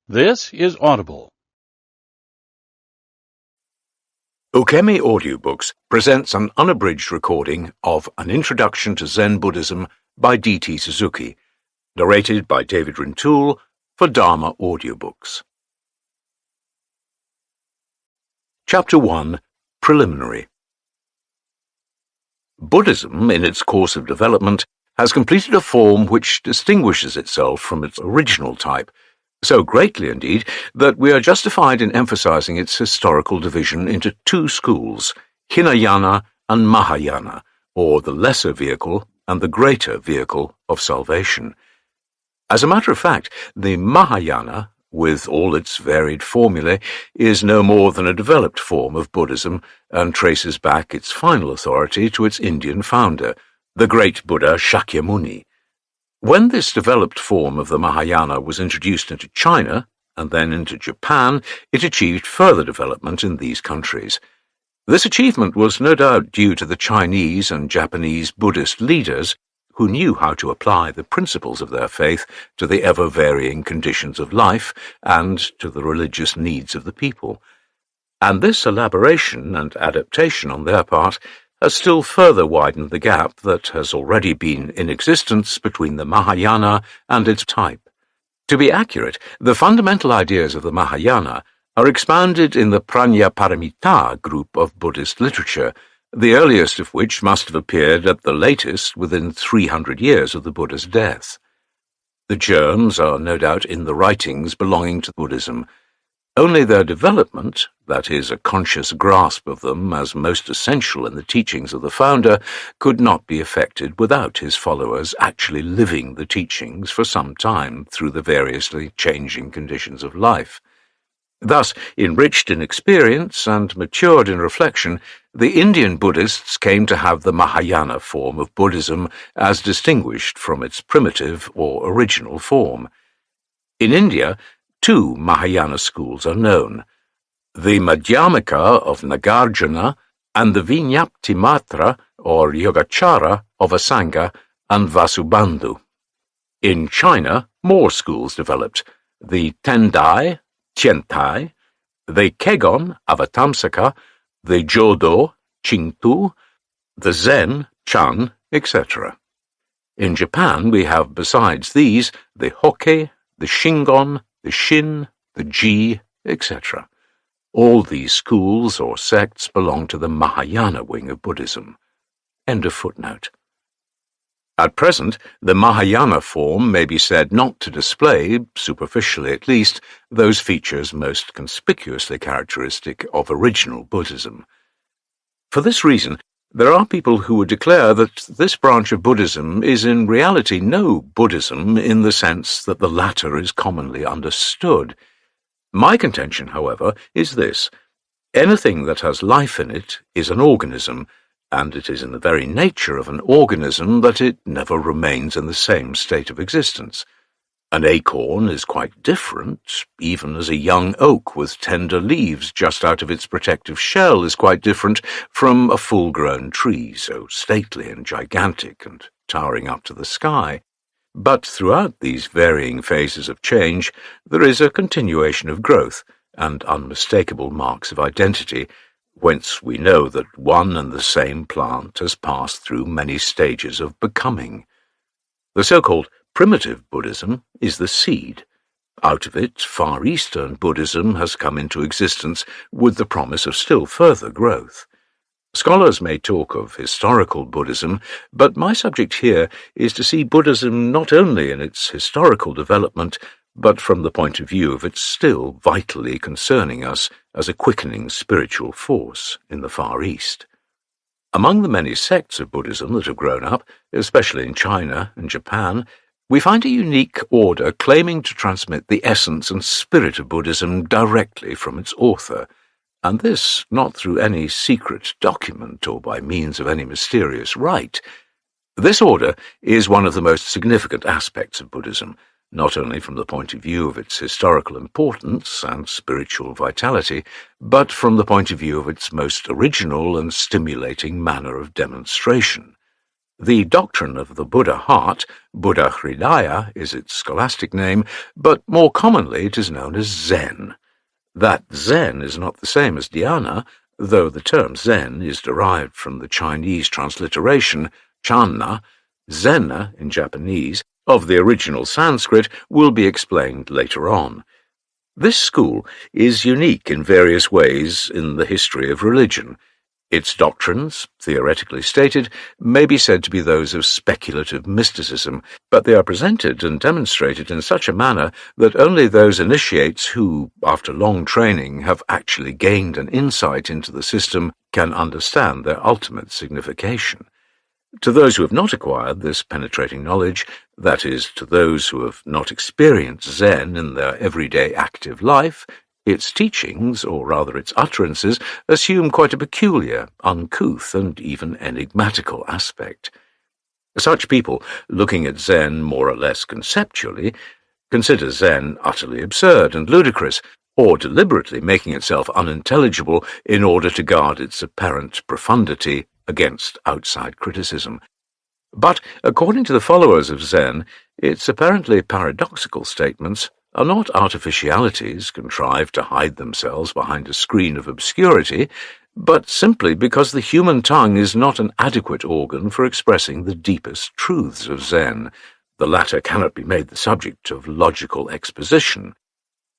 This is Audible. Ukemi Audiobooks presents an unabridged recording of An Introduction to Zen Buddhism by D.T. Suzuki, narrated by David Rintoul for Dharma Audiobooks. Chapter 1, Preliminary. Buddhism, in its course of development, has completed a form which distinguishes itself from its original type, so greatly indeed that we are justified in emphasizing its historical division into two schools, Hinayana and Mahayana, or the lesser vehicle and the greater vehicle of salvation. As a matter of fact, the Mahayana, with all its varied formulae, is no more than a developed form of Buddhism and traces back its final authority to its Indian founder, the great Buddha Shakyamuni. When this developed form of the Mahayana was introduced into China and then into Japan, it achieved further development in these countries. This achievement was no doubt due to the Chinese and Japanese Buddhist leaders who knew how to apply the principles of their faith to the ever-varying conditions of life and to the religious needs of the people. And this elaboration and adaptation on their part has still further widened the gap that has already been in existence between the Mahayana and its type. To be accurate, the fundamental ideas of the Mahayana are expounded in the Prajnaparamita group of Buddhist literature, the earliest of which must have appeared at the latest within 300 years of the Buddha's death. The germs are no doubt in the writings belonging to Buddhism. Only their development, that is, a conscious grasp of them as most essential in the teachings of the founder, could not be effected without his followers actually living the teachings for some time through the variously changing conditions of life. Thus, enriched in experience and matured in reflection, the Indian Buddhists came to have the Mahayana form of Buddhism as distinguished from its primitive or original form. In India, two Mahayana schools are known, the Madhyamika of Nagarjuna and the Vinyaptimatra or Yogacara of Asanga and Vasubandhu. In China, more schools developed, the Tendai, Tiantai, the Kegon, Avatamsaka, the Jodo, Qingtu, the Zen, Chan, etc. In Japan we have besides these the Hokke, the Shingon, the Shin, the Ji, etc. All these schools or sects belong to the Mahayana wing of Buddhism. End of footnote. At present, the Mahayana form may be said not to display, superficially at least, those features most conspicuously characteristic of original Buddhism. For this reason, there are people who would declare that this branch of Buddhism is in reality no Buddhism in the sense that the latter is commonly understood. My contention, however, is this: anything that has life in it is an organism, and it is in the very nature of an organism that it never remains in the same state of existence. An acorn is quite different, even as a young oak with tender leaves just out of its protective shell is quite different from a full-grown tree so stately and gigantic and towering up to the sky. But throughout these varying phases of change, there is a continuation of growth and unmistakable marks of identity, whence we know that one and the same plant has passed through many stages of becoming. The so-called primitive Buddhism is the seed. Out of it, Far Eastern Buddhism has come into existence with the promise of still further growth. Scholars may talk of historical Buddhism, but my subject here is to see Buddhism not only in its historical development, but from the point of view of its still vitally concerning us as a quickening spiritual force in the Far East. Among the many sects of Buddhism that have grown up, especially in China and Japan, we find a unique order claiming to transmit the essence and spirit of Buddhism directly from its author, and this not through any secret document or by means of any mysterious rite. This order is one of the most significant aspects of Buddhism, not only from the point of view of its historical importance and spiritual vitality, but from the point of view of its most original and stimulating manner of demonstration. The doctrine of the Buddha heart, Buddha Hridaya, is its scholastic name, but more commonly it is known as Zen. That Zen is not the same as dhyana, though the term Zen is derived from the Chinese transliteration Channa, Zenna in Japanese, of the original Sanskrit, will be explained later on. This school is unique in various ways in the history of religion. Its doctrines, theoretically stated, may be said to be those of speculative mysticism, but they are presented and demonstrated in such a manner that only those initiates who, after long training, have actually gained an insight into the system can understand their ultimate signification. To those who have not acquired this penetrating knowledge, that is, to those who have not experienced Zen in their everyday active life, its teachings, or rather its utterances, assume quite a peculiar, uncouth, and even enigmatical aspect. Such people, looking at Zen more or less conceptually, consider Zen utterly absurd and ludicrous, or deliberately making itself unintelligible in order to guard its apparent profundity against outside criticism. But, according to the followers of Zen, its apparently paradoxical statements are not artificialities contrived to hide themselves behind a screen of obscurity, but simply because the human tongue is not an adequate organ for expressing the deepest truths of Zen. The latter cannot be made the subject of logical exposition.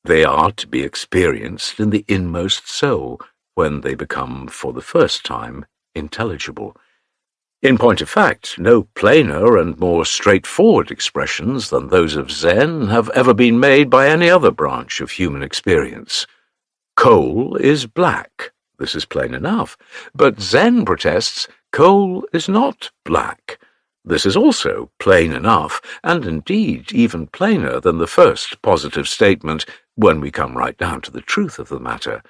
They are to be experienced in the inmost soul, when they become, for the first time, intelligible. In point of fact, no plainer and more straightforward expressions than those of Zen have ever been made by any other branch of human experience. Coal is black. This is plain enough. But Zen protests coal is not black. This is also plain enough, and indeed even plainer than the first positive statement when we come right down to the truth of the matter.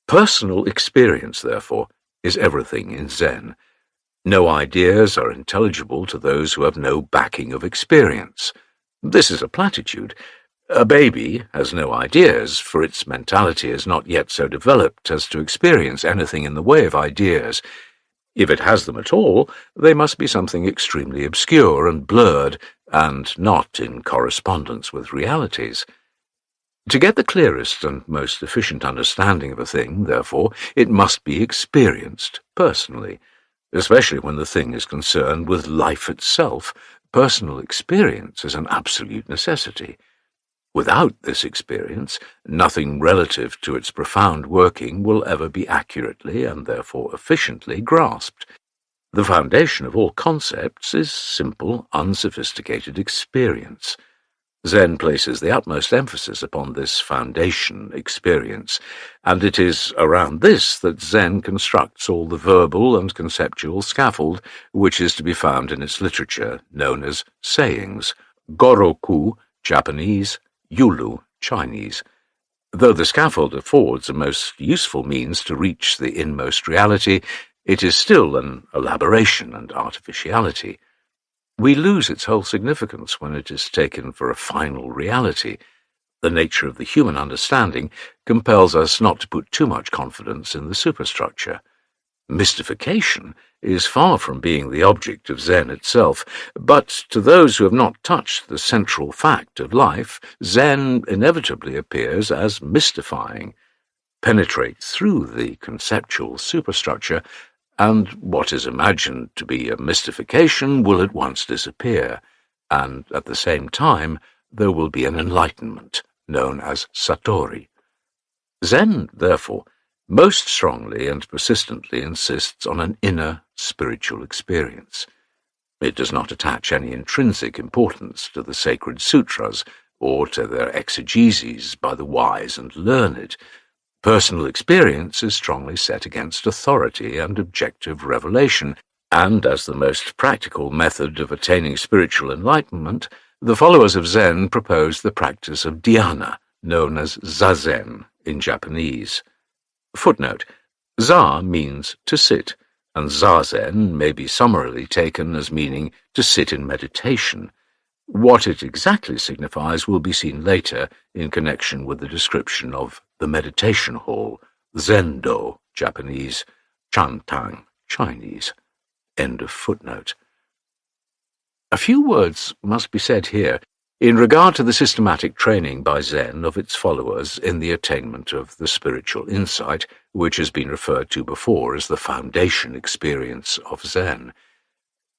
Personal experience, therefore, is everything in Zen. No ideas are intelligible to those who have no backing of experience. This is a platitude. A baby has no ideas, for its mentality is not yet so developed as to experience anything in the way of ideas. If it has them at all, they must be something extremely obscure and blurred, and not in correspondence with realities. To get the clearest and most efficient understanding of a thing, therefore, it must be experienced personally. Especially when the thing is concerned with life itself, personal experience is an absolute necessity. Without this experience, nothing relative to its profound working will ever be accurately and therefore efficiently grasped. The foundation of all concepts is simple, unsophisticated experience. Zen places the utmost emphasis upon this foundation experience, and it is around this that Zen constructs all the verbal and conceptual scaffold which is to be found in its literature, known as sayings, Goroku, Japanese, Yulu, Chinese. Though the scaffold affords a most useful means to reach the inmost reality, it is still an elaboration and artificiality. We lose its whole significance when it is taken for a final reality. The nature of the human understanding compels us not to put too much confidence in the superstructure. Mystification is far from being the object of Zen itself, but to those who have not touched the central fact of life, Zen inevitably appears as mystifying, penetrates through the conceptual superstructure, and what is imagined to be a mystification will at once disappear, and at the same time there will be an enlightenment known as Satori. Zen, therefore, most strongly and persistently insists on an inner spiritual experience. It does not attach any intrinsic importance to the sacred sutras or to their exegeses by the wise and learned. Personal experience is strongly set against authority and objective revelation, and as the most practical method of attaining spiritual enlightenment, the followers of Zen propose the practice of dhyana, known as Zazen in Japanese. Footnote: Za means to sit, and Zazen may be summarily taken as meaning to sit in meditation. What it exactly signifies will be seen later in connection with the description of the meditation hall, Zendo, Japanese, Chantang, Chinese. End of footnote. A few words must be said here in regard to the systematic training by Zen of its followers in the attainment of the spiritual insight, which has been referred to before as the foundation experience of Zen.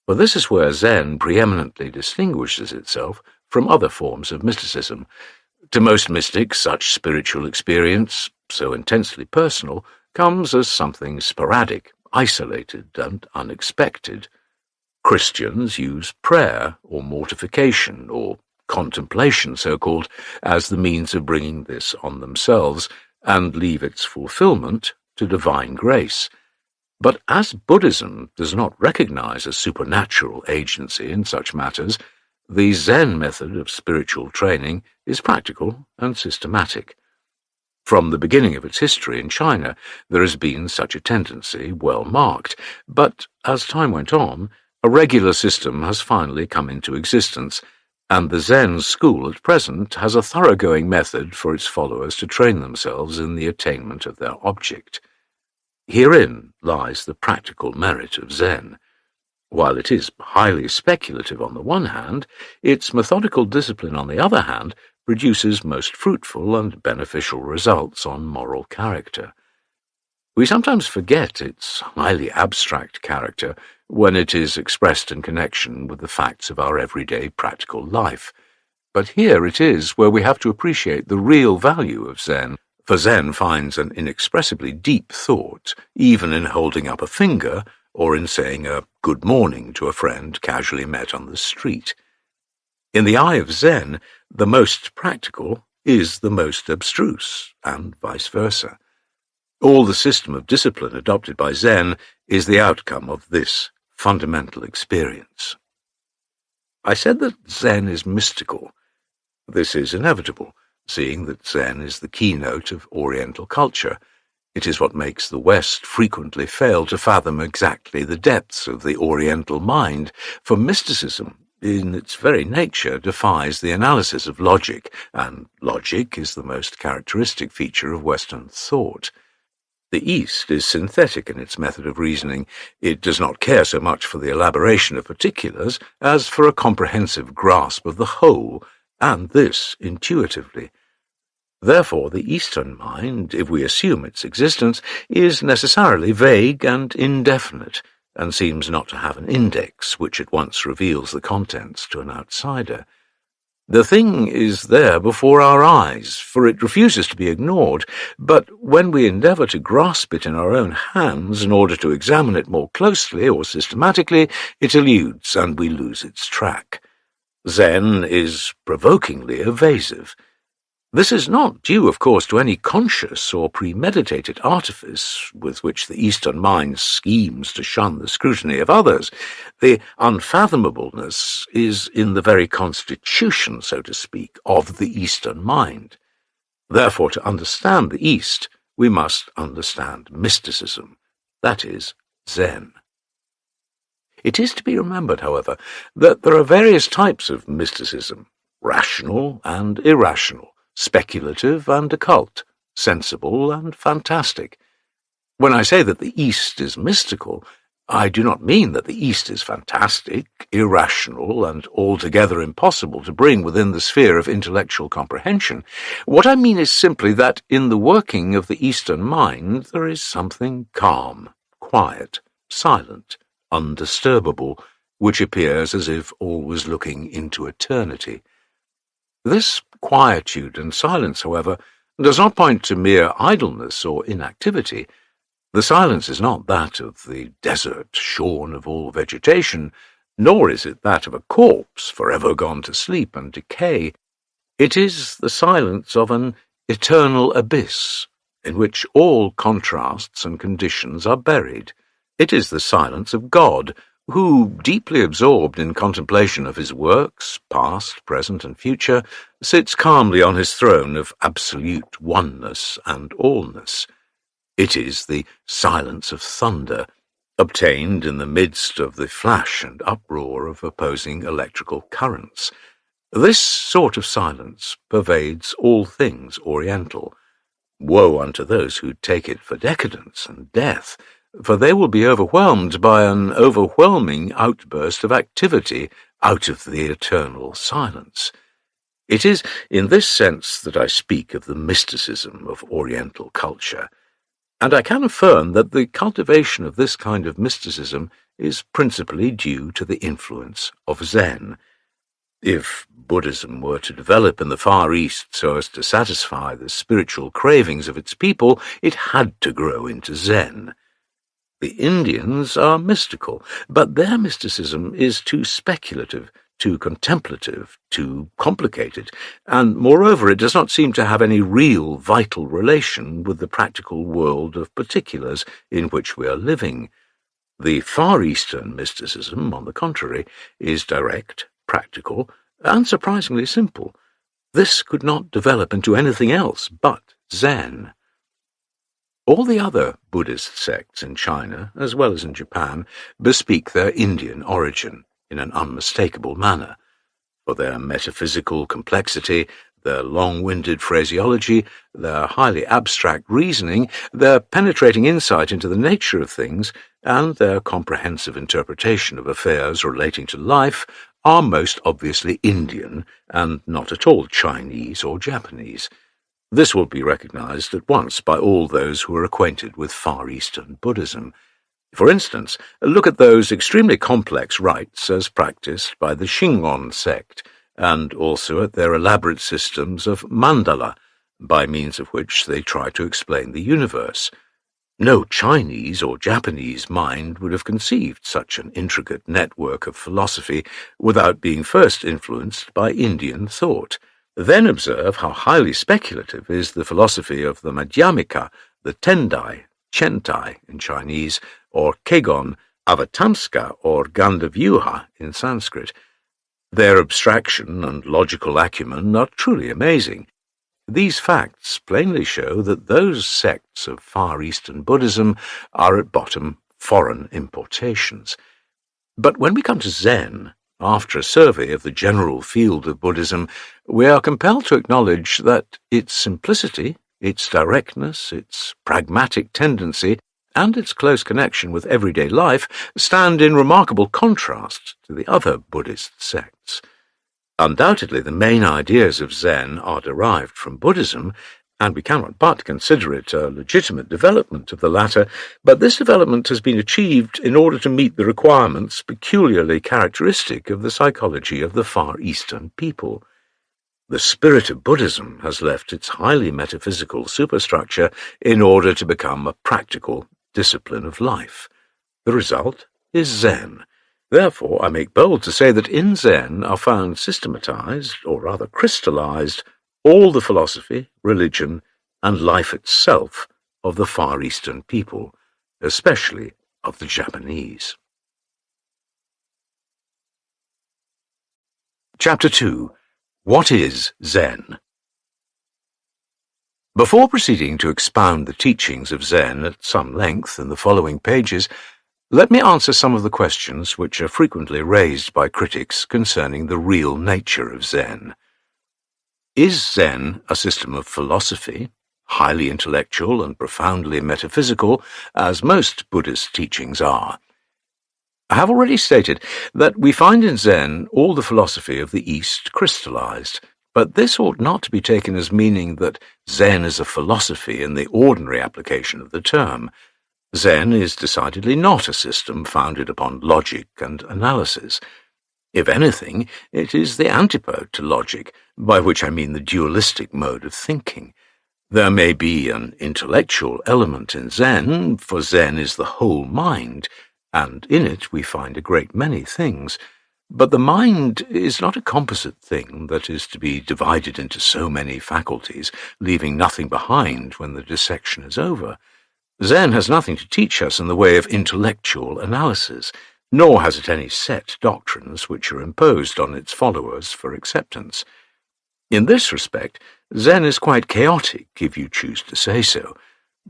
For this is where Zen preeminently distinguishes itself from other forms of mysticism. To most mystics, such spiritual experience, so intensely personal, comes as something sporadic, isolated, and unexpected. Christians use prayer, or mortification, or contemplation, so-called, as the means of bringing this on themselves, and leave its fulfillment to divine grace. But as Buddhism does not recognize a supernatural agency in such matters, the Zen method of spiritual training is practical and systematic. From the beginning of its history in China, there has been such a tendency, well marked, but as time went on, a regular system has finally come into existence, and the Zen school at present has a thoroughgoing method for its followers to train themselves in the attainment of their object. Herein lies the practical merit of Zen. While it is highly speculative on the one hand, its methodical discipline on the other hand produces most fruitful and beneficial results on moral character. We sometimes forget its highly abstract character when it is expressed in connection with the facts of our everyday practical life. But here it is where we have to appreciate the real value of Zen, for Zen finds an inexpressibly deep thought, even in holding up a finger or in saying a good morning to a friend casually met on the street. In the eye of Zen, the most practical is the most abstruse, and vice versa. All the system of discipline adopted by Zen is the outcome of this fundamental experience. I said that Zen is mystical. This is inevitable, seeing that Zen is the keynote of Oriental culture. It is what makes the West frequently fail to fathom exactly the depths of the Oriental mind, for mysticism, in its very nature, defies the analysis of logic, and logic is the most characteristic feature of Western thought. The East is synthetic in its method of reasoning. It does not care so much for the elaboration of particulars as for a comprehensive grasp of the whole, and this intuitively. Therefore, the Eastern mind, if we assume its existence, is necessarily vague and indefinite, and seems not to have an index which at once reveals the contents to an outsider. The thing is there before our eyes, for it refuses to be ignored, but when we endeavour to grasp it in our own hands in order to examine it more closely or systematically, it eludes and we lose its track. Zen is provokingly evasive. This is not due, of course, to any conscious or premeditated artifice with which the Eastern mind schemes to shun the scrutiny of others. The unfathomableness is in the very constitution, so to speak, of the Eastern mind. Therefore, to understand the East, we must understand mysticism, that is, Zen. It is to be remembered, however, that there are various types of mysticism, rational and irrational, speculative and occult, sensible and fantastic. When I say that the East is mystical, I do not mean that the East is fantastic, irrational, and altogether impossible to bring within the sphere of intellectual comprehension. What I mean is simply that in the working of the Eastern mind there is something calm, quiet, silent, undisturbable, which appears as if always looking into eternity. This quietude and silence, however, does not point to mere idleness or inactivity. The silence is not that of the desert shorn of all vegetation, nor is it that of a corpse forever gone to sleep and decay. It is the silence of an eternal abyss, in which all contrasts and conditions are buried. It is the silence of God, who, deeply absorbed in contemplation of his works, past, present, and future, sits calmly on his throne of absolute oneness and allness. It is the silence of thunder, obtained in the midst of the flash and uproar of opposing electrical currents. This sort of silence pervades all things Oriental. Woe unto those who take it for decadence and death, for they will be overwhelmed by an overwhelming outburst of activity out of the eternal silence. It is in this sense that I speak of the mysticism of Oriental culture, and I can affirm that the cultivation of this kind of mysticism is principally due to the influence of Zen. If Buddhism were to develop in the Far East so as to satisfy the spiritual cravings of its people, it had to grow into Zen. The Indians are mystical, but their mysticism is too speculative, too contemplative, too complicated, and moreover it does not seem to have any real vital relation with the practical world of particulars in which we are living. The Far Eastern mysticism, on the contrary, is direct, practical, and surprisingly simple. This could not develop into anything else but Zen. All the other Buddhist sects in China, as well as in Japan, bespeak their Indian origin in an unmistakable manner. For their metaphysical complexity, their long-winded phraseology, their highly abstract reasoning, their penetrating insight into the nature of things, and their comprehensive interpretation of affairs relating to life are most obviously Indian and not at all Chinese or Japanese. This will be recognized at once by all those who are acquainted with Far Eastern Buddhism. For instance, look at those extremely complex rites as practiced by the Shingon sect, and also at their elaborate systems of mandala, by means of which they try to explain the universe. No Chinese or Japanese mind would have conceived such an intricate network of philosophy without being first influenced by Indian thought. Then observe how highly speculative is the philosophy of the Madhyamika, the Tendai, Chentai in Chinese, or Kegon, Avatamska, or Gandavyuha in Sanskrit. Their abstraction and logical acumen are truly amazing. These facts plainly show that those sects of Far Eastern Buddhism are at bottom foreign importations. But when we come to Zen, after a survey of the general field of Buddhism, we are compelled to acknowledge that its simplicity, its directness, its pragmatic tendency, and its close connection with everyday life stand in remarkable contrast to the other Buddhist sects. Undoubtedly, the main ideas of Zen are derived from Buddhism, and we cannot but consider it a legitimate development of the latter, but this development has been achieved in order to meet the requirements peculiarly characteristic of the psychology of the Far Eastern people. The spirit of Buddhism has left its highly metaphysical superstructure in order to become a practical discipline of life. The result is Zen. Therefore, I make bold to say that in Zen are found systematized, or rather crystallized, all the philosophy, religion, and life itself of the Far Eastern people, especially of the Japanese. Chapter 2. What is Zen? Before proceeding to expound the teachings of Zen at some length in the following pages, let me answer some of the questions which are frequently raised by critics concerning the real nature of Zen. Is Zen a system of philosophy, highly intellectual and profoundly metaphysical, as most Buddhist teachings are? I have already stated that we find in Zen all the philosophy of the East crystallized, but this ought not to be taken as meaning that Zen is a philosophy in the ordinary application of the term. Zen is decidedly not a system founded upon logic and analysis. If anything, it is the antipode to logic, by which I mean the dualistic mode of thinking. There may be an intellectual element in Zen, for Zen is the whole mind, and in it we find a great many things. But the mind is not a composite thing that is to be divided into so many faculties, leaving nothing behind when the dissection is over. Zen has nothing to teach us in the way of intellectual analysis, nor has it any set doctrines which are imposed on its followers for acceptance. In this respect, Zen is quite chaotic, if you choose to say so.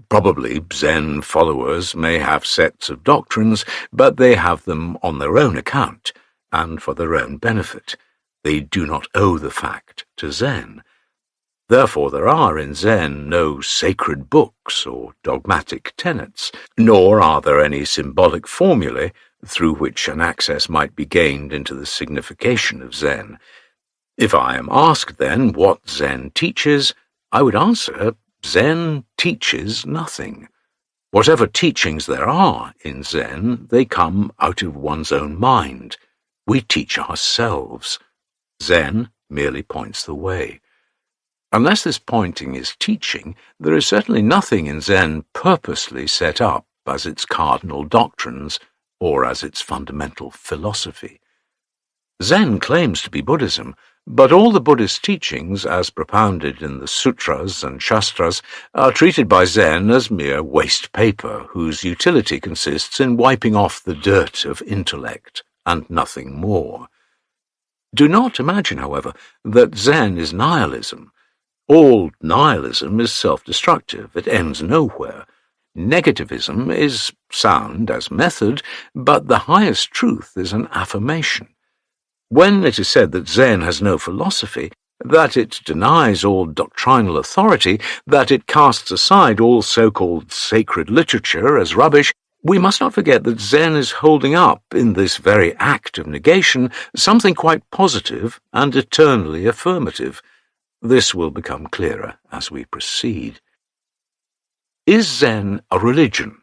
Probably Zen followers may have sets of doctrines, but they have them on their own account, and for their own benefit. They do not owe the fact to Zen. Therefore there are in Zen no sacred books or dogmatic tenets, nor are there any symbolic formulae through which an access might be gained into the signification of Zen. If I am asked then what Zen teaches, I would answer, Zen teaches nothing. Whatever teachings there are in Zen, they come out of one's own mind. We teach ourselves. Zen merely points the way. Unless this pointing is teaching, there is certainly nothing in Zen purposely set up as its cardinal doctrines or as its fundamental philosophy. Zen claims to be Buddhism, but all the Buddhist teachings, as propounded in the sutras and shastras, are treated by Zen as mere waste paper, whose utility consists in wiping off the dirt of intellect, and nothing more. Do not imagine, however, that Zen is nihilism. All nihilism is self-destructive. It ends nowhere. Negativism is sound as method, but the highest truth is an affirmation. When it is said that Zen has no philosophy, that it denies all doctrinal authority, that it casts aside all so-called sacred literature as rubbish, we must not forget that Zen is holding up, in this very act of negation, something quite positive and eternally affirmative. This will become clearer as we proceed. Is Zen a religion?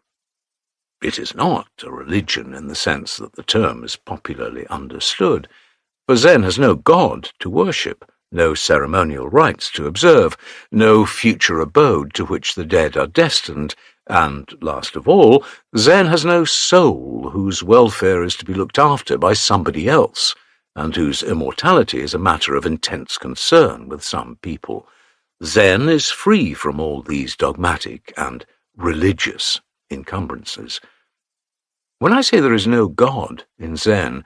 It is not a religion in the sense that the term is popularly understood, for Zen has no god to worship, no ceremonial rites to observe, no future abode to which the dead are destined, and, last of all, Zen has no soul whose welfare is to be looked after by somebody else, and whose immortality is a matter of intense concern with some people. Zen is free from all these dogmatic and religious encumbrances. When I say there is no God in Zen,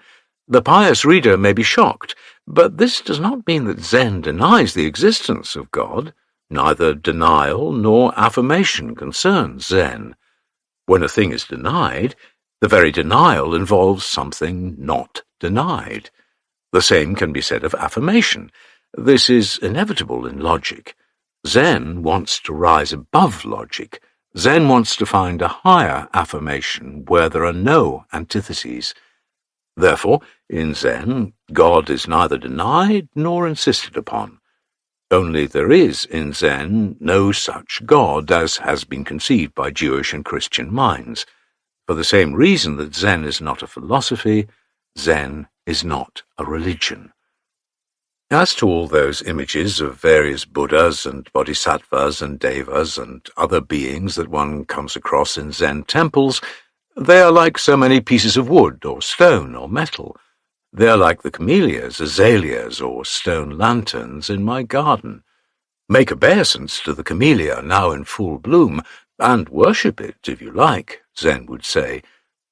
the pious reader may be shocked, but this does not mean that Zen denies the existence of God. Neither denial nor affirmation concerns Zen. When a thing is denied, the very denial involves something not denied. The same can be said of affirmation. This is inevitable in logic. Zen wants to rise above logic. Zen wants to find a higher affirmation where there are no antitheses. Therefore, in Zen, God is neither denied nor insisted upon. Only there is in Zen no such God as has been conceived by Jewish and Christian minds. For the same reason that Zen is not a philosophy, Zen is not a religion. As to all those images of various Buddhas and Bodhisattvas and Devas and other beings that one comes across in Zen temples, they are like so many pieces of wood or stone or metal. They are like the camellias, azaleas, or stone lanterns in my garden. Make obeisance to the camellia now in full bloom, and worship it if you like, Zen would say.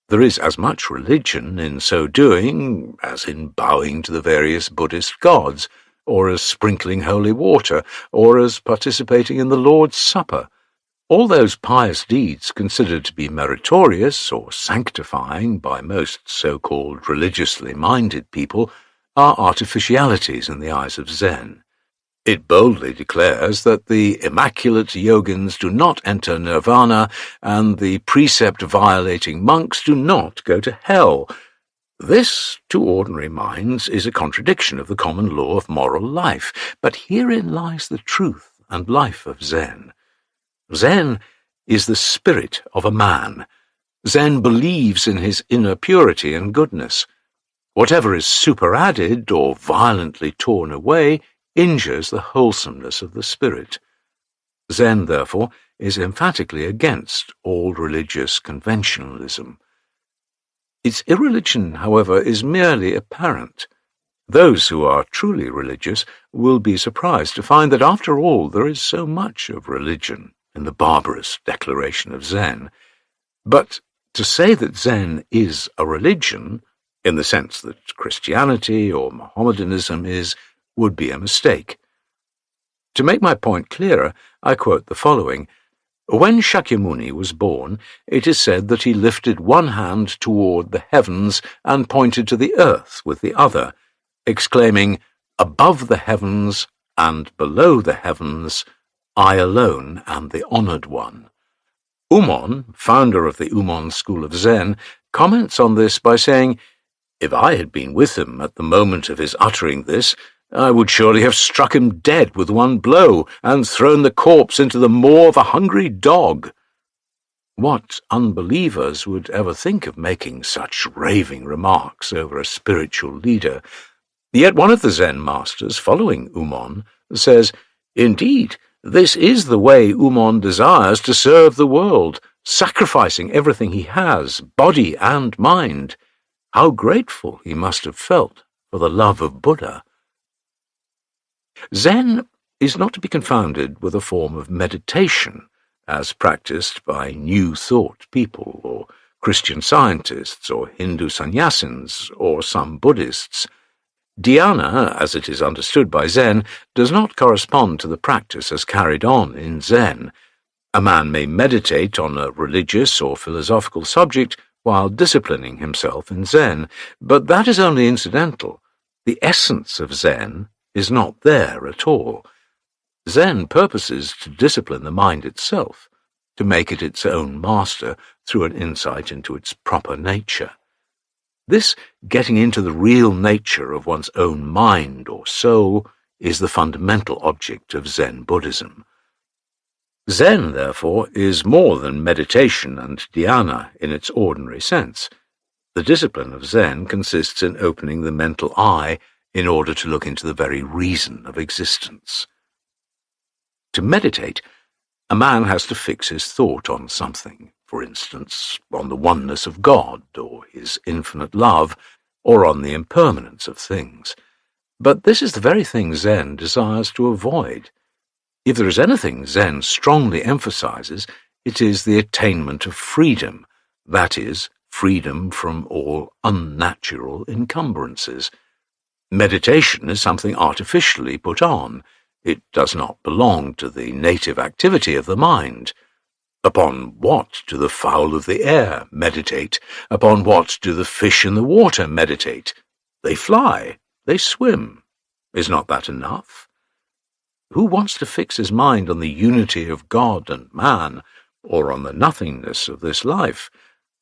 There is as much religion in so doing as in bowing to the various Buddhist gods, or as sprinkling holy water, or as participating in the Lord's Supper. All those pious deeds considered to be meritorious or sanctifying by most so-called religiously minded people are artificialities in the eyes of Zen. It boldly declares that the immaculate yogins do not enter nirvana and the precept-violating monks do not go to hell. This, to ordinary minds, is a contradiction of the common law of moral life, but herein lies the truth and life of Zen. Zen is the spirit of a man. Zen believes in his inner purity and goodness. Whatever is superadded or violently torn away injures the wholesomeness of the spirit. Zen, therefore, is emphatically against all religious conventionalism. Its irreligion, however, is merely apparent. Those who are truly religious will be surprised to find that after all there is so much of religion in the barbarous declaration of Zen. But to say that Zen is a religion, in the sense that Christianity or Mohammedanism is, would be a mistake. To make my point clearer, I quote the following. When Shakyamuni was born, it is said that he lifted one hand toward the heavens and pointed to the earth with the other, exclaiming, "Above the heavens and below the heavens, I alone am the honored one. Umon, founder of the Umon school of Zen, comments on this by saying, "If I had been with him at the moment of his uttering this, I would surely have struck him dead with one blow and thrown the corpse into the maw of a hungry dog." What unbelievers would ever think of making such raving remarks over a spiritual leader? Yet one of the Zen masters, following Umon, says, "Indeed, this is the way Umon desires to serve the world, sacrificing everything he has, body and mind. How grateful he must have felt for the love of Buddha." Zen is not to be confounded with a form of meditation, as practiced by New Thought people, or Christian Scientists, or Hindu sannyasins, or some Buddhists. Dhyana, as it is understood by Zen, does not correspond to the practice as carried on in Zen. A man may meditate on a religious or philosophical subject while disciplining himself in Zen, but that is only incidental. The essence of Zen is not there at all. Zen purposes to discipline the mind itself, to make it its own master through an insight into its proper nature. This getting into the real nature of one's own mind or soul is the fundamental object of Zen Buddhism. Zen, therefore, is more than meditation and dhyana in its ordinary sense. The discipline of Zen consists in opening the mental eye in order to look into the very reason of existence. To meditate, a man has to fix his thought on something, for instance, on the oneness of God, or his infinite love, or on the impermanence of things. But this is the very thing Zen desires to avoid. If there is anything Zen strongly emphasizes, it is the attainment of freedom, that is, freedom from all unnatural encumbrances. Meditation is something artificially put on. It does not belong to the native activity of the mind. Upon what do the fowl of the air meditate? Upon what do the fish in the water meditate? They fly, they swim. Is not that enough? Who wants to fix his mind on the unity of God and man, or on the nothingness of this life?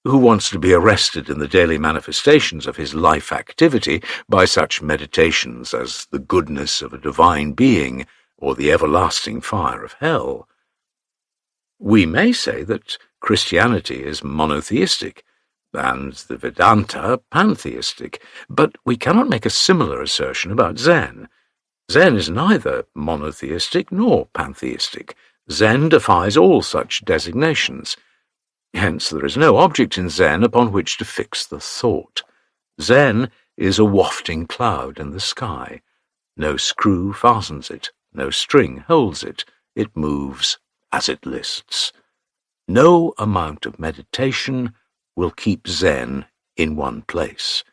Who wants to be arrested in the daily manifestations of his life activity by such meditations as the goodness of a divine being or the everlasting fire of hell? We may say that Christianity is monotheistic, and the Vedanta pantheistic, but we cannot make a similar assertion about Zen. Zen is neither monotheistic nor pantheistic. Zen defies all such designations. Hence there is no object in Zen upon which to fix the thought. Zen is a wafting cloud in the sky. No screw fastens it, no string holds it. It moves as it lists. No amount of meditation will keep Zen in one place.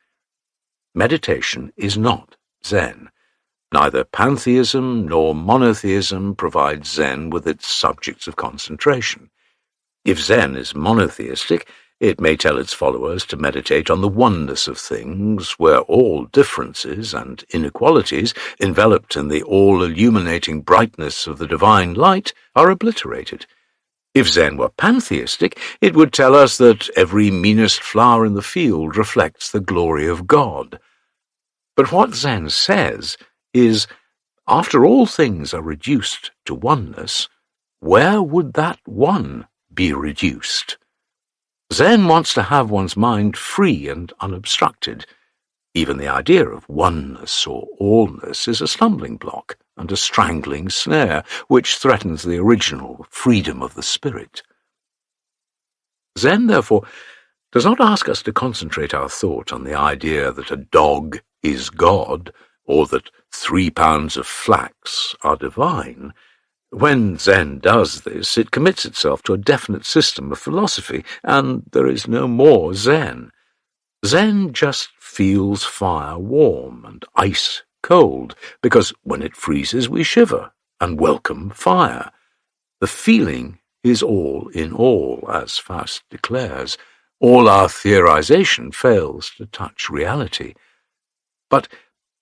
Meditation is not Zen. Neither pantheism nor monotheism provides Zen with its subjects of concentration. If Zen is monotheistic, it may tell its followers to meditate on the oneness of things, where all differences and inequalities, enveloped in the all-illuminating brightness of the divine light, are obliterated. If Zen were pantheistic, it would tell us that every meanest flower in the field reflects the glory of God. But what Zen says is, after all things are reduced to oneness, where would that one be reduced? Zen wants to have one's mind free and unobstructed. Even the idea of oneness or allness is a stumbling block and a strangling snare which threatens the original freedom of the spirit. Zen, therefore, does not ask us to concentrate our thought on the idea that a dog is God, or that 3 pounds of flax are divine. When Zen does this, it commits itself to a definite system of philosophy, and there is no more Zen. Zen just feels fire warm and ice cold, because when it freezes we shiver and welcome fire. The feeling is all in all, as Faust declares. All our theorization fails to touch reality. But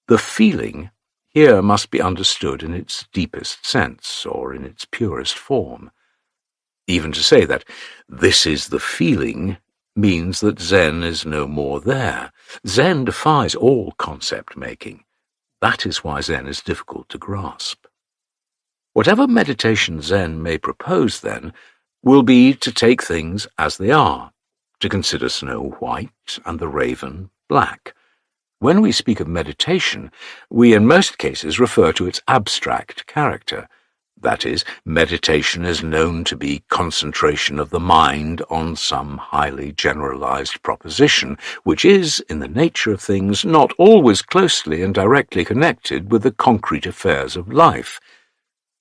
the feeling here must be understood in its deepest sense, or in its purest form. Even to say that this is the feeling means that Zen is no more there. Zen defies all concept-making. That is why Zen is difficult to grasp. Whatever meditation Zen may propose, then, will be to take things as they are, to consider snow white and the raven black. When we speak of meditation, we in most cases refer to its abstract character. That is, meditation is known to be concentration of the mind on some highly generalized proposition, which is, in the nature of things, not always closely and directly connected with the concrete affairs of life.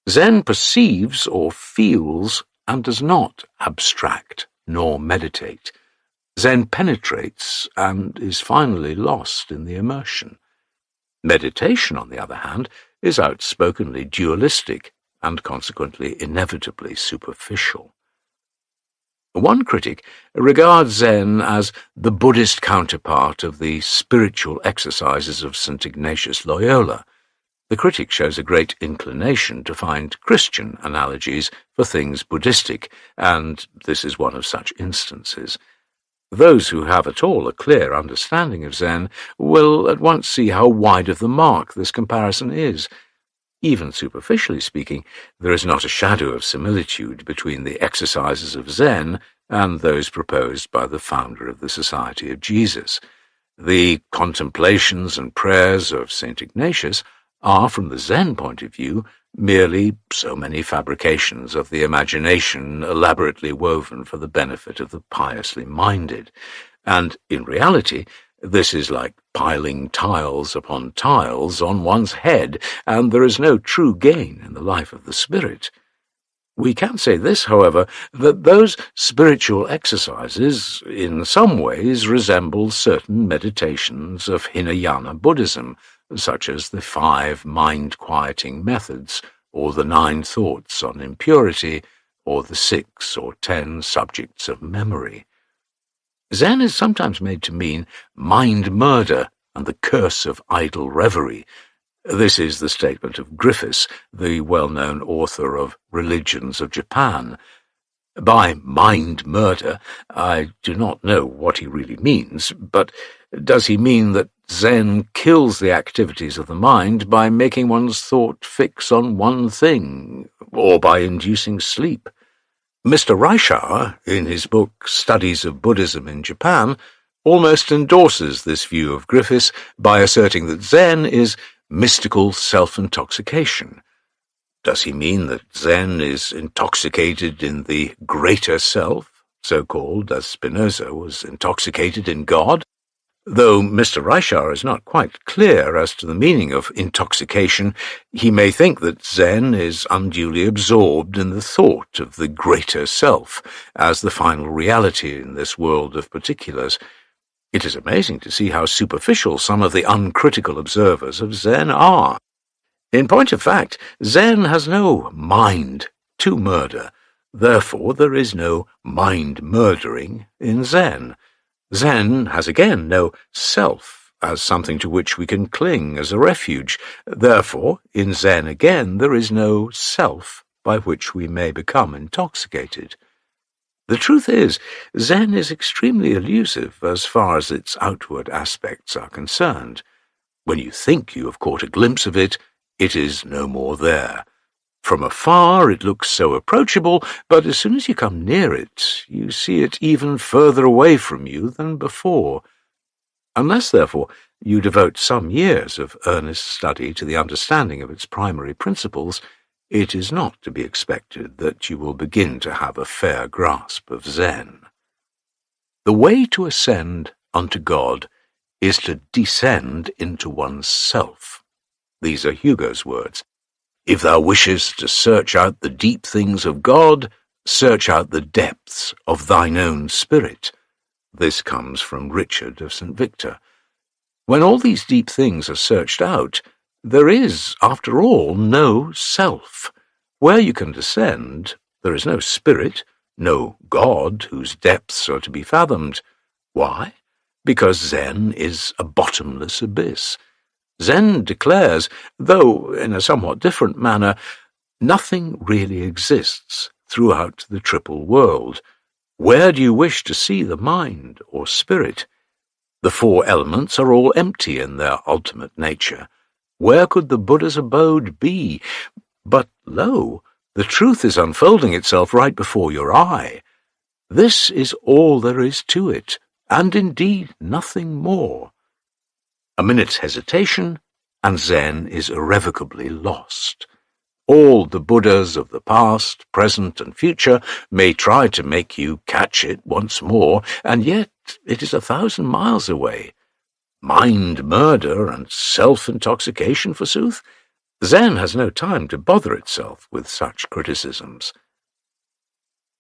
Zen perceives or feels and does not abstract nor meditate. Zen penetrates and is finally lost in the immersion. Meditation, on the other hand, is outspokenly dualistic and consequently inevitably superficial. One critic regards Zen as the Buddhist counterpart of the spiritual exercises of St. Ignatius Loyola. The critic shows a great inclination to find Christian analogies for things Buddhistic, and this is one of such instances. Those who have at all a clear understanding of Zen will at once see how wide of the mark this comparison is. Even superficially speaking, there is not a shadow of similitude between the exercises of Zen and those proposed by the founder of the Society of Jesus. The contemplations and prayers of St. Ignatius are, from the Zen point of view, merely so many fabrications of the imagination elaborately woven for the benefit of the piously minded, and, in reality, this is like piling tiles upon tiles on one's head, and there is no true gain in the life of the spirit. We can say this, however, that those spiritual exercises in some ways resemble certain meditations of Hinayana Buddhism, such as the 5 mind-quieting methods, or the 9 thoughts on impurity, or the 6 or 10 subjects of memory. Zen is sometimes made to mean mind murder and the curse of idle reverie. This is the statement of Griffiths, the well-known author of Religions of Japan. By mind murder, I do not know what he really means, but does he mean that Zen kills the activities of the mind by making one's thought fix on one thing, or by inducing sleep? Mr. Reischauer, in his book Studies of Buddhism in Japan, almost endorses this view of Griffiths by asserting that Zen is mystical self-intoxication. Does he mean that Zen is intoxicated in the greater self, so-called as Spinoza was intoxicated in God? Though Mr. Reischauer is not quite clear as to the meaning of intoxication, he may think that Zen is unduly absorbed in the thought of the greater self as the final reality in this world of particulars. It is amazing to see how superficial some of the uncritical observers of Zen are. In point of fact, Zen has no mind to murder. Therefore, there is no mind-murdering in Zen. Zen has again no self as something to which we can cling as a refuge. Therefore, in Zen again, there is no self by which we may become intoxicated. The truth is, Zen is extremely elusive as far as its outward aspects are concerned. When you think you have caught a glimpse of it, it is no more there. From afar it looks so approachable, but as soon as you come near it, you see it even further away from you than before. Unless, therefore, you devote some years of earnest study to the understanding of its primary principles, it is not to be expected that you will begin to have a fair grasp of Zen. The way to ascend unto God is to descend into one's self. These are Hugo's words. If thou wishest to search out the deep things of God, search out the depths of thine own spirit. This comes from Richard of St. Victor. When all these deep things are searched out, there is, after all, no self. Where you can descend, there is no spirit, no God whose depths are to be fathomed. Why? Because Zen is a bottomless abyss. Zen declares, though in a somewhat different manner, nothing really exists throughout the triple world. Where do you wish to see the mind or spirit? The four elements are all empty in their ultimate nature. Where could the Buddha's abode be? But lo, the truth is unfolding itself right before your eye. This is all there is to it, and indeed nothing more. A minute's hesitation, and Zen is irrevocably lost. All the Buddhas of the past, present, and future may try to make you catch it once more, and yet it is 1,000 miles away. Mind murder and self-intoxication, forsooth? Zen has no time to bother itself with such criticisms.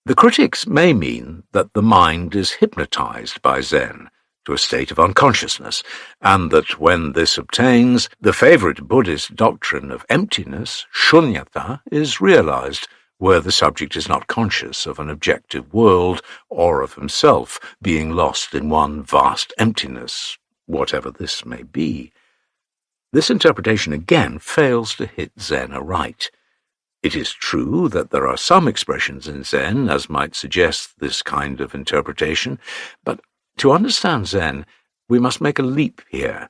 The critics may mean that the mind is hypnotized by Zen to a state of unconsciousness, and that when this obtains, the favorite Buddhist doctrine of emptiness, shunyata, is realized, where the subject is not conscious of an objective world or of himself being lost in one vast emptiness, whatever this may be. This interpretation again fails to hit Zen aright. It is true that there are some expressions in Zen as might suggest this kind of interpretation, but to understand Zen, we must make a leap here.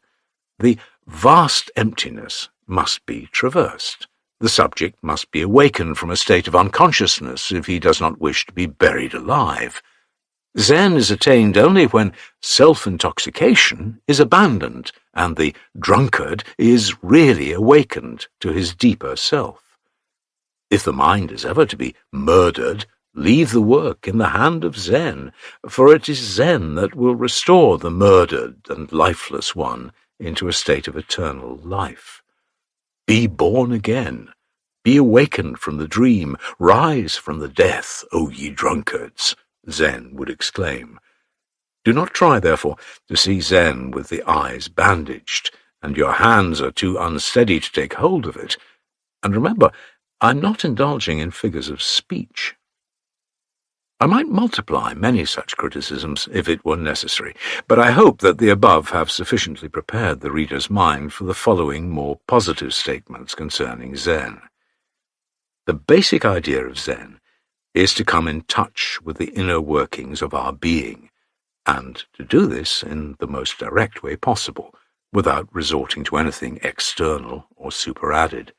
The vast emptiness must be traversed. The subject must be awakened from a state of unconsciousness if he does not wish to be buried alive. Zen is attained only when self-intoxication is abandoned and the drunkard is really awakened to his deeper self. If the mind is ever to be murdered, leave the work in the hand of Zen, for it is Zen that will restore the murdered and lifeless one into a state of eternal life. Be born again. Be awakened from the dream. Rise from the death, O ye drunkards, Zen would exclaim. Do not try, therefore, to see Zen with the eyes bandaged, and your hands are too unsteady to take hold of it. And remember, I'm not indulging in figures of speech. I might multiply many such criticisms if it were necessary, but I hope that the above have sufficiently prepared the reader's mind for the following more positive statements concerning Zen. The basic idea of Zen is to come in touch with the inner workings of our being, and to do this in the most direct way possible, without resorting to anything external or superadded.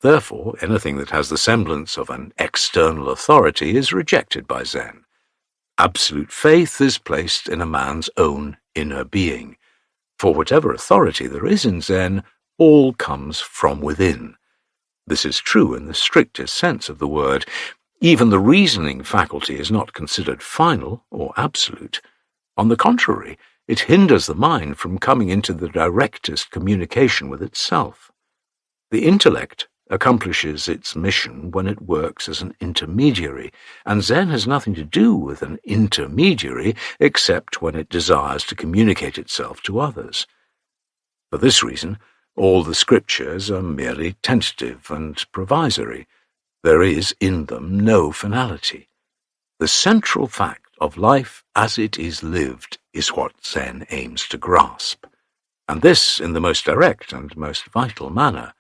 Therefore, anything that has the semblance of an external authority is rejected by Zen. Absolute faith is placed in a man's own inner being. For whatever authority there is in Zen, all comes from within. This is true in the strictest sense of the word. Even the reasoning faculty is not considered final or absolute. On the contrary, it hinders the mind from coming into the directest communication with itself. The intellect accomplishes its mission when it works as an intermediary, and Zen has nothing to do with an intermediary except when it desires to communicate itself to others. For this reason, all the scriptures are merely tentative and provisory. There is in them no finality. The central fact of life as it is lived is what Zen aims to grasp, and this in the most direct and most vital manner.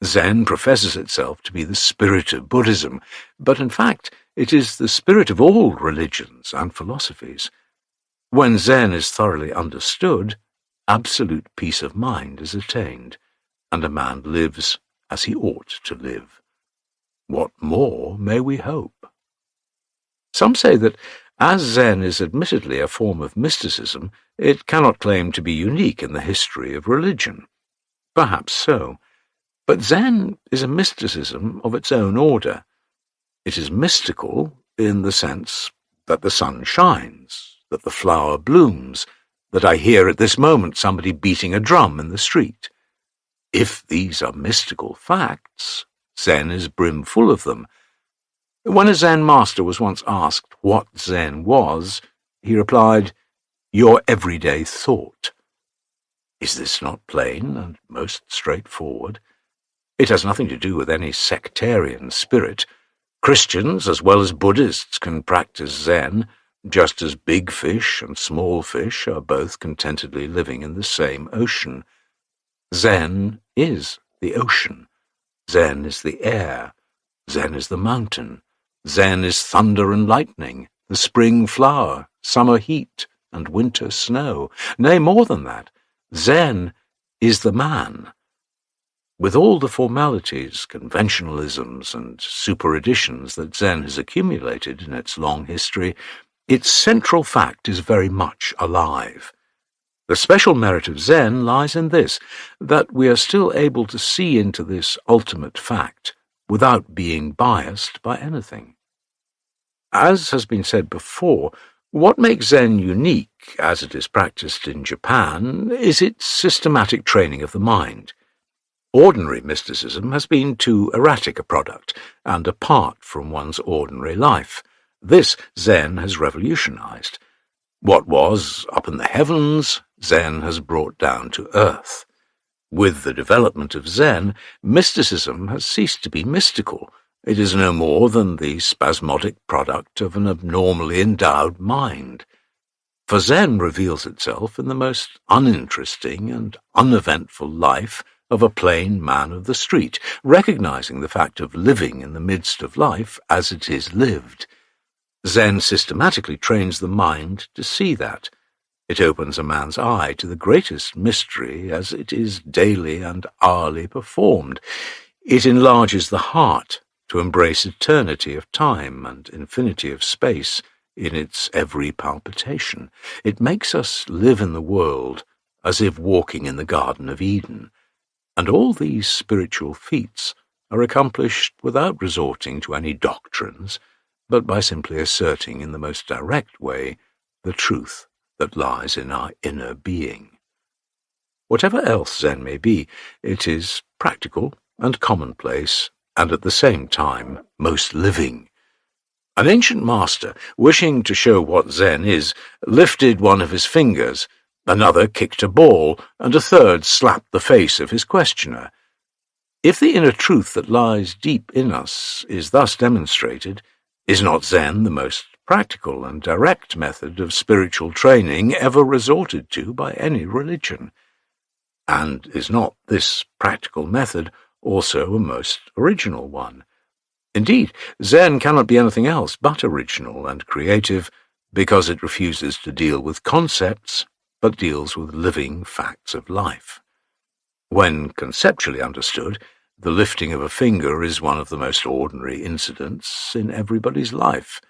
Zen professes itself to be the spirit of Buddhism, but in fact it is the spirit of all religions and philosophies. When Zen is thoroughly understood, absolute peace of mind is attained, and a man lives as he ought to live. What more may we hope? Some say that as Zen is admittedly a form of mysticism, it cannot claim to be unique in the history of religion. Perhaps so. But Zen is a mysticism of its own order. It is mystical in the sense that the sun shines, that the flower blooms, that I hear at this moment somebody beating a drum in the street. If these are mystical facts, Zen is brimful of them. When a Zen master was once asked what Zen was, he replied, "Your everyday thought." Is this not plain and most straightforward? It has nothing to do with any sectarian spirit. Christians as well as Buddhists can practice Zen, just as big fish and small fish are both contentedly living in the same ocean. Zen is the ocean. Zen is the air. Zen is the mountain. Zen is thunder and lightning, the spring flower, summer heat, and winter snow. Nay, more than that, Zen is the man. With all the formalities, conventionalisms, and superadditions that Zen has accumulated in its long history, its central fact is very much alive. The special merit of Zen lies in this, that we are still able to see into this ultimate fact without being biased by anything. As has been said before, what makes Zen unique, as it is practiced in Japan, is its systematic training of the mind. Ordinary mysticism has been too erratic a product, and apart from one's ordinary life. This Zen has revolutionized. What was up in the heavens, Zen has brought down to earth. With the development of Zen, mysticism has ceased to be mystical. It is no more than the spasmodic product of an abnormally endowed mind. For Zen reveals itself in the most uninteresting and uneventful life of a plain man of the street, recognizing the fact of living in the midst of life as it is lived. Zen systematically trains the mind to see that. It opens a man's eye to the greatest mystery as it is daily and hourly performed. It enlarges the heart to embrace eternity of time and infinity of space in its every palpitation. It makes us live in the world as if walking in the Garden of Eden. And all these spiritual feats are accomplished without resorting to any doctrines, but by simply asserting in the most direct way the truth that lies in our inner being. Whatever else Zen may be, it is practical and commonplace, and at the same time most living. An ancient master, wishing to show what Zen is, lifted one of his fingers. Another kicked a ball, and a third slapped the face of his questioner. If the inner truth that lies deep in us is thus demonstrated, is not Zen the most practical and direct method of spiritual training ever resorted to by any religion? And is not this practical method also a most original one? Indeed, Zen cannot be anything else but original and creative, because it refuses to deal with concepts, but deals with living facts of life. When conceptually understood, the lifting of a finger is one of the most ordinary incidents in everybody's life.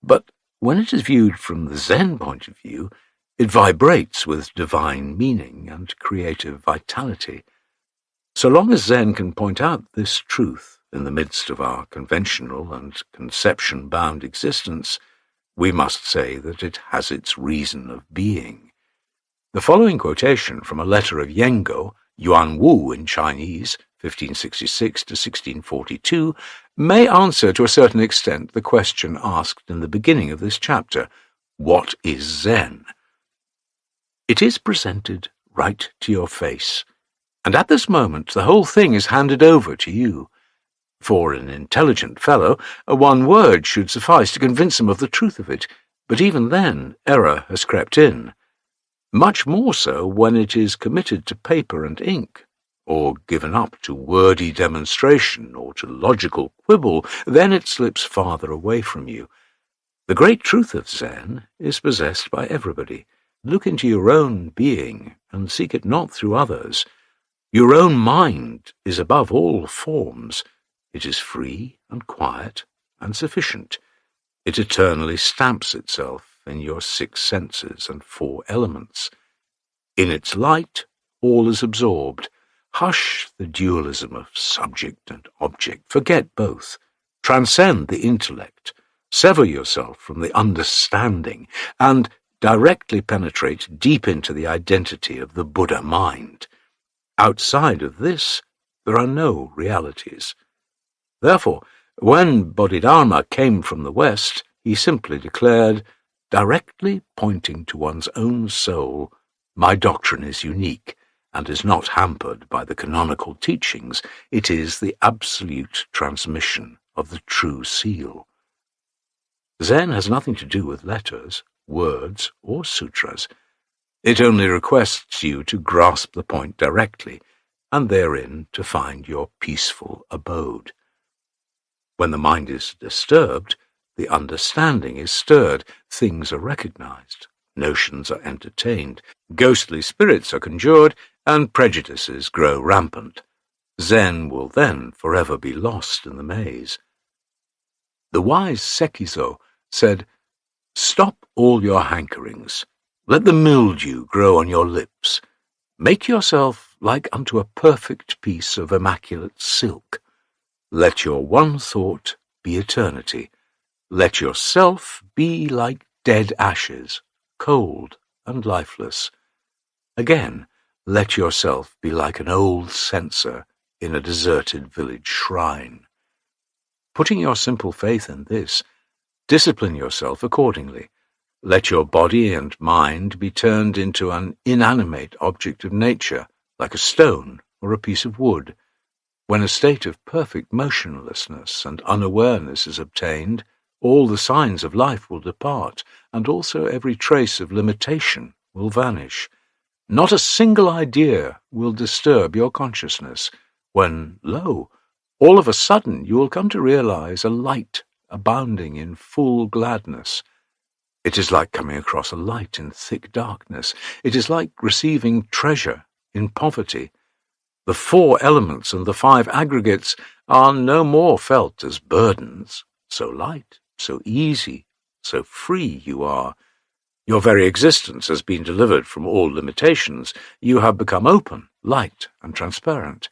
But when it is viewed from the Zen point of view, it vibrates with divine meaning and creative vitality. So long as Zen can point out this truth in the midst of our conventional and conception-bound existence, we must say that it has its reason of being. The following quotation from a letter of Yengo, Yuan Wu in Chinese, 1566 to 1642, may answer to a certain extent the question asked in the beginning of this chapter: what is Zen? It is presented right to your face, and at this moment the whole thing is handed over to you. For an intelligent fellow, one word should suffice to convince him of the truth of it, but even then error has crept in. Much more so when it is committed to paper and ink, or given up to wordy demonstration or to logical quibble, then it slips farther away from you. The great truth of Zen is possessed by everybody. Look into your own being and seek it not through others. Your own mind is above all forms. It is free and quiet and sufficient. It eternally stamps itself in your 6 senses and 4 elements. In its light, all is absorbed. Hush the dualism of subject and object. Forget both. Transcend the intellect. Sever yourself from the understanding, and directly penetrate deep into the identity of the Buddha mind. Outside of this, there are no realities. Therefore, when Bodhidharma came from the West, he simply declared, directly pointing to one's own soul, my doctrine is unique and is not hampered by the canonical teachings. It is the absolute transmission of the true seal. Zen has nothing to do with letters, words, or sutras. It only requests you to grasp the point directly, and therein to find your peaceful abode. When the mind is disturbed, the understanding is stirred, things are recognized, notions are entertained, ghostly spirits are conjured, and prejudices grow rampant. Zen will then forever be lost in the maze. The wise Sekizo said, "Stop all your hankerings. Let the mildew grow on your lips. Make yourself like unto a perfect piece of immaculate silk. Let your one thought be eternity. Let yourself be like dead ashes, cold and lifeless. Again, let yourself be like an old censer in a deserted village shrine." Putting your simple faith in this, discipline yourself accordingly. Let your body and mind be turned into an inanimate object of nature, like a stone or a piece of wood. When a state of perfect motionlessness and unawareness is obtained, all the signs of life will depart, and also every trace of limitation will vanish. Not a single idea will disturb your consciousness, when, lo, all of a sudden you will come to realize a light abounding in full gladness. It is like coming across a light in thick darkness. It is like receiving treasure in poverty. The 4 elements and the 5 aggregates are no more felt as burdens. So light, so easy, so free you are. Your very existence has been delivered from all limitations. You have become open, light, and transparent.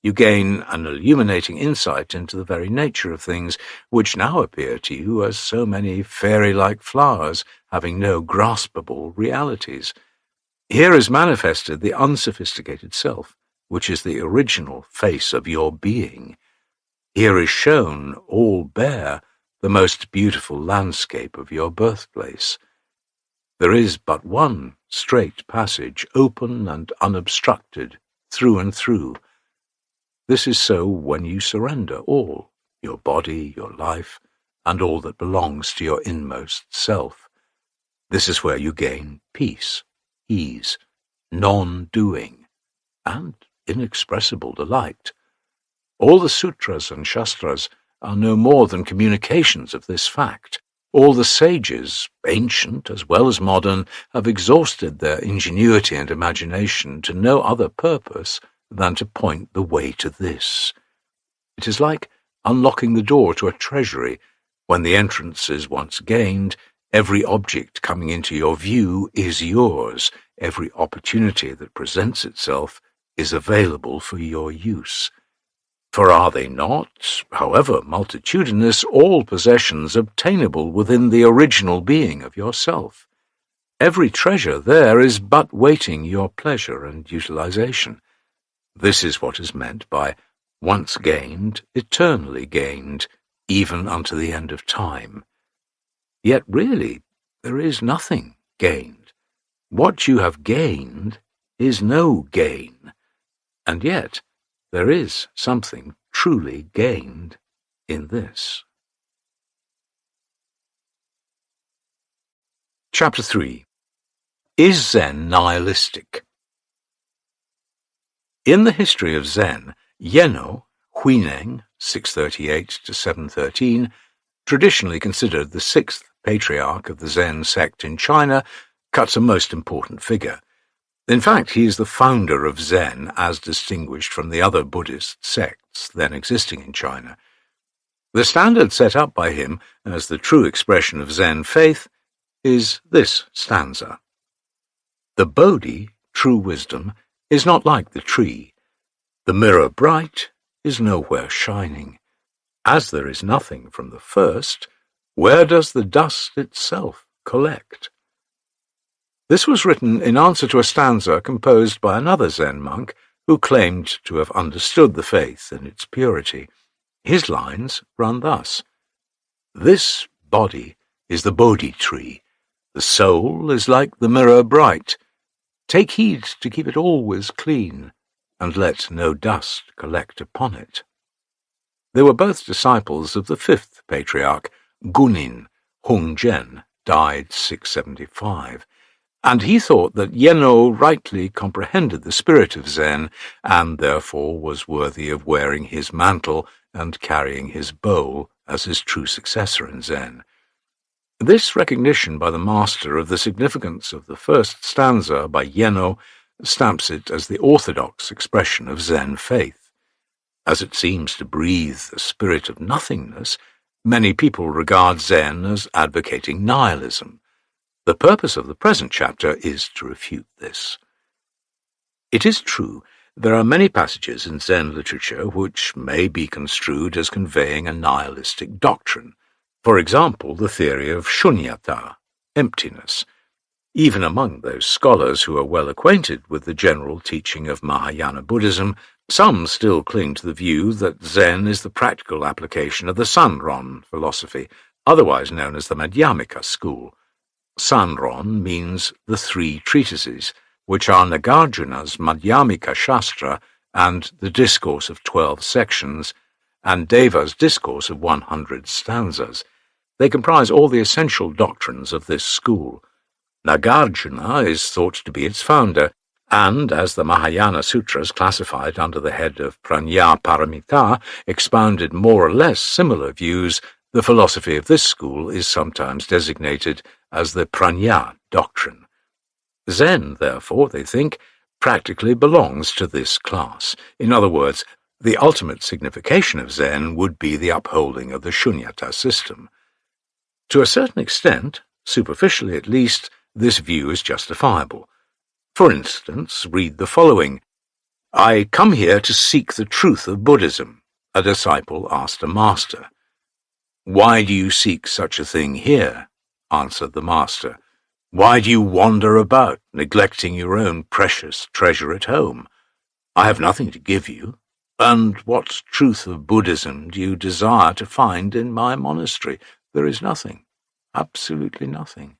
You gain an illuminating insight into the very nature of things, which now appear to you as so many fairy-like flowers, having no graspable realities. Here is manifested the unsophisticated self, which is the original face of your being. Here is shown, all bare, the most beautiful landscape of your birthplace. There is but one straight passage, open and unobstructed, through and through. This is so when you surrender all, your body, your life, and all that belongs to your inmost self. This is where you gain peace, ease, non-doing, and inexpressible delight. All the sutras and shastras are no more than communications of this fact. All the sages, ancient as well as modern, have exhausted their ingenuity and imagination to no other purpose than to point the way to this. It is like unlocking the door to a treasury. When the entrance is once gained, every object coming into your view is yours. Every opportunity that presents itself is available for your use. For are they not, however multitudinous, all possessions obtainable within the original being of yourself? Every treasure there is but waiting your pleasure and utilization. This is what is meant by once gained, eternally gained, even unto the end of time. Yet really, there is nothing gained. What you have gained is no gain, and yet there is something truly gained in this. Chapter 3. Is Zen nihilistic? In the history of Zen, Yeno, Huineng, 638–713, traditionally considered the 6th patriarch of the Zen sect in China, cuts a most important figure. In fact, he is the founder of Zen as distinguished from the other Buddhist sects then existing in China. The standard set up by him as the true expression of Zen faith is this stanza. The Bodhi, true wisdom, is not like the tree. The mirror bright is nowhere shining. As there is nothing from the first, where does the dust itself collect? This was written in answer to a stanza composed by another Zen monk who claimed to have understood the faith in its purity. His lines run thus. This body is the Bodhi tree. The soul is like the mirror bright. Take heed to keep it always clean, and let no dust collect upon it. They were both disciples of the 5th patriarch, Gunin Hongzhen, died 675. and he thought that Yeno rightly comprehended the spirit of Zen, and therefore was worthy of wearing his mantle and carrying his bowl as his true successor in Zen. This recognition by the master of the significance of the first stanza by Yeno stamps it as the orthodox expression of Zen faith. As it seems to breathe the spirit of nothingness, many people regard Zen as advocating nihilism. The purpose of the present chapter is to refute this. It is true there are many passages in Zen literature which may be construed as conveying a nihilistic doctrine. For example, the theory of shunyata, emptiness. Even among those scholars who are well acquainted with the general teaching of Mahayana Buddhism, some still cling to the view that Zen is the practical application of the Sanron philosophy, otherwise known as the Madhyamika school. Sanron means the three treatises, which are Nagarjuna's Madhyamika Shastra and the Discourse of 12 sections, and Deva's Discourse of 100 stanzas. They comprise all the essential doctrines of this school. Nagarjuna is thought to be its founder, and, as the Mahayana Sutras classified under the head of Prajna Paramita expounded more or less similar views, the philosophy of this school is sometimes designated as the Prajna doctrine. Zen, therefore, they think, practically belongs to this class. In other words, the ultimate signification of Zen would be the upholding of the shunyata system. To a certain extent, superficially at least, this view is justifiable. For instance, read the following. "I come here to seek the truth of Buddhism," a disciple asked a master. "Why do you seek such a thing here?" answered the master. "Why do you wander about, neglecting your own precious treasure at home? I have nothing to give you. And what truth of Buddhism do you desire to find in my monastery? There is nothing, absolutely nothing."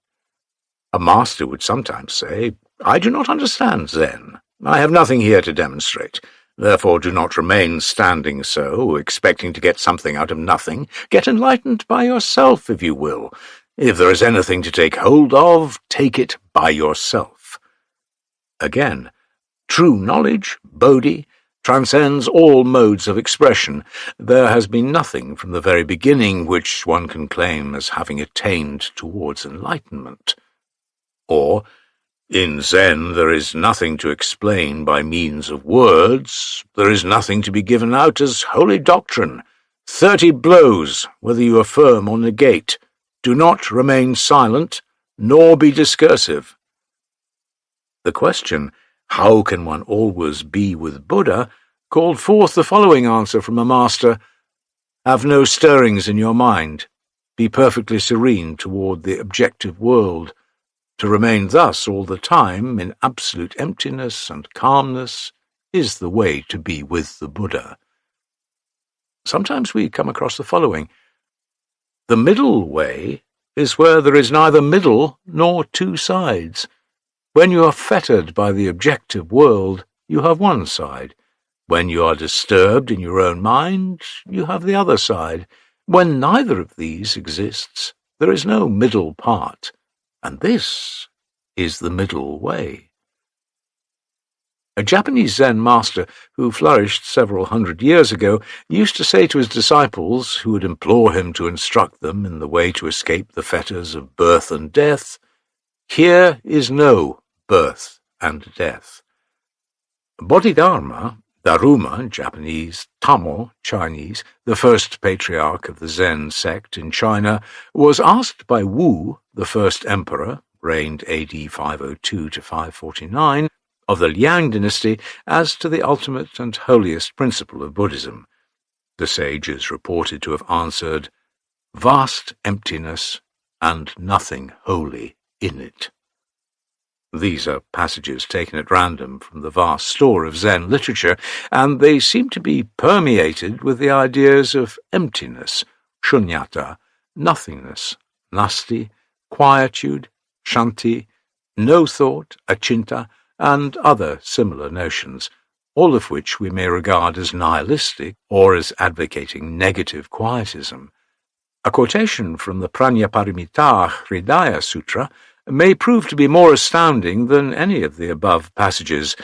A master would sometimes say, "I do not understand Zen. I have nothing here to demonstrate. Therefore do not remain standing so, expecting to get something out of nothing. Get enlightened by yourself, if you will. If there is anything to take hold of, take it by yourself." Again, true knowledge, bodhi, transcends all modes of expression. There has been nothing from the very beginning which one can claim as having attained towards enlightenment. Or, in Zen there is nothing to explain by means of words, there is nothing to be given out as holy doctrine. 30 blows, whether you affirm or negate. Do not remain silent, nor be discursive. The question, how can one always be with Buddha, called forth the following answer from a master. Have no stirrings in your mind. Be perfectly serene toward the objective world. To remain thus all the time in absolute emptiness and calmness is the way to be with the Buddha. Sometimes we come across the following. The middle way is where there is neither middle nor two sides. When you are fettered by the objective world, you have one side. When you are disturbed in your own mind, you have the other side. When neither of these exists, there is no middle part. And this is the middle way. A Japanese Zen master who flourished several hundred years ago used to say to his disciples, who would implore him to instruct them in the way to escape the fetters of birth and death, "Here is no birth and death." Bodhidharma, Daruma, Japanese, Tamo, Chinese, the first patriarch of the Zen sect in China, was asked by Wu, the first emperor, reigned AD 502 to 549, of the Liang dynasty, as to the ultimate and holiest principle of Buddhism. The sage is reported to have answered, "Vast emptiness and nothing holy in it." These are passages taken at random from the vast store of Zen literature, and they seem to be permeated with the ideas of emptiness, shunyata, nothingness, nasti, quietude, shanti, no thought, achinta, and other similar notions, all of which we may regard as nihilistic or as advocating negative quietism. A quotation from the Prajnaparamita Hridaya Sutra may prove to be more astounding than any of the above passages.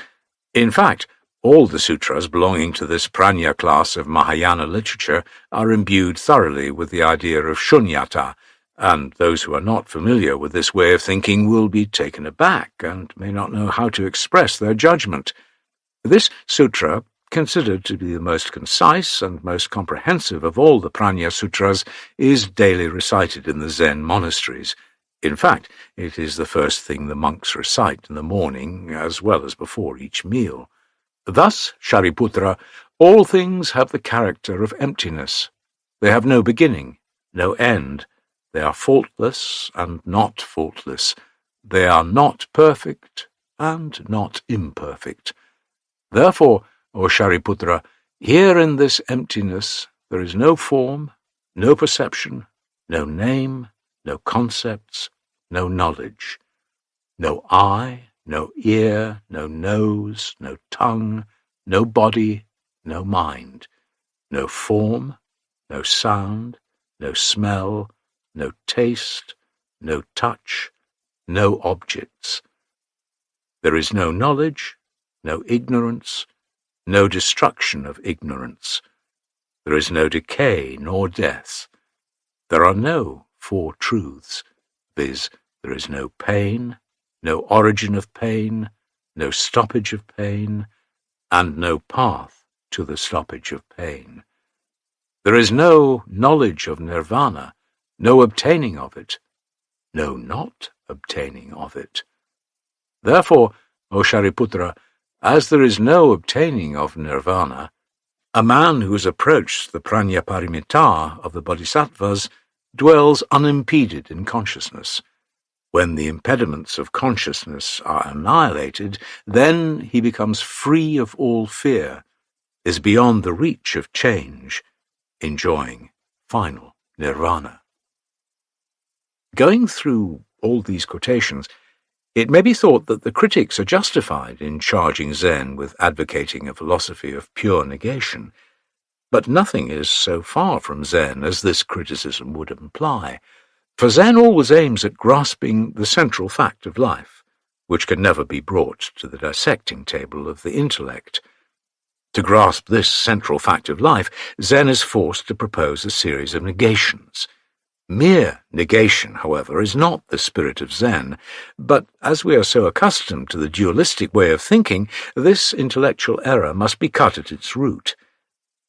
In fact, all the sutras belonging to this prajna class of Mahayana literature are imbued thoroughly with the idea of shunyata, and those who are not familiar with this way of thinking will be taken aback and may not know how to express their judgment. This sutra, considered to be the most concise and most comprehensive of all the prajna sutras, is daily recited in the Zen monasteries. In fact, it is the first thing the monks recite in the morning as well as before each meal. Thus, Shariputra, all things have the character of emptiness. They have no beginning, no end. They are faultless and not faultless. They are not perfect and not imperfect. Therefore, O Shariputra, here in this emptiness there is no form, no perception, no name, no concepts, no knowledge, no eye, no ear, no nose, no tongue, no body, no mind, no form, no sound, no smell, no taste, no touch, no objects. There is no knowledge, no ignorance, no destruction of ignorance. There is no decay nor death. There are no four truths, viz., there is no pain, no origin of pain, no stoppage of pain, and no path to the stoppage of pain. There is no knowledge of nirvana, no obtaining of it, no not obtaining of it. Therefore, O Shariputra, as there is no obtaining of nirvana, a man who has approached the prajnaparamita of the bodhisattvas dwells unimpeded in consciousness. When the impediments of consciousness are annihilated, then he becomes free of all fear, is beyond the reach of change, enjoying final nirvana. Going through all these quotations, it may be thought that the critics are justified in charging Zen with advocating a philosophy of pure negation, but nothing is so far from Zen as this criticism would imply, for Zen always aims at grasping the central fact of life, which can never be brought to the dissecting table of the intellect. To grasp this central fact of life, Zen is forced to propose a series of negations. Mere negation, however, is not the spirit of Zen, but as we are so accustomed to the dualistic way of thinking, this intellectual error must be cut at its root.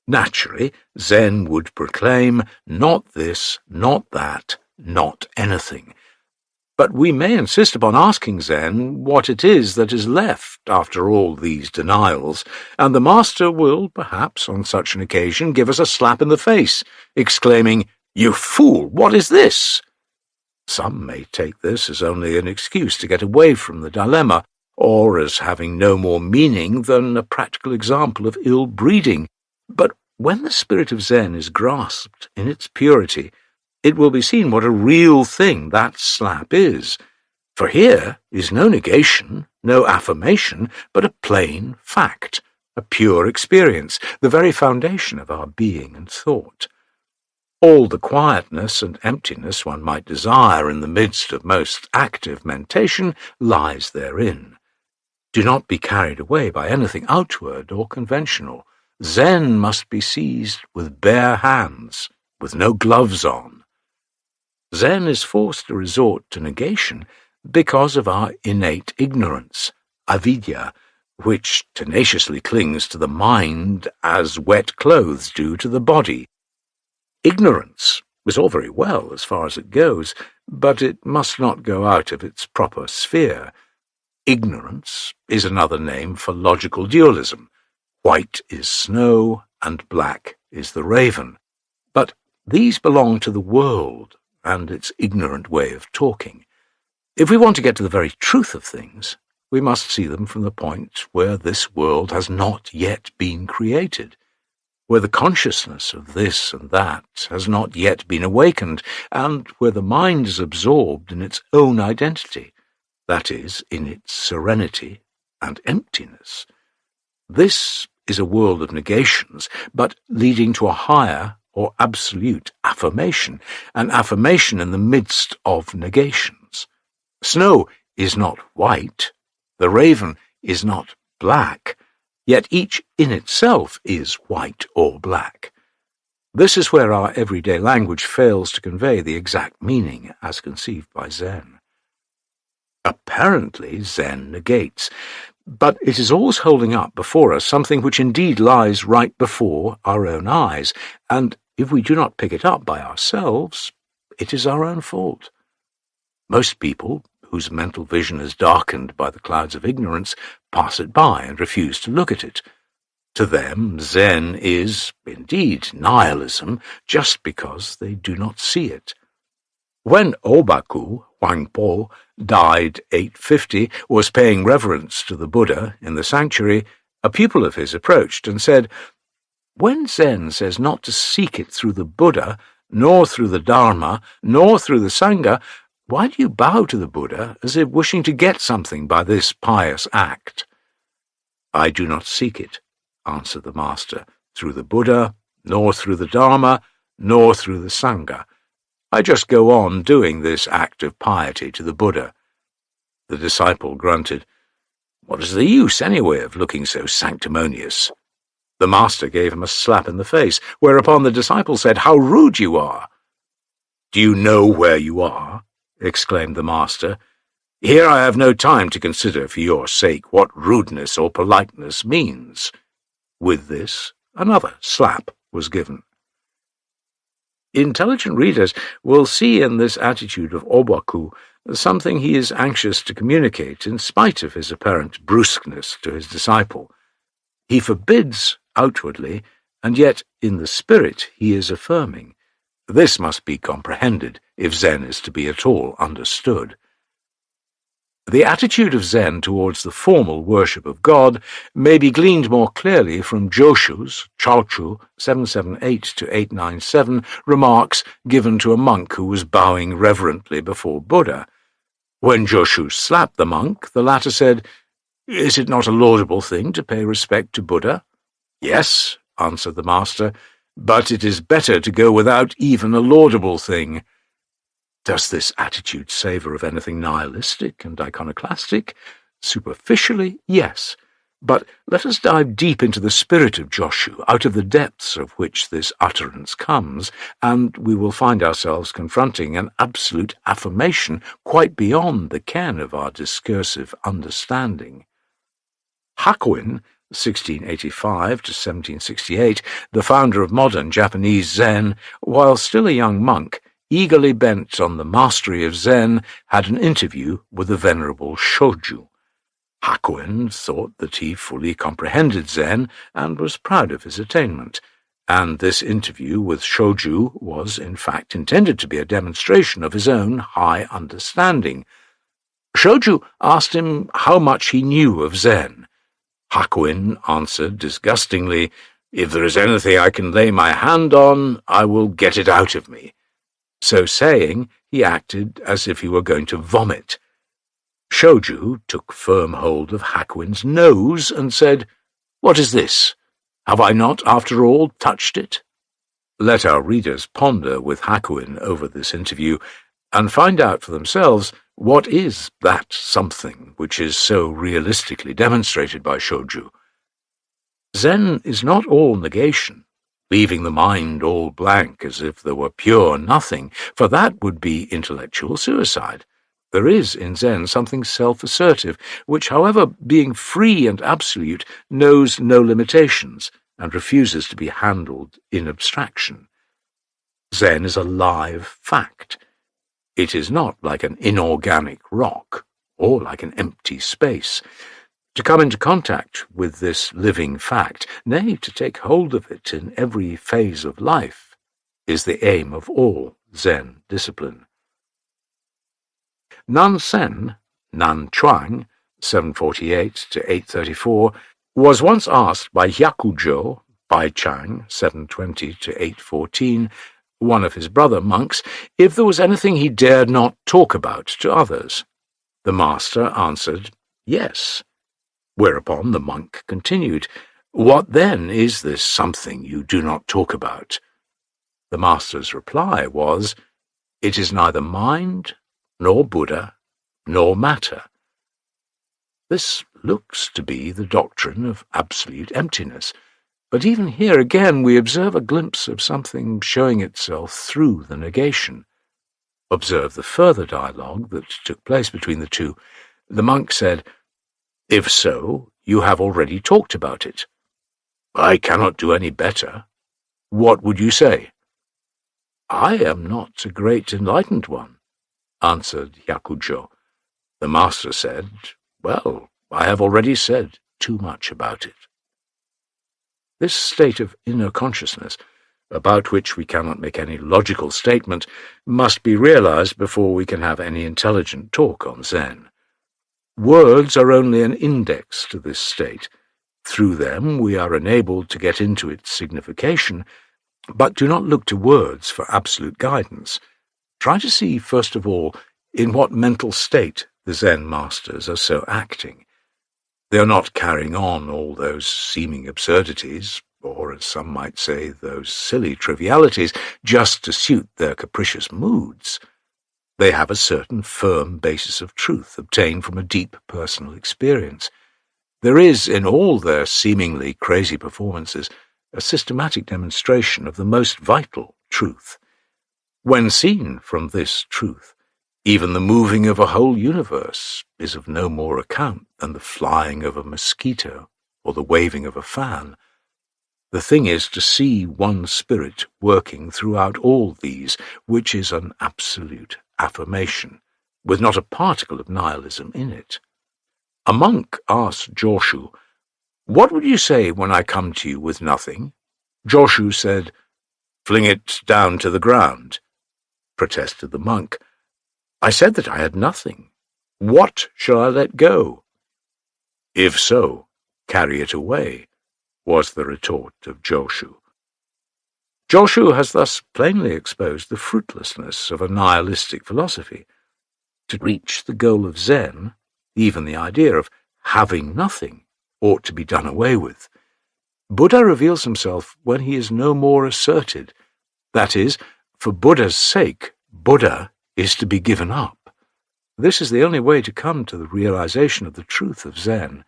Naturally, Zen would proclaim, not this, not that, not anything. But we may insist upon asking Zen what it is that is left after all these denials, and the master will, perhaps on such an occasion, give us a slap in the face, exclaiming, "You fool, what is this?" Some may take this as only an excuse to get away from the dilemma, or as having no more meaning than a practical example of ill breeding. But when the spirit of Zen is grasped in its purity, it will be seen what a real thing that slap is. For here is no negation, no affirmation, but a plain fact, a pure experience, the very foundation of our being and thought. All the quietness and emptiness one might desire in the midst of most active mentation lies therein. Do not be carried away by anything outward or conventional. Zen must be seized with bare hands, with no gloves on. Zen is forced to resort to negation because of our innate ignorance, avidya, which tenaciously clings to the mind as wet clothes do to the body. Ignorance is all very well as far as it goes, but it must not go out of its proper sphere. Ignorance is another name for logical dualism. White is snow and black is the raven. But these belong to the world and its ignorant way of talking. If we want to get to the very truth of things, we must see them from the point where this world has not yet been created, where the consciousness of this and that has not yet been awakened, and where the mind is absorbed in its own identity, that is, in its serenity and emptiness. This is a world of negations, but leading to a higher or absolute affirmation, an affirmation in the midst of negations. Snow is not white, the raven is not black, yet each in itself is white or black. This is where our everyday language fails to convey the exact meaning as conceived by Zen. Apparently, Zen negates, but it is always holding up before us something which indeed lies right before our own eyes, and if we do not pick it up by ourselves, it is our own fault. Most people, whose mental vision is darkened by the clouds of ignorance, pass it by and refuse to look at it. To them, Zen is, indeed, nihilism, just because they do not see it. When Obaku Huangpo died 850, was paying reverence to the Buddha in the sanctuary, a pupil of his approached and said, "When Zen says not to seek it through the Buddha, nor through the Dharma, nor through the Sangha, why do you bow to the Buddha as if wishing to get something by this pious act?" "I do not seek it," answered the master, "through the Buddha, nor through the Dharma, nor through the Sangha. I just go on doing this act of piety to the Buddha." The disciple grunted, "What is the use, anyway, of looking so sanctimonious?" The master gave him a slap in the face, whereupon the disciple said, "How rude you are!" "Do you know where you are?" exclaimed the master. "Here I have no time to consider for your sake what rudeness or politeness means." With this, another slap was given. Intelligent readers will see in this attitude of Obaku something he is anxious to communicate in spite of his apparent brusqueness to his disciple. He forbids outwardly, and yet in the spirit he is affirming. This must be comprehended if Zen is to be at all understood. The attitude of Zen towards the formal worship of God may be gleaned more clearly from Joshu's, Chalchu 778-897, remarks given to a monk who was bowing reverently before Buddha. When Joshu slapped the monk, the latter said, "Is it not a laudable thing to pay respect to Buddha?" "Yes," answered the master, "but it is better to go without even a laudable thing." Does this attitude savour of anything nihilistic and iconoclastic? Superficially, yes. But let us dive deep into the spirit of Joshu, out of the depths of which this utterance comes, and we will find ourselves confronting an absolute affirmation quite beyond the ken of our discursive understanding. Hakuin, 1685-1768, the founder of modern Japanese Zen, while still a young monk, eagerly bent on the mastery of Zen, had an interview with the venerable Shoju. Hakuin thought that he fully comprehended Zen and was proud of his attainment, and this interview with Shoju was in fact intended to be a demonstration of his own high understanding. Shoju asked him how much he knew of Zen. Hakuin answered disgustingly, "If there is anything I can lay my hand on, I will get it out of me." So saying, he acted as if he were going to vomit. Shoju took firm hold of Hakuin's nose and said, "What is this? Have I not, after all, touched it?" Let our readers ponder with Hakuin over this interview, and find out for themselves what is that something which is so realistically demonstrated by Shoju. Zen is not all negation, leaving the mind all blank as if there were pure nothing, for that would be intellectual suicide. There is in Zen something self-assertive, which, however, being free and absolute, knows no limitations and refuses to be handled in abstraction. Zen is a live fact. It is not like an inorganic rock or like an empty space. To come into contact with this living fact, nay, to take hold of it in every phase of life, is the aim of all Zen discipline. Nansen, Nanchuang, 748-834, was once asked by Hyakujo, Baichang, 720-814, one of his brother monks, if there was anything he dared not talk about to others. The master answered, yes. Whereupon the monk continued, "What then is this something you do not talk about?" The master's reply was, "It is neither mind, nor Buddha, nor matter. This looks to be the doctrine of absolute emptiness, but even here again we observe a glimpse of something showing itself through the negation. Observe the further dialogue that took place between the two. The monk said, "If so, you have already talked about it." "I cannot do any better. What would you say?" "I am not a great enlightened one," answered Hyakujo. The master said, "Well, I have already said too much about it." This state of inner consciousness, about which we cannot make any logical statement, must be realized before we can have any intelligent talk on Zen. Words are only an index to this state. Through them we are enabled to get into its signification, but do not look to words for absolute guidance. Try to see, first of all, in what mental state the Zen masters are so acting. They are not carrying on all those seeming absurdities, or, as some might say, those silly trivialities, just to suit their capricious moods. They have a certain firm basis of truth obtained from a deep personal experience. There is, in all their seemingly crazy performances, a systematic demonstration of the most vital truth. When seen from this truth, even the moving of a whole universe is of no more account than the flying of a mosquito or the waving of a fan. The thing is to see one spirit working throughout all these, which is an absolute affirmation, with not a particle of nihilism in it. A monk asked Joshu, "What would you say when I come to you with nothing?" Joshu said, "Fling it down to the ground." Protested the monk, "I said that I had nothing. What shall I let go?" "If so, carry it away," was the retort of Joshu. Joshu has thus plainly exposed the fruitlessness of a nihilistic philosophy. To reach the goal of Zen, even the idea of having nothing ought to be done away with. Buddha reveals himself when he is no more asserted. That is, for Buddha's sake, Buddha is to be given up. This is the only way to come to the realization of the truth of Zen.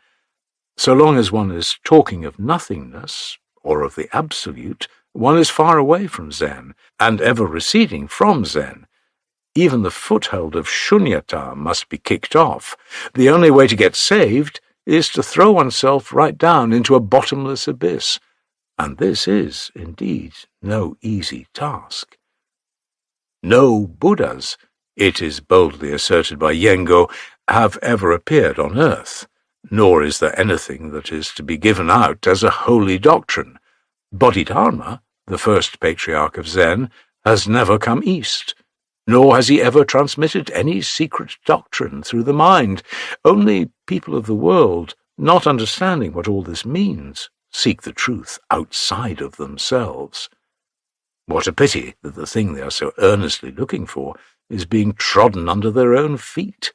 So long as one is talking of nothingness, or of the absolute, one is far away from Zen, and ever receding from Zen. Even the foothold of shunyata must be kicked off. The only way to get saved is to throw oneself right down into a bottomless abyss, and this is, indeed, no easy task. No Buddhas, it is boldly asserted by Yengo, have ever appeared on earth, nor is there anything that is to be given out as a holy doctrine. Bodhidharma, the first patriarch of Zen, has never come east, nor has he ever transmitted any secret doctrine through the mind. Only people of the world, not understanding what all this means, seek the truth outside of themselves. What a pity that the thing they are so earnestly looking for is being trodden under their own feet.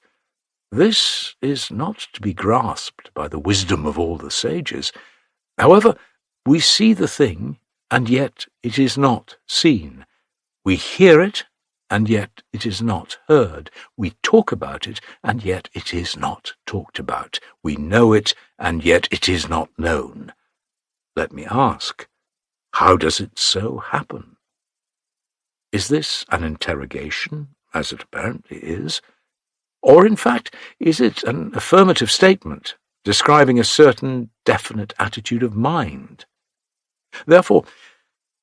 This is not to be grasped by the wisdom of all the sages. However, we see the thing, and yet it is not seen. We hear it, and yet it is not heard. We talk about it, and yet it is not talked about. We know it, and yet it is not known. Let me ask, how does it so happen? Is this an interrogation, as it apparently is? Or, in fact, is it an affirmative statement describing a certain definite attitude of mind? Therefore,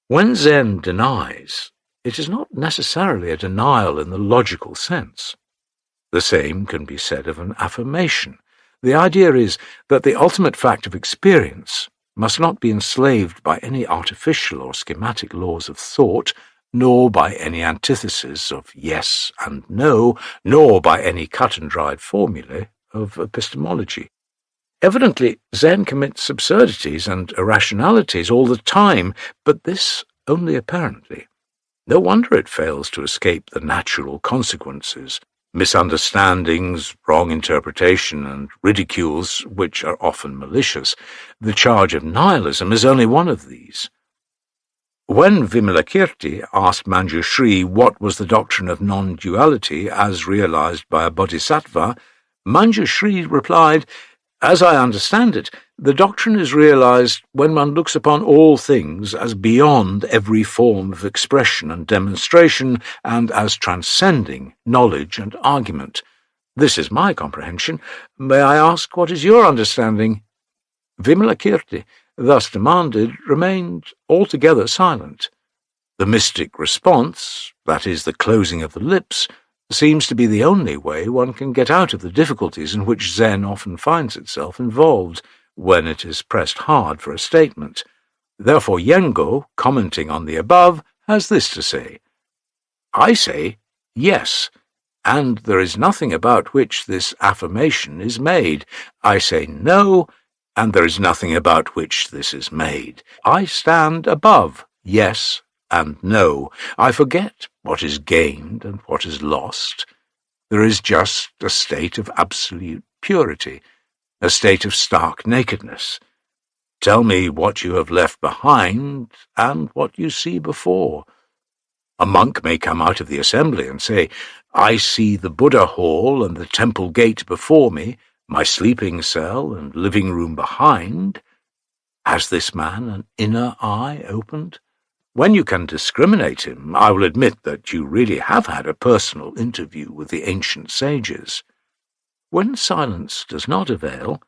when Zen denies, it is not necessarily a denial in the logical sense. The same can be said of an affirmation. The idea is that the ultimate fact of experience must not be enslaved by any artificial or schematic laws of thought, nor by any antithesis of yes and no, nor by any cut-and-dried formulae of epistemology. Evidently, Zen commits absurdities and irrationalities all the time, but this only apparently. No wonder it fails to escape the natural consequences, misunderstandings, wrong interpretation, and ridicules, which are often malicious. The charge of nihilism is only one of these. When Vimalakirti asked Manjushri what was the doctrine of non-duality as realized by a bodhisattva, Manjushri replied, "As I understand it, the doctrine is realized when one looks upon all things as beyond every form of expression and demonstration and as transcending knowledge and argument. This is my comprehension. May I ask what is your understanding?" Vimalakirti, thus demanded, remained altogether silent. The mystic response, that is, the closing of the lips, seems to be the only way one can get out of the difficulties in which Zen often finds itself involved when it is pressed hard for a statement. Therefore Yengo, commenting on the above, has this to say: "I say yes, and there is nothing about which this affirmation is made. I say no, and there is nothing about which this is made. I stand above yes and no. I forget what is gained and what is lost. There is just a state of absolute purity, a state of stark nakedness. Tell me what you have left behind and what you see before. A monk may come out of the assembly and say, 'I see the Buddha hall and the temple gate before me, my sleeping cell and living room behind.' Has this man an inner eye opened? When you can discriminate him, I will admit that you really have had a personal interview with the ancient sages. When silence does not avail,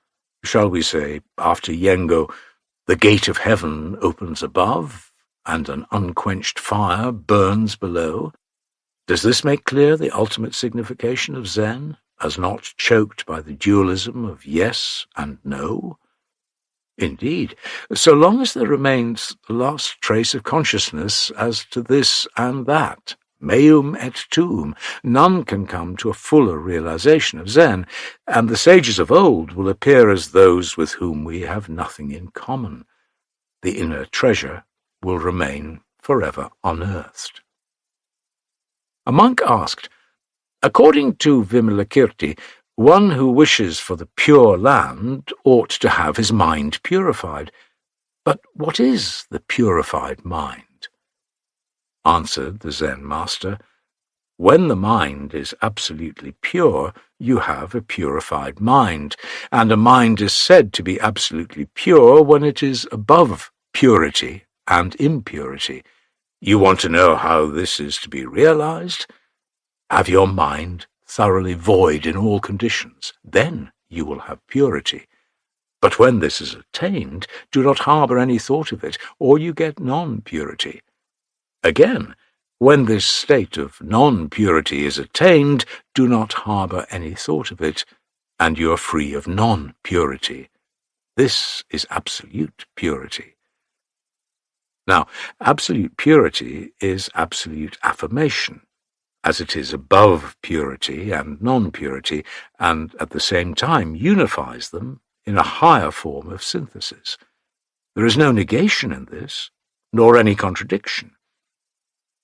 shall we say, after Yengo, the gate of heaven opens above, and an unquenched fire burns below, does this make clear the ultimate signification of Zen, as not choked by the dualism of yes and no? Indeed, so long as there remains the last trace of consciousness as to this and that, meum et tuum, none can come to a fuller realization of Zen, and the sages of old will appear as those with whom we have nothing in common. The inner treasure will remain forever unearthed." A monk asked, "According to Vimalakirti, one who wishes for the pure land ought to have his mind purified. But what is the purified mind?" Answered the Zen master, "When the mind is absolutely pure, you have a purified mind, and a mind is said to be absolutely pure when it is above purity and impurity. You want to know how this is to be realized? Have your mind thoroughly void in all conditions. Then you will have purity. But when this is attained, do not harbour any thought of it, or you get non-purity. Again, when this state of non-purity is attained, do not harbour any thought of it, and you are free of non-purity. This is absolute purity." Now, absolute purity is absolute affirmation, as it is above purity and non-purity, and at the same time unifies them in a higher form of synthesis. There is no negation in this, nor any contradiction.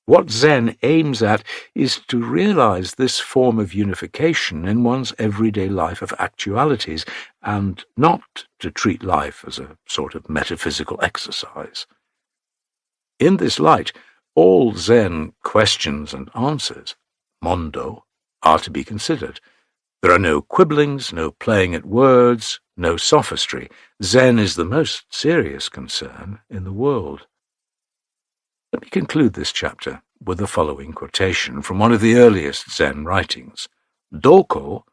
What Zen aims at is to realize this form of unification in one's everyday life of actualities, and not to treat life as a sort of metaphysical exercise. In this light, all Zen questions and answers, mondo, are to be considered. There are no quibblings, no playing at words, no sophistry. Zen is the most serious concern in the world. Let me conclude this chapter with the following quotation from one of the earliest Zen writings. Doko,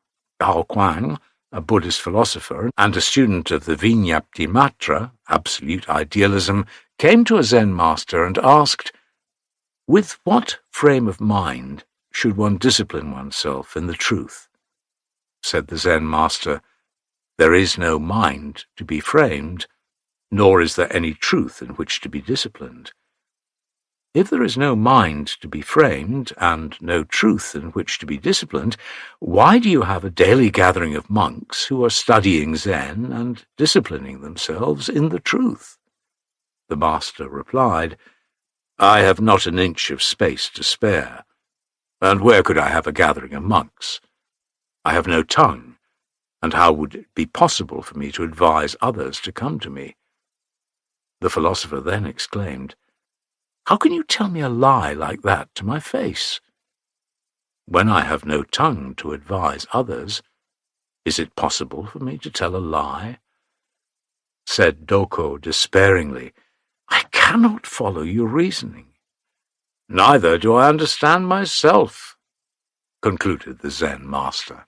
Dao Kuang, a Buddhist philosopher and a student of the Vinyapti Matra, absolute idealism, came to a Zen master and asked, "With what frame of mind should one discipline oneself in the truth?" Said the Zen master, "There is no mind to be framed, nor is there any truth in which to be disciplined. If there is no mind to be framed, and no truth in which to be disciplined, why do you have a daily gathering of monks who are studying Zen and disciplining themselves in the truth?" The master replied, "I have not an inch of space to spare, and where could I have a gathering of monks? I have no tongue, and how would it be possible for me to advise others to come to me?" The philosopher then exclaimed, How can you tell me a lie like that to my face? When I have no tongue to advise others, is it possible for me to tell a lie? Said Doko despairingly, I cannot follow your reasoning. Neither do I understand myself, concluded the Zen master.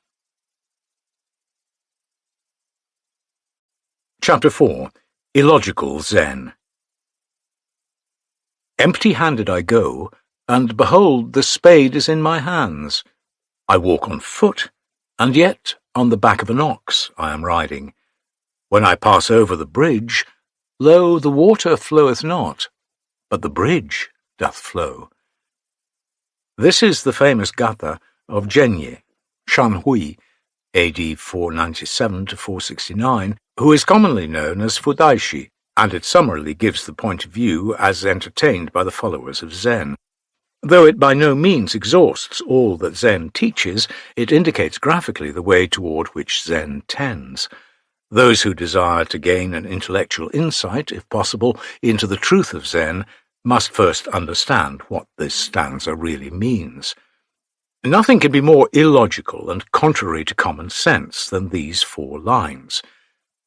Chapter 4. Illogical Zen. Empty-handed I go, and behold, the spade is in my hands. I walk on foot, and yet on the back of an ox I am riding. When I pass over the bridge, lo, the water floweth not, but the bridge doth flow. This is the famous gatha of Zhenye, Shanhui, AD 497 to 469, who is commonly known as Fudaishi, and it summarily gives the point of view as entertained by the followers of Zen. Though it by no means exhausts all that Zen teaches, it indicates graphically the way toward which Zen tends. Those who desire to gain an intellectual insight, if possible, into the truth of Zen, must first understand what this stanza really means. Nothing can be more illogical and contrary to common sense than these 4 lines.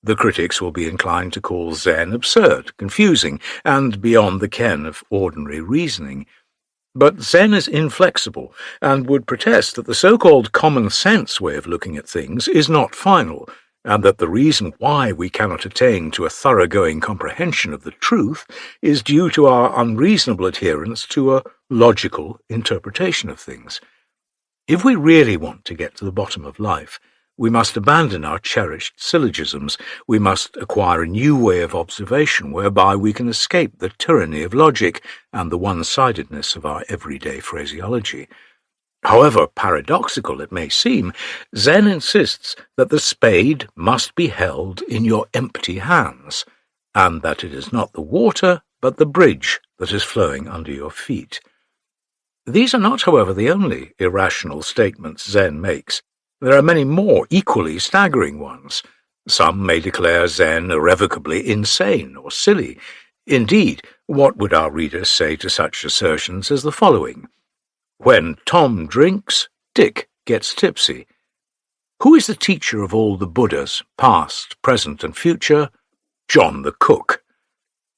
The critics will be inclined to call Zen absurd, confusing, and beyond the ken of ordinary reasoning. But Zen is inflexible, and would protest that the so-called common-sense way of looking at things is not final, and that the reason why we cannot attain to a thoroughgoing comprehension of the truth is due to our unreasonable adherence to a logical interpretation of things. If we really want to get to the bottom of life, we must abandon our cherished syllogisms. We must acquire a new way of observation whereby we can escape the tyranny of logic and the one-sidedness of our everyday phraseology. However paradoxical it may seem, Zen insists that the spade must be held in your empty hands, and that it is not the water but the bridge that is flowing under your feet. These are not, however, the only irrational statements Zen makes. There are many more equally staggering ones. Some may declare Zen irrevocably insane or silly. Indeed, what would our readers say to such assertions as the following? When Tom drinks, Dick gets tipsy. Who is the teacher of all the Buddhas, past, present, and future? John the cook.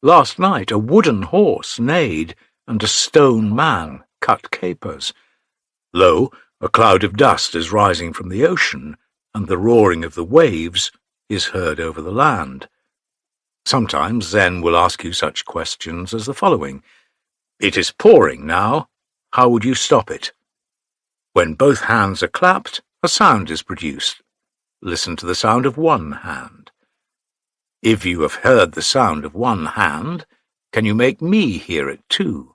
Last night a wooden horse neighed, and a stone man cut capers. Lo, a cloud of dust is rising from the ocean, and the roaring of the waves is heard over the land. Sometimes Zen will ask you such questions as the following. It is pouring now. How would you stop it? When both hands are clapped, a sound is produced. Listen to the sound of one hand. If you have heard the sound of one hand, can you make me hear it too?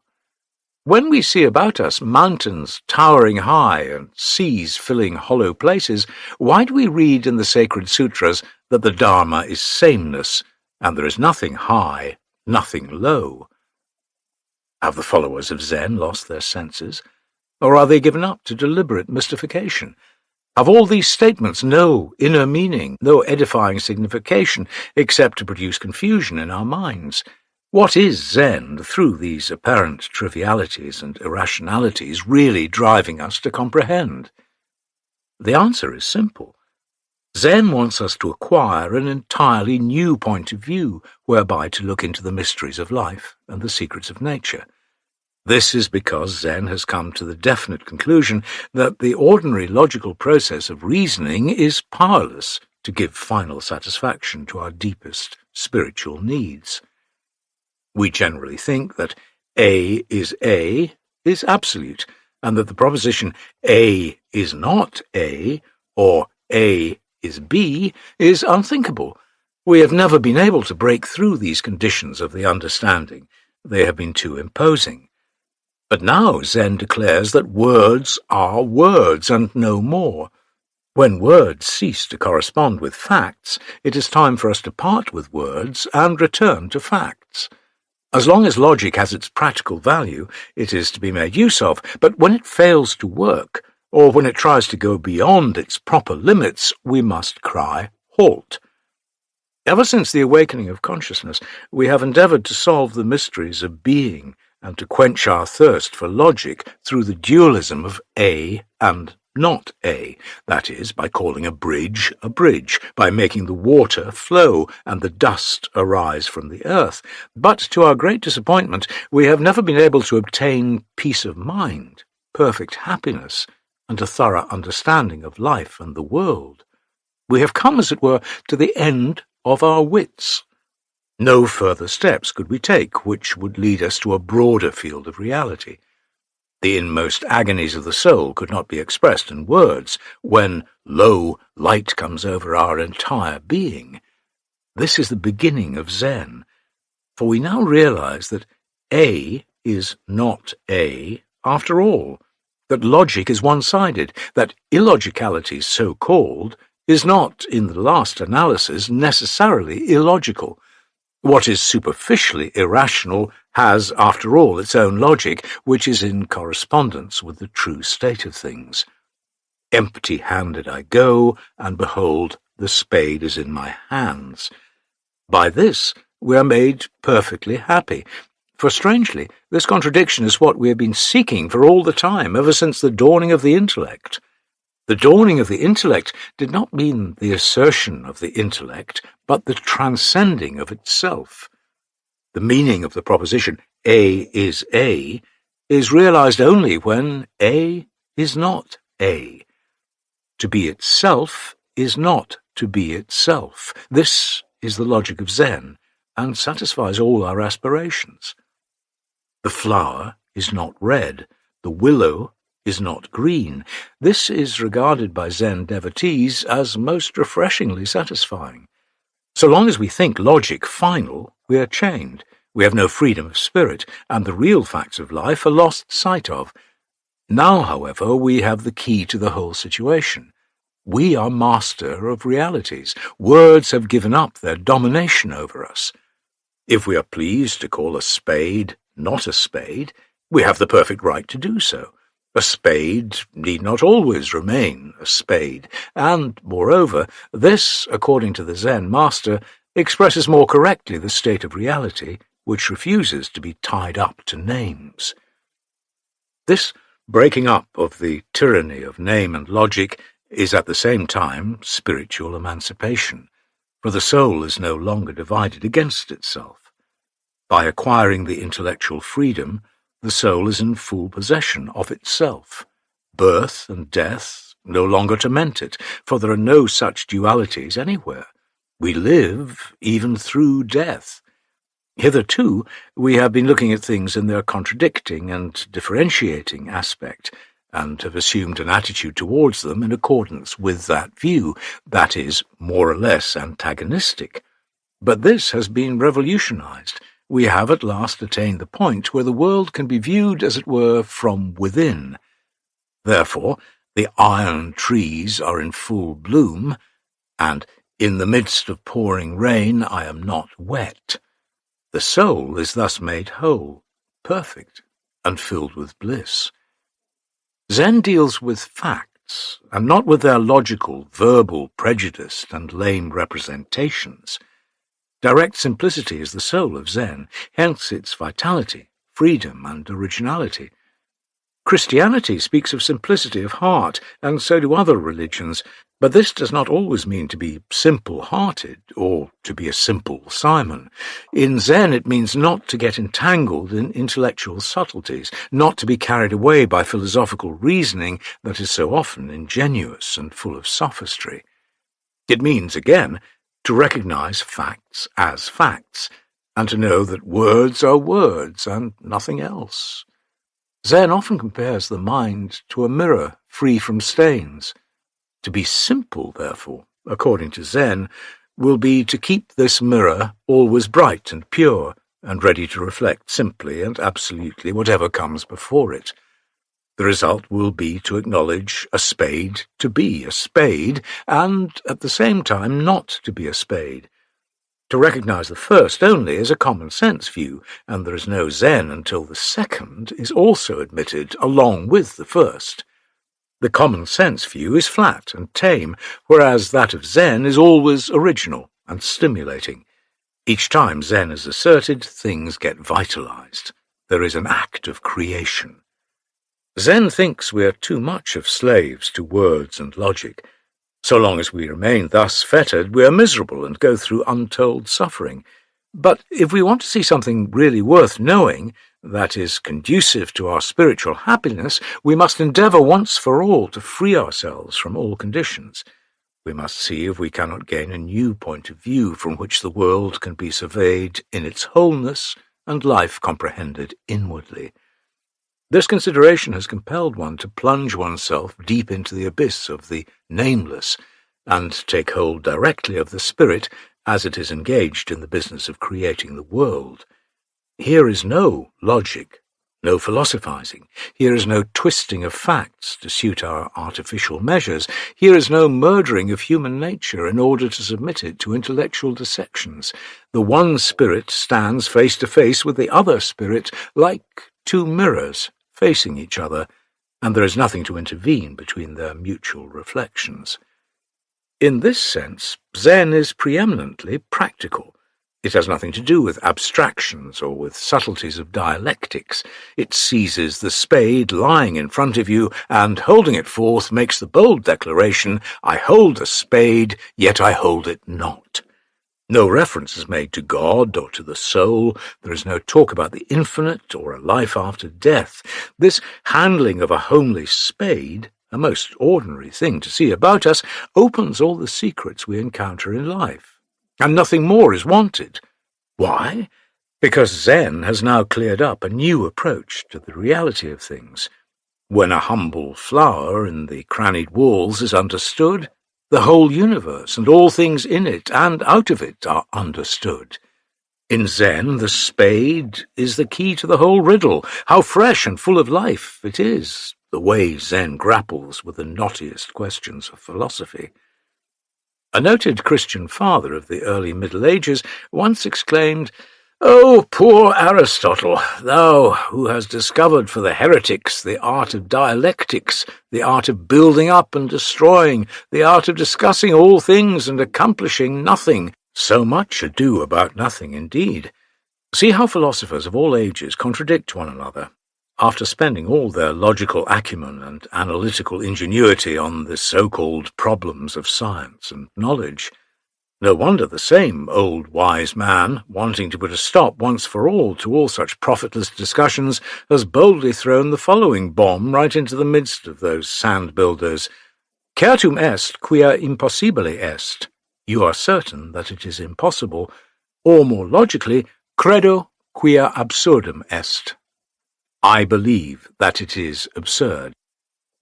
When we see about us mountains towering high and seas filling hollow places, why do we read in the sacred sutras that the Dharma is sameness, and there is nothing high, nothing low? Have the followers of Zen lost their senses, or are they given up to deliberate mystification? Have all these statements no inner meaning, no edifying signification, except to produce confusion in our minds? What is Zen, through these apparent trivialities and irrationalities, really driving us to comprehend? The answer is simple. Zen wants us to acquire an entirely new point of view, whereby to look into the mysteries of life and the secrets of nature. This is because Zen has come to the definite conclusion that the ordinary logical process of reasoning is powerless to give final satisfaction to our deepest spiritual needs. We generally think that A is absolute, and that the proposition A is not A, or A is B, is unthinkable. We have never been able to break through these conditions of the understanding. They have been too imposing. But now Zen declares that words are words and no more. When words cease to correspond with facts, it is time for us to part with words and return to facts. As long as logic has its practical value, it is to be made use of, but when it fails to work, or when it tries to go beyond its proper limits, we must cry, halt. Ever since the awakening of consciousness, we have endeavored to solve the mysteries of being and to quench our thirst for logic through the dualism of A and not A, that is, by calling a bridge, by making the water flow and the dust arise from the earth. But to our great disappointment, we have never been able to obtain peace of mind, perfect happiness, and a thorough understanding of life and the world. We have come, as it were, to the end of our wits. No further steps could we take which would lead us to a broader field of reality. The inmost agonies of the soul could not be expressed in words when, lo, light comes over our entire being. This is the beginning of Zen, for we now realize that A is not A after all, that logic is one-sided, that illogicality, so-called, is not, in the last analysis, necessarily illogical. What is superficially irrational has, after all, its own logic, which is in correspondence with the true state of things. Empty-handed I go, and behold, the spade is in my hands. By this we are made perfectly happy, for strangely, this contradiction is what we have been seeking for all the time, ever since the dawning of the intellect. The dawning of the intellect did not mean the assertion of the intellect, but the transcending of itself. The meaning of the proposition A is realized only when A is not A. To be itself is not to be itself. This is the logic of Zen, and satisfies all our aspirations. The flower is not red, the willow is not green. This is regarded by Zen devotees as most refreshingly satisfying. So long as we think logic final, we are chained. We have no freedom of spirit, and the real facts of life are lost sight of. Now, however, we have the key to the whole situation. We are master of realities. Words have given up their domination over us. If we are pleased to call a spade not a spade, we have the perfect right to do so. A spade need not always remain a spade, and, moreover, this, according to the Zen master, expresses more correctly the state of reality, which refuses to be tied up to names. This breaking up of the tyranny of name and logic is at the same time spiritual emancipation, for the soul is no longer divided against itself. By acquiring the intellectual freedom, the soul is in full possession of itself. Birth and death no longer torment it, for there are no such dualities anywhere. We live even through death. Hitherto, we have been looking at things in their contradicting and differentiating aspect, and have assumed an attitude towards them in accordance with that view, that is, more or less antagonistic. But this has been revolutionized. We have at last attained the point where the world can be viewed, as it were, from within. Therefore, the iron trees are in full bloom, and in the midst of pouring rain I am not wet. The soul is thus made whole, perfect, and filled with bliss. Zen deals with facts, and not with their logical, verbal, prejudiced, and lame representations. Direct simplicity is the soul of Zen, hence its vitality, freedom, and originality. Christianity speaks of simplicity of heart, and so do other religions, but this does not always mean to be simple-hearted, or to be a simple Simon. In Zen it means not to get entangled in intellectual subtleties, not to be carried away by philosophical reasoning that is so often ingenuous and full of sophistry. It means, again, to recognize facts as facts, and to know that words are words and nothing else. Zen often compares the mind to a mirror free from stains. To be simple, therefore, according to Zen, will be to keep this mirror always bright and pure, and ready to reflect simply and absolutely whatever comes before it. The result will be to acknowledge a spade to be a spade, and at the same time not to be a spade. To recognize the first only is a common-sense view, and there is no Zen until the second is also admitted along with the first. The common-sense view is flat and tame, whereas that of Zen is always original and stimulating. Each time Zen is asserted, things get vitalized. there is an act of creation. Zen thinks we are too much of slaves to words and logic. So long as we remain thus fettered, we are miserable and go through untold suffering. But if we want to see something really worth knowing, that is conducive to our spiritual happiness, we must endeavour once for all to free ourselves from all conditions. We must see if we cannot gain a new point of view from which the world can be surveyed in its wholeness and life comprehended inwardly. This consideration has compelled one to plunge oneself deep into the abyss of the nameless and take hold directly of the spirit as it is engaged in the business of creating the world. Here is no logic, no philosophizing. Here is no twisting of facts to suit our artificial measures. Here is no murdering of human nature in order to submit it to intellectual dissections. The one spirit stands face to face with the other spirit like two mirrors facing each other, and there is nothing to intervene between their mutual reflections. In this sense, Zen is preeminently practical. It has nothing to do with abstractions or with subtleties of dialectics. It seizes the spade lying in front of you and, holding it forth, makes the bold declaration, "I hold a spade, yet I hold it not." No reference is made to God or to the soul. There is no talk about the infinite or a life after death. This handling of a homely spade, a most ordinary thing to see about us, opens all the secrets we encounter in life. And nothing more is wanted. Why? Because Zen has now cleared up a new approach to the reality of things. When a humble flower in the crannied walls is understood, the whole universe and all things in it and out of it are understood. In Zen, the spade is the key to the whole riddle. How fresh and full of life it is, the way Zen grapples with the knottiest questions of philosophy. A noted Christian father of the early Middle Ages once exclaimed, "O poor Aristotle, thou who hast discovered for the heretics the art of dialectics, the art of building up and destroying, the art of discussing all things and accomplishing nothing. So much ado about nothing indeed. See how philosophers of all ages contradict one another. After spending all their logical acumen and analytical ingenuity on the so-called problems of science and knowledge, no wonder the same old wise man, wanting to put a stop once for all such profitless discussions, has boldly thrown the following bomb right into the midst of those sand-builders. Certum est quia impossibile est. You are certain that it is impossible, or more logically, credo quia absurdum est. I believe that it is absurd.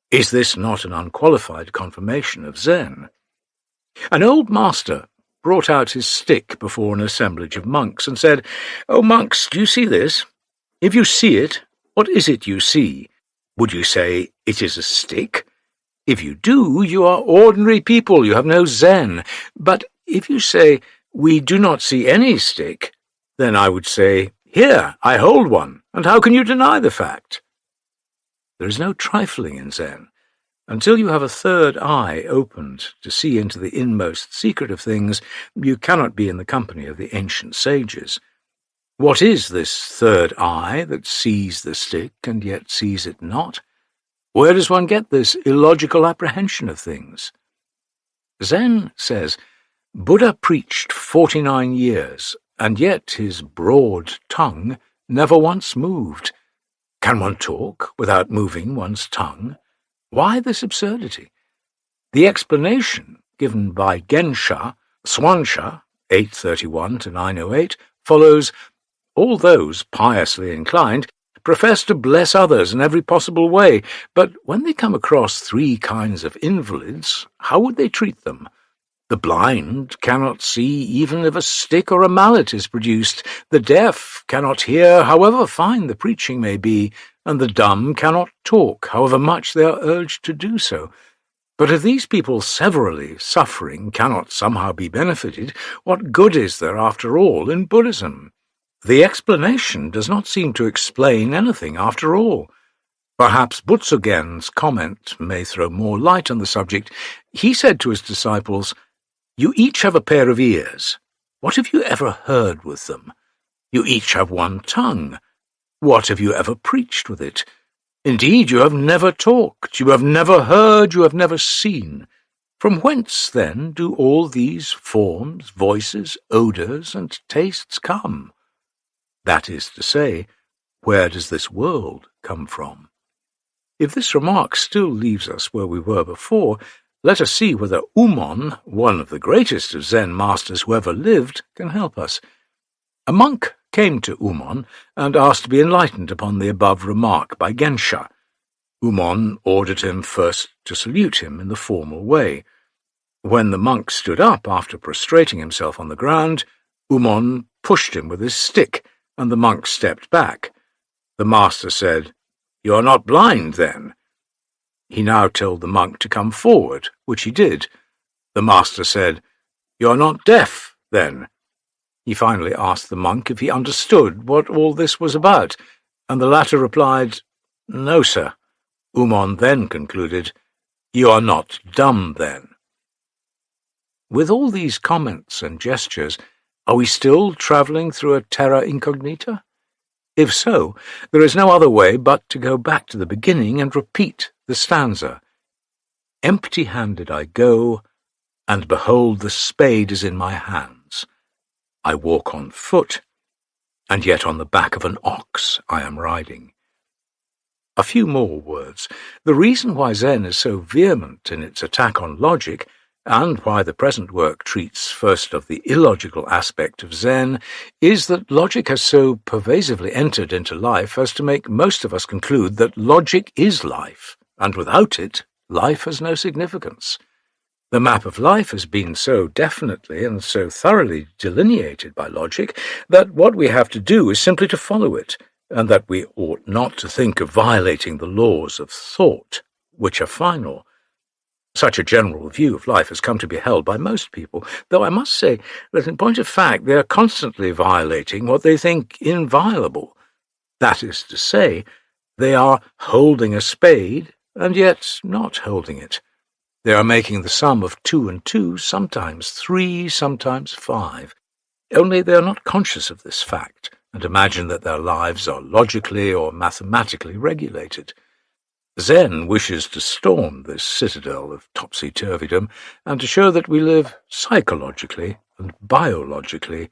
Is this not an unqualified confirmation of Zen? An old master brought out his stick before an assemblage of monks and said, "O monks, do you see this? If you see it, what is it you see? Would you say it is a stick? If you do, you are ordinary people, you have no Zen. But if you say, we do not see any stick, then I would say, here, I hold one, and how can you deny the fact?" There is no trifling in Zen. Until you have a third eye opened to see into the inmost secret of things, you cannot be in the company of the ancient sages. What is this third eye that sees the stick and yet sees it not? Where does one get this illogical apprehension of things? Zen says, Buddha preached 49 years, and yet his broad tongue never once moved. Can one talk without moving one's tongue? Why this absurdity? The explanation given by Gensha, Swansha, 831 to 908, follows, all those piously inclined profess to bless others in every possible way, but when they come across 3 kinds of invalids, how would they treat them? The blind cannot see even if a stick or a mallet is produced, the deaf cannot hear however fine the preaching may be, and the dumb cannot talk however much they are urged to do so. But if these people severally suffering cannot somehow be benefited, what good is there after all in Buddhism? The explanation does not seem to explain anything after all. Perhaps Butsugen's comment may throw more light on the subject. He said to his disciples, "You each have a pair of ears. What have you ever heard with them? You each have one tongue. What have you ever preached with it? Indeed, you have never talked, you have never heard, you have never seen. From whence, then, do all these forms, voices, odours, and tastes come? That is to say, where does this world come from? If this remark still leaves us where we were before, let us see whether Umon, one of the greatest of Zen masters who ever lived, can help us. A monk came to Umon and asked to be enlightened upon the above remark by Gensha. Umon ordered him first to salute him in the formal way. When the monk stood up after prostrating himself on the ground, Umon pushed him with his stick, and the monk stepped back. The master said, "You are not blind, then?" He now told the monk to come forward, which he did. The master said, "You are not deaf, then?" He finally asked the monk if he understood what all this was about, and the latter replied, "No, sir." Umon then concluded, "You are not dumb, then?" With all these comments and gestures, are we still travelling through a terra incognita? If so, there is no other way but to go back to the beginning and repeat the stanza. Empty-handed I go, and behold the spade is in my hands. I walk on foot, and yet on the back of an ox I am riding. A few more words. The reason why Zen is so vehement in its attack on logic, and why the present work treats first of the illogical aspect of Zen, is that logic has so pervasively entered into life as to make most of us conclude that logic is life, and without it, life has no significance. The map of life has been so definitely and so thoroughly delineated by logic that what we have to do is simply to follow it, and that we ought not to think of violating the laws of thought, which are final. Such a general view of life has come to be held by most people, though I must say that in point of fact they are constantly violating what they think inviolable. That is to say, they are holding a spade and yet not holding it. They are making the sum of 2 and 2, sometimes 3, sometimes 5. Only they are not conscious of this fact, and imagine that their lives are logically or mathematically regulated. Zen wishes to storm this citadel of topsy-turvydom and to show that we live psychologically and biologically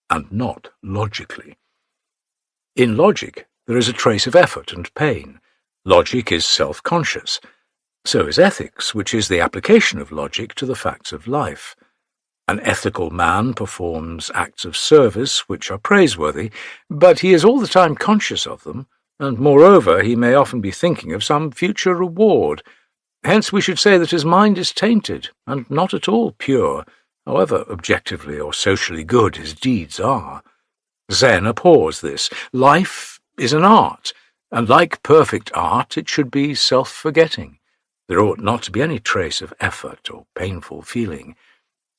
and not logically. In logic, there is a trace of effort and pain. Logic is self-conscious. So is ethics, which is the application of logic to the facts of life. An ethical man performs acts of service which are praiseworthy, but he is all the time conscious of them, and moreover he may often be thinking of some future reward. Hence we should say that his mind is tainted, and not at all pure, however objectively or socially good his deeds are. Zen abhors this. Life is an art, and like perfect art it should be self-forgetting. There ought not to be any trace of effort or painful feeling.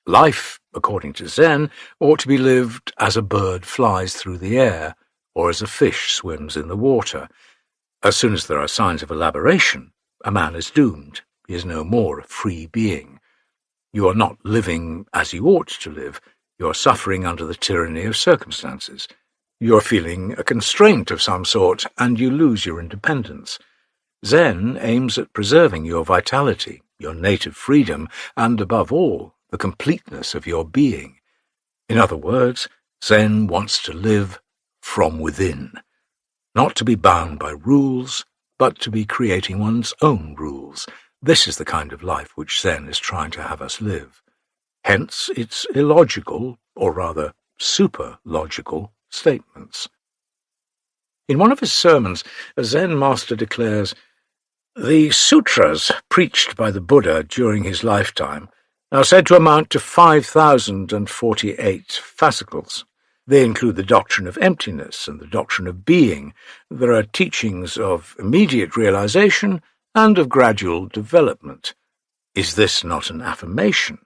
Life, according to Zen, ought to be lived as a bird flies through the air, or as a fish swims in the water. As soon as there are signs of elaboration, a man is doomed. He is no more a free being. You are not living as you ought to live. You are suffering under the tyranny of circumstances. You are feeling a constraint of some sort, and you lose your independence. Zen aims at preserving your vitality, your native freedom, and, above all, the completeness of your being. In other words, Zen wants to live from within, not to be bound by rules, but to be creating one's own rules. This is the kind of life which Zen is trying to have us live. Hence its illogical, or rather super-logical, statements. In one of his sermons, a Zen master declares, "The sutras preached by the Buddha during his lifetime are said to amount to 5,048 fascicles. They include the doctrine of emptiness and the doctrine of being. There are teachings of immediate realization and of gradual development. Is this not an affirmation?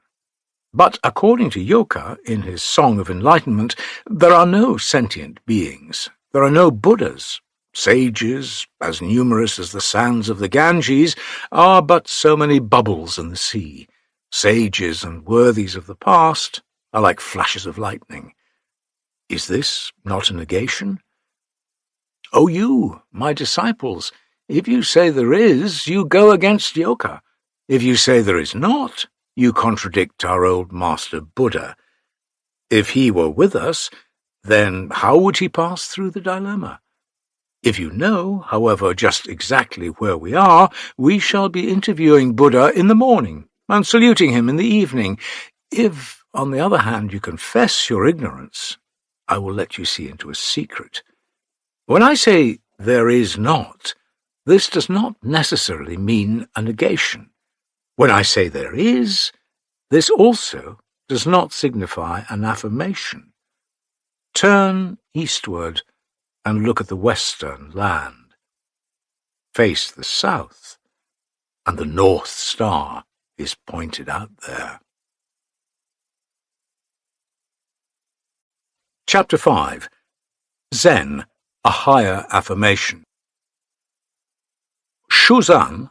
But according to Yoka, in his Song of Enlightenment, there are no sentient beings. There are no Buddhas. Sages, as numerous as the sands of the Ganges, are but so many bubbles in the sea. Sages and worthies of the past are like flashes of lightning. Is this not a negation? O you, my disciples, if you say there is, you go against yoga. If you say there is not, you contradict our old master Buddha. If he were with us, then how would he pass through the dilemma? If you know, however, just exactly where we are, we shall be interviewing Buddha in the morning and saluting him in the evening. If, on the other hand, you confess your ignorance, I will let you see into a secret. When I say there is not, this does not necessarily mean a negation. When I say there is, this also does not signify an affirmation. Turn eastward and look at the western land. Face the south, and the North Star is pointed out there. Chapter 5. Zen, a Higher Affirmation. Shushan,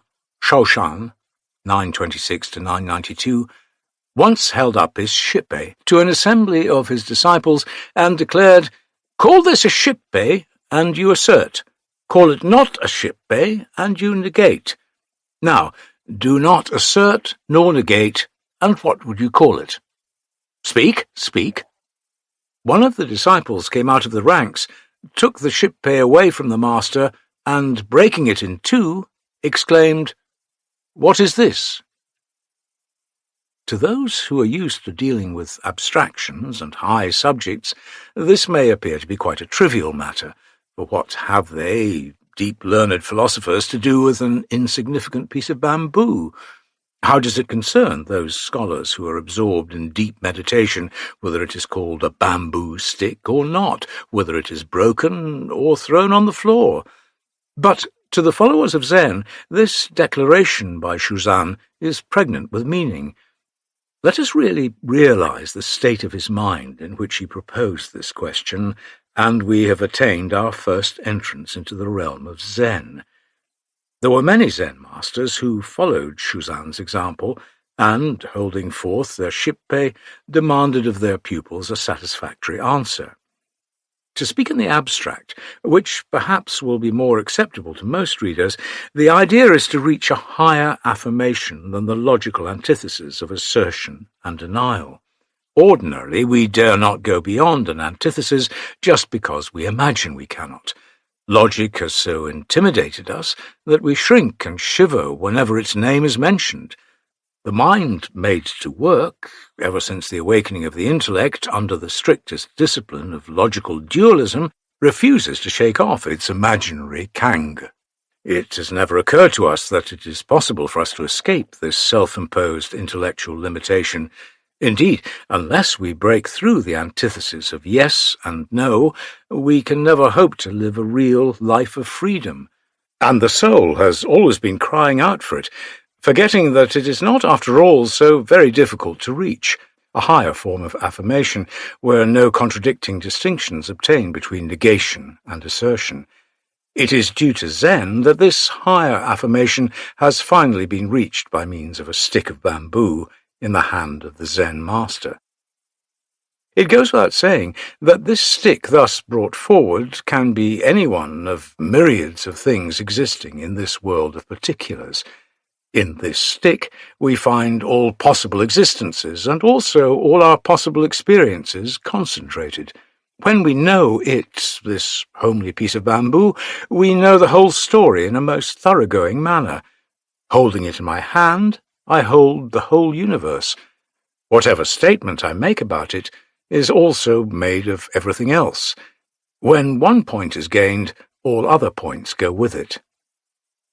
926 to 992, once held up his shippei to an assembly of his disciples and declared, "Call this a shippei, and you assert. Call it not a shippei, and you negate. Now, do not assert nor negate, and what would you call it? Speak, speak." One of the disciples came out of the ranks, took the shippei away from the master, and, breaking it in two, exclaimed, "What is this?" To those who are used to dealing with abstractions and high subjects, this may appear to be quite a trivial matter, for what have they, deep learned philosophers, to do with an insignificant piece of bamboo? How does it concern those scholars who are absorbed in deep meditation, whether it is called a bamboo stick or not, whether it is broken or thrown on the floor? But to the followers of Zen, this declaration by Shushan is pregnant with meaning. Let us really realize the state of his mind in which he proposed this question, and we have attained our first entrance into the realm of Zen. There were many Zen masters who followed Shushan's example, and, holding forth their shippei, demanded of their pupils a satisfactory answer. To speak in the abstract, which perhaps will be more acceptable to most readers, the idea is to reach a higher affirmation than the logical antithesis of assertion and denial. Ordinarily, we dare not go beyond an antithesis just because we imagine we cannot. Logic has so intimidated us that we shrink and shiver whenever its name is mentioned. The mind made to work, ever since the awakening of the intellect under the strictest discipline of logical dualism, refuses to shake off its imaginary kang. It has never occurred to us that it is possible for us to escape this self-imposed intellectual limitation. Indeed, unless we break through the antithesis of yes and no, we can never hope to live a real life of freedom. And the soul has always been crying out for it, forgetting that it is not, after all, so very difficult to reach, a higher form of affirmation where no contradicting distinctions obtain between negation and assertion. It is due to Zen that this higher affirmation has finally been reached by means of a stick of bamboo in the hand of the Zen master. It goes without saying that this stick thus brought forward can be any one of myriads of things existing in this world of particulars. In this stick we find all possible existences and also all our possible experiences concentrated. When we know it, this homely piece of bamboo, we know the whole story in a most thoroughgoing manner. Holding it in my hand, I hold the whole universe. Whatever statement I make about it is also made of everything else. When one point is gained, all other points go with it.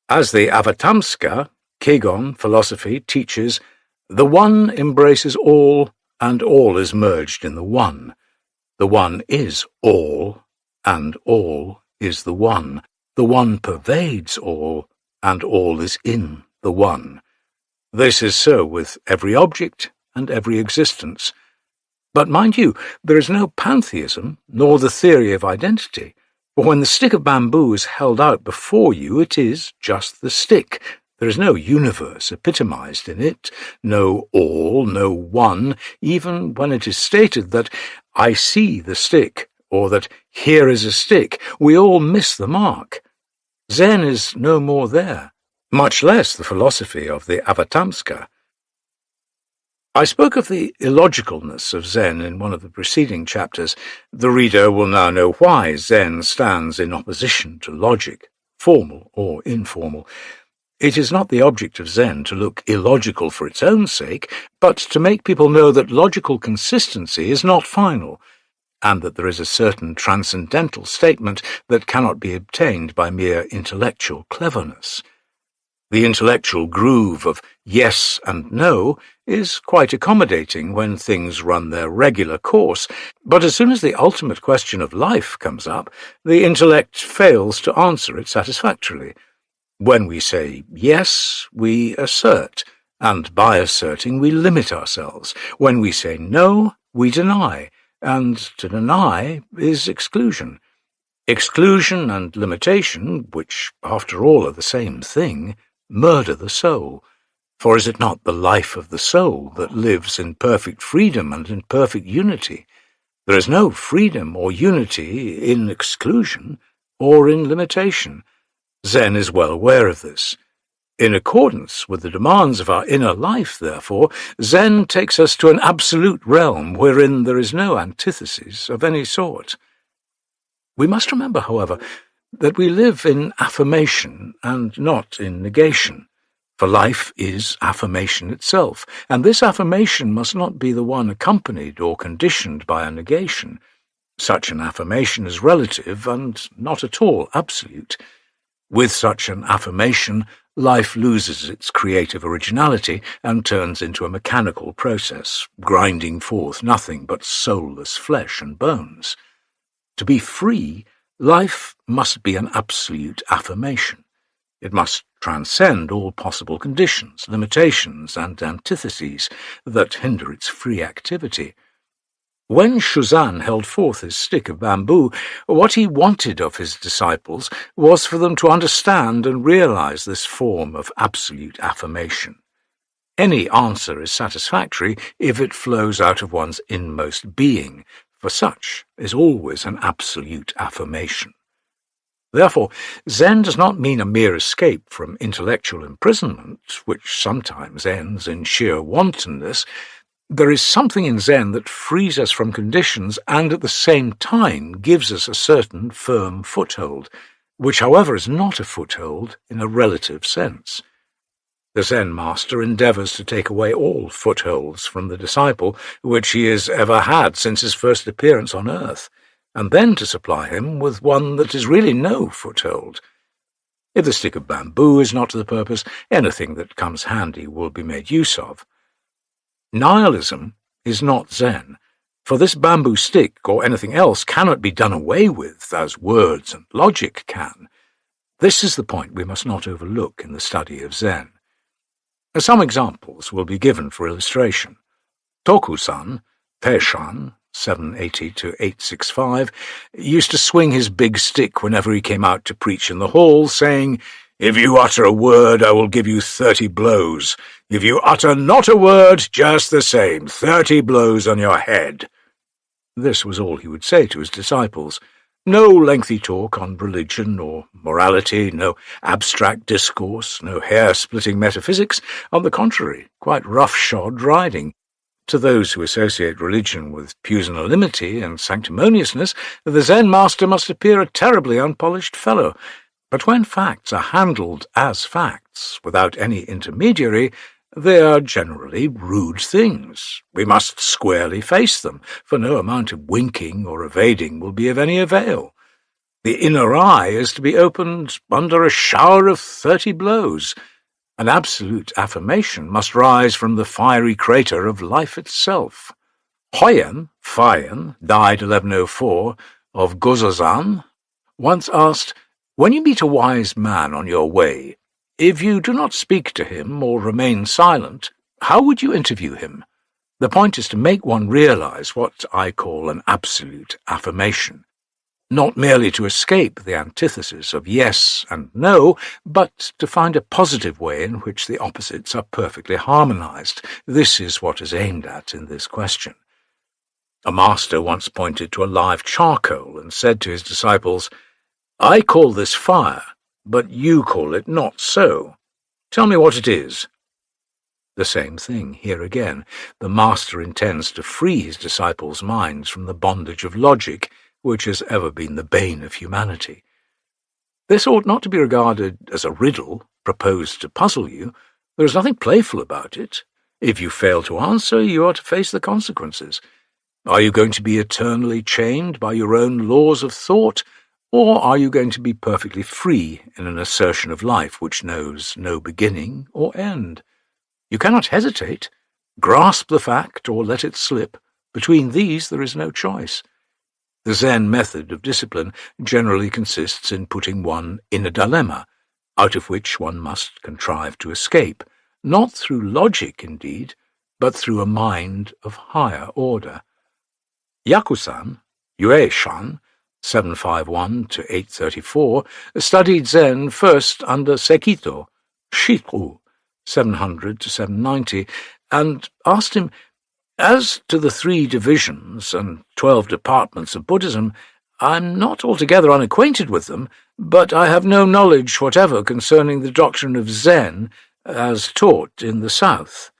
As the Avatamsaka, Kegon philosophy teaches, the one embraces all, and all is merged in the one. The one is all, and all is the one. The one pervades all, and all is in the one. This is so with every object and every existence. But mind you, there is no pantheism, nor the theory of identity, for when the stick of bamboo is held out before you, it is just the stick. There is no universe epitomized in it, no all, no one, even when it is stated that I see the stick, or that here is a stick, we all miss the mark. Zen is no more there, much less the philosophy of the Avatamsaka. I spoke of the illogicalness of Zen in one of the preceding chapters. The reader will now know why Zen stands in opposition to logic, formal or informal. It is not the object of Zen to look illogical for its own sake, but to make people know that logical consistency is not final, and that there is a certain transcendental statement that cannot be obtained by mere intellectual cleverness. The intellectual groove of yes and no is quite accommodating when things run their regular course, but as soon as the ultimate question of life comes up, the intellect fails to answer it satisfactorily. When we say yes, we assert, and by asserting we limit ourselves. When we say no, we deny, and to deny is exclusion. Exclusion and limitation, which after all are the same thing, murder the soul. For is it not the life of the soul that lives in perfect freedom and in perfect unity? There is no freedom or unity in exclusion or in limitation. Zen is well aware of this. In accordance with the demands of our inner life, therefore, Zen takes us to an absolute realm wherein there is no antithesis of any sort. We must remember, however, that we live in affirmation and not in negation, for life is affirmation itself, and this affirmation must not be the one accompanied or conditioned by a negation. Such an affirmation is relative and not at all absolute. With such an affirmation, life loses its creative originality and turns into a mechanical process, grinding forth nothing but soulless flesh and bones. To be free, life must be an absolute affirmation. It must transcend all possible conditions, limitations, and antitheses that hinder its free activity. When Shuzan held forth his stick of bamboo, what he wanted of his disciples was for them to understand and realize this form of absolute affirmation. Any answer is satisfactory if it flows out of one's inmost being, for such is always an absolute affirmation. Therefore, Zen does not mean a mere escape from intellectual imprisonment, which sometimes ends in sheer wantonness. There is something in Zen that frees us from conditions and at the same time gives us a certain firm foothold, which, however, is not a foothold in a relative sense. The Zen master endeavors to take away all footholds from the disciple which he has ever had since his first appearance on earth, and then to supply him with one that is really no foothold. If the stick of bamboo is not to the purpose, anything that comes handy will be made use of. Nihilism is not Zen, for this bamboo stick or anything else cannot be done away with as words and logic can. This is the point we must not overlook in the study of Zen. Some examples will be given for illustration. Toku-san, Peishan, 780-865, used to swing his big stick whenever he came out to preach in the hall, saying, "If you utter a word, I will give you 30 blows. If you utter not a word, just the same, 30 blows on your head." This was all he would say to his disciples. No lengthy talk on religion or morality, no abstract discourse, no hair-splitting metaphysics. On the contrary, quite rough-shod riding. To those who associate religion with pusillanimity and sanctimoniousness, the Zen master must appear a terribly unpolished fellow. But when facts are handled as facts, without any intermediary, they are generally rude things. We must squarely face them, for no amount of winking or evading will be of any avail. The inner eye is to be opened under a shower of 30 blows. An absolute affirmation must rise from the fiery crater of life itself. Hoyen, died 1104, of Gozozan, once asked, "When you meet a wise man on your way, if you do not speak to him or remain silent, how would you interview him?" The point is to make one realize what I call an absolute affirmation, not merely to escape the antithesis of yes and no, but to find a positive way in which the opposites are perfectly harmonized. This is what is aimed at in this question. A master once pointed to a live charcoal and said to his disciples, "I call this fire, but you call it not so. Tell me what it is." The same thing here again. The master intends to free his disciples' minds from the bondage of logic, which has ever been the bane of humanity. This ought not to be regarded as a riddle proposed to puzzle you. There is nothing playful about it. If you fail to answer, you are to face the consequences. Are you going to be eternally chained by your own laws of thought, or are you going to be perfectly free in an assertion of life which knows no beginning or end? You cannot hesitate, grasp the fact, or let it slip. Between these there is no choice. The Zen method of discipline generally consists in putting one in a dilemma, out of which one must contrive to escape, not through logic indeed, but through a mind of higher order. Yakusan, Yue-shan, 751 to 834, studied Zen first under Sekito, Shiku, 700 to 790, and asked him, "As to the 3 divisions and 12 departments of Buddhism, I'm not altogether unacquainted with them, but I have no knowledge whatever concerning the doctrine of Zen as taught in the South."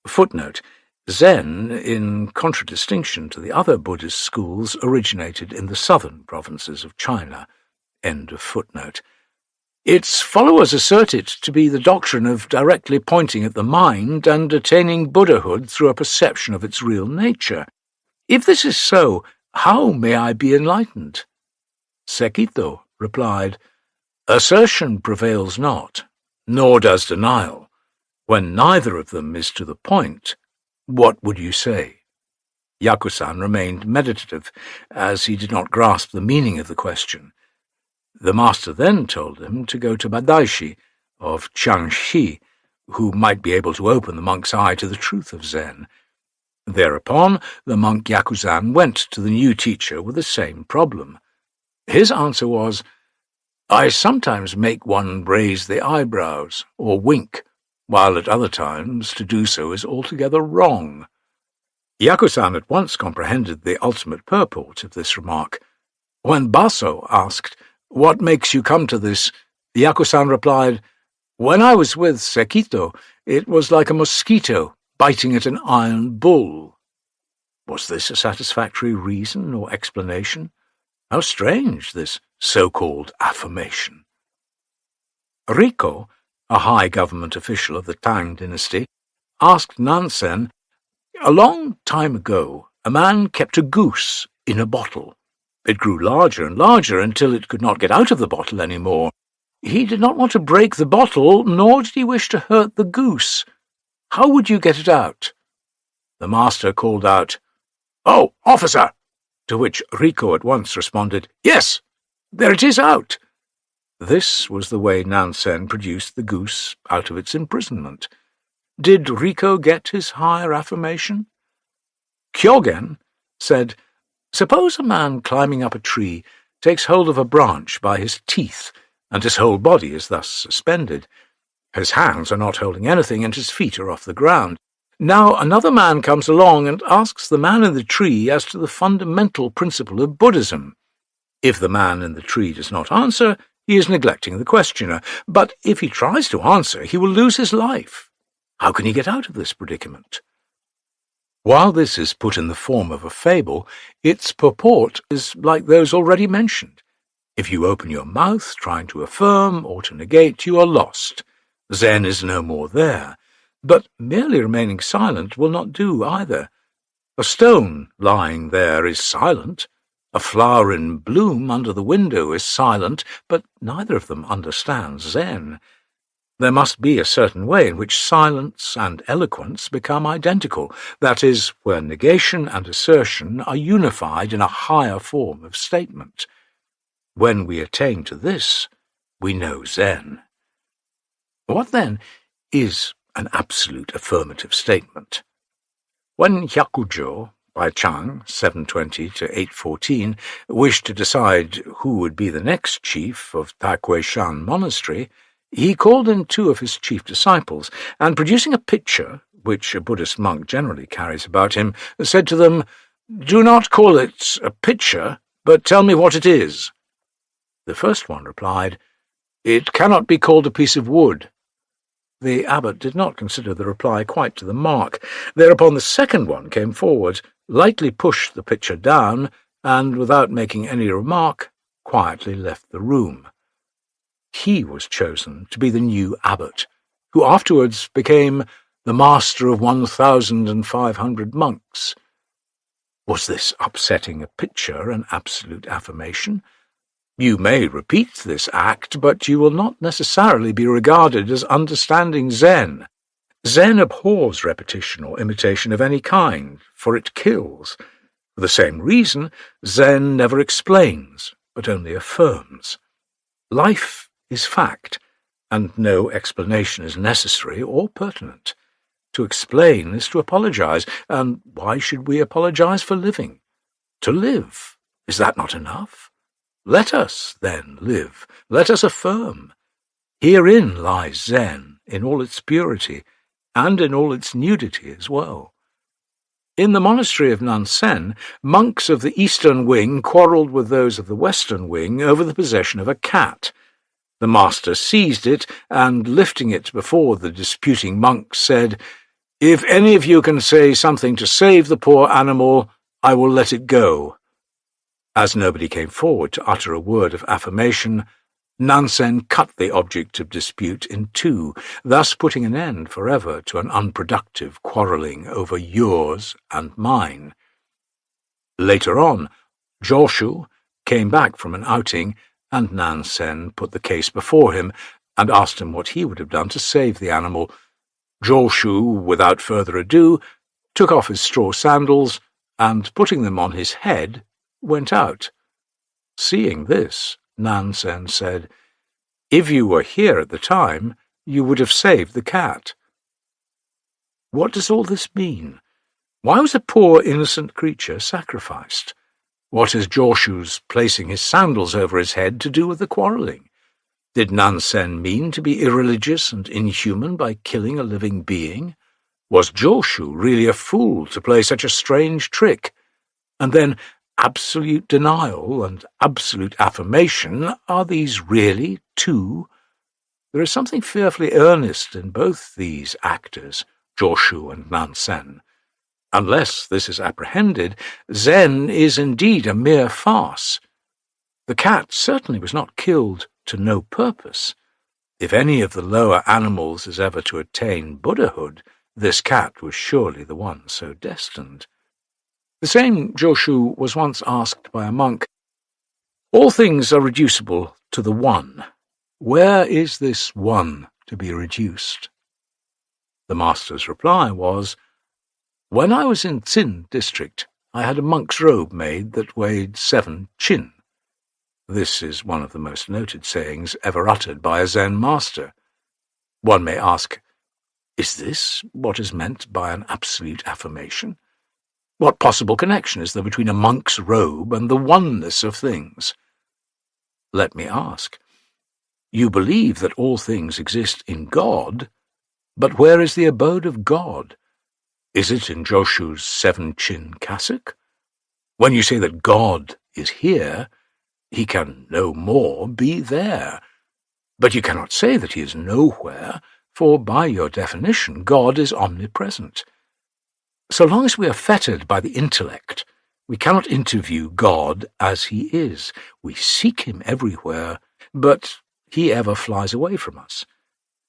Footnote: Zen, in contradistinction to the other Buddhist schools, originated in the southern provinces of China. End of footnote. Its followers assert it to be the doctrine of directly pointing at the mind and attaining Buddhahood through a perception of its real nature. If this is so, how may I be enlightened? Sekito replied, "Assertion prevails not, nor does denial. When neither of them is to the point, what would you say?" Yakusan remained meditative, as he did not grasp the meaning of the question. The master then told him to go to Badaishi of Jiangxi, who might be able to open the monk's eye to the truth of Zen. Thereupon, the monk Yakusan went to the new teacher with the same problem. His answer was, "I sometimes make one raise the eyebrows or wink, while at other times to do so is altogether wrong." Yakusan at once comprehended the ultimate purport of this remark. When Baso asked, "What makes you come to this?" Yakusan replied, "When I was with Sekito, it was like a mosquito biting at an iron bull." Was this a satisfactory reason or explanation? How strange, this so-called affirmation. Riko, a high government official of the Tang dynasty, asked Nansen, "A long time ago, a man kept a goose in a bottle. It grew larger and larger until it could not get out of the bottle any more. He did not want to break the bottle, nor did he wish to hurt the goose. How would you get it out?" The master called out, "Oh, officer!" to which Riko at once responded, "Yes, there it is out." This was the way Nansen produced the goose out of its imprisonment. Did Riko get his higher affirmation? Kyogen said, "Suppose a man climbing up a tree takes hold of a branch by his teeth, and his whole body is thus suspended. His hands are not holding anything, and his feet are off the ground. Now another man comes along and asks the man in the tree as to the fundamental principle of Buddhism. If the man in the tree does not answer, he is neglecting the questioner, but if he tries to answer, he will lose his life. How can he get out of this predicament?" While this is put in the form of a fable, its purport is like those already mentioned. If you open your mouth trying to affirm or to negate, you are lost. Zen is no more there, but merely remaining silent will not do either. A stone lying there is silent. A flower in bloom under the window is silent, but neither of them understands Zen. There must be a certain way in which silence and eloquence become identical, that is, where negation and assertion are unified in a higher form of statement. When we attain to this, we know Zen. What, then, is an absolute affirmative statement? When Hyakujo, by Chang, 720 to 814, wished to decide who would be the next chief of Taikuei-shan Monastery, he called in 2 of his chief disciples, and producing a pitcher, which a Buddhist monk generally carries about him, said to them, "Do not call it a picture, but tell me what it is." The first one replied, "It cannot be called a piece of wood." The abbot did not consider the reply quite to the mark. Thereupon the second one came forward, lightly pushed the picture down, and, without making any remark, quietly left the room. He was chosen to be the new abbot, who afterwards became the master of 1,500 monks. Was this upsetting a picture an absolute affirmation? You may repeat this act, but you will not necessarily be regarded as understanding Zen. Zen abhors repetition or imitation of any kind, for it kills. For the same reason, Zen never explains, but only affirms. Life is fact, and no explanation is necessary or pertinent. To explain is to apologize, and why should we apologize for living? To live, is that not enough? Let us, then, live. Let us affirm. Herein lies Zen, in all its purity, and in all its nudity as well. In the monastery of Nansen, monks of the eastern wing quarrelled with those of the western wing over the possession of a cat. The master seized it, and, lifting it before the disputing monks, said, "If any of you can say something to save the poor animal, I will let it go." As nobody came forward to utter a word of affirmation, Nansen cut the object of dispute in two, thus putting an end forever to an unproductive quarrelling over yours and mine. Later on, Joshu came back from an outing, and Nansen put the case before him and asked him what he would have done to save the animal. Joshu, without further ado, took off his straw sandals, and, putting them on his head, went out. Seeing this, Nansen said, "If you were here at the time, you would have saved the cat." What does all this mean? Why was a poor innocent creature sacrificed? What has Joshu's placing his sandals over his head to do with the quarrelling? Did Nansen mean to be irreligious and inhuman by killing a living being? Was Joshu really a fool to play such a strange trick? And then, absolute denial and absolute affirmation, are these really two? There is something fearfully earnest in both these actors, Joshu and Nansen. Unless this is apprehended, Zen is indeed a mere farce. The cat certainly was not killed to no purpose. If any of the lower animals is ever to attain Buddhahood, this cat was surely the one so destined. The same Joshu was once asked by a monk, "All things are reducible to the one. Where is this one to be reduced?" The master's reply was, "When I was in Zen district, I had a monk's robe made that weighed 7 chin." This is one of the most noted sayings ever uttered by a Zen master. One may ask, is this what is meant by an absolute affirmation? What possible connection is there between a monk's robe and the oneness of things? Let me ask, you believe that all things exist in God, but where is the abode of God? Is it in Joshu's 7-chin cassock? When you say that God is here, he can no more be there. But you cannot say that he is nowhere, for by your definition God is omnipresent. So long as we are fettered by the intellect, we cannot interview God as he is. We seek him everywhere, but he ever flies away from us.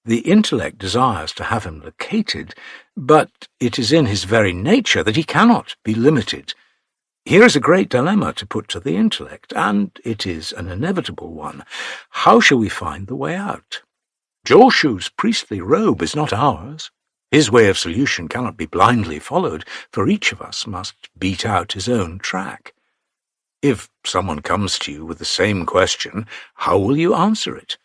The intellect desires to have him located, but it is in his very nature that he cannot be limited. Here is a great dilemma to put to the intellect, and it is an inevitable one. How shall we find the way out? Joshu's priestly robe is not ours. His way of solution cannot be blindly followed, for each of us must beat out his own track. If someone comes to you with the same question, how will you answer it?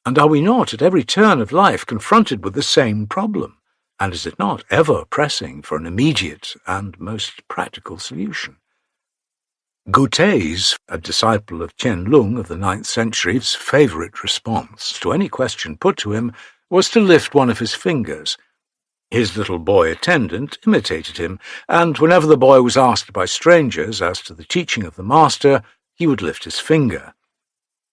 And are we not at every turn of life confronted with the same problem? And is it not ever pressing for an immediate and most practical solution? Guté's, a disciple of Qian Lung of the 9th century's favourite response to any question put to him was to lift one of his fingers. His little boy attendant imitated him, and whenever the boy was asked by strangers as to the teaching of the master, he would lift his finger.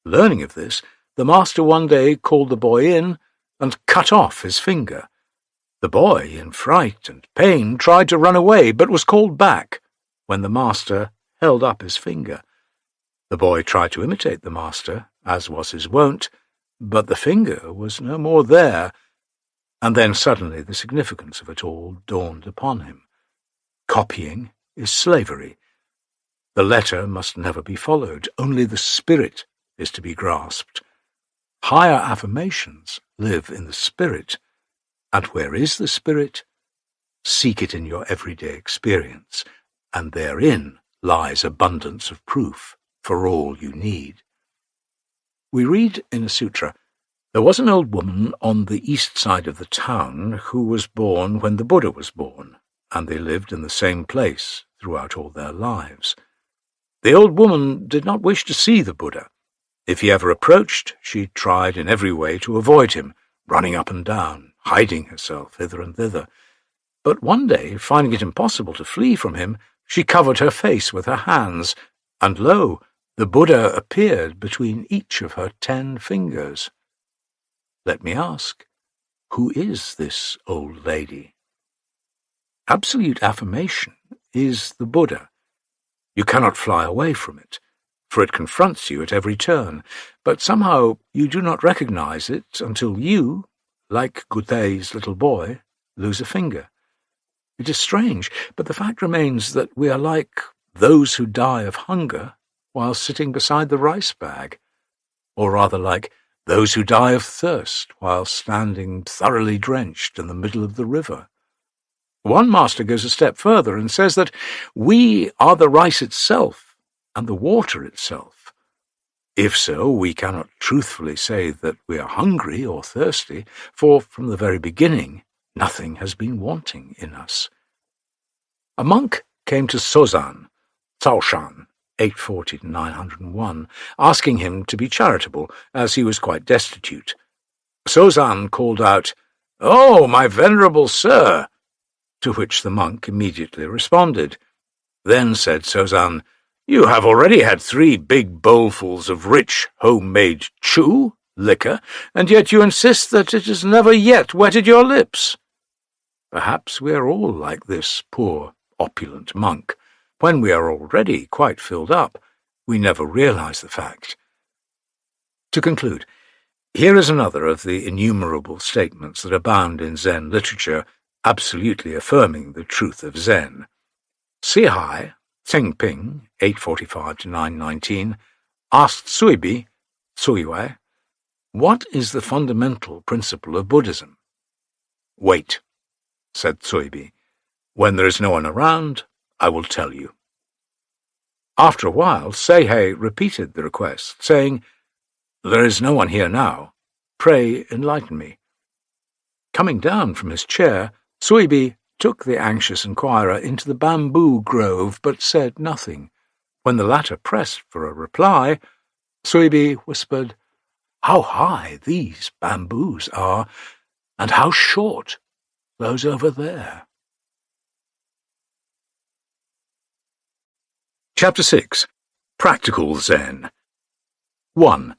Learning of this, the master one day called the boy in and cut off his finger. The boy, in fright and pain, tried to run away, but was called back when the master held up his finger. The boy tried to imitate the master, as was his wont, but the finger was no more there, and then suddenly the significance of it all dawned upon him. Copying is slavery. The letter must never be followed, only the spirit is to be grasped. Higher affirmations live in the spirit, and where is the spirit? Seek it in your everyday experience, and therein lies abundance of proof for all you need. We read in a sutra, "There was an old woman on the east side of the town who was born when the Buddha was born, and they lived in the same place throughout all their lives. The old woman did not wish to see the Buddha. If he ever approached, she tried in every way to avoid him, running up and down, hiding herself hither and thither. But one day, finding it impossible to flee from him, she covered her face with her hands, and lo, the Buddha appeared between each of her 10 fingers. Let me ask, who is this old lady?" Absolute affirmation is the Buddha. You cannot fly away from it, for it confronts you at every turn, but somehow you do not recognize it until you, like Gutei's little boy, lose a finger. It is strange, but the fact remains that we are like those who die of hunger while sitting beside the rice bag, or rather like those who die of thirst while standing thoroughly drenched in the middle of the river. One master goes a step further and says that we are the rice itself and the water itself. If so, we cannot truthfully say that we are hungry or thirsty, for from the very beginning nothing has been wanting in us. A monk came to Zazen, 840 to 901, asking him to be charitable, as he was quite destitute. Zazen called out, "Oh, my venerable sir!" to which the monk immediately responded. Then said Zazen, "You have already had 3 big bowlfuls of rich, home-made chu, liquor, and yet you insist that it has never yet wetted your lips." Perhaps we are all like this poor, opulent monk. When we are already quite filled up, we never realize the fact. To conclude, here is another of the innumerable statements that abound in Zen literature, absolutely affirming the truth of Zen. Sihai, Ping, 845 to 919, asked Suibi, "What is the fundamental principle of Buddhism?" "Wait," said Suibi. "When there is no one around, I will tell you." After a while, Seihei repeated the request, saying, "There is no one here now. Pray enlighten me." Coming down from his chair, Suibi took the anxious inquirer into the bamboo grove, but said nothing. When the latter pressed for a reply, Suibi whispered, "How high these bamboos are, and how short those over there." Chapter 6. Practical Zen. 1.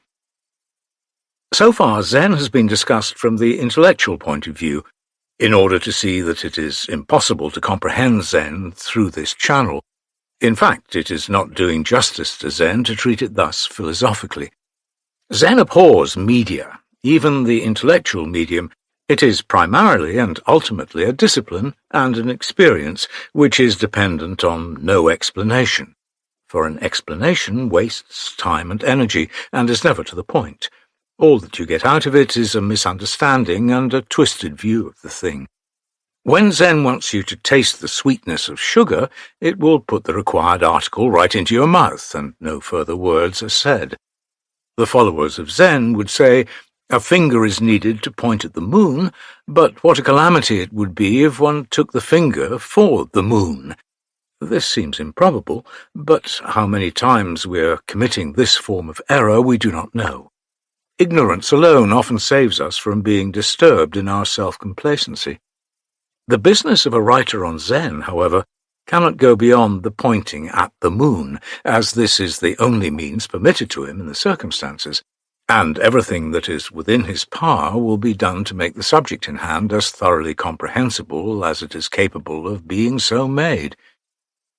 So far, Zen has been discussed from the intellectual point of view, in order to see that it is impossible to comprehend Zen through this channel. In fact, it is not doing justice to Zen to treat it thus philosophically. Zen abhors media, even the intellectual medium. It is primarily and ultimately a discipline and an experience which is dependent on no explanation. For an explanation wastes time and energy, and is never to the point. All that you get out of it is a misunderstanding and a twisted view of the thing. When Zen wants you to taste the sweetness of sugar, it will put the required article right into your mouth, and no further words are said. The followers of Zen would say, a finger is needed to point at the moon, but what a calamity it would be if one took the finger for the moon. This seems improbable, but how many times we are committing this form of error we do not know. Ignorance alone often saves us from being disturbed in our self-complacency. The business of a writer on Zen, however, cannot go beyond the pointing at the moon, as this is the only means permitted to him in the circumstances, and everything that is within his power will be done to make the subject in hand as thoroughly comprehensible as it is capable of being so made.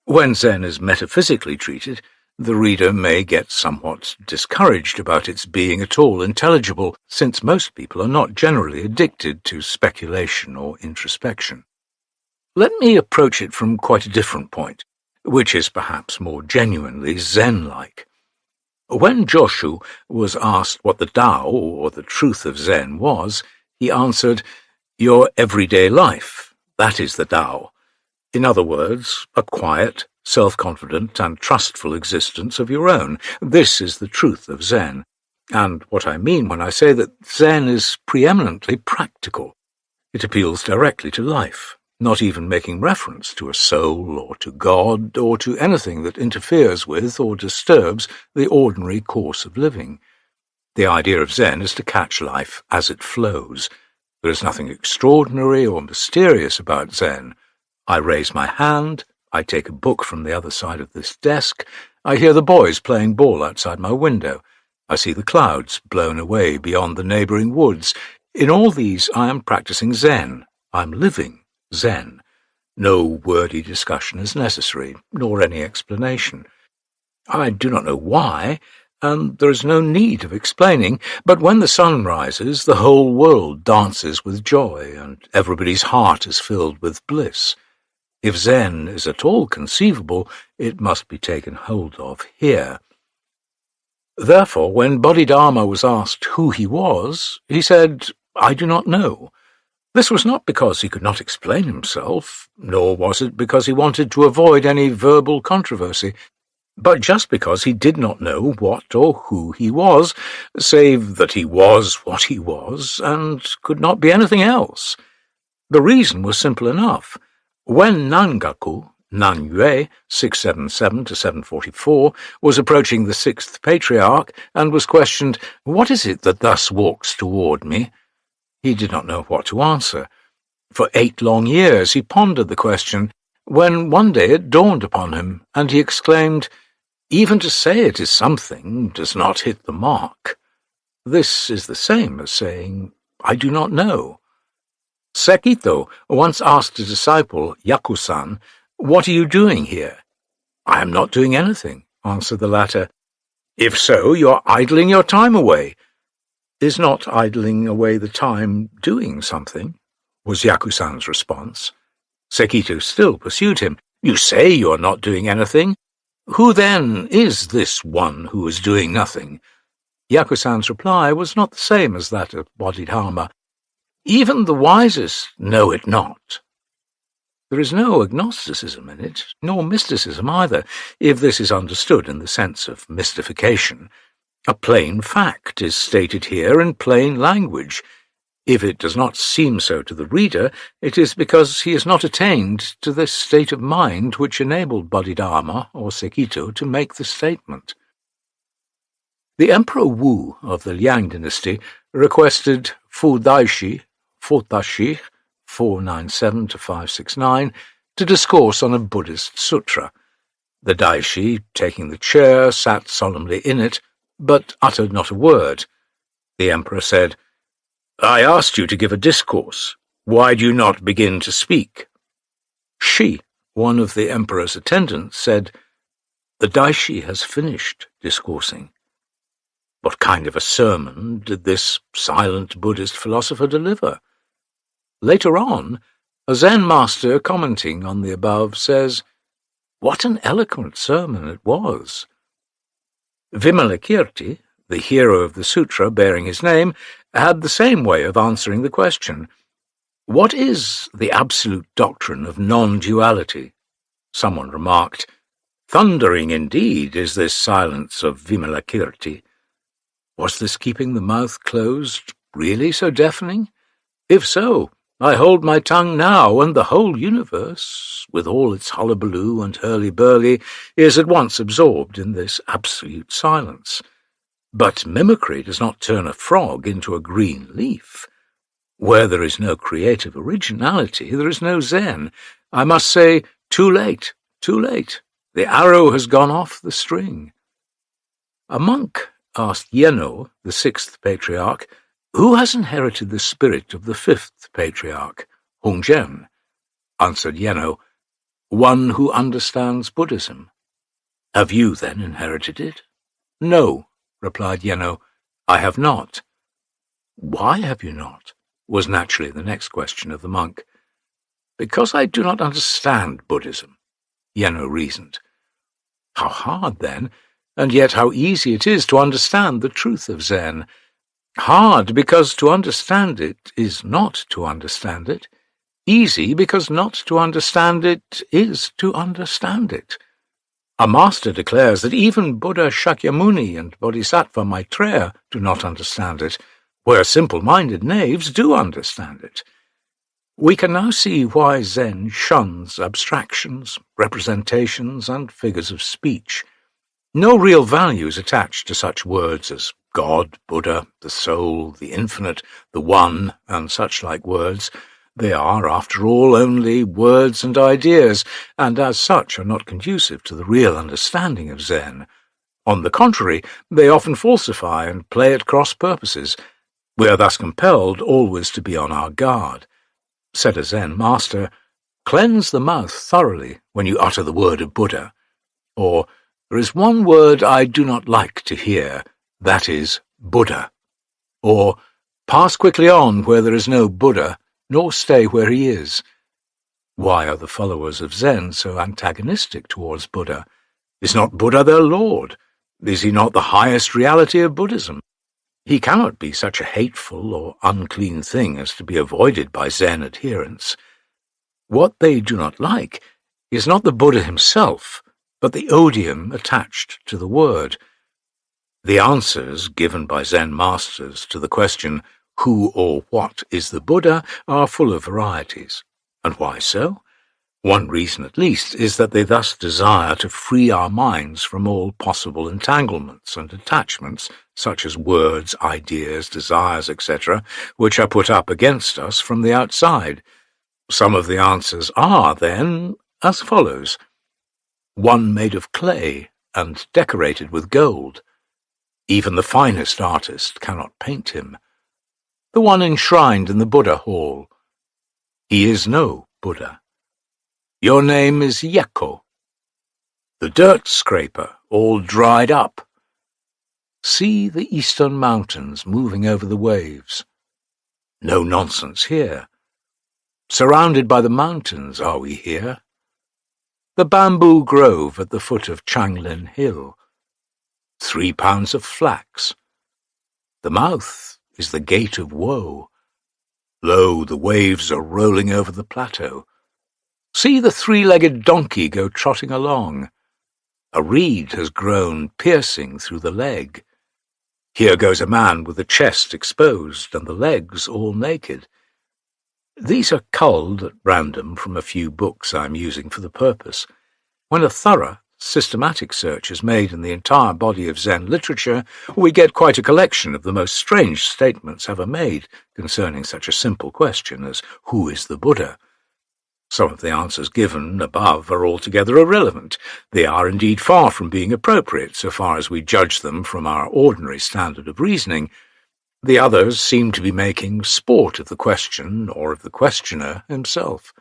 When Zen is metaphysically treated, the reader may get somewhat discouraged about its being at all intelligible, since most people are not generally addicted to speculation or introspection. Let me approach it from quite a different point, which is perhaps more genuinely Zen-like. When Joshu was asked what the Tao, or the truth of Zen, was, he answered, "Your everyday life, that is the Tao. In other words, a quiet, self-confident and trustful existence of your own. This is the truth of Zen. And what I mean when I say that Zen is preeminently practical. It appeals directly to life, not even making reference to a soul or to God or to anything that interferes with or disturbs the ordinary course of living. The idea of Zen is to catch life as it flows. There is nothing extraordinary or mysterious about Zen. I raise my hand, I take a book from the other side of this desk, I hear the boys playing ball outside my window, I see the clouds blown away beyond the neighbouring woods. In all these I am practicing Zen. I'm living Zen. No wordy discussion is necessary, nor any explanation. I do not know why, and there is no need of explaining, but when the sun rises, the whole world dances with joy, and everybody's heart is filled with bliss. If Zen is at all conceivable, it must be taken hold of here. Therefore, when Bodhidharma was asked who he was, he said, "I do not know." This was not because he could not explain himself, nor was it because he wanted to avoid any verbal controversy, but just because he did not know what or who he was, save that he was what he was, and could not be anything else. The reason was simple enough. When Nangaku, Nanyue, 677 to 744, was approaching the sixth patriarch and was questioned, "What is it that thus walks toward me?" He did not know what to answer. For 8 long years he pondered the question, when one day it dawned upon him, and he exclaimed, "Even to say it is something does not hit the mark." This is the same as saying, "I do not know." Sekito once asked a disciple, Yaku-san, "What are you doing here?" "I am not doing anything," answered the latter. "If so, you are idling your time away." "Is not idling away the time doing something?" was Yaku-san's response. Sekito still pursued him. "You say you are not doing anything. Who then is this one who is doing nothing?" Yaku-san's reply was not the same as that of Bodhidharma. "Even the wisest know it not." There is no agnosticism in it, nor mysticism either, if this is understood in the sense of mystification. A plain fact is stated here in plain language. If it does not seem so to the reader, it is because he has not attained to this state of mind which enabled Bodhidharma or Sekito to make the statement. The Emperor Wu of the Liang dynasty requested Fudaishi, 497 to 569, to discourse on a Buddhist sutra. The Daishi, taking the chair, sat solemnly in it, but uttered not a word. The emperor said, "I asked you to give a discourse. Why do you not begin to speak?" Shi, one of the emperor's attendants, said, "The Daishi has finished discoursing." What kind of a sermon did this silent Buddhist philosopher deliver? Later on, a Zen master commenting on the above says, "What an eloquent sermon it was." Vimalakirti, the hero of the sutra bearing his name, had the same way of answering the question. What is the absolute doctrine of non-duality? Someone remarked, "Thundering indeed is this silence of Vimalakirti." Was this keeping the mouth closed really so deafening? If so, I hold my tongue now, and the whole universe, with all its hullabaloo and hurly-burly, is at once absorbed in this absolute silence. But mimicry does not turn a frog into a green leaf. Where there is no creative originality, there is no Zen. I must say, too late, too late. The arrow has gone off the string. A monk asked Yeno, the sixth patriarch, who has inherited the spirit of the fifth patriarch, Hongzhen? Answered Yeno, one who understands Buddhism. Have you then inherited it? No, replied Yeno, I have not. Why have you not? Was naturally the next question of the monk. Because I do not understand Buddhism, Yeno reasoned. How hard, then, and yet how easy it is to understand the truth of Zen. Hard because to understand it is not to understand it. Easy because not to understand it is to understand it. A master declares that even Buddha Shakyamuni and Bodhisattva Maitreya do not understand it, where simple-minded knaves do understand it. We can now see why Zen shuns abstractions, representations, and figures of speech. No real value is attached to such words as God, Buddha, the soul, the infinite, the one, and such like words. They are, after all, only words and ideas, and as such are not conducive to the real understanding of Zen. On the contrary, they often falsify and play at cross purposes. We are thus compelled always to be on our guard. Said a Zen master, cleanse the mouth thoroughly when you utter the word of Buddha. Or, there is one word I do not like to hear, that is Buddha. Or, pass quickly on where there is no Buddha, nor stay where he is. Why are the followers of Zen so antagonistic towards Buddha? Is not Buddha their Lord? Is he not the highest reality of Buddhism? He cannot be such a hateful or unclean thing as to be avoided by Zen adherents. What they do not like is not the Buddha himself, but the odium attached to the word. The answers given by Zen masters to the question, who or what is the Buddha, are full of varieties. And why so? One reason at least is that they thus desire to free our minds from all possible entanglements and attachments, such as words, ideas, desires, etc., which are put up against us from the outside. Some of the answers are, then, as follows. One made of clay and decorated with gold. Even the finest artist cannot paint him. The one enshrined in the Buddha hall. He is no Buddha. Your name is Yeko. The dirt scraper, all dried up. See the eastern mountains moving over the waves. No nonsense here. Surrounded by the mountains are we here. The bamboo grove at the foot of Changlin Hill. 3 pounds of flax. The mouth is the gate of woe. Lo, the waves are rolling over the plateau. See the 3-legged donkey go trotting along. A reed has grown piercing through the leg. Here goes a man with the chest exposed and the legs all naked. These are culled at random from a few books I am using for the purpose. When a thorough, systematic search is made in the entire body of Zen literature, we get quite a collection of the most strange statements ever made concerning such a simple question as, who is the Buddha? Some of the answers given above are altogether irrelevant. They are indeed far from being appropriate so far as we judge them from our ordinary standard of reasoning. The others seem to be making sport of the question or of the questioner himself.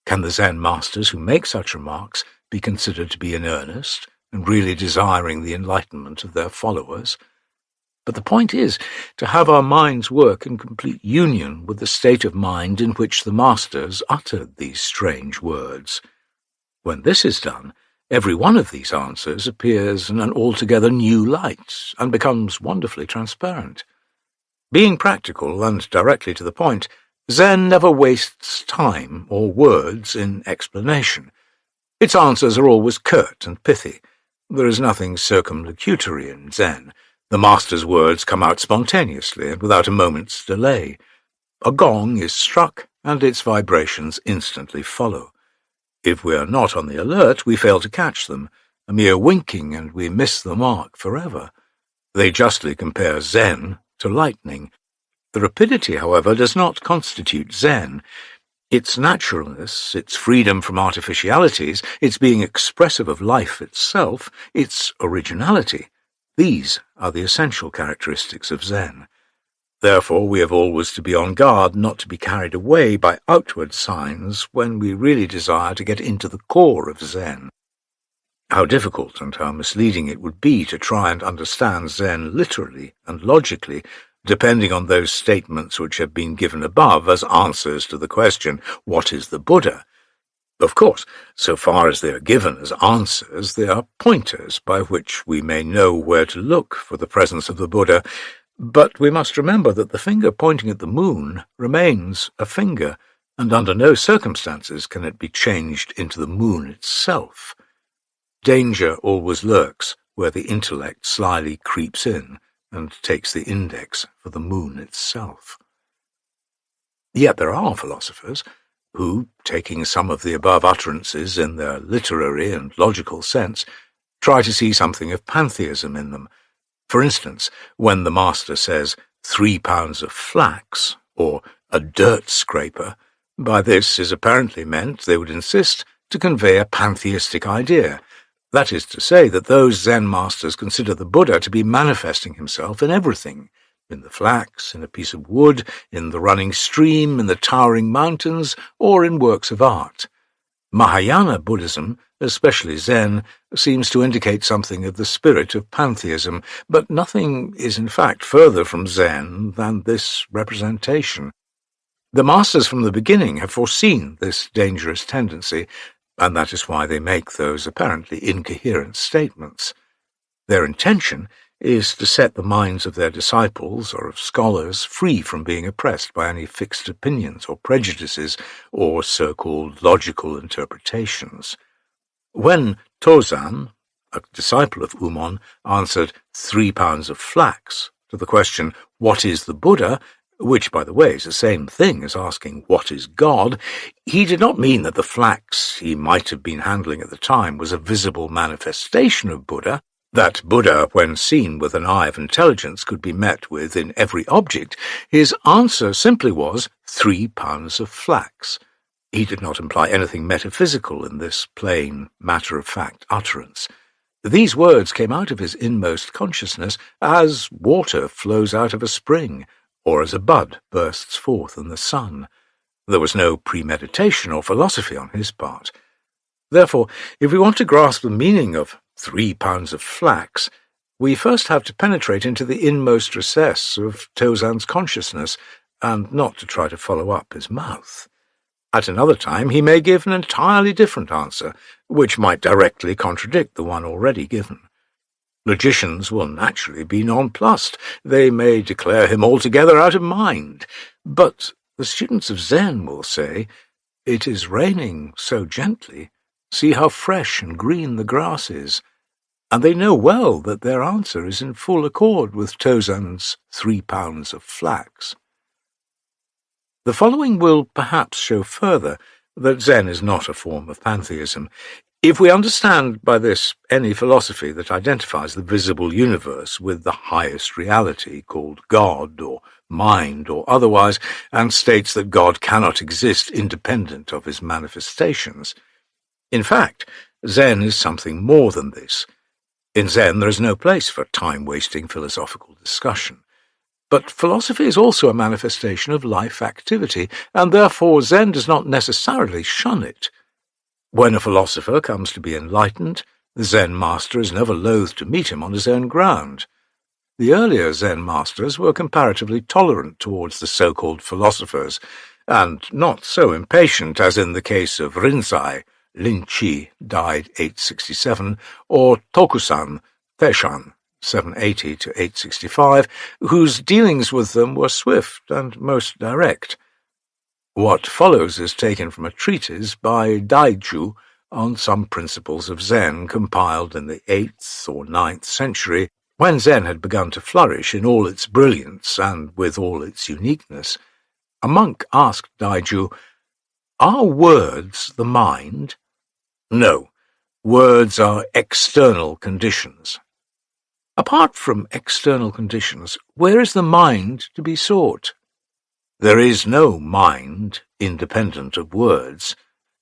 Can the Zen masters who make such remarks be considered to be in earnest and really desiring the enlightenment of their followers? But the point is to have our minds work in complete union with the state of mind in which the masters uttered these strange words. When this is done, every one of these answers appears in an altogether new light and becomes wonderfully transparent. Being practical and directly to the point, Zen never wastes time or words in explanation. Its answers are always curt and pithy. There is nothing circumlocutory in Zen. The master's words come out spontaneously and without a moment's delay. A gong is struck, and its vibrations instantly follow. If we are not on the alert, we fail to catch them. A mere winking, and we miss the mark forever. They justly compare Zen to lightning. The rapidity, however, does not constitute Zen. Its naturalness, its freedom from artificialities, its being expressive of life itself, its originality, these are the essential characteristics of Zen. Therefore, we have always to be on guard not to be carried away by outward signs when we really desire to get into the core of Zen. How difficult and how misleading it would be to try and understand Zen literally and logically, depending on those statements which have been given above as answers to the question, what is the Buddha? Of course, so far as they are given as answers, they are pointers by which we may know where to look for the presence of the Buddha, but we must remember that the finger pointing at the moon remains a finger, and under no circumstances can it be changed into the moon itself. Danger always lurks where the intellect slyly creeps in and takes the index for the moon itself. Yet there are philosophers who, taking some of the above utterances in their literary and logical sense, try to see something of pantheism in them. For instance, when the master says 3 pounds of flax, or a dirt scraper, by this is apparently meant, they would insist, to convey a pantheistic idea. That is to say that those Zen masters consider the Buddha to be manifesting himself in everything, in the flax, in a piece of wood, in the running stream, in the towering mountains, or in works of art. Mahayana Buddhism, especially Zen, seems to indicate something of the spirit of pantheism, but nothing is in fact further from Zen than this representation. The masters from the beginning have foreseen this dangerous tendency, and that is why they make those apparently incoherent statements. Their intention is to set the minds of their disciples or of scholars free from being oppressed by any fixed opinions or prejudices or so-called logical interpretations. When Tozan, a disciple of Umon, answered 3 pounds of flax to the question, what is the Buddha, which, by the way, is the same thing as asking, what is God, he did not mean that the flax he might have been handling at the time was a visible manifestation of Buddha, that Buddha, when seen with an eye of intelligence, could be met with in every object. His answer simply was 3 pounds of flax. He did not imply anything metaphysical in this plain, matter-of-fact utterance. These words came out of his inmost consciousness as water flows out of a spring, or as a bud bursts forth in the sun. There was no premeditation or philosophy on his part. Therefore, if we want to grasp the meaning of 3 pounds of flax, we first have to penetrate into the inmost recess of Tozan's consciousness, and not to try to follow up his mouth. At another time he may give an entirely different answer, which might directly contradict the one already given. Logicians will naturally be nonplussed. They may declare him altogether out of mind. But the students of Zen will say, "It is raining so gently. See how fresh and green the grass is." And they know well that their answer is in full accord with Tozan's 3 pounds of flax. The following will perhaps show further that Zen is not a form of pantheism. If we understand by this any philosophy that identifies the visible universe with the highest reality, called God or mind or otherwise, and states that God cannot exist independent of his manifestations. In fact, Zen is something more than this. In Zen there is no place for time-wasting philosophical discussion. But philosophy is also a manifestation of life activity, and therefore Zen does not necessarily shun it. When a philosopher comes to be enlightened, the Zen master is never loath to meet him on his own ground. The earlier Zen masters were comparatively tolerant towards the so-called philosophers, and not so impatient as in the case of Rinzai, Lin-Chi, died 867, or Tokusan, Taishan, 780 to 865, whose dealings with them were swift and most direct. What follows is taken from a treatise by Daiju on some principles of Zen compiled in the 8th or 9th century, when Zen had begun to flourish in all its brilliance and with all its uniqueness. A monk asked Daiju, "Are words the mind?" "No, words are external conditions." "Apart from external conditions, where is the mind to be sought?" There is no mind independent of words.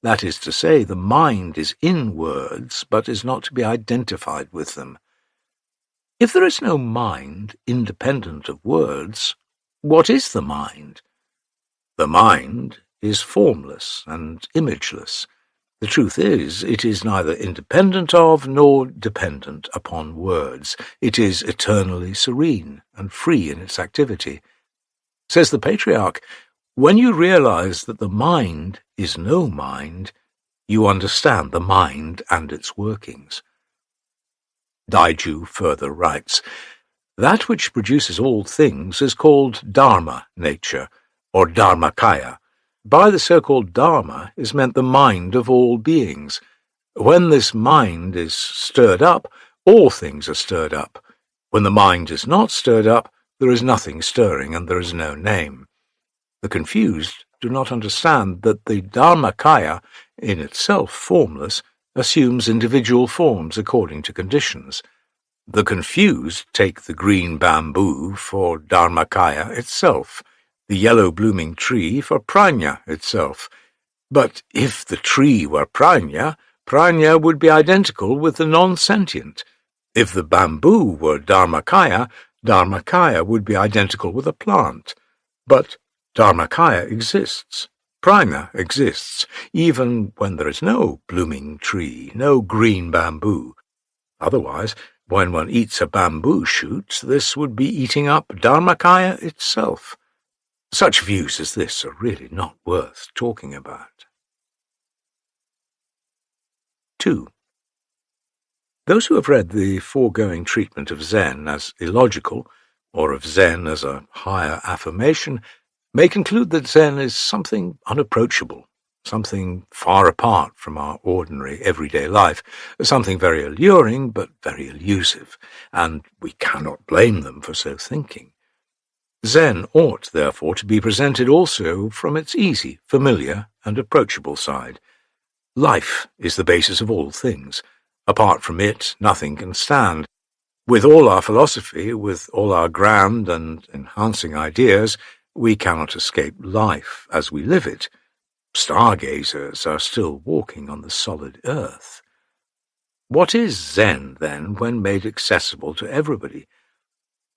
That is to say, the mind is in words, but is not to be identified with them. If there is no mind independent of words, what is the mind? The mind is formless and imageless. The truth is, it is neither independent of nor dependent upon words. It is eternally serene and free in its activity. Says the patriarch, when you realize that the mind is no mind, you understand the mind and its workings. Daiju further writes, that which produces all things is called Dharma nature, or Dharmakaya. By the so-called Dharma is meant the mind of all beings. When this mind is stirred up, all things are stirred up. When the mind is not stirred up, there is nothing stirring and there is no name. The confused do not understand that the Dharmakaya, in itself formless, assumes individual forms according to conditions. The confused take the green bamboo for Dharmakaya itself, the yellow blooming tree for Prajna itself. But if the tree were Prajna, Prajna would be identical with the non-sentient. If the bamboo were Dharmakaya, Dharmakaya would be identical with a plant. But Dharmakaya exists. Prajna exists, even when there is no blooming tree, no green bamboo. Otherwise, when one eats a bamboo shoot, this would be eating up Dharmakaya itself. Such views as this are really not worth talking about. 2. Those who have read the foregoing treatment of Zen as illogical, or of Zen as a higher affirmation, may conclude that Zen is something unapproachable, something far apart from our ordinary everyday life, something very alluring but very elusive, and we cannot blame them for so thinking. Zen ought, therefore, to be presented also from its easy, familiar, and approachable side. Life is the basis of all things. Apart from it, nothing can stand. With all our philosophy, with all our grand and enhancing ideas, we cannot escape life as we live it. Stargazers are still walking on the solid earth. What is Zen, then, when made accessible to everybody?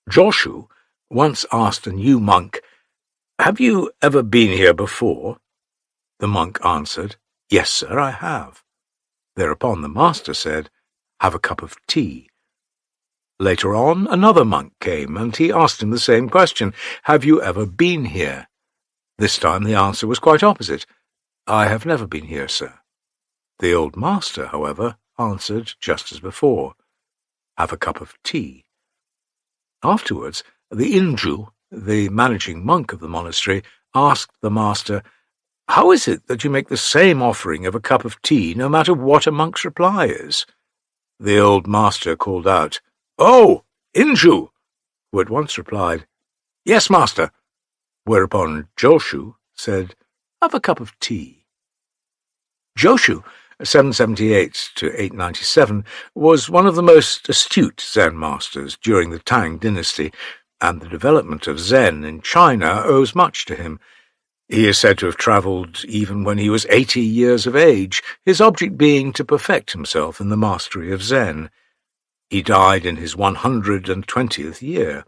Joshu once asked a new monk, "Have you ever been here before?" The monk answered, "Yes, sir, I have." Thereupon the master said, "Have a cup of tea." Later on, another monk came, and he asked him the same question, "Have you ever been here?" This time the answer was quite opposite. "I have never been here, sir." The old master, however, answered just as before, "Have a cup of tea." Afterwards, the Inju, the managing monk of the monastery, asked the master, "How is it that you make the same offering of a cup of tea no matter what a monk's reply is?" The old master called out, "Oh, Inju!" who at once replied, "Yes, master," whereupon Joshu said, "Have a cup of tea." Joshu, 778 to 897, was one of the most astute Zen masters during the Tang dynasty, and the development of Zen in China owes much to him. He is said to have travelled even when he was 80 years of age, his object being to perfect himself in the mastery of Zen. He died in his 120th year.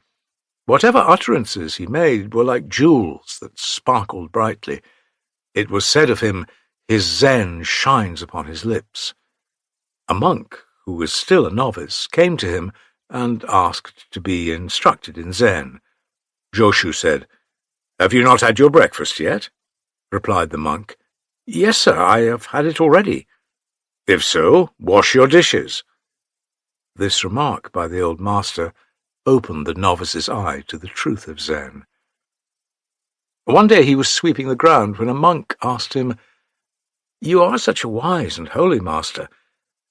Whatever utterances he made were like jewels that sparkled brightly. It was said of him, "His Zen shines upon his lips." A monk, who was still a novice, came to him and asked to be instructed in Zen. Joshu said, "Have you not had your breakfast yet?" Replied the monk, "Yes, sir, I have had it already." "If so, wash your dishes." This remark by the old master opened the novice's eye to the truth of Zen. One day he was sweeping the ground when a monk asked him, "You are such a wise and holy master.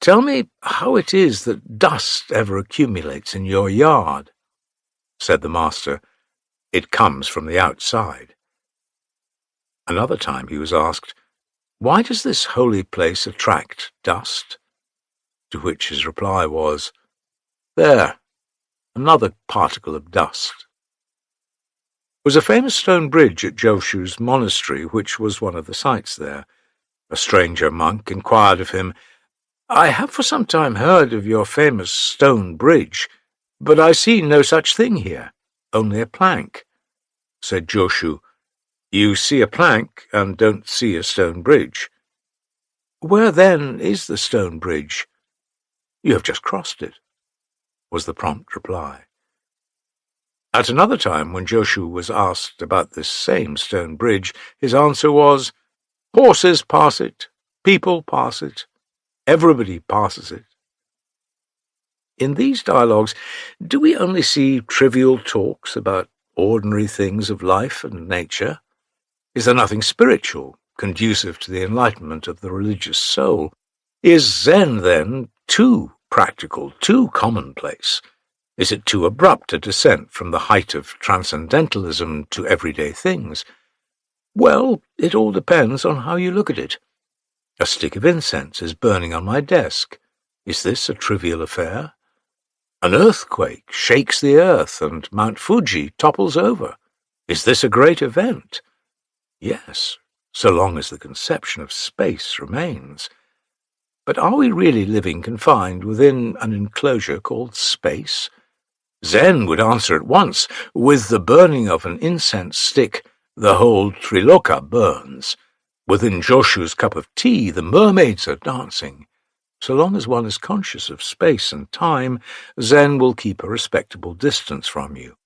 Tell me how it is that dust ever accumulates in your yard." Said the master, "It comes from the outside." Another time he was asked, "Why does this holy place attract dust?" To which his reply was, "There, another particle of dust." was a famous stone bridge at Joshu's monastery, which was one of the sights there. A stranger monk inquired of him, "I have for some time heard of your famous stone bridge, but I see no such thing here, only a plank." Said Joshu, "You see a plank and don't see a stone bridge." "Where, then, is the stone bridge?" "You have just crossed it," was the prompt reply. At another time, when Joshu was asked about this same stone bridge, his answer was, "Horses pass it, people pass it, everybody passes it." In these dialogues, do we only see trivial talks about ordinary things of life and nature? Is there nothing spiritual, conducive to the enlightenment of the religious soul? Is Zen, then, too practical, too commonplace? Is it too abrupt a descent from the height of transcendentalism to everyday things? Well, it all depends on how you look at it. A stick of incense is burning on my desk. Is this a trivial affair? An earthquake shakes the earth and Mount Fuji topples over. Is this a great event? Yes, so long as the conception of space remains. But are we really living confined within an enclosure called space? Zen would answer at once, with the burning of an incense stick, the whole Triloka burns. Within Joshu's cup of tea, the mermaids are dancing. So long as one is conscious of space and time, Zen will keep a respectable distance from you.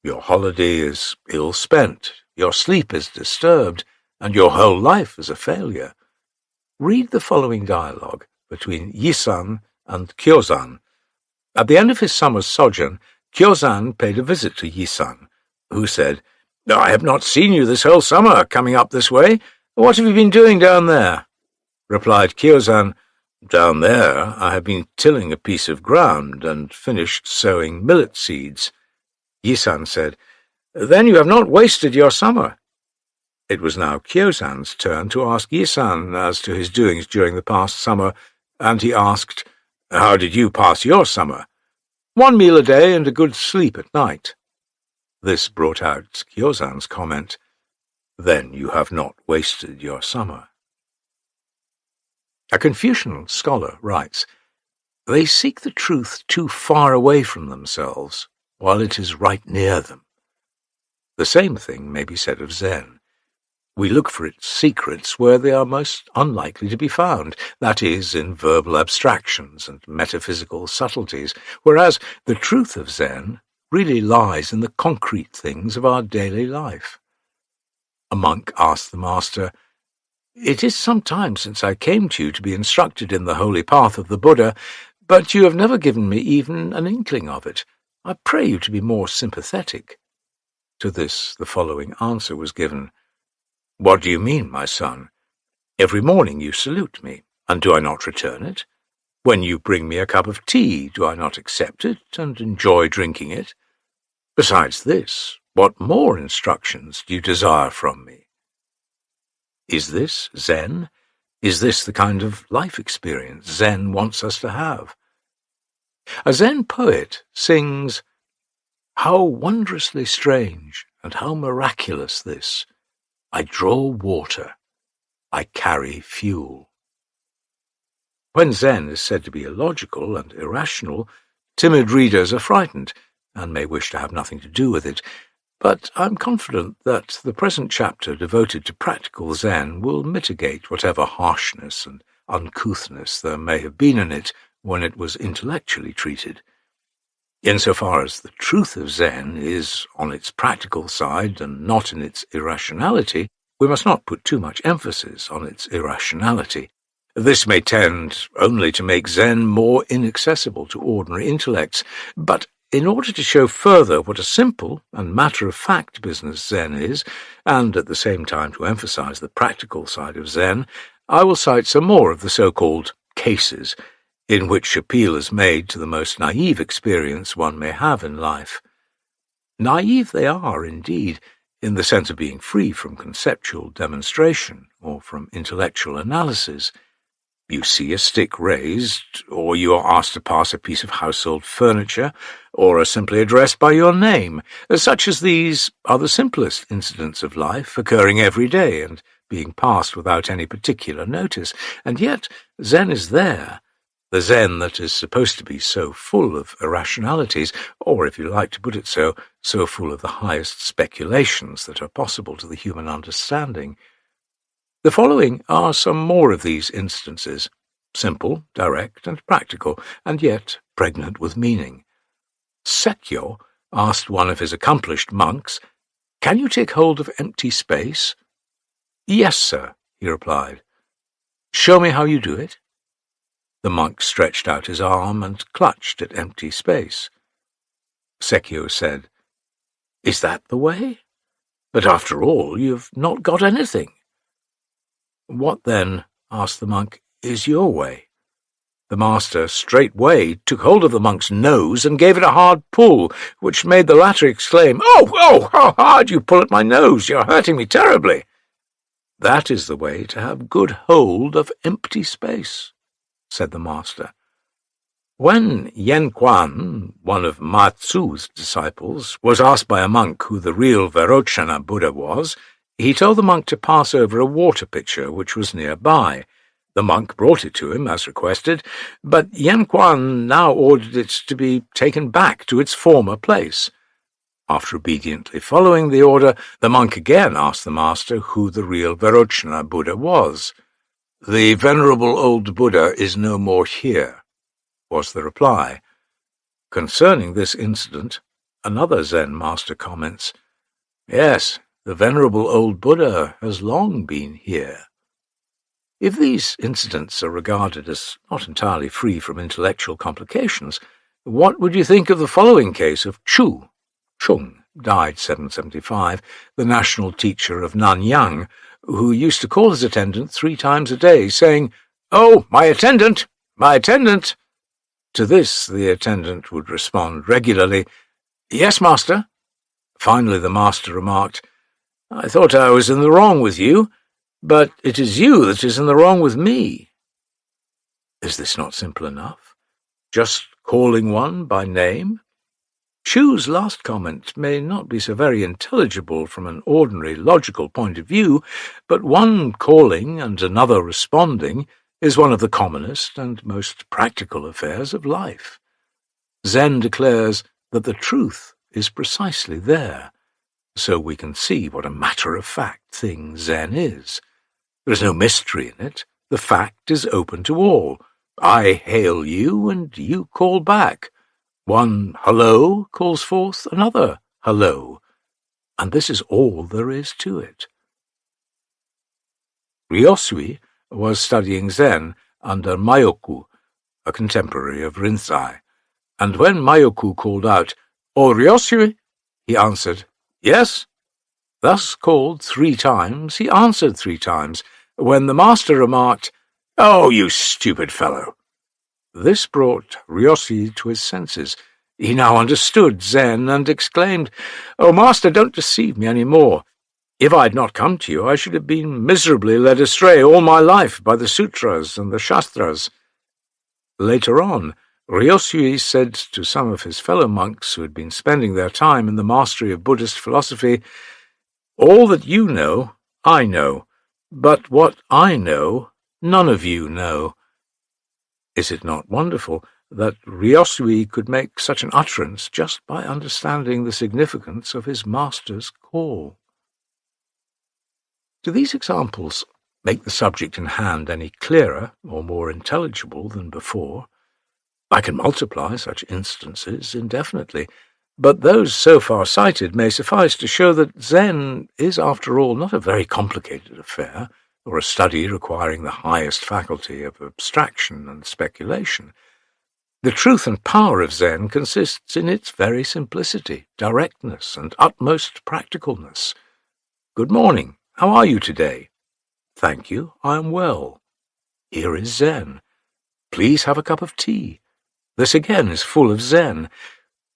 Your holiday is ill spent, your sleep is disturbed, and your whole life is a failure. Read the following dialogue between Yisan and Kyozan. At the end of his summer's sojourn, Kyozan paid a visit to Yisan, who said, "I have not seen you this whole summer coming up this way. What have you been doing down there?" Replied Kyozan, "Down there I have been tilling a piece of ground and finished sowing millet seeds." Yisan said, "Then you have not wasted your summer." It was now Kyozan's turn to ask Yisan as to his doings during the past summer, and he asked, "How did you pass your summer?" "1 meal a day and a good sleep at night." This brought out Kyozan's comment, "Then you have not wasted your summer." A Confucian scholar writes, "They seek the truth too far away from themselves, while it is right near them." The same thing may be said of Zen. We look for its secrets where they are most unlikely to be found, that is, in verbal abstractions and metaphysical subtleties, whereas the truth of Zen really lies in the concrete things of our daily life. A monk asked the master, "It is some time since I came to you to be instructed in the holy path of the Buddha, but you have never given me even an inkling of it. I pray you to be more sympathetic." To this the following answer was given, "What do you mean, my son? Every morning you salute me, and do I not return it? When you bring me a cup of tea, do I not accept it and enjoy drinking it? Besides this, what more instructions do you desire from me?" Is this Zen? Is this the kind of life experience Zen wants us to have? A Zen poet sings, "How wondrously strange and how miraculous this! I draw water, I carry fuel." When Zen is said to be illogical and irrational, timid readers are frightened and may wish to have nothing to do with it. But I'm confident that the present chapter devoted to practical Zen will mitigate whatever harshness and uncouthness there may have been in it when it was intellectually treated. Insofar as the truth of Zen is on its practical side and not in its irrationality, we must not put too much emphasis on its irrationality. This may tend only to make Zen more inaccessible to ordinary intellects, but in order to show further what a simple and matter-of-fact business Zen is, and at the same time to emphasize the practical side of Zen, I will cite some more of the so-called cases, in which appeal is made to the most naive experience one may have in life. Naive they are, indeed, in the sense of being free from conceptual demonstration or from intellectual analysis. You see a stick raised, or you are asked to pass a piece of household furniture, or are simply addressed by your name. Such as these are the simplest incidents of life, occurring every day and being passed without any particular notice. And yet Zen is there, the Zen that is supposed to be so full of irrationalities, or, if you like to put it so full of the highest speculations that are possible to the human understanding. The following are some more of these instances, simple, direct, and practical, and yet pregnant with meaning. Sekyo asked one of his accomplished monks, "Can you take hold of empty space?" "Yes, sir," he replied. "Show me how you do it." The monk stretched out his arm and clutched at empty space. Sekyo said, "Is that the way? But after all, you've not got anything." "What then," asked the monk, "is your way?" The master straightway took hold of the monk's nose and gave it a hard pull, which made the latter exclaim, "Oh, how hard you pull at my nose! You're hurting me terribly." "That is the way to have good hold of empty space," said the master. When Yen Quan, one of Ma Tzu's disciples, was asked by a monk who the real Vairochana Buddha was, he told the monk to pass over a water pitcher which was nearby. The monk brought it to him, as requested, but Yen Quan now ordered it to be taken back to its former place. After obediently following the order, the monk again asked the master who the real Vairochana Buddha was. "The venerable old Buddha is no more here," was the reply. Concerning this incident, another Zen master comments, "Yes, the venerable old Buddha has long been here." If these incidents are regarded as not entirely free from intellectual complications, what would you think of the following case of Chung, died 775, the national teacher of Nanyang, who used to call his attendant 3 times a day, saying, "Oh, my attendant, my attendant!" To this the attendant would respond regularly, "Yes, master." Finally the master remarked, "I thought I was in the wrong with you, but it is you that is in the wrong with me." Is this not simple enough? Just calling one by name? Chu's last comment may not be so very intelligible from an ordinary logical point of view, but one calling and another responding is one of the commonest and most practical affairs of life. Zen declares that the truth is precisely there, so we can see what a matter-of-fact thing Zen is. There is no mystery in it. The fact is open to all. I hail you, and you call back. One hello calls forth another hello, and this is all there is to it. Ryosui was studying Zen under Mayoku, a contemporary of Rinzai, and when Mayoku called out, "O Ryosui," he answered, "Yes." Thus called 3 times, he answered 3 times, when the master remarked, "Oh, you stupid fellow." This brought Ryosui to his senses. He now understood Zen and exclaimed, "Oh, master, don't deceive me any more. If I had not come to you, I should have been miserably led astray all my life by the sutras and the shastras." Later on, Ryosui said to some of his fellow monks who had been spending their time in the mastery of Buddhist philosophy, "All that you know, I know, but what I know, none of you know." Is it not wonderful that Ryosui could make such an utterance just by understanding the significance of his master's call? Do these examples make the subject in hand any clearer or more intelligible than before? I can multiply such instances indefinitely, but those so far cited may suffice to show that Zen is, after all, not a very complicated affair, or a study requiring the highest faculty of abstraction and speculation. The truth and power of Zen consists in its very simplicity, directness, and utmost practicalness. "Good morning. How are you today?" "Thank you, I am well." Here is Zen. "Please have a cup of tea." This again is full of Zen.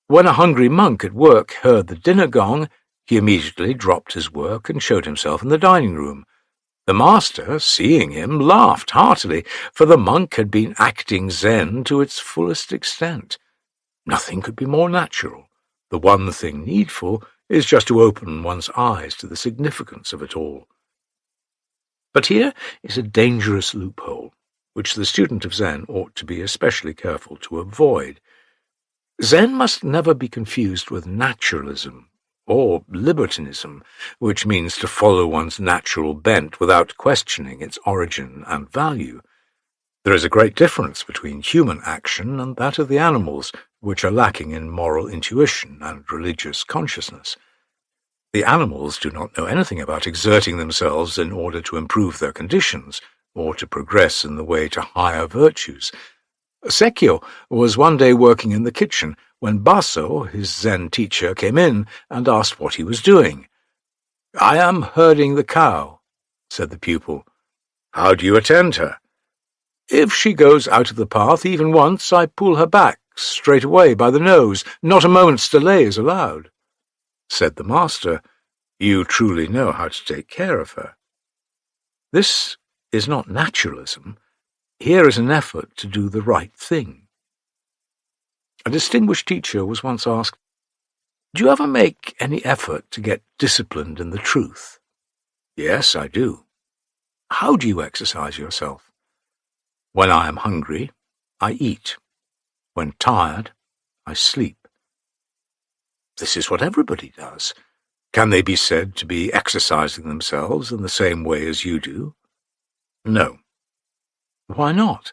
When a hungry monk at work heard the dinner gong, he immediately dropped his work and showed himself in the dining room. The master, seeing him, laughed heartily, for the monk had been acting Zen to its fullest extent. Nothing could be more natural. The one thing needful is just to open one's eyes to the significance of it all. But here is a dangerous loophole, which the student of Zen ought to be especially careful to avoid. Zen must never be confused with naturalism or libertinism, which means to follow one's natural bent without questioning its origin and value. There is a great difference between human action and that of the animals, which are lacking in moral intuition and religious consciousness. The animals do not know anything about exerting themselves in order to improve their conditions or to progress in the way to higher virtues. Sekio was one day working in the kitchen when Baso, his Zen teacher, came in and asked what he was doing. "I am herding the cow," said the pupil. "How do you attend her?" "If she goes out of the path even once, I pull her back straight away by the nose. Not a moment's delay is allowed." Said the master, "You truly know how to take care of her." This is not naturalism. Here is an effort to do the right thing. A distinguished teacher was once asked, "Do you ever make any effort to get disciplined in the truth?" "Yes, I do." "How do you exercise yourself?" "When I am hungry, I eat. When tired, I sleep." This is what everybody does. Can they be said to be exercising themselves in the same way as you do? No. Why not?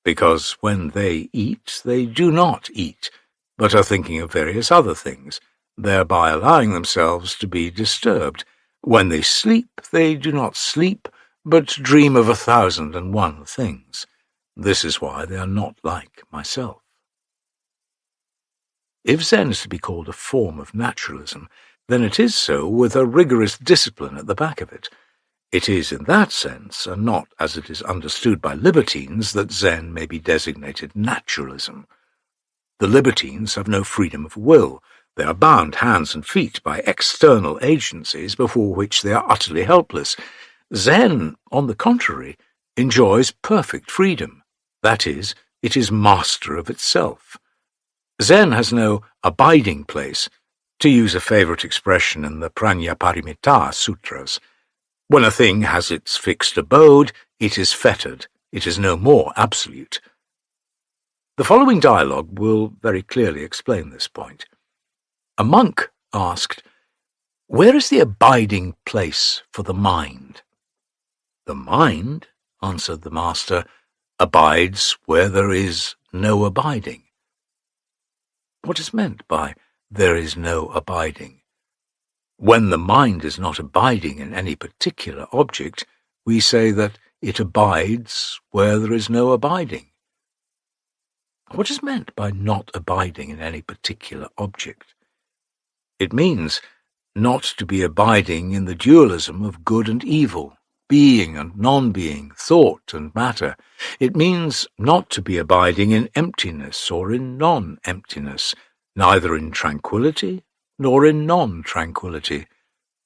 Because when they eat, they do not eat, but are thinking of various other things, thereby allowing themselves to be disturbed. When they sleep, they do not sleep, but dream of 1,001 things. This is why they are not like myself. If Zen is to be called a form of naturalism, then it is so with a rigorous discipline at the back of it. It is in that sense, and not as it is understood by libertines, that Zen may be designated naturalism. The libertines have no freedom of will. They are bound hands and feet by external agencies before which they are utterly helpless. Zen, on the contrary, enjoys perfect freedom. That is, it is master of itself. Zen has no abiding place, to use a favorite expression in the Prajnaparamita Sutras. When a thing has its fixed abode, it is fettered. It is no more absolute. The following dialogue will very clearly explain this point. A monk asked, "Where is the abiding place for the mind?" "The mind," answered the master, "abides where there is no abiding." What is meant by "there is no abiding"? When the mind is not abiding in any particular object, we say that it abides where there is no abiding. What is meant by not abiding in any particular object? It means not to be abiding in the dualism of good and evil, being and non-being, thought and matter. It means not to be abiding in emptiness or in non-emptiness, neither in tranquility nor in non-tranquility.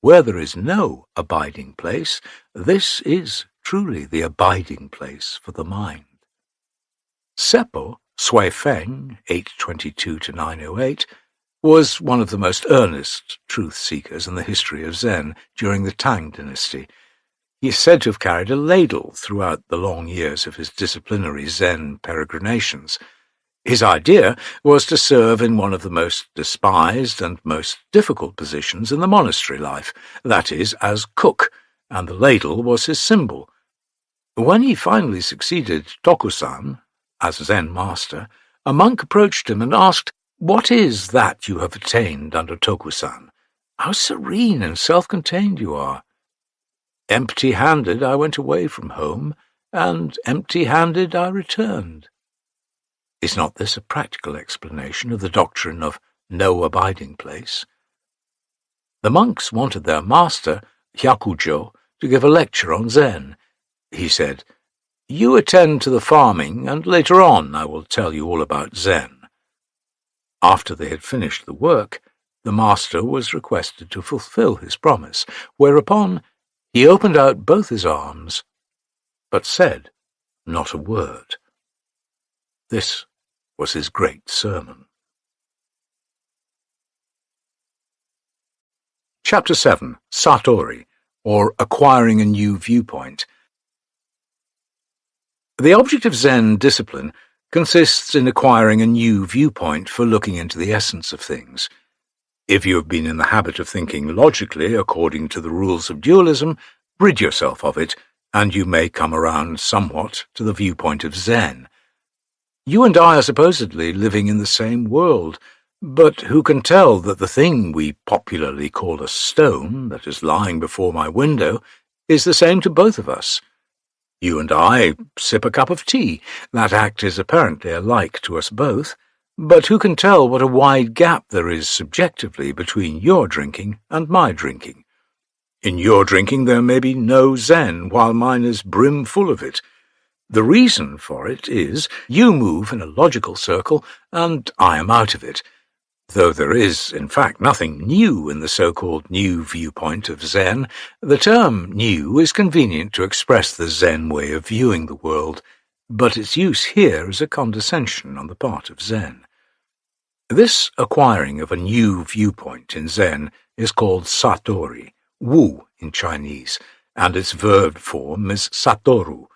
Where there is no abiding place, this is truly the abiding place for the mind. Seppo Sui Feng, 822-908, was one of the most earnest truth-seekers in the history of Zen during the Tang dynasty. He is said to have carried a ladle throughout the long years of his disciplinary Zen peregrinations. His idea was to serve in one of the most despised and most difficult positions in the monastery life, that is, as cook, and the ladle was his symbol. When he finally succeeded Tokusan as Zen master, a monk approached him and asked, "What is that you have attained under Tokusan? How serene and self-contained you are." "Empty-handed I went away from home, and empty-handed I returned." Is not this a practical explanation of the doctrine of no abiding place? The monks wanted their master, Hyakujo, to give a lecture on Zen. He said, "You attend to the farming, and later on I will tell you all about Zen." After they had finished the work, the master was requested to fulfill his promise, whereupon He opened out both his arms, but said not a word. This was his great sermon. Chapter 7. Satori, or Acquiring a New Viewpoint. The object of Zen discipline consists in acquiring a new viewpoint for looking into the essence of things. If you have been in the habit of thinking logically according to the rules of dualism, rid yourself of it, and you may come around somewhat to the viewpoint of Zen. You and I are supposedly living in the same world, but who can tell that the thing we popularly call a stone that is lying before my window is the same to both of us? You and I sip a cup of tea. That act is apparently alike to us both, but who can tell what a wide gap there is subjectively between your drinking and my drinking? In your drinking there may be no Zen, while mine is brimful of it. The reason for it is you move in a logical circle, and I am out of it. Though there is, in fact, nothing new in the so-called new viewpoint of Zen, the term new is convenient to express the Zen way of viewing the world, but its use here is a condescension on the part of Zen. This acquiring of a new viewpoint in Zen is called Satori, Wu in Chinese, and its verb form is Satoru.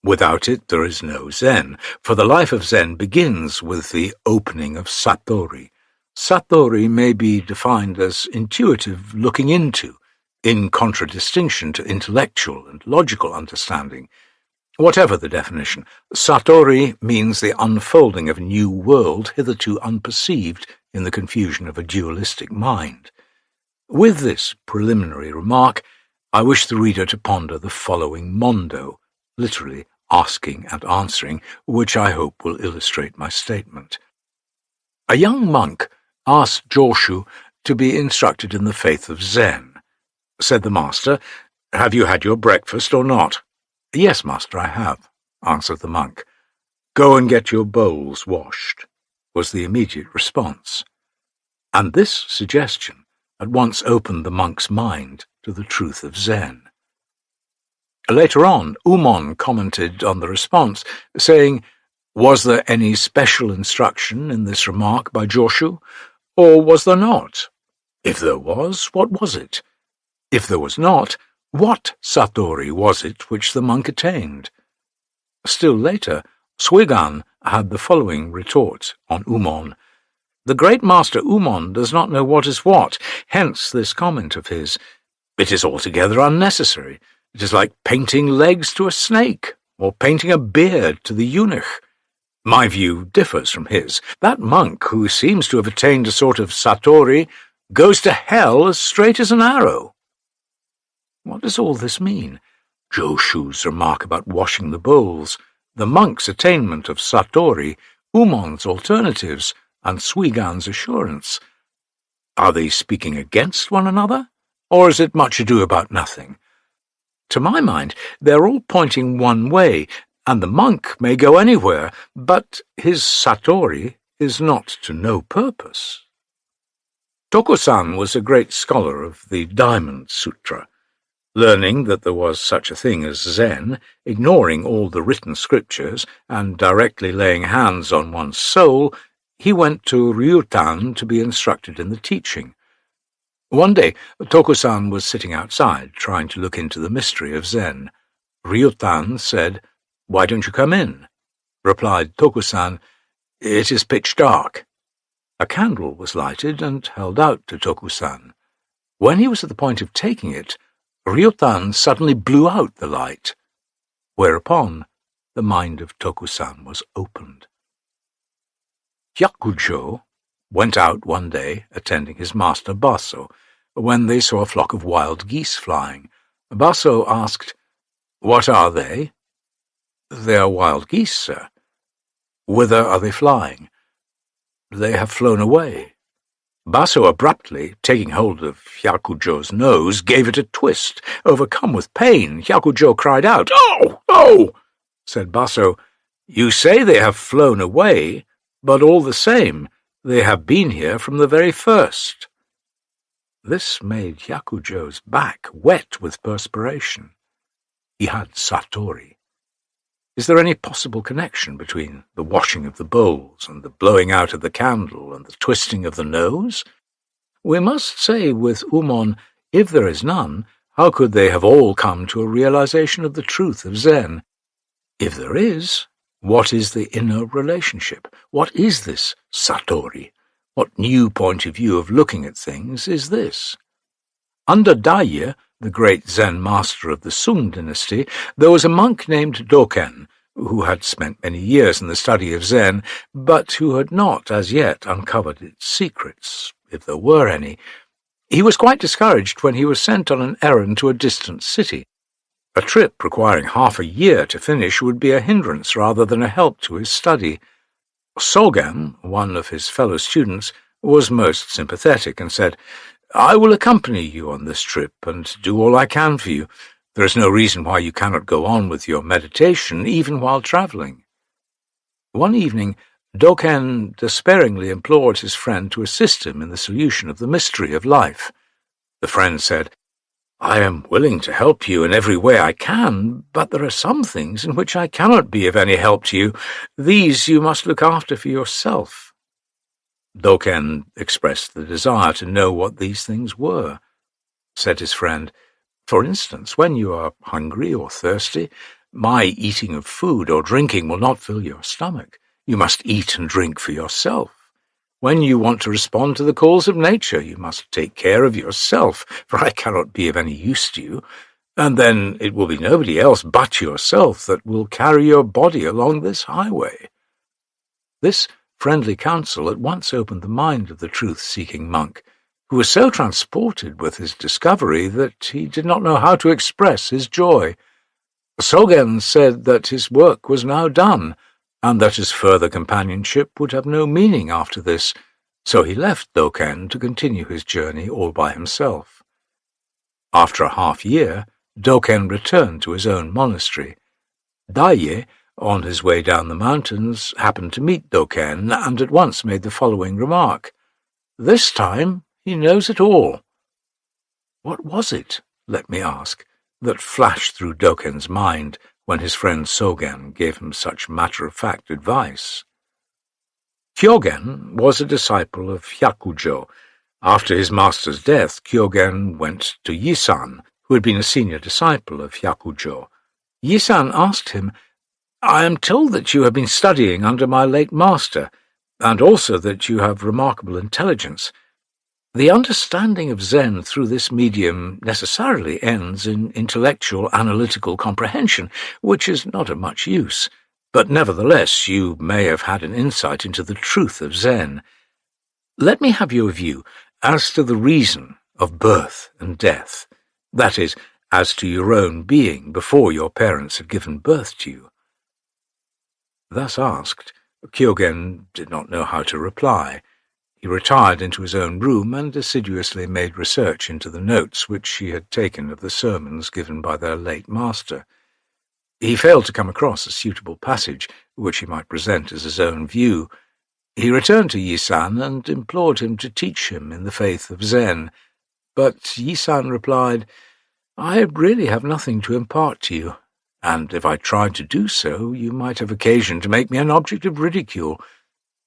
Without it there is no Zen, for the life of Zen begins with the opening of Satori. Satori may be defined as intuitive looking into, in contradistinction to intellectual and logical understanding. Whatever the definition, Satori means the unfolding of a new world hitherto unperceived in the confusion of a dualistic mind. With this preliminary remark, I wish the reader to ponder the following mondo, literally asking and answering, which I hope will illustrate my statement. A young monk asked Joshu to be instructed in the faith of Zen. Said the master, "Have you had your breakfast or not?" "Yes, master, I have," answered the monk. "Go and get your bowls washed," was the immediate response. And this suggestion at once opened the monk's mind to the truth of Zen. Later on, Umon commented on the response, saying, "Was there any special instruction in this remark by Joshu, or was there not? If there was, what was it? If there was not, what Satori was it which the monk attained?" Still later, Suigan had the following retort on Umon. "The great master Umon does not know what is what, hence this comment of his. It is altogether unnecessary. It is like painting legs to a snake, or painting a beard to the eunuch. My view differs from his. That monk, who seems to have attained a sort of Satori, goes to hell as straight as an arrow." What does all this mean? Joshu's remark about washing the bowls, the monk's attainment of Satori, Umon's alternatives, and Suigan's assurance. Are they speaking against one another, or is it much ado about nothing? To my mind, they're all pointing one way, and the monk may go anywhere, but his Satori is not to no purpose. Tokusan was a great scholar of the Diamond Sutra. Learning that there was such a thing as Zen, ignoring all the written scriptures, and directly laying hands on one's soul, he went to Ryutan to be instructed in the teaching. One day, Tokusan was sitting outside, trying to look into the mystery of Zen. Ryutan said, "Why don't you come in?" Replied Tokusan, "It is pitch dark." A candle was lighted and held out to Tokusan. When he was at the point of taking it, Ryutan suddenly blew out the light, whereupon the mind of Tokusan was opened. Hyakujo went out one day attending his master Baso, when they saw a flock of wild geese flying. Baso asked, "What are they?" "They are wild geese, sir." "Whither are they flying?" "They have flown away." Baso abruptly, taking hold of Hyakujo's nose, gave it a twist. Overcome with pain, Hyakujo cried out, "Oh! Oh!" Said Baso, "You say they have flown away, but all the same, they have been here from the very first." This made Hyakujo's back wet with perspiration. He had Satori. Is there any possible connection between the washing of the bowls and the blowing out of the candle and the twisting of the nose? We must say with Umon, if there is none, how could they have all come to a realization of the truth of Zen? If there is, what is the inner relationship? What is this Satori? What new point of view of looking at things is this? Under Daiye, the great Zen master of the Sung dynasty, there was a monk named Doken, who had spent many years in the study of Zen, but who had not as yet uncovered its secrets, if there were any. He was quite discouraged when he was sent on an errand to a distant city. A trip requiring half a year to finish would be a hindrance rather than a help to his study. Sogen, one of his fellow students, was most sympathetic and said, "I will accompany you on this trip and do all I can for you. There is no reason why you cannot go on with your meditation even while travelling." One evening, Doken despairingly implored his friend to assist him in the solution of the mystery of life. The friend said, "I am willing to help you in every way I can, but there are some things in which I cannot be of any help to you. These you must look after for yourself." Doken expressed the desire to know what these things were. Said his friend, "For instance, when you are hungry or thirsty, my eating of food or drinking will not fill your stomach. You must eat and drink for yourself. When you want to respond to the calls of nature, you must take care of yourself, for I cannot be of any use to you, and then it will be nobody else but yourself that will carry your body along this highway." This friendly counsel at once opened the mind of the truth-seeking monk, who was so transported with his discovery that he did not know how to express his joy. Sogen said that his work was now done, and that his further companionship would have no meaning after this, so he left Doken to continue his journey all by himself. After a half-year, Doken returned to his own monastery. Daiye, on his way down the mountains, happened to meet Doken and at once made the following remark, "This time he knows it all." What was it, let me ask, that flashed through Doken's mind when his friend Sogen gave him such matter-of-fact advice? Kyogen was a disciple of Hyakujo. After his master's death, Kyogen went to Yisan, who had been a senior disciple of Hyakujo. Yisan asked him, "I am told that you have been studying under my late master, and also that you have remarkable intelligence. The understanding of Zen through this medium necessarily ends in intellectual analytical comprehension, which is not of much use, but nevertheless you may have had an insight into the truth of Zen. Let me have your view as to the reason of birth and death, that is, as to your own being before your parents had given birth to you." Thus asked, Kyogen did not know how to reply. He retired into his own room and assiduously made research into the notes which he had taken of the sermons given by their late master. He failed to come across a suitable passage which he might present as his own view. He returned to Yisan and implored him to teach him in the faith of Zen, but Yisan replied, "I really have nothing to impart to you, and if I tried to do so, you might have occasion to make me an object of ridicule.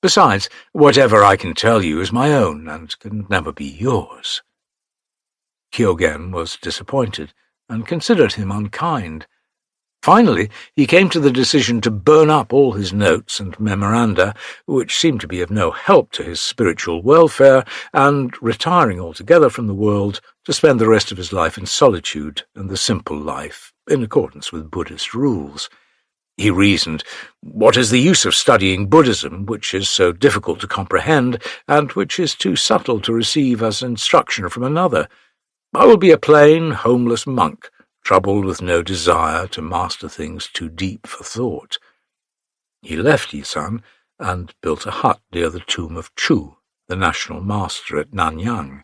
Besides, whatever I can tell you is my own, and can never be yours." Kyogen was disappointed, and considered him unkind. Finally, he came to the decision to burn up all his notes and memoranda, which seemed to be of no help to his spiritual welfare, and, retiring altogether from the world, to spend the rest of his life in solitude and the simple life, in accordance with Buddhist rules. He reasoned, "What is the use of studying Buddhism, which is so difficult to comprehend, and which is too subtle to receive as instruction from another? I will be a plain, homeless monk, troubled with no desire to master things too deep for thought." He left Yisan and built a hut near the tomb of Chu, the national master at Nanyang.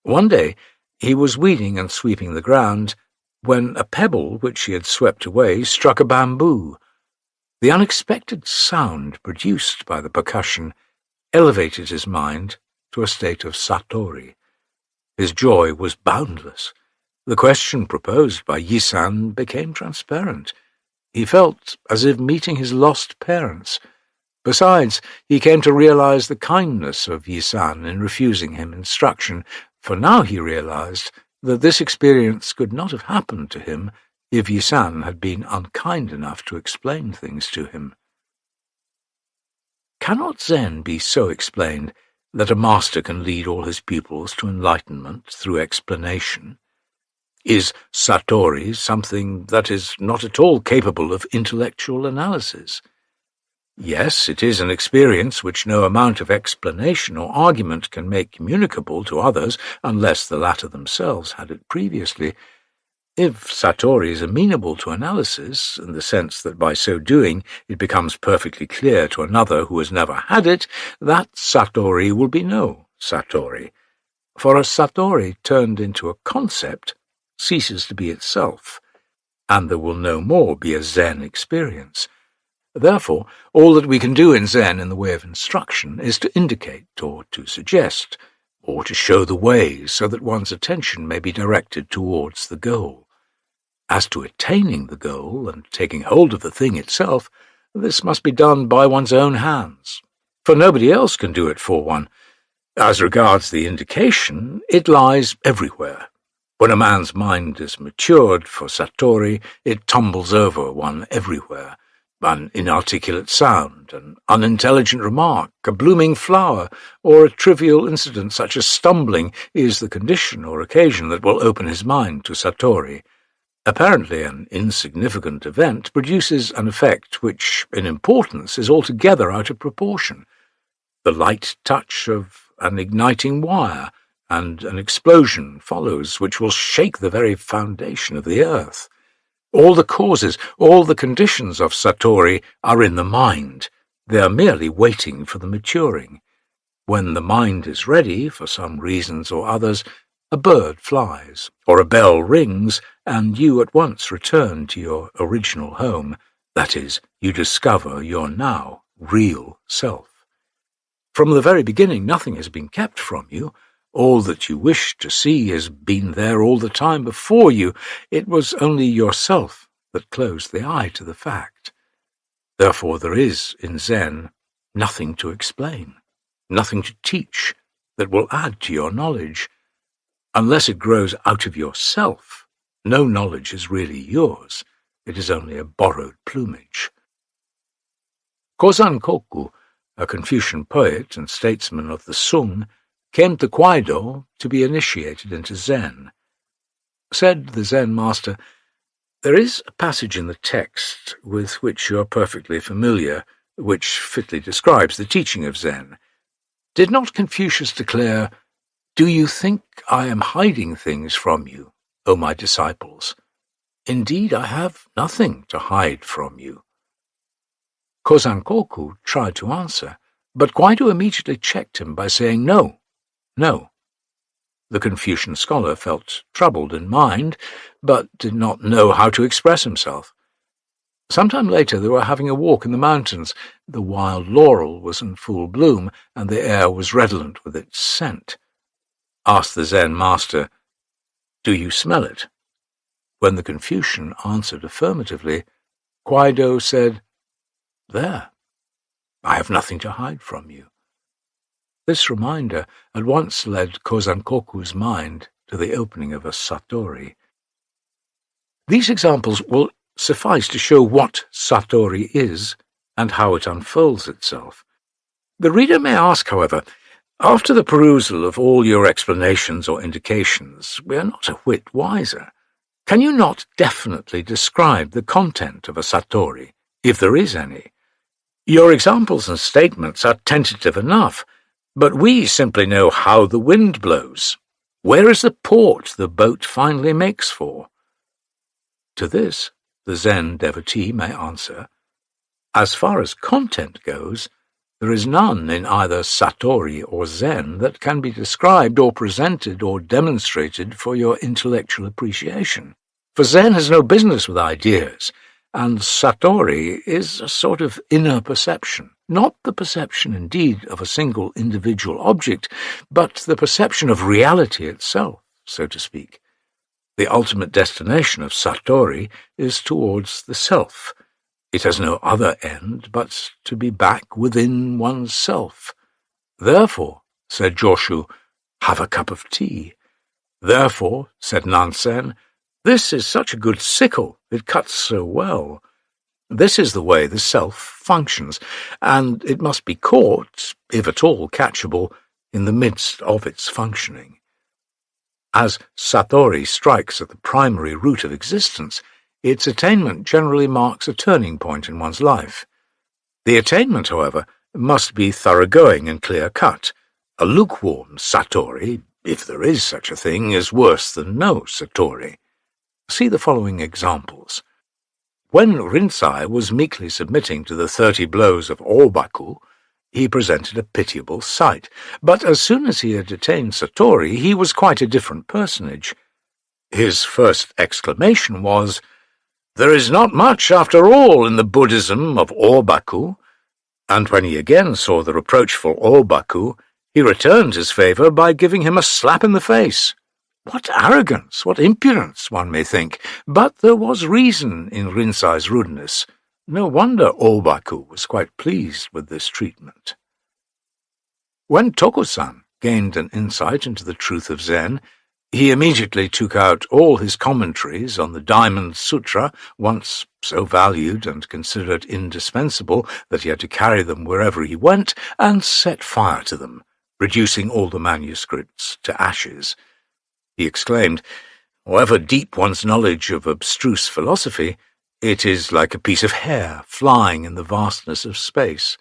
One day he was weeding and sweeping the ground when a pebble which he had swept away struck a bamboo. The unexpected sound produced by the percussion elevated his mind to a state of Satori. His joy was boundless. The question proposed by Yisan became transparent. He felt as if meeting his lost parents. Besides, he came to realize the kindness of Yisan in refusing him instruction, for now he realized that this experience could not have happened to him if Yisan had been unkind enough to explain things to him. Cannot Zen be so explained that a master can lead all his pupils to enlightenment through explanation? Is Satori something that is not at all capable of intellectual analysis? Yes, it is an experience which no amount of explanation or argument can make communicable to others unless the latter themselves had it previously. If Satori is amenable to analysis, in the sense that by so doing it becomes perfectly clear to another who has never had it, that Satori will be no Satori. For a Satori turned into a concept ceases to be itself, and there will no more be a Zen experience. Therefore, all that we can do in Zen in the way of instruction is to indicate or to suggest, or to show the way so that one's attention may be directed towards the goal. As to attaining the goal and taking hold of the thing itself, this must be done by one's own hands, for nobody else can do it for one. As regards the indication, it lies everywhere. When a man's mind is matured for Satori, it tumbles over one everywhere. An inarticulate sound, an unintelligent remark, a blooming flower, or a trivial incident such as stumbling is the condition or occasion that will open his mind to Satori. Apparently an insignificant event produces an effect which, in importance, is altogether out of proportion. The light touch of an igniting wire, and an explosion follows which will shake the very foundation of the earth. All the causes, all the conditions of Satori are in the mind. They are merely waiting for the maturing. When the mind is ready, for some reasons or others, a bird flies, or a bell rings, and you at once return to your original home. That is, you discover your now real self. From the very beginning, nothing has been kept from you. All that you wished to see has been there all the time before you. It was only yourself that closed the eye to the fact. Therefore there is, in Zen, nothing to explain, nothing to teach that will add to your knowledge. Unless it grows out of yourself, no knowledge is really yours. It is only a borrowed plumage. Kozankoku, a Confucian poet and statesman of the Sung, came to Kwaido to be initiated into Zen. Said the Zen master, "There is a passage in the text with which you are perfectly familiar, which fitly describes the teaching of Zen. Did not Confucius declare, 'Do you think I am hiding things from you, O my disciples? Indeed, I have nothing to hide from you.'" Kozankoku tried to answer, but Kwaido immediately checked him by saying, "No, no." The Confucian scholar felt troubled in mind, but did not know how to express himself. Some time later they were having a walk in the mountains. The wild laurel was in full bloom, and the air was redolent with its scent. Asked the Zen master, "Do you smell it?" When the Confucian answered affirmatively, Kwaido said, "There, I have nothing to hide from you." This reminder at once led Kozankoku's mind to the opening of a Satori. These examples will suffice to show what Satori is and how it unfolds itself. The reader may ask, however, after the perusal of all your explanations or indications, we are not a whit wiser. Can you not definitely describe the content of a Satori, if there is any? Your examples and statements are tentative enough, but we simply know how the wind blows. Where is the port the boat finally makes for? To this, the Zen devotee may answer, as far as content goes, there is none in either Satori or Zen that can be described or presented or demonstrated for your intellectual appreciation. For Zen has no business with ideas, and Satori is a sort of inner perception, not the perception indeed of a single individual object, but the perception of reality itself, so to speak. The ultimate destination of Satori is towards the self. It has no other end but to be back within one's self. Therefore, said Joshu, have a cup of tea. Therefore, said Nansen, this is such a good sickle, it cuts so well. This is the way the self functions, and it must be caught, if at all catchable, in the midst of its functioning. As Satori strikes at the primary root of existence, its attainment generally marks a turning point in one's life. The attainment, however, must be thoroughgoing and clear-cut. A lukewarm Satori, if there is such a thing, is worse than no Satori. See the following examples. When Rinzai was meekly submitting to the 30 blows of Obaku, he presented a pitiable sight, but as soon as he had attained Satori, he was quite a different personage. His first exclamation was, "There is not much, after all, in the Buddhism of Obaku," and when he again saw the reproachful Obaku, he returned his favour by giving him a slap in the face. What arrogance, what impudence, one may think, but there was reason in Rinzai's rudeness. No wonder Obaku was quite pleased with this treatment. When Tokusan gained an insight into the truth of Zen, he immediately took out all his commentaries on the Diamond Sutra, once so valued and considered indispensable that he had to carry them wherever he went, and set fire to them, reducing all the manuscripts to ashes. He exclaimed, "However deep one's knowledge of abstruse philosophy, it is like a piece of hair flying in the vastness of space.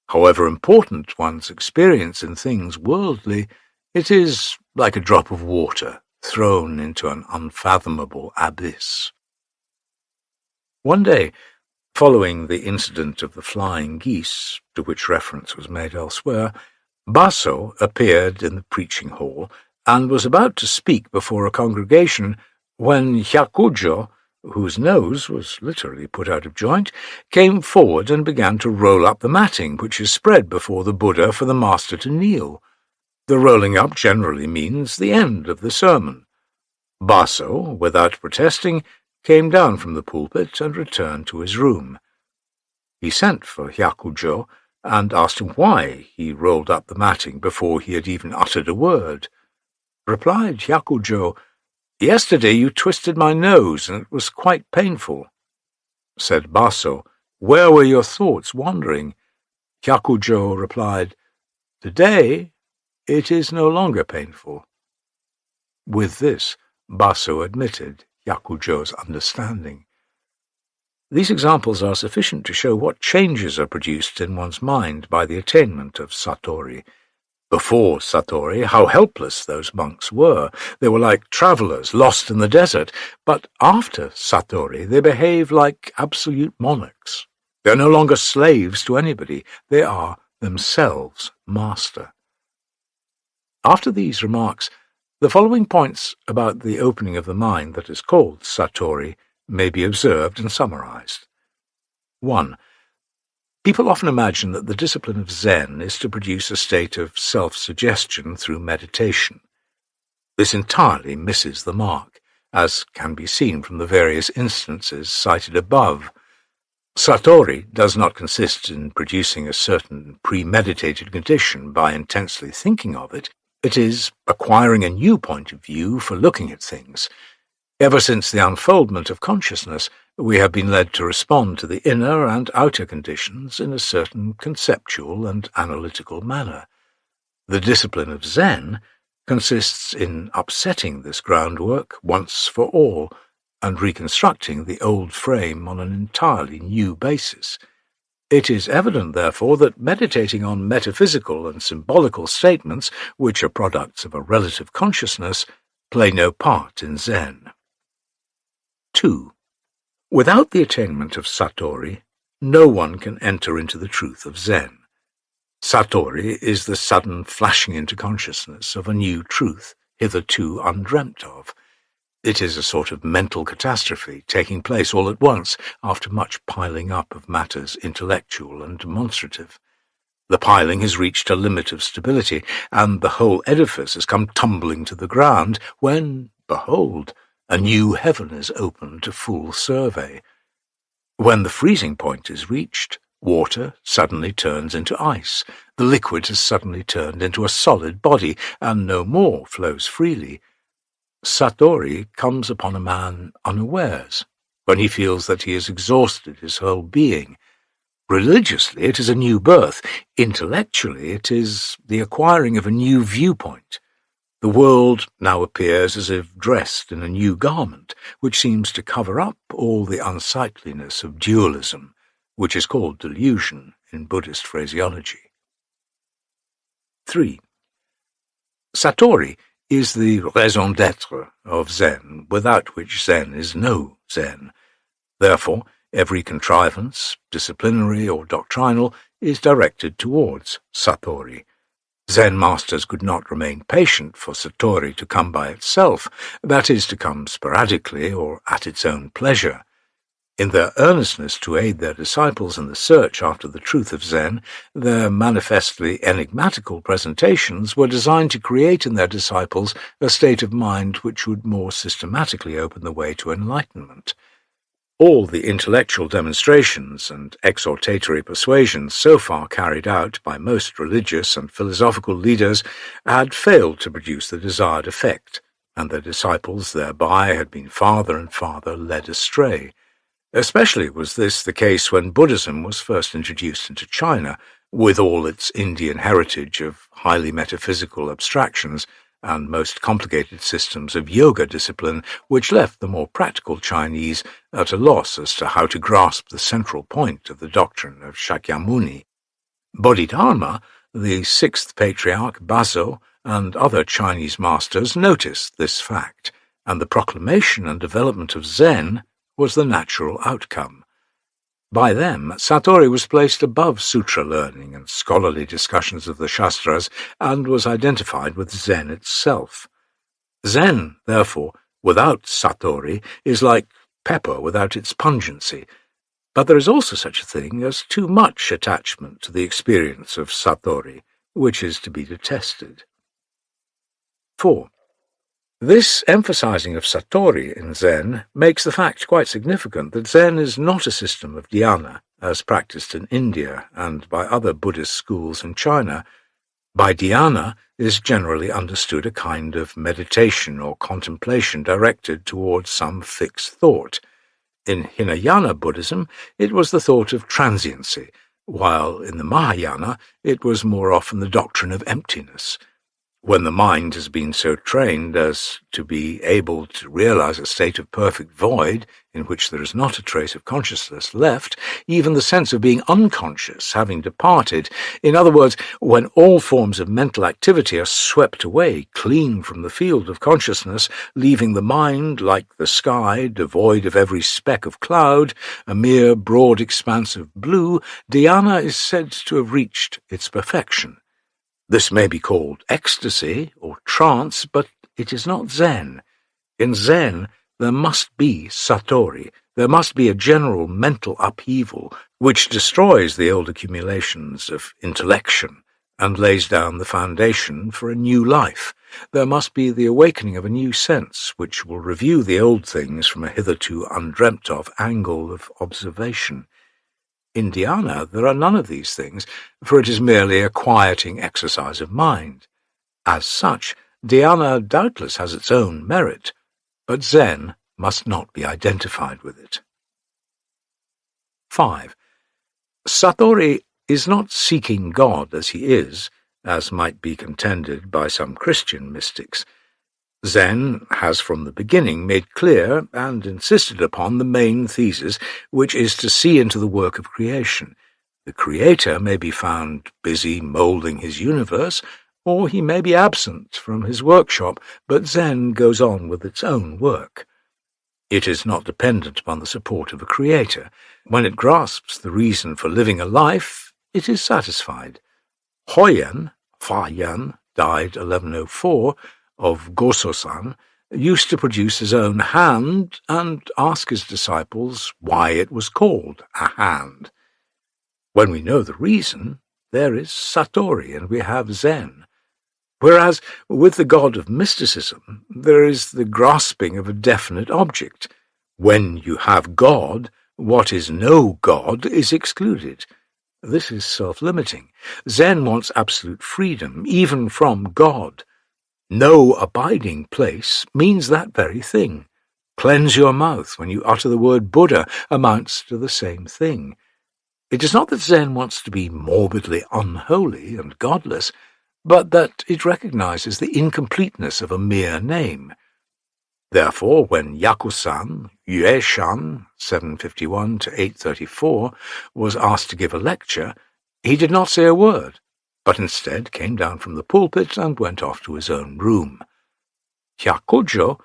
However important one's experience in things worldly, it is like a drop of water thrown into an unfathomable abyss." One day, following the incident of the flying geese, to which reference was made elsewhere, Baso appeared in the preaching hall and was about to speak before a congregation when Hyakujo, whose nose was literally put out of joint, came forward and began to roll up the matting which is spread before the Buddha for the master to kneel. The rolling up generally means the end of the sermon. Baso, without protesting, came down from the pulpit and returned to his room. He sent for Hyakujo and asked him why he rolled up the matting before he had even uttered a word. Replied Hyakujo, "Yesterday you twisted my nose, and it was quite painful." Said Baso, "Where were your thoughts wandering?" Hyakujo replied, "Today it is no longer painful." With this, Baso admitted Hyakujo's understanding. These examples are sufficient to show what changes are produced in one's mind by the attainment of Satori. Before Satori, how helpless those monks were. They were like travellers lost in the desert, but after Satori they behave like absolute monarchs. They are no longer slaves to anybody. They are themselves master. After these remarks, the following points about the opening of the mind that is called Satori may be observed and summarized. 1. People often imagine that the discipline of Zen is to produce a state of self-suggestion through meditation. This entirely misses the mark, as can be seen from the various instances cited above. Satori does not consist in producing a certain premeditated condition by intensely thinking of it. It is acquiring a new point of view for looking at things. Ever since the unfoldment of consciousness, we have been led to respond to the inner and outer conditions in a certain conceptual and analytical manner. The discipline of Zen consists in upsetting this groundwork once for all and reconstructing the old frame on an entirely new basis. It is evident, therefore, that meditating on metaphysical and symbolical statements, which are products of a relative consciousness, play no part in Zen. 2. Without the attainment of Satori, no one can enter into the truth of Zen. Satori is the sudden flashing into consciousness of a new truth hitherto undreamt of. It is a sort of mental catastrophe taking place all at once after much piling up of matters intellectual and demonstrative. The piling has reached a limit of stability, and the whole edifice has come tumbling to the ground, when, behold, a new heaven is opened to full survey. When the freezing point is reached, water suddenly turns into ice, the liquid has suddenly turned into a solid body, and no more flows freely. Satori comes upon a man unawares, when he feels that he has exhausted his whole being. Religiously, it is a new birth. Intellectually, it is the acquiring of a new viewpoint. The world now appears as if dressed in a new garment, which seems to cover up all the unsightliness of dualism, which is called delusion in Buddhist phraseology. 3. Satori is the raison d'être of Zen, without which Zen is no Zen. Therefore, every contrivance, disciplinary or doctrinal, is directed towards Satori. Zen masters could not remain patient for Satori to come by itself, that is, to come sporadically or at its own pleasure. In their earnestness to aid their disciples in the search after the truth of Zen, their manifestly enigmatical presentations were designed to create in their disciples a state of mind which would more systematically open the way to enlightenment. All the intellectual demonstrations and exhortatory persuasions so far carried out by most religious and philosophical leaders had failed to produce the desired effect, and their disciples thereby had been farther and farther led astray. Especially was this the case when Buddhism was first introduced into China, with all its Indian heritage of highly metaphysical abstractions and most complicated systems of yoga discipline, which left the more practical Chinese at a loss as to how to grasp the central point of the doctrine of Shakyamuni. Bodhidharma, the sixth patriarch Baso, and other Chinese masters noticed this fact, and the proclamation and development of Zen was the natural outcome. By them, Satori was placed above sutra learning and scholarly discussions of the Shastras, and was identified with Zen itself. Zen, therefore, without Satori, is like pepper without its pungency, but there is also such a thing as too much attachment to the experience of Satori, which is to be detested. 4. This emphasizing of Satori in Zen makes the fact quite significant that Zen is not a system of dhyana, as practiced in India and by other Buddhist schools in China. By dhyana is generally understood a kind of meditation or contemplation directed towards some fixed thought. In Hinayana Buddhism, it was the thought of transiency, while in the Mahayana it was more often the doctrine of emptiness. When the mind has been so trained as to be able to realize a state of perfect void in which there is not a trace of consciousness left, even the sense of being unconscious having departed, in other words, when all forms of mental activity are swept away clean from the field of consciousness, leaving the mind, like the sky, devoid of every speck of cloud, a mere broad expanse of blue, dhyana is said to have reached its perfection. This may be called ecstasy or trance, but it is not Zen. In Zen, there must be Satori. There must be a general mental upheaval which destroys the old accumulations of intellection and lays down the foundation for a new life. There must be the awakening of a new sense which will review the old things from a hitherto undreamt-of angle of observation. In dhyana there are none of these things, for it is merely a quieting exercise of mind. As such, dhyana doubtless has its own merit, but Zen must not be identified with it. 5. Satori is not seeking God as he is, as might be contended by some Christian mystics. Zen has from the beginning made clear and insisted upon the main thesis, which is to see into the work of creation. The Creator may be found busy moulding his universe, or he may be absent from his workshop, but Zen goes on with its own work. It is not dependent upon the support of a Creator. When it grasps the reason for living a life, it is satisfied. Hoyen, Fa Yan, died 1104, of Goso-san, used to produce his own hand and ask his disciples why it was called a hand. When we know the reason, there is Satori and we have Zen. Whereas with the god of mysticism, there is the grasping of a definite object. When you have God, what is no God is excluded. This is self-limiting. Zen wants absolute freedom, even from God. No abiding place means that very thing. Cleanse your mouth when you utter the word Buddha amounts to the same thing. It is not that Zen wants to be morbidly unholy and godless, but that it recognizes the incompleteness of a mere name. Therefore, when Yakusan, Yue-shan, 751 to 834, was asked to give a lecture, he did not say a word, but instead came down from the pulpit and went off to his own room. Hyakujo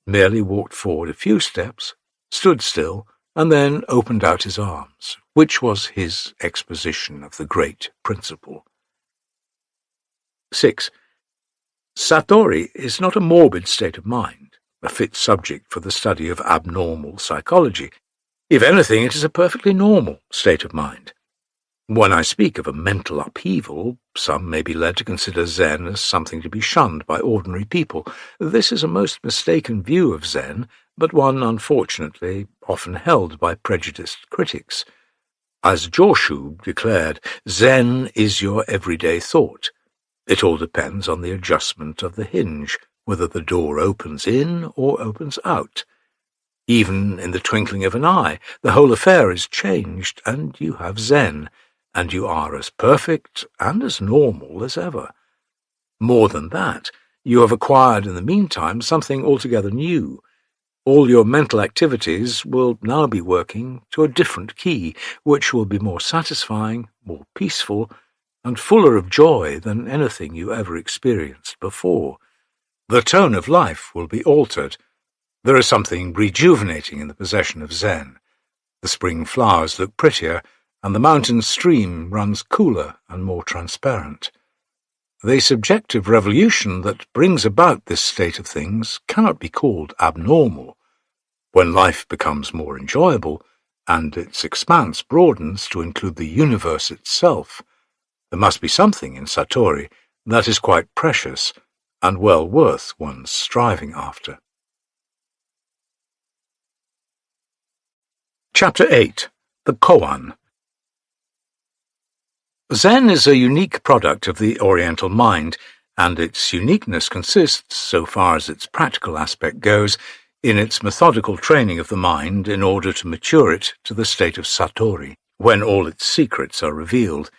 merely walked forward a few steps, stood still, and then opened out his arms, which was his exposition of the great principle. 6. Satori is not a morbid state of mind, a fit subject for the study of abnormal psychology. If anything, it is a perfectly normal state of mind. When I speak of a mental upheaval, some may be led to consider Zen as something to be shunned by ordinary people. This is a most mistaken view of Zen, but one, unfortunately, often held by prejudiced critics. As Joshu declared, Zen is your everyday thought. It all depends on the adjustment of the hinge, whether the door opens in or opens out. Even in the twinkling of an eye, the whole affair is changed, and you have Zen, and you are as perfect and as normal as ever. More than that, you have acquired in the meantime something altogether new. All your mental activities will now be working to a different key, which will be more satisfying, more peaceful, and fuller of joy than anything you ever experienced before. The tone of life will be altered. There is something rejuvenating in the possession of Zen. The spring flowers look prettier, and the mountain stream runs cooler and more transparent. The subjective revolution that brings about this state of things cannot be called abnormal. When life becomes more enjoyable, and its expanse broadens to include the universe itself, there must be something in Satori that is quite precious and well worth one's striving after. Chapter 8. The Koan. Zen is a unique product of the Oriental mind, and its uniqueness consists, so far as its practical aspect goes, in its methodical training of the mind in order to mature it to the state of Satori, when all its secrets are revealed.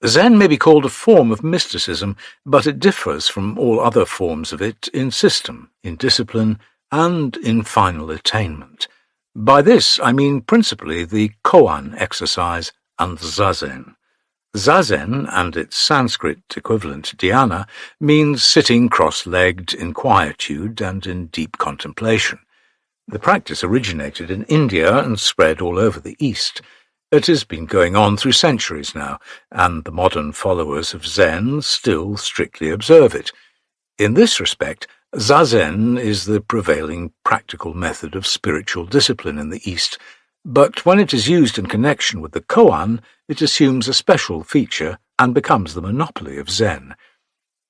Zen may be called a form of mysticism, but it differs from all other forms of it in system, in discipline, and in final attainment. By this I mean principally the koan exercise and zazen. Zazen, and its Sanskrit equivalent dhyana, means sitting cross-legged in quietude and in deep contemplation. The practice originated in India and spread all over the East. It has been going on through centuries now, and the modern followers of Zen still strictly observe it. In this respect, Zazen is the prevailing practical method of spiritual discipline in the East, but when it is used in connection with the koan, it assumes a special feature and becomes the monopoly of Zen.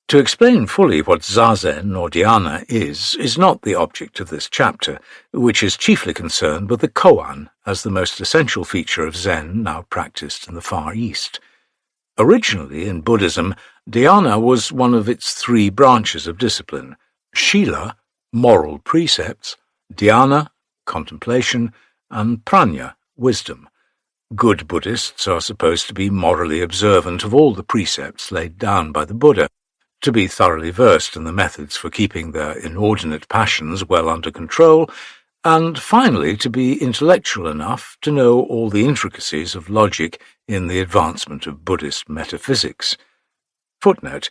To explain fully what Zazen or dhyana is not the object of this chapter, which is chiefly concerned with the koan as the most essential feature of Zen now practiced in the Far East. Originally, in Buddhism, dhyana was one of its three branches of discipline: shila, moral precepts; dhyana, contemplation; and prajna, wisdom. Good Buddhists are supposed to be morally observant of all the precepts laid down by the Buddha, to be thoroughly versed in the methods for keeping their inordinate passions well under control, and finally to be intellectual enough to know all the intricacies of logic in the advancement of Buddhist metaphysics. Footnote: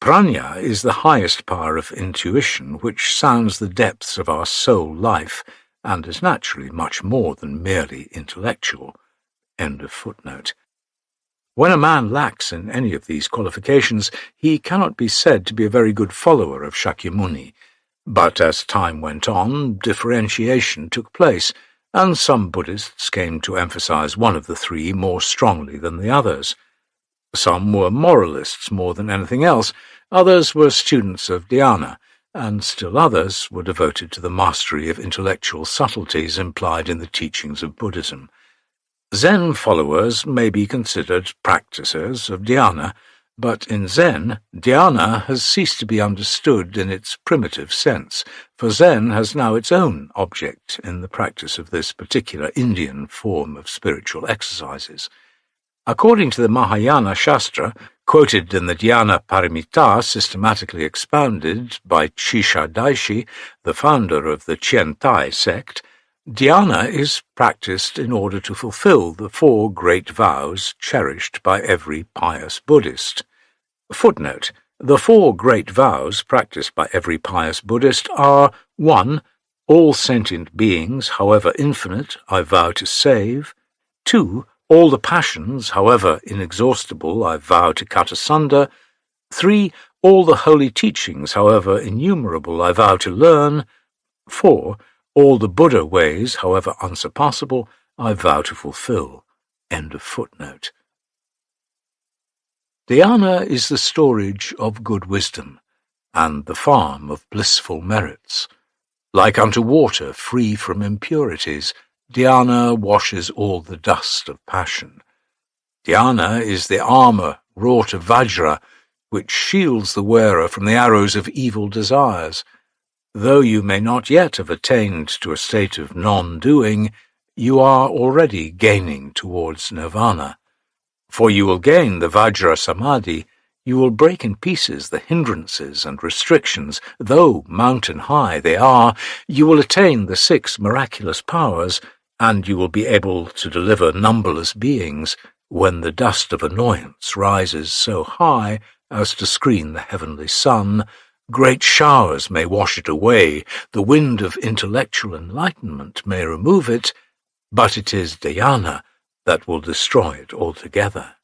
Prajna is the highest power of intuition which sounds the depths of our soul life, and is naturally much more than merely intellectual. End of footnote. When a man lacks in any of these qualifications, he cannot be said to be a very good follower of Shakyamuni. But as time went on, differentiation took place, and some Buddhists came to emphasize one of the three more strongly than the others. Some were moralists more than anything else, others were students of dhyana, and still others were devoted to the mastery of intellectual subtleties implied in the teachings of Buddhism. Zen followers may be considered practitioners of dhyana, but in Zen, dhyana has ceased to be understood in its primitive sense, for Zen has now its own object in the practice of this particular Indian form of spiritual exercises. According to the Mahayana Shastra, quoted in the Dhyana Paramita systematically expounded by Shisha Daishi, the founder of the Chiantai sect, dhyana is practiced in order to fulfill the 4 great vows cherished by every pious Buddhist. Footnote: the 4 great vows practiced by every pious Buddhist are 1. All sentient beings, however infinite, I vow to save. 2. All the passions, however inexhaustible, I vow to cut asunder. 3. All the holy teachings, however innumerable, I vow to learn. 4. All the Buddha ways, however unsurpassable, I vow to fulfill. End of footnote. Dhyana is the storage of good wisdom, and the farm of blissful merits. Like unto water free from impurities, dhyana washes all the dust of passion. Dhyana is the armour wrought of vajra, which shields the wearer from the arrows of evil desires. Though you may not yet have attained to a state of non-doing, you are already gaining towards nirvana. For you will gain the vajra samadhi, you will break in pieces the hindrances and restrictions, though mountain-high they are, you will attain the 6 miraculous powers, and you will be able to deliver numberless beings when the dust of annoyance rises so high as to screen the heavenly sun. Great showers may wash it away, the wind of intellectual enlightenment may remove it, but it is dhyana that will destroy it altogether.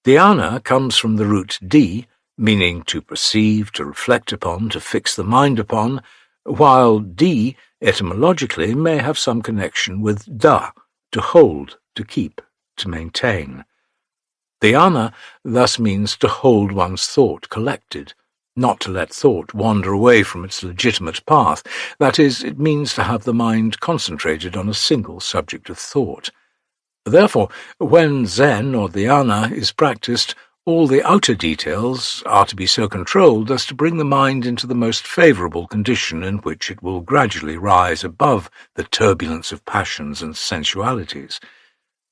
Dhyana comes from the root di, meaning to perceive, to reflect upon, to fix the mind upon, while di, etymologically, may have some connection with da, to hold, to keep, to maintain. Dhyana thus means to hold one's thought collected, not to let thought wander away from its legitimate path. That is, it means to have the mind concentrated on a single subject of thought. Therefore, when Zen or dhyana is practiced, all the outer details are to be so controlled as to bring the mind into the most favourable condition in which it will gradually rise above the turbulence of passions and sensualities.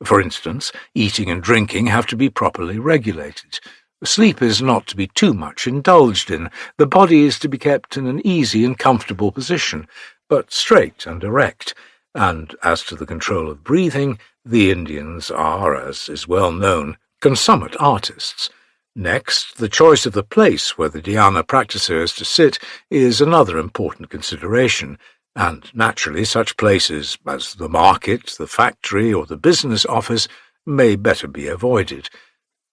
For instance, eating and drinking have to be properly regulated. Sleep is not to be too much indulged in. The body is to be kept in an easy and comfortable position, but straight and erect. And as to the control of breathing, the Indians are, as is well known, consummate artists. Next, the choice of the place where the dhyana practicer is to sit is another important consideration, and naturally such places as the market, the factory, or the business office may better be avoided.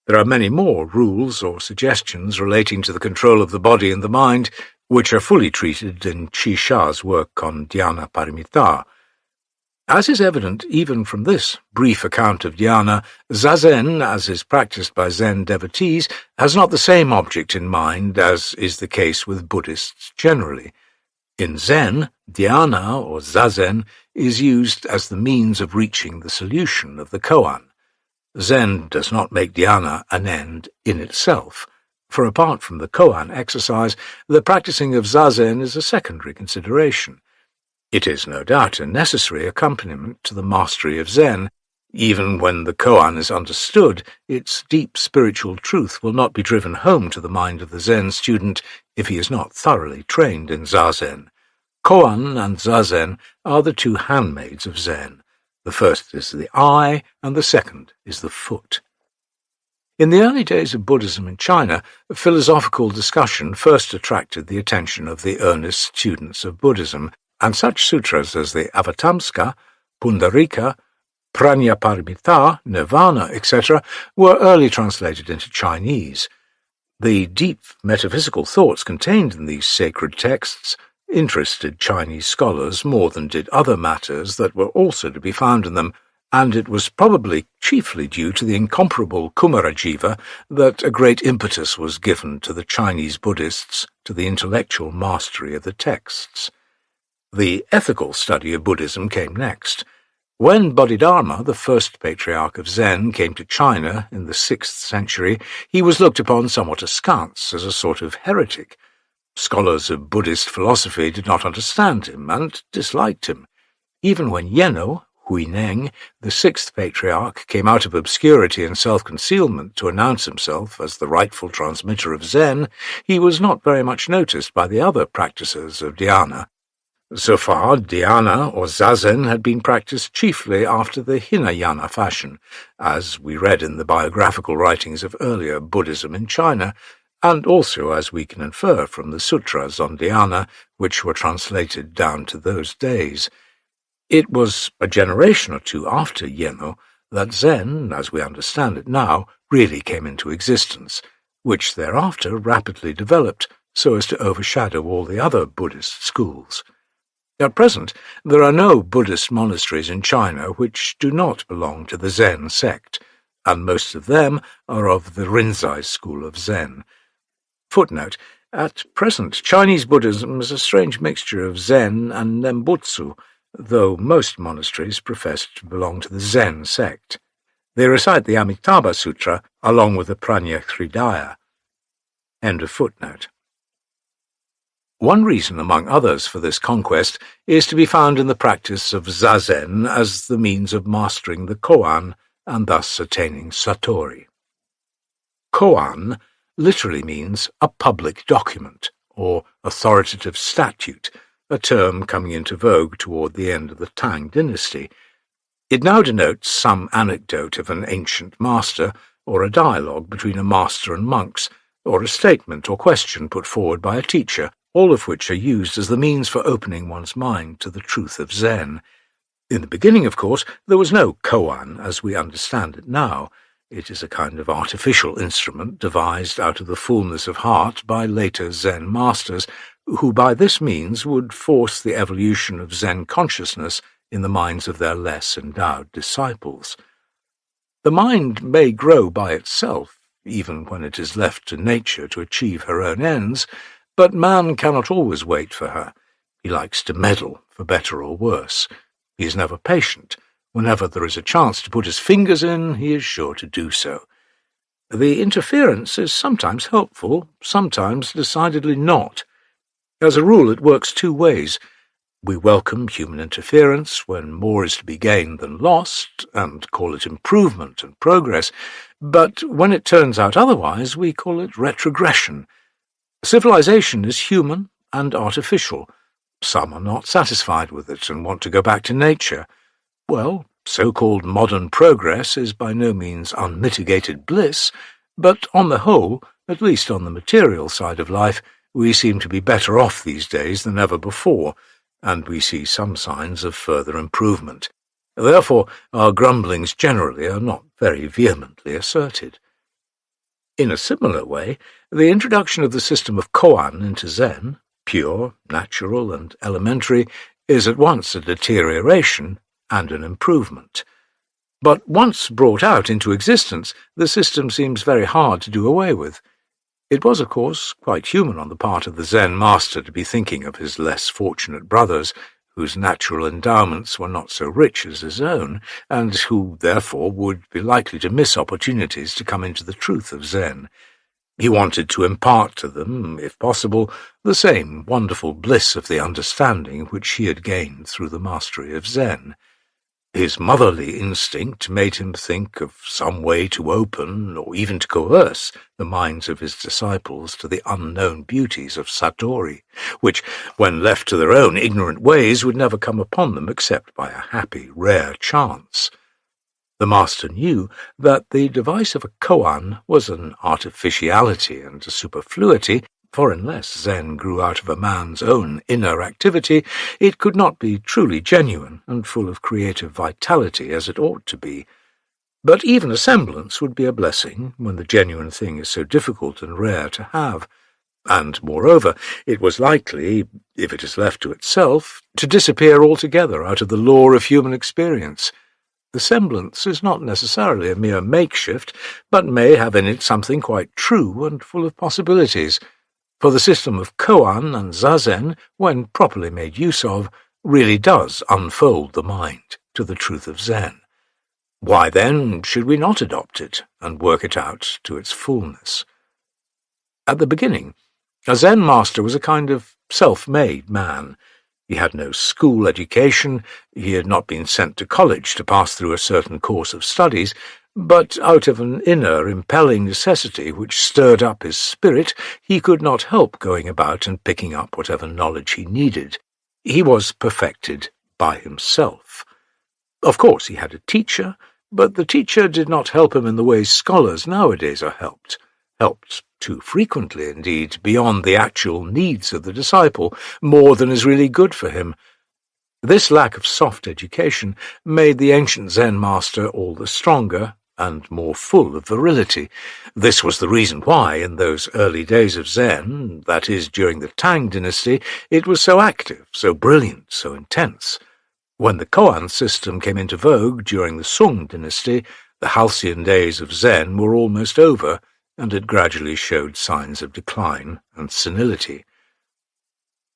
There are many more rules or suggestions relating to the control of the body and the mind, which are fully treated in Shisha's work on Dhyana Paramita. As is evident even from this brief account of dhyana, Zazen, as is practiced by Zen devotees, has not the same object in mind as is the case with Buddhists generally. In Zen, dhyana, or Zazen, is used as the means of reaching the solution of the koan. Zen does not make dhyana an end in itself, for apart from the koan exercise, the practicing of Zazen is a secondary consideration. It is no doubt a necessary accompaniment to the mastery of Zen. Even when the koan is understood, its deep spiritual truth will not be driven home to the mind of the Zen student if he is not thoroughly trained in Zazen. Koan and Zazen are the 2 handmaids of Zen. The first is the eye, and the second is the foot. In the early days of Buddhism in China, philosophical discussion first attracted the attention of the earnest students of Buddhism, and such sutras as the Avatamsaka, Pundarika, Prajnaparamita, Nirvana, etc., were early translated into Chinese. The deep metaphysical thoughts contained in these sacred texts interested Chinese scholars more than did other matters that were also to be found in them, and it was probably chiefly due to the incomparable Kumarajiva that a great impetus was given to the Chinese Buddhists to the intellectual mastery of the texts. The ethical study of Buddhism came next. When Bodhidharma, the first patriarch of Zen, came to China in the 6th century, he was looked upon somewhat askance as a sort of heretic. Scholars of Buddhist philosophy did not understand him and disliked him. Even when Yeno, Huineng, the 6th patriarch, came out of obscurity and self-concealment to announce himself as the rightful transmitter of Zen, he was not very much noticed by the other practices of dhyana. So far, dhyana, or Zazen, had been practiced chiefly after the Hinayana fashion, as we read in the biographical writings of earlier Buddhism in China, and also as we can infer from the sutras on dhyana, which were translated down to those days. It was a generation or two after Yeno that Zen, as we understand it now, really came into existence, which thereafter rapidly developed so as to overshadow all the other Buddhist schools. At present, there are no Buddhist monasteries in China which do not belong to the Zen sect, and most of them are of the Rinzai school of Zen. Footnote: at present, Chinese Buddhism is a strange mixture of Zen and Nembutsu, though most monasteries profess to belong to the Zen sect. They recite the Amitabha Sutra along with the Prajna Hridaya. End of footnote. One reason, among others, for this conquest is to be found in the practice of Zazen as the means of mastering the koan and thus attaining Satori. Koan literally means a public document, or authoritative statute, a term coming into vogue toward the end of the Tang dynasty. It now denotes some anecdote of an ancient master, or a dialogue between a master and monks, or a statement or question put forward by a teacher, all of which are used as the means for opening one's mind to the truth of Zen. In the beginning, of course, there was no koan as we understand it now. It is a kind of artificial instrument devised out of the fullness of heart by later Zen masters, who by this means would force the evolution of Zen consciousness in the minds of their less endowed disciples. The mind may grow by itself, even when it is left to nature to achieve her own ends, but man cannot always wait for her. He likes to meddle, for better or worse. He is never patient. Whenever there is a chance to put his fingers in, he is sure to do so. The interference is sometimes helpful, sometimes decidedly not. As a rule, it works two ways. We welcome human interference when more is to be gained than lost, and call it improvement and progress, but when it turns out otherwise, we call it retrogression. Civilization is human and artificial. Some are not satisfied with it and want to go back to nature. Well, so-called modern progress is by no means unmitigated bliss, but on the whole, at least on the material side of life, we seem to be better off these days than ever before, and we see some signs of further improvement. Therefore, our grumblings generally are not very vehemently asserted. In a similar way, the introduction of the system of koan into Zen, pure, natural, and elementary, is at once a deterioration and an improvement. But once brought out into existence, the system seems very hard to do away with. It was, of course, quite human on the part of the Zen master to be thinking of his less fortunate brothers, whose natural endowments were not so rich as his own, and who, therefore, would be likely to miss opportunities to come into the truth of Zen. He wanted to impart to them, if possible, the same wonderful bliss of the understanding which he had gained through the mastery of Zen. His motherly instinct made him think of some way to open, or even to coerce, the minds of his disciples to the unknown beauties of Satori, which, when left to their own ignorant ways, would never come upon them except by a happy, rare chance. The master knew that the device of a koan was an artificiality and a superfluity, for unless Zen grew out of a man's own inner activity, it could not be truly genuine and full of creative vitality as it ought to be. But even a semblance would be a blessing when the genuine thing is so difficult and rare to have. and, moreover, it was likely, if it is left to itself, to disappear altogether out of the lore of human experience. The semblance is not necessarily a mere makeshift, but may have in it something quite true and full of possibilities, for the system of koan and zazen, when properly made use of, really does unfold the mind to the truth of Zen. Why, then, should we not adopt it and work it out to its fullness? At the beginning, a Zen master was a kind of self-made man. He had no school education, he had not been sent to college to pass through a certain course of studies, but out of an inner, impelling necessity which stirred up his spirit, he could not help going about and picking up whatever knowledge he needed. He was perfected by himself. Of course, he had a teacher, but the teacher did not help him in the way scholars nowadays are helped too frequently, indeed, beyond the actual needs of the disciple, more than is really good for him. This lack of soft education made the ancient Zen master all the stronger and more full of virility. This was the reason why, in those early days of Zen, that is, during the Tang dynasty, it was so active, so brilliant, so intense. When the koan system came into vogue during the Sung dynasty, the halcyon days of Zen were almost over, and it gradually showed signs of decline and senility.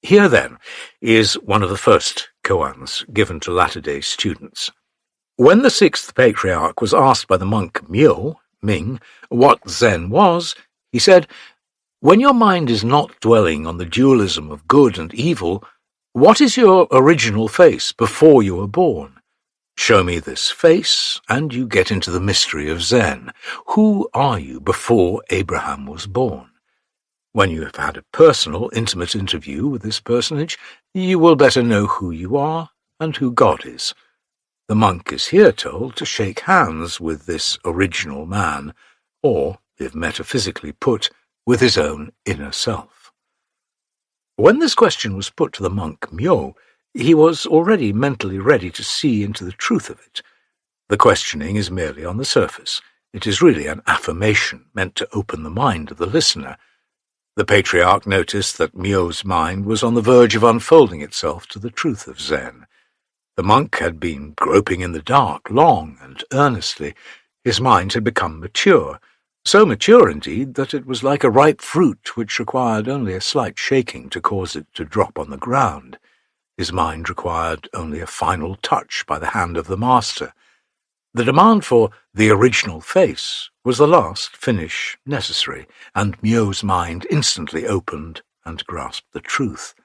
Here, then, is one of the first koans given to latter-day students. When the sixth patriarch was asked by the monk Ming, what Zen was, he said, "When your mind is not dwelling on the dualism of good and evil, what is your original face before you were born? Show me this face, and you get into the mystery of Zen. Who are you before Abraham was born? When you have had a personal, intimate interview with this personage, you will better know who you are and who God is." The monk is here told to shake hands with this original man, or, if metaphysically put, with his own inner self. When this question was put to the monk Myo, he was already mentally ready to see into the truth of it. The questioning is merely on the surface. It is really an affirmation meant to open the mind of the listener. The patriarch noticed that Myo's mind was on the verge of unfolding itself to the truth of Zen. The monk had been groping in the dark long and earnestly. His mind had become mature, so mature indeed that it was like a ripe fruit which required only a slight shaking to cause it to drop on the ground. His mind required only a final touch by the hand of the master. The demand for the original face was the last finish necessary, and Myo's mind instantly opened and grasped the truth.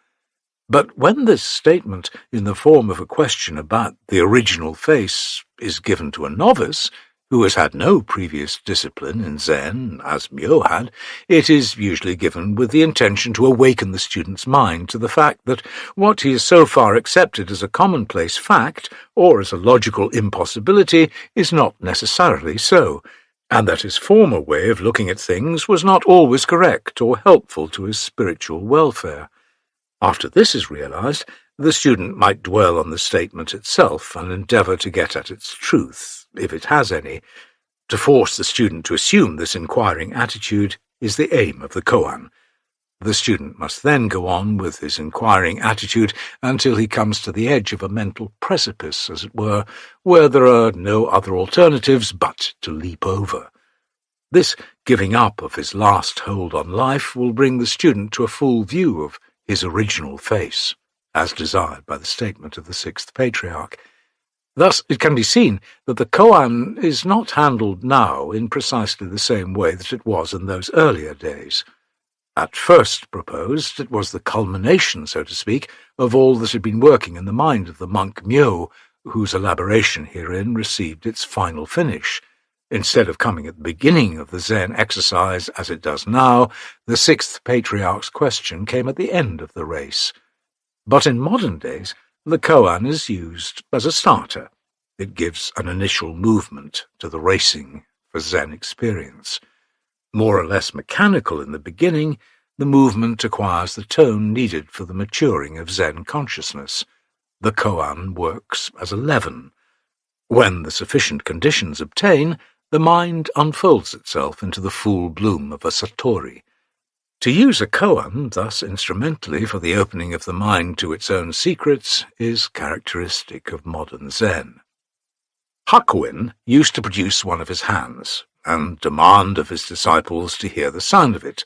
But when this statement, in the form of a question about the original face, is given to a novice, who has had no previous discipline in Zen, as Myo had, it is usually given with the intention to awaken the student's mind to the fact that what he has so far accepted as a commonplace fact, or as a logical impossibility, is not necessarily so, and that his former way of looking at things was not always correct or helpful to his spiritual welfare. After this is realized, the student might dwell on the statement itself and endeavor to get at its truth, if it has any. To force the student to assume this inquiring attitude is the aim of the koan. The student must then go on with his inquiring attitude until he comes to the edge of a mental precipice, as it were, where there are no other alternatives but to leap over. This giving up of his last hold on life will bring the student to a full view of his original face, as desired by the statement of the sixth patriarch. Thus it can be seen that the koan is not handled now in precisely the same way that it was in those earlier days. At first proposed, it was the culmination, so to speak, of all that had been working in the mind of the monk Myo, whose elaboration herein received its final finish. Instead of coming at the beginning of the Zen exercise, as it does now, the sixth patriarch's question came at the end of the race. But in modern days, the koan is used as a starter. It gives an initial movement to the racing for Zen experience. More or less mechanical in the beginning, the movement acquires the tone needed for the maturing of Zen consciousness. The koan works as a leaven. When the sufficient conditions obtain, the mind unfolds itself into the full bloom of a Satori. To use a koan, thus instrumentally for the opening of the mind to its own secrets, is characteristic of modern Zen. Hakuin used to produce one of his hands, and demand of his disciples to hear the sound of it.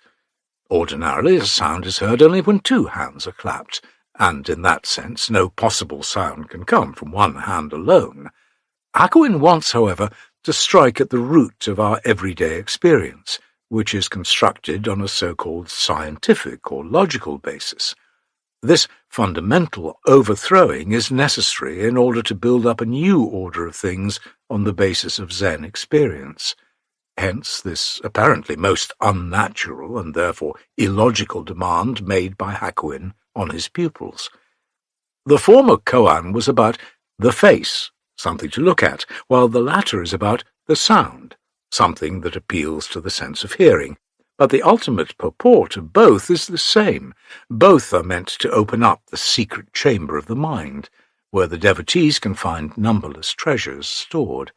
Ordinarily, a sound is heard only when two hands are clapped, and in that sense no possible sound can come from one hand alone. Hakuin wants, however, to strike at the root of our everyday experience, which is constructed on a so-called scientific or logical basis. This fundamental overthrowing is necessary in order to build up a new order of things on the basis of Zen experience. Hence this apparently most unnatural and therefore illogical demand made by Hakuin on his pupils. The former koan was about the face, something to look at, while the latter is about the sound, something that appeals to the sense of hearing. But the ultimate purport of both is the same. Both are meant to open up the secret chamber of the mind, where the devotees can find numberless treasures stored.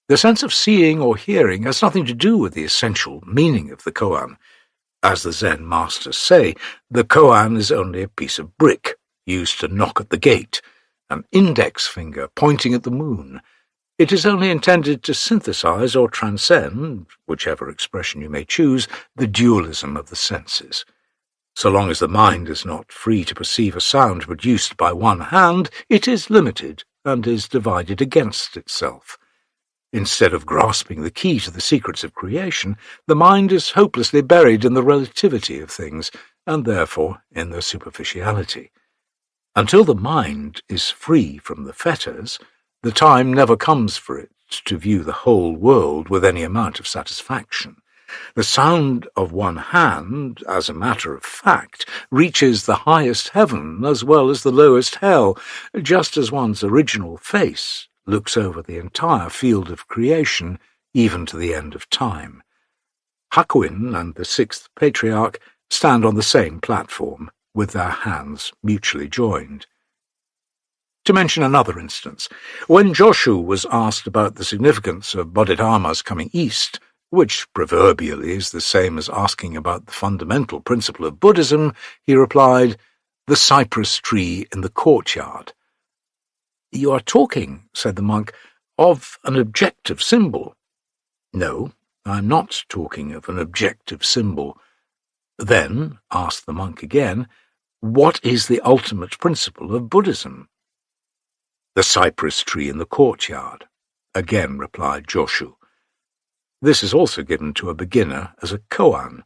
The sense of seeing or hearing has nothing to do with the essential meaning of the koan. As the Zen masters say, the koan is only a piece of brick used to knock at the gate, an index finger pointing at the moon. It is only intended to synthesize or transcend, whichever expression you may choose, the dualism of the senses. So long as the mind is not free to perceive a sound produced by one hand, it is limited and is divided against itself. Instead of grasping the key to the secrets of creation, the mind is hopelessly buried in the relativity of things, and therefore in their superficiality. Until the mind is free from the fetters, the time never comes for it to view the whole world with any amount of satisfaction. The sound of one hand, as a matter of fact, reaches the highest heaven as well as the lowest hell, just as one's original face looks over the entire field of creation, even to the end of time. Hakuin and the sixth patriarch stand on the same platform, with their hands mutually joined. To mention another instance, when Joshu was asked about the significance of Bodhidharma's coming east, which proverbially is the same as asking about the fundamental principle of Buddhism, he replied, "The cypress tree in the courtyard." "You are talking," said the monk, "of an objective symbol." "No, I am not talking of an objective symbol." "Then," asked the monk again, "what is the ultimate principle of Buddhism?" "The cypress tree in the courtyard," again replied Joshu. This is also given to a beginner as a koan.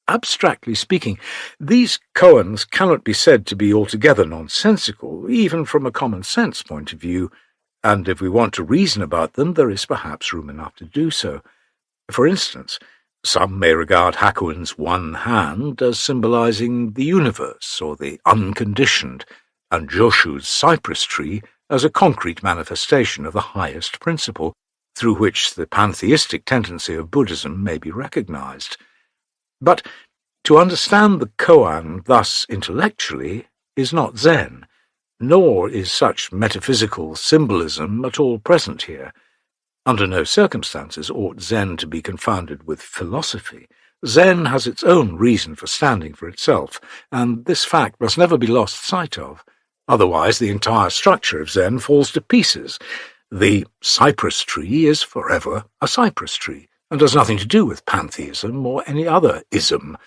Abstractly speaking, these koans cannot be said to be altogether nonsensical, even from a common-sense point of view, and if we want to reason about them, there is perhaps room enough to do so. For instance, some may regard Hakuin's one hand as symbolizing the universe or the unconditioned, and Joshu's cypress tree as a concrete manifestation of the highest principle, through which the pantheistic tendency of Buddhism may be recognized. But to understand the koan thus intellectually is not Zen, nor is such metaphysical symbolism at all present here. Under no circumstances ought Zen to be confounded with philosophy. Zen has its own reason for standing for itself, and this fact must never be lost sight of. Otherwise the entire structure of Zen falls to pieces. The cypress tree is forever a cypress tree, and has nothing to do with pantheism or any other ism.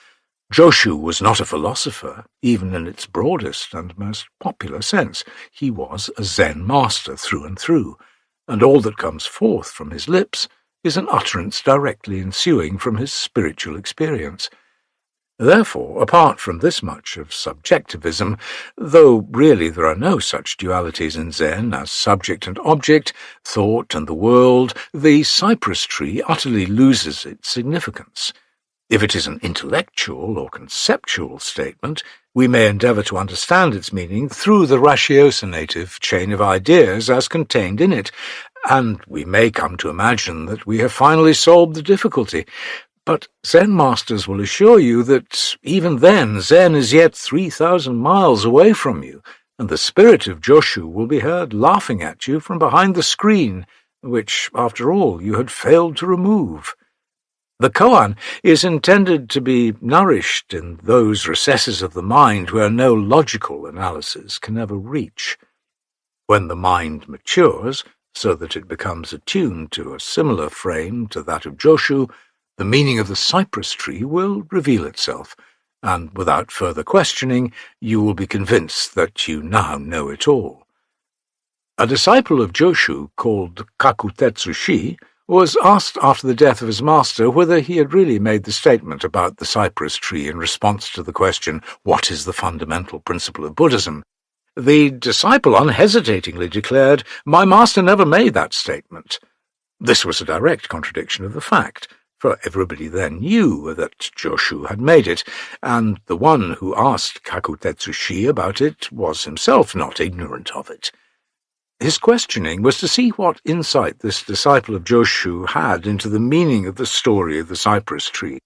Joshu was not a philosopher, even in its broadest and most popular sense. He was a Zen master through and through, and all that comes forth from his lips is an utterance directly ensuing from his spiritual experience. Therefore, apart from this much of subjectivism, though really there are no such dualities in Zen as subject and object, thought and the world, the cypress tree utterly loses its significance. If it is an intellectual or conceptual statement, we may endeavour to understand its meaning through the ratiocinative chain of ideas as contained in it, and we may come to imagine that we have finally solved the difficulty. But Zen masters will assure you that even then Zen is yet 3,000 miles away from you, and the spirit of Joshu will be heard laughing at you from behind the screen, which, after all, you had failed to remove. The koan is intended to be nourished in those recesses of the mind where no logical analysis can ever reach. When the mind matures, so that it becomes attuned to a similar frame to that of Joshu, the meaning of the cypress tree will reveal itself, and without further questioning, you will be convinced that you now know it all. A disciple of Joshu, called Kakutetsushi, was asked after the death of his master whether he had really made the statement about the cypress tree in response to the question, "What is the fundamental principle of Buddhism?" The disciple unhesitatingly declared, "My master never made that statement." This was a direct contradiction of the fact, for everybody then knew that Joshu had made it, and the one who asked Kakutetsushi about it was himself not ignorant of it. His questioning was to see what insight this disciple of Joshu had into the meaning of the story of the cypress tree.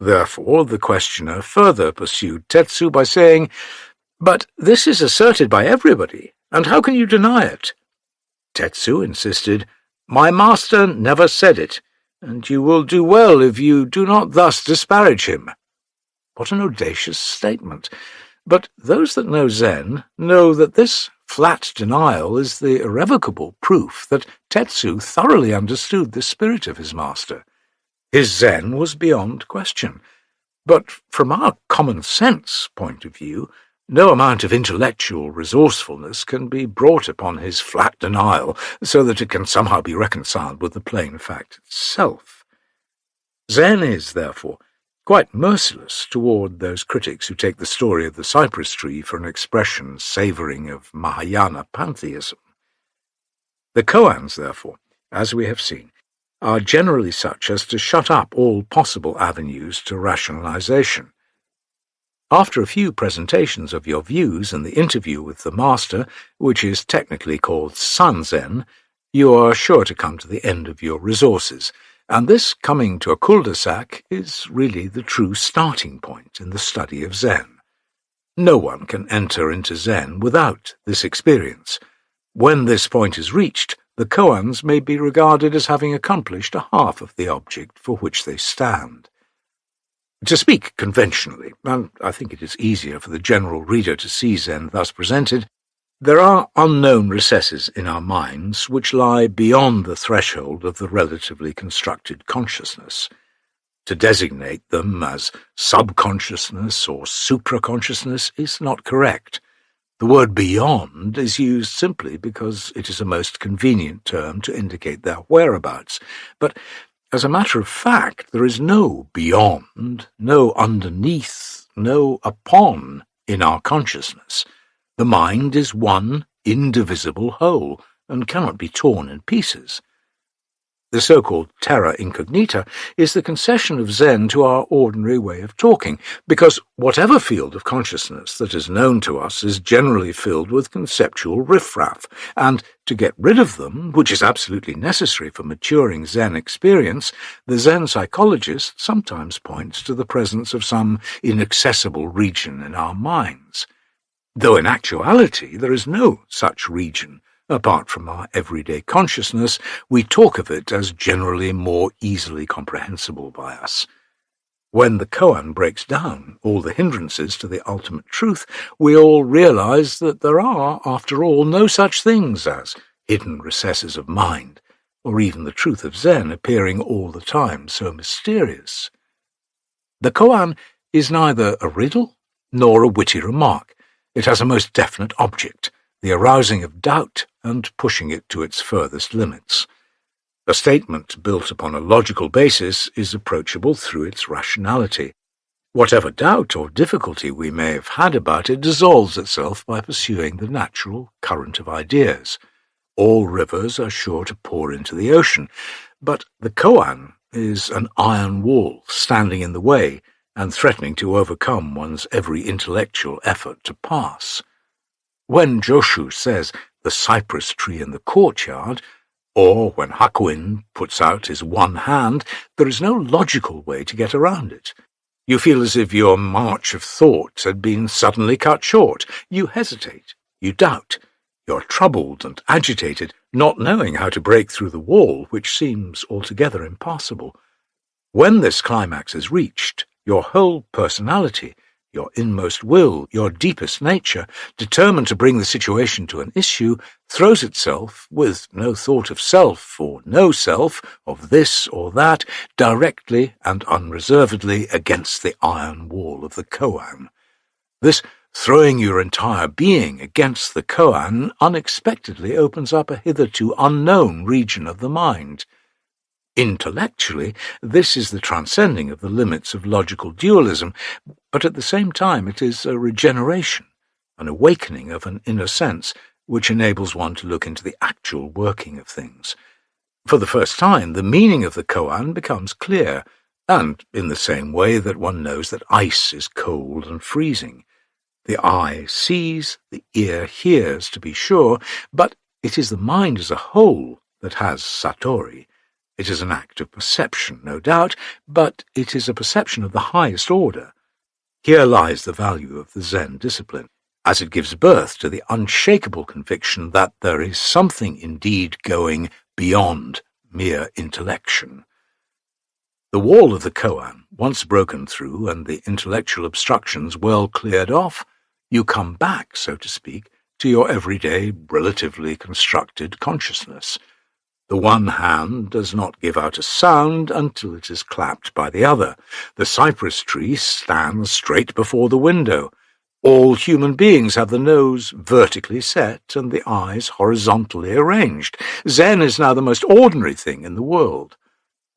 Therefore, the questioner further pursued Tetsu by saying, "But this is asserted by everybody, and how can you deny it?" Tetsu insisted, "My master never said it, and you will do well if you do not thus disparage him." What an audacious statement! But those that know Zen know that this flat denial is the irrevocable proof that Tetsu thoroughly understood the spirit of his master. His Zen was beyond question. But from our common sense point of view, no amount of intellectual resourcefulness can be brought upon his flat denial so that it can somehow be reconciled with the plain fact itself. Zen is, therefore, quite merciless toward those critics who take the story of the cypress tree for an expression savouring of Mahayana pantheism. The koans, therefore, as we have seen, are generally such as to shut up all possible avenues to rationalization. After a few presentations of your views in the interview with the master, which is technically called sanzen, you are sure to come to the end of your resources, and this coming to a cul-de-sac is really the true starting point in the study of Zen. No one can enter into Zen without this experience. When this point is reached, the koans may be regarded as having accomplished a half of the object for which they stand. To speak conventionally, and I think it is easier for the general reader to see Zen thus presented, there are unknown recesses in our minds which lie beyond the threshold of the relatively constructed consciousness. To designate them as subconsciousness or supraconsciousness is not correct. The word beyond is used simply because it is a most convenient term to indicate their whereabouts, but as a matter of fact, there is no beyond, no underneath, no upon in our consciousness. The mind is one indivisible whole and cannot be torn in pieces. The so-called terra incognita is the concession of Zen to our ordinary way of talking, because whatever field of consciousness that is known to us is generally filled with conceptual riffraff, and to get rid of them, which is absolutely necessary for maturing Zen experience, the Zen psychologist sometimes points to the presence of some inaccessible region in our minds. Though in actuality there is no such region. Apart from our everyday consciousness, we talk of it as generally more easily comprehensible by us. When the koan breaks down all the hindrances to the ultimate truth, we all realize that there are, after all, no such things as hidden recesses of mind, or even the truth of Zen appearing all the time so mysterious. The koan is neither a riddle nor a witty remark. It has a most definite object, the arousing of doubt and pushing it to its furthest limits. A statement built upon a logical basis is approachable through its rationality. Whatever doubt or difficulty we may have had about it dissolves itself by pursuing the natural current of ideas. All rivers are sure to pour into the ocean, but the koan is an iron wall standing in the way and threatening to overcome one's every intellectual effort to pass. When Joshu says the cypress tree in the courtyard, or when Hakuin puts out his one hand, there is no logical way to get around it. You feel as if your march of thought had been suddenly cut short. You hesitate, you doubt, you're troubled and agitated, not knowing how to break through the wall, which seems altogether impassable. When this climax is reached, your whole personality, your inmost will, your deepest nature, determined to bring the situation to an issue, throws itself, with no thought of self or no self, of this or that, directly and unreservedly against the iron wall of the koan. This throwing your entire being against the koan unexpectedly opens up a hitherto unknown region of the mind. Intellectually, this is the transcending of the limits of logical dualism, but at the same time it is a regeneration, an awakening of an inner sense, which enables one to look into the actual working of things. For the first time, the meaning of the koan becomes clear, and in the same way that one knows that ice is cold and freezing. The eye sees, the ear hears, to be sure, but it is the mind as a whole that has Satori. It is an act of perception, no doubt, but it is a perception of the highest order. Here lies the value of the Zen discipline, as it gives birth to the unshakable conviction that there is something indeed going beyond mere intellection. The wall of the koan, once broken through and the intellectual obstructions well cleared off, you come back, so to speak, to your everyday, relatively constructed consciousness. The one hand does not give out a sound until it is clapped by the other. The cypress tree stands straight before the window. All human beings have the nose vertically set and the eyes horizontally arranged. Zen is now the most ordinary thing in the world.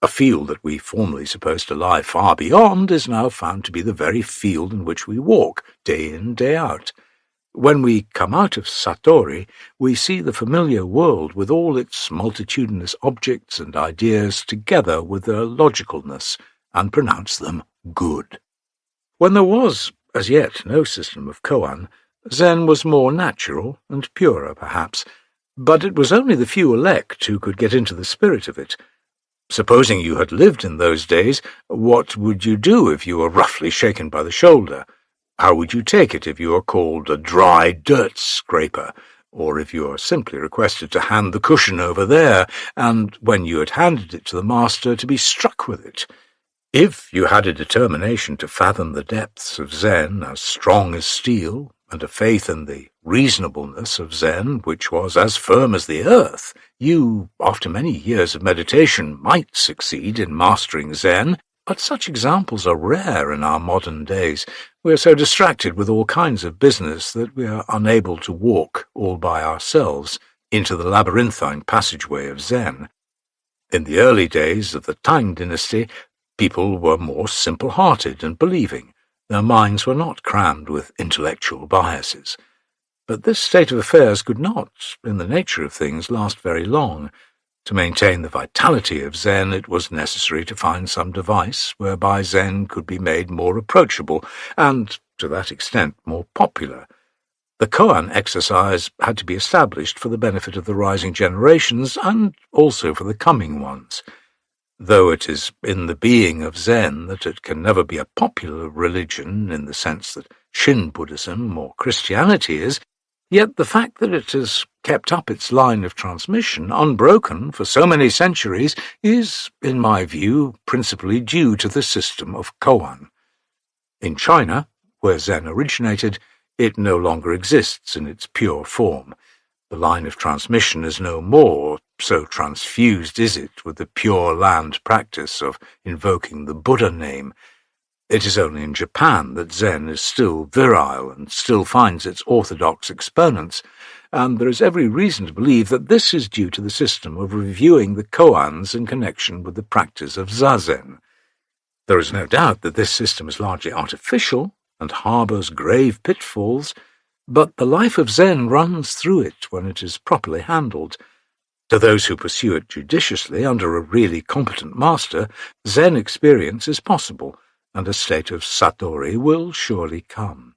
A field that we formerly supposed to lie far beyond is now found to be the very field in which we walk, day in, day out. When we come out of Satori, we see the familiar world with all its multitudinous objects and ideas together with their logicalness, and pronounce them good. When there was, as yet, no system of koan, Zen was more natural and purer, perhaps, but it was only the few elect who could get into the spirit of it. Supposing you had lived in those days, what would you do if you were roughly shaken by the shoulder? How would you take it if you were called a dry dirt scraper, or if you were simply requested to hand the cushion over there, and when you had handed it to the master, to be struck with it? If you had a determination to fathom the depths of Zen as strong as steel, and a faith in the reasonableness of Zen which was as firm as the earth, you, after many years of meditation, might succeed in mastering Zen. But such examples are rare in our modern days. We are so distracted with all kinds of business that we are unable to walk all by ourselves into the labyrinthine passageway of Zen. In the early days of the Tang dynasty, people were more simple-hearted and believing. Their minds were not crammed with intellectual biases. But this state of affairs could not, in the nature of things, last very long. To maintain the vitality of Zen, it was necessary to find some device whereby Zen could be made more approachable and, to that extent, more popular. The koan exercise had to be established for the benefit of the rising generations and also for the coming ones. Though it is in the being of Zen that it can never be a popular religion in the sense that Zen Buddhism or Christianity is, yet the fact that it has kept up its line of transmission unbroken for so many centuries is, in my view, principally due to the system of koan. In China, where Zen originated, it no longer exists in its pure form. The line of transmission is no more, so transfused is it with the pure land practice of invoking the Buddha name. It is only in Japan that Zen is still virile and still finds its orthodox exponents, and there is every reason to believe that this is due to the system of reviewing the koans in connection with the practice of Zazen. There is no doubt that this system is largely artificial and harbours grave pitfalls, but the life of Zen runs through it when it is properly handled. To those who pursue it judiciously under a really competent master, Zen experience is possible, and a state of Satori will surely come.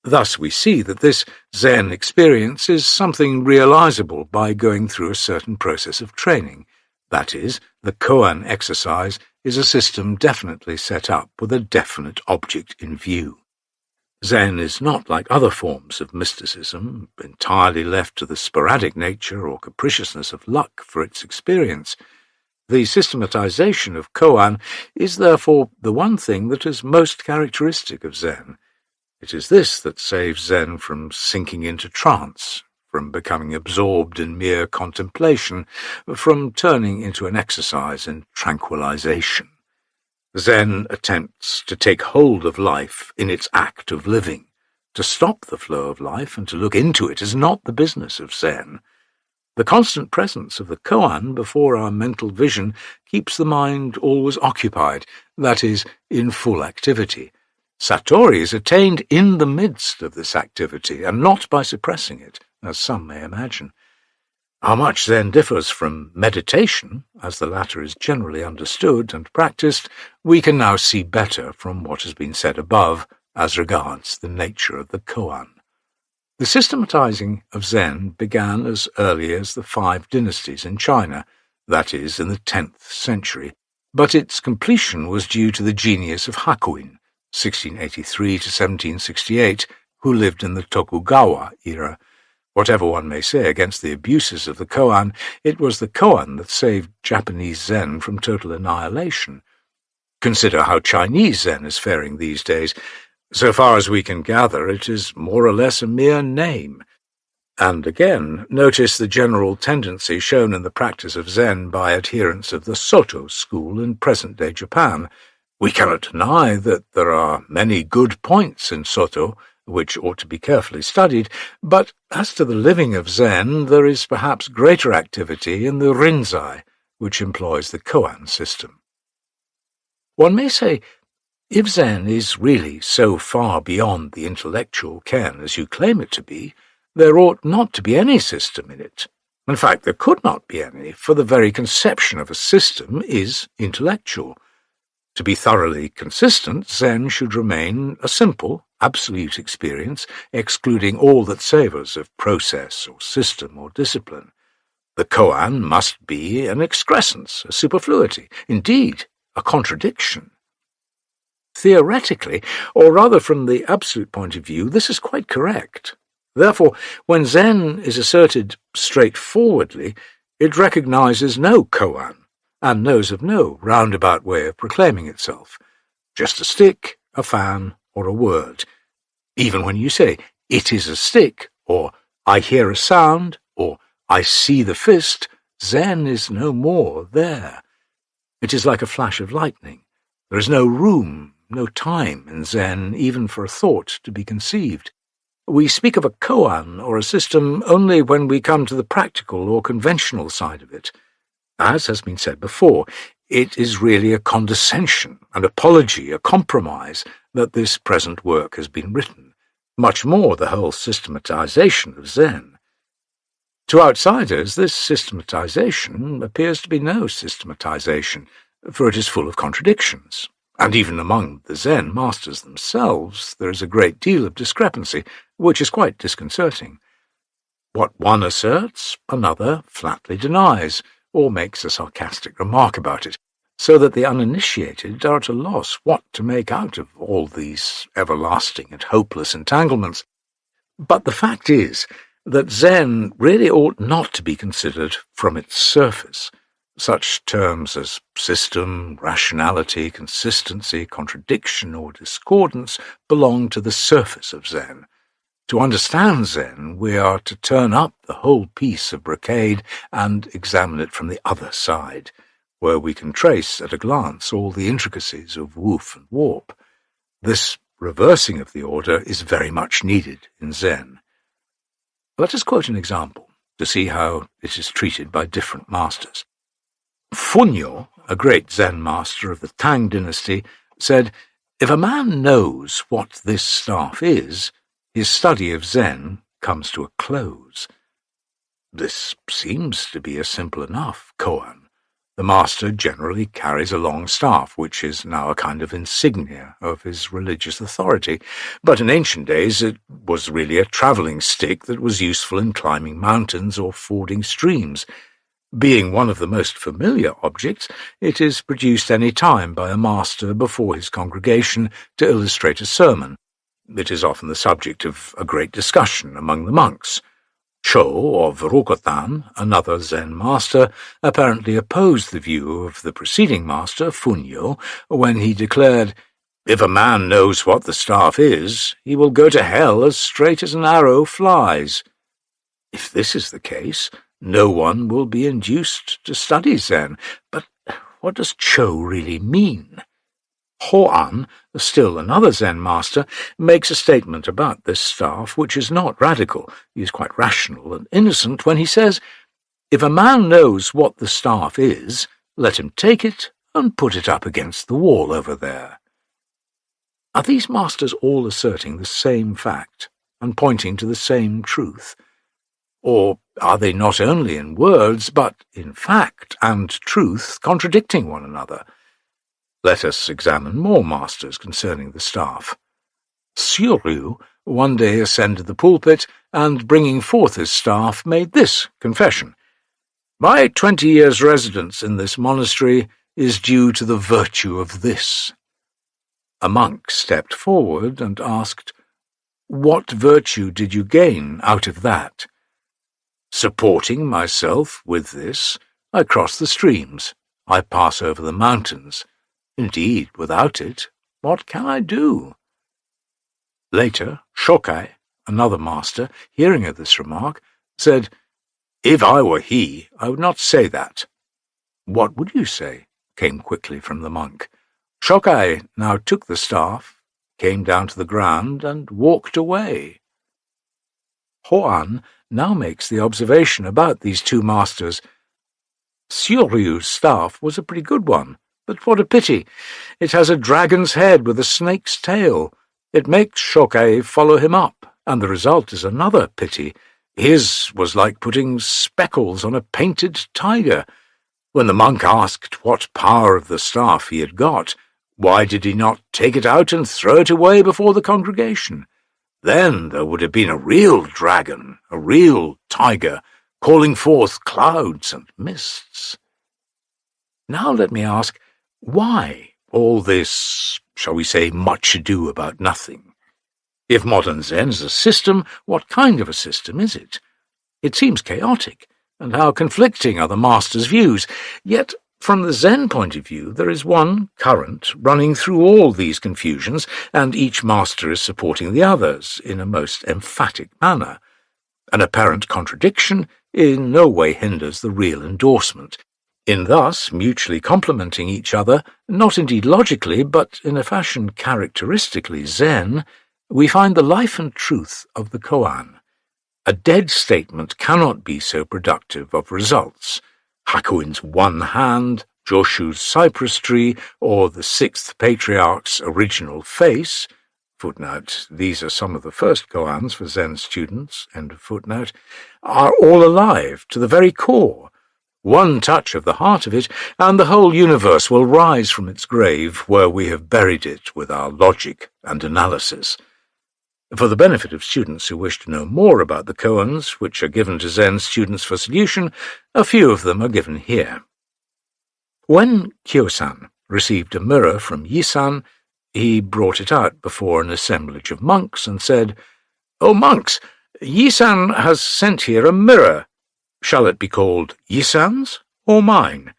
Thus we see that this Zen experience is something realizable by going through a certain process of training. That is, the koan exercise is a system definitely set up with a definite object in view. Zen is not like other forms of mysticism, entirely left to the sporadic nature or capriciousness of luck for its experience. The systematization of koan is therefore the one thing that is most characteristic of Zen. It is this that saves Zen from sinking into trance, from becoming absorbed in mere contemplation, from turning into an exercise in tranquilization. Zen attempts to take hold of life in its act of living. To stop the flow of life and to look into it is not the business of Zen. The constant presence of the koan before our mental vision keeps the mind always occupied, that is, in full activity. Satori is attained in the midst of this activity, and not by suppressing it, as some may imagine. How much Zen differs from meditation, as the latter is generally understood and practiced, we can now see better from what has been said above as regards the nature of the koan. The systematizing of Zen began as early as the 5 dynasties in China, that is, in the 10th century, but its completion was due to the genius of Hakuin, 1683 to 1768, who lived in the Tokugawa era. Whatever one may say against the abuses of the koan, it was the koan that saved Japanese Zen from total annihilation. Consider how Chinese Zen is faring these days. So far as we can gather, it is more or less a mere name. And again, notice the general tendency shown in the practice of Zen by adherents of the Soto school in present-day Japan. We cannot deny that there are many good points in Soto, which ought to be carefully studied, but as to the living of Zen, there is perhaps greater activity in the Rinzai, which employs the koan system. One may say, if Zen is really so far beyond the intellectual ken as you claim it to be, there ought not to be any system in it. In fact, there could not be any, for the very conception of a system is intellectual. To be thoroughly consistent, Zen should remain a simple, absolute experience, excluding all that savours of process or system or discipline. The koan must be an excrescence, a superfluity, indeed, a contradiction. Theoretically, or rather from the absolute point of view, this is quite correct. Therefore, when Zen is asserted straightforwardly, it recognizes no koan, and knows of no roundabout way of proclaiming itself. Just a stick, a fan, or a word. Even when you say, "It is a stick," or "I hear a sound," or "I see the fist," Zen is no more there. It is like a flash of lightning. There is no room, no time in Zen even for a thought to be conceived. We speak of a koan or a system only when we come to the practical or conventional side of it. As has been said before, it is really a condescension, an apology, a compromise that this present work has been written, much more the whole systematization of Zen. To outsiders, this systematization appears to be no systematization, for it is full of contradictions. And even among the Zen masters themselves there is a great deal of discrepancy, which is quite disconcerting. What one asserts, another flatly denies, or makes a sarcastic remark about it, so that the uninitiated are at a loss what to make out of all these everlasting and hopeless entanglements. But the fact is that Zen really ought not to be considered from its surface. Such terms as system, rationality, consistency, contradiction, or discordance belong to the surface of Zen. To understand Zen, we are to turn up the whole piece of brocade and examine it from the other side, where we can trace at a glance all the intricacies of woof and warp. This reversing of the order is very much needed in Zen. Let us quote an example to see how it is treated by different masters. Funyo, a great Zen master of the Tang dynasty, said, "If a man knows what this staff is, his study of Zen comes to a close." This seems to be a simple enough koan. The master generally carries a long staff, which is now a kind of insignia of his religious authority, but in ancient days it was really a travelling stick that was useful in climbing mountains or fording streams. Being one of the most familiar objects, it is produced any time by a master before his congregation to illustrate a sermon. It is often the subject of a great discussion among the monks. Cho of Rokotan, another Zen master, apparently opposed the view of the preceding master, Funyo, when he declared, "If a man knows what the staff is, he will go to hell as straight as an arrow flies." If this is the case, no one will be induced to study Zen. But what does Cho really mean? Hoan, still another Zen master, makes a statement about this staff which is not radical. He is quite rational and innocent when he says, "If a man knows what the staff is, let him take it and put it up against the wall over there." Are these masters all asserting the same fact and pointing to the same truth? Or are they not only in words, but in fact and truth contradicting one another? Let us examine more masters concerning the staff. Syoryu one day ascended the pulpit, and bringing forth his staff, made this confession: "My 20 years' residence in this monastery is due to the virtue of this." A monk stepped forward and asked, "What virtue did you gain out of that?" "Supporting myself with this, I cross the streams, I pass over the mountains. Indeed, without it, what can I do?" Later, Shokai, another master, hearing of this remark, said, "If I were he, I would not say that." "What would you say?" came quickly from the monk. Shokai now took the staff, came down to the ground, and walked away. Hoan now makes the observation about these two masters. "Syoryu's staff was a pretty good one, but what a pity! It has a dragon's head with a snake's tail. It makes Shokai follow him up, and the result is another pity. His was like putting speckles on a painted tiger." When the monk asked what power of the staff he had got, why did he not take it out and throw it away before the congregation? Then there would have been a real dragon, a real tiger, calling forth clouds and mists. Now let me ask, why all this, shall we say, much ado about nothing? If modern Zen is a system, what kind of a system is it? It seems chaotic, and how conflicting are the master's views. Yet, from the Zen point of view, there is one current running through all these confusions, and each master is supporting the others in a most emphatic manner. An apparent contradiction in no way hinders the real endorsement. In thus mutually complementing each other, not indeed logically, but in a fashion characteristically Zen, we find the life and truth of the koan. A dead statement cannot be so productive of results. Hakuin's one hand, Joshu's cypress tree, or the sixth patriarch's original face, footnote, these are some of the first koans for Zen students, end of footnote, are all alive to the very core. One touch of the heart of it, and the whole universe will rise from its grave where we have buried it with our logic and analysis. For the benefit of students who wish to know more about the koans, which are given to Zen students for solution, a few of them are given here. When Kyo-san received a mirror from Yi-san, he brought it out before an assemblage of monks and said, "O monks, Yi-san has sent here a mirror. Shall it be called Yi-san's or mine?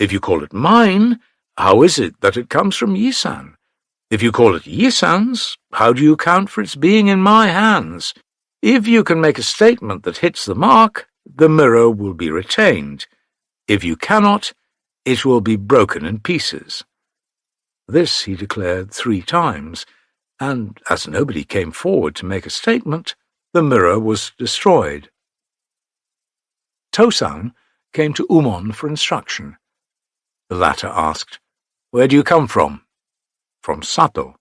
If you call it mine, how is it that it comes from Yi-san? If you call it Yi-san's, how do you account for its being in my hands? If you can make a statement that hits the mark, the mirror will be retained. If you cannot, it will be broken in pieces." This he declared 3 times, and as nobody came forward to make a statement, the mirror was destroyed. Tosan came to Umon for instruction. The latter asked, "Where do you come from?" "From Sato."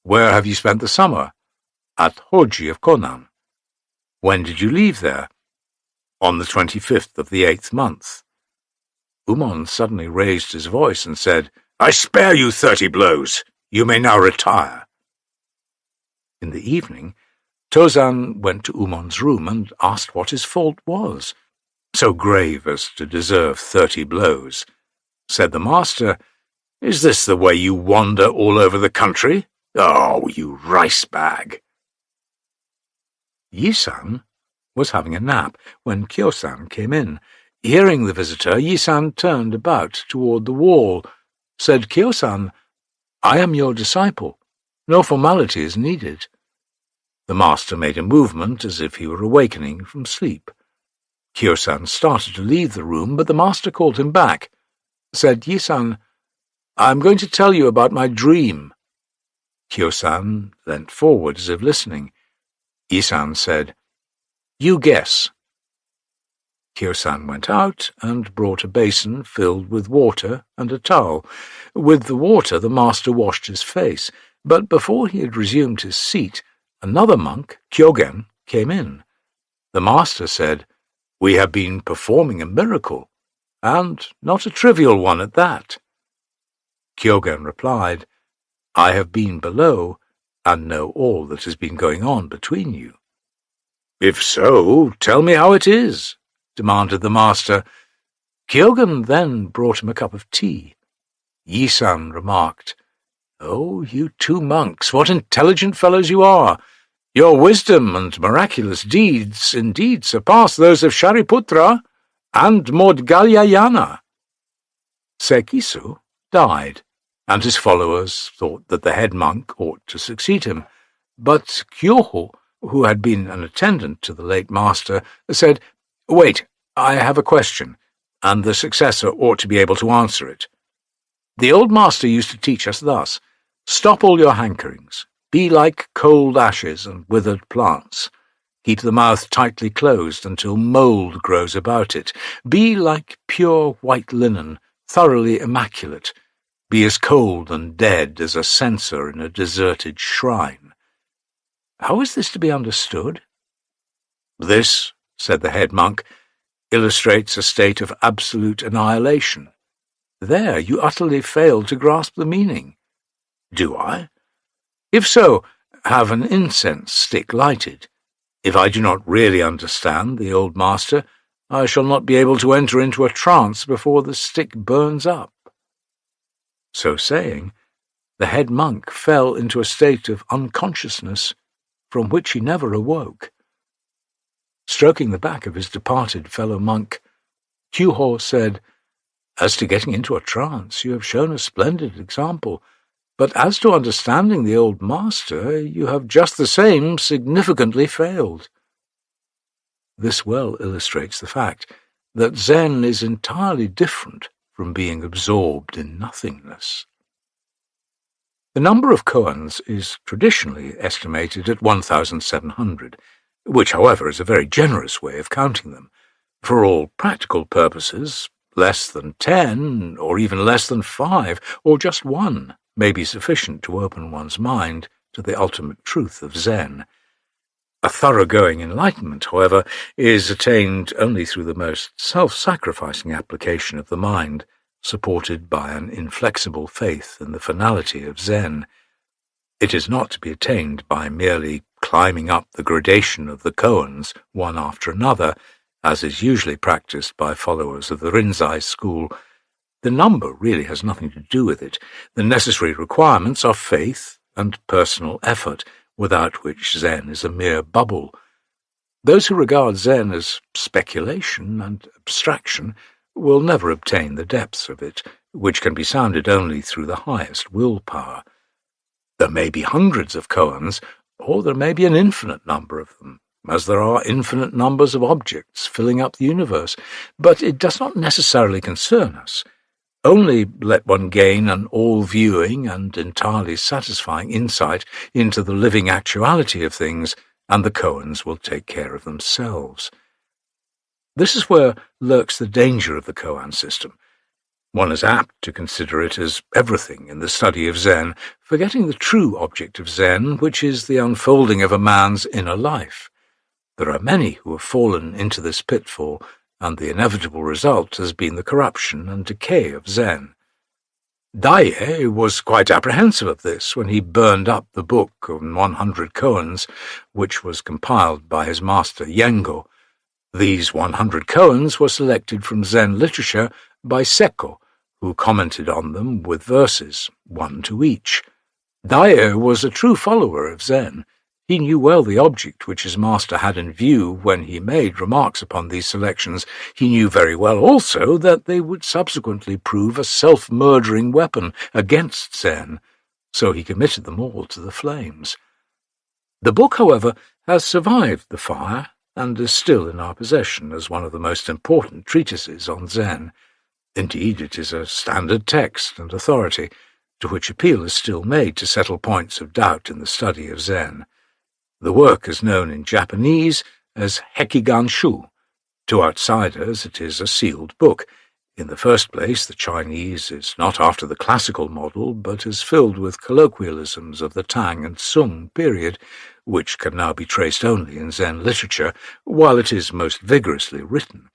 "Where have you spent the summer?" "At Hoji of Konan." "When did you leave there?" "On the 25th of the 8th month." Umon suddenly raised his voice and said, "I spare you 30 blows. You may now retire." In the evening, Tozan went to Umon's room and asked what his fault was, so grave as to deserve 30 blows. Said the master, "Is this the way you wander all over the country? Oh, you rice bag!" Yi-san was having a nap when Kyo-san came in. Hearing the visitor, Yi-san turned about toward the wall. Said Kyo-san, "I am your disciple. No formality is needed." The master made a movement as if he were awakening from sleep. Kyo-san started to leave the room, but the master called him back. Said Yi-san, "I'm going to tell you about my dream." Kyo-san leant forward as if listening. Yi-san said, "You guess." Kyo-san went out and brought a basin filled with water and a towel. With the water the master washed his face, but before he had resumed his seat, another monk, Kyogen, came in. The master said, "We have been performing a miracle, and not a trivial one at that." Kyogen replied, "I have been below, and know all that has been going on between you." "If so, tell me how it is," demanded the master. Kyogen then brought him a cup of tea. Yi-san remarked, "Oh, you two monks, what intelligent fellows you are! Your wisdom and miraculous deeds indeed surpass those of Shariputra and Maudgalyayana." Sekisu died, and his followers thought that the head monk ought to succeed him. But Kyoho, who had been an attendant to the late master, said, "Wait, I have a question, and the successor ought to be able to answer it. The old master used to teach us thus: stop all your hankerings, be like cold ashes and withered plants. Keep the mouth tightly closed until mould grows about it. Be like pure white linen, thoroughly immaculate. Be as cold and dead as a censer in a deserted shrine." How is this to be understood? "This," said the head monk, "illustrates a state of absolute annihilation." There you utterly fail to grasp the meaning. Do I? If so, have an incense stick lighted. If I do not really understand the old master, I shall not be able to enter into a trance before the stick burns up. So saying, the head monk fell into a state of unconsciousness from which he never awoke. Stroking the back of his departed fellow monk, Kyuho said, "As to getting into a trance, you have shown a splendid example, but as to understanding the old master, you have just the same significantly failed." This well illustrates the fact that Zen is entirely different from being absorbed in nothingness. The number of koans is traditionally estimated at 1,700, which, however, is a very generous way of counting them. For all practical purposes, less than 10, or even less than 5, or just 1, may be sufficient to open one's mind to the ultimate truth of Zen. A thoroughgoing enlightenment, however, is attained only through the most self-sacrificing application of the mind, supported by an inflexible faith in the finality of Zen. It is not to be attained by merely climbing up the gradation of the koans one after another, as is usually practiced by followers of the Rinzai school. The number really has nothing to do with it. The necessary requirements are faith and personal effort, without which Zen is a mere bubble. Those who regard Zen as speculation and abstraction will never obtain the depths of it, which can be sounded only through the highest willpower. There may be hundreds of koans, or there may be an infinite number of them, as there are infinite numbers of objects filling up the universe, but it does not necessarily concern us. Only let one gain an all-viewing and entirely satisfying insight into the living actuality of things, and the koans will take care of themselves. This is where lurks the danger of the koan system. One is apt to consider it as everything in the study of Zen, forgetting the true object of Zen, which is the unfolding of a man's inner life. There are many who have fallen into this pitfall, and the inevitable result has been the corruption and decay of Zen. Daiei was quite apprehensive of this when he burned up the book on 100 koans, which was compiled by his master Yengo. These 100 koans were selected from Zen literature by Sekko, who commented on them with verses, one to each. Daiei was a true follower of Zen. He knew well the object which his master had in view when he made remarks upon these selections. He knew very well also that they would subsequently prove a self-murdering weapon against Zen, so he committed them all to the flames. The book, however, has survived the fire and is still in our possession as one of the most important treatises on Zen. Indeed, it is a standard text and authority, to which appeal is still made to settle points of doubt in the study of Zen. The work is known in Japanese as Hekigan-shu. To outsiders, it is a sealed book. In the first place, the Chinese is not after the classical model, but is filled with colloquialisms of the Tang and Sung period, which can now be traced only in Zen literature, while it is most vigorously written.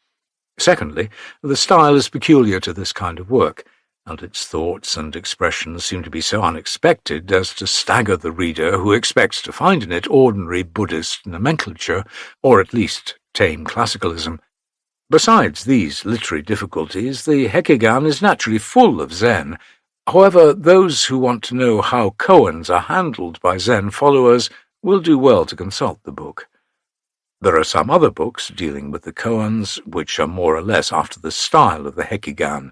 Secondly, the style is peculiar to this kind of work, and its thoughts and expressions seem to be so unexpected as to stagger the reader who expects to find in it ordinary Buddhist nomenclature, or at least tame classicalism. Besides these literary difficulties, the Hekigan is naturally full of Zen. However, those who want to know how koans are handled by Zen followers will do well to consult the book. There are some other books dealing with the koans which are more or less after the style of the Hekigan.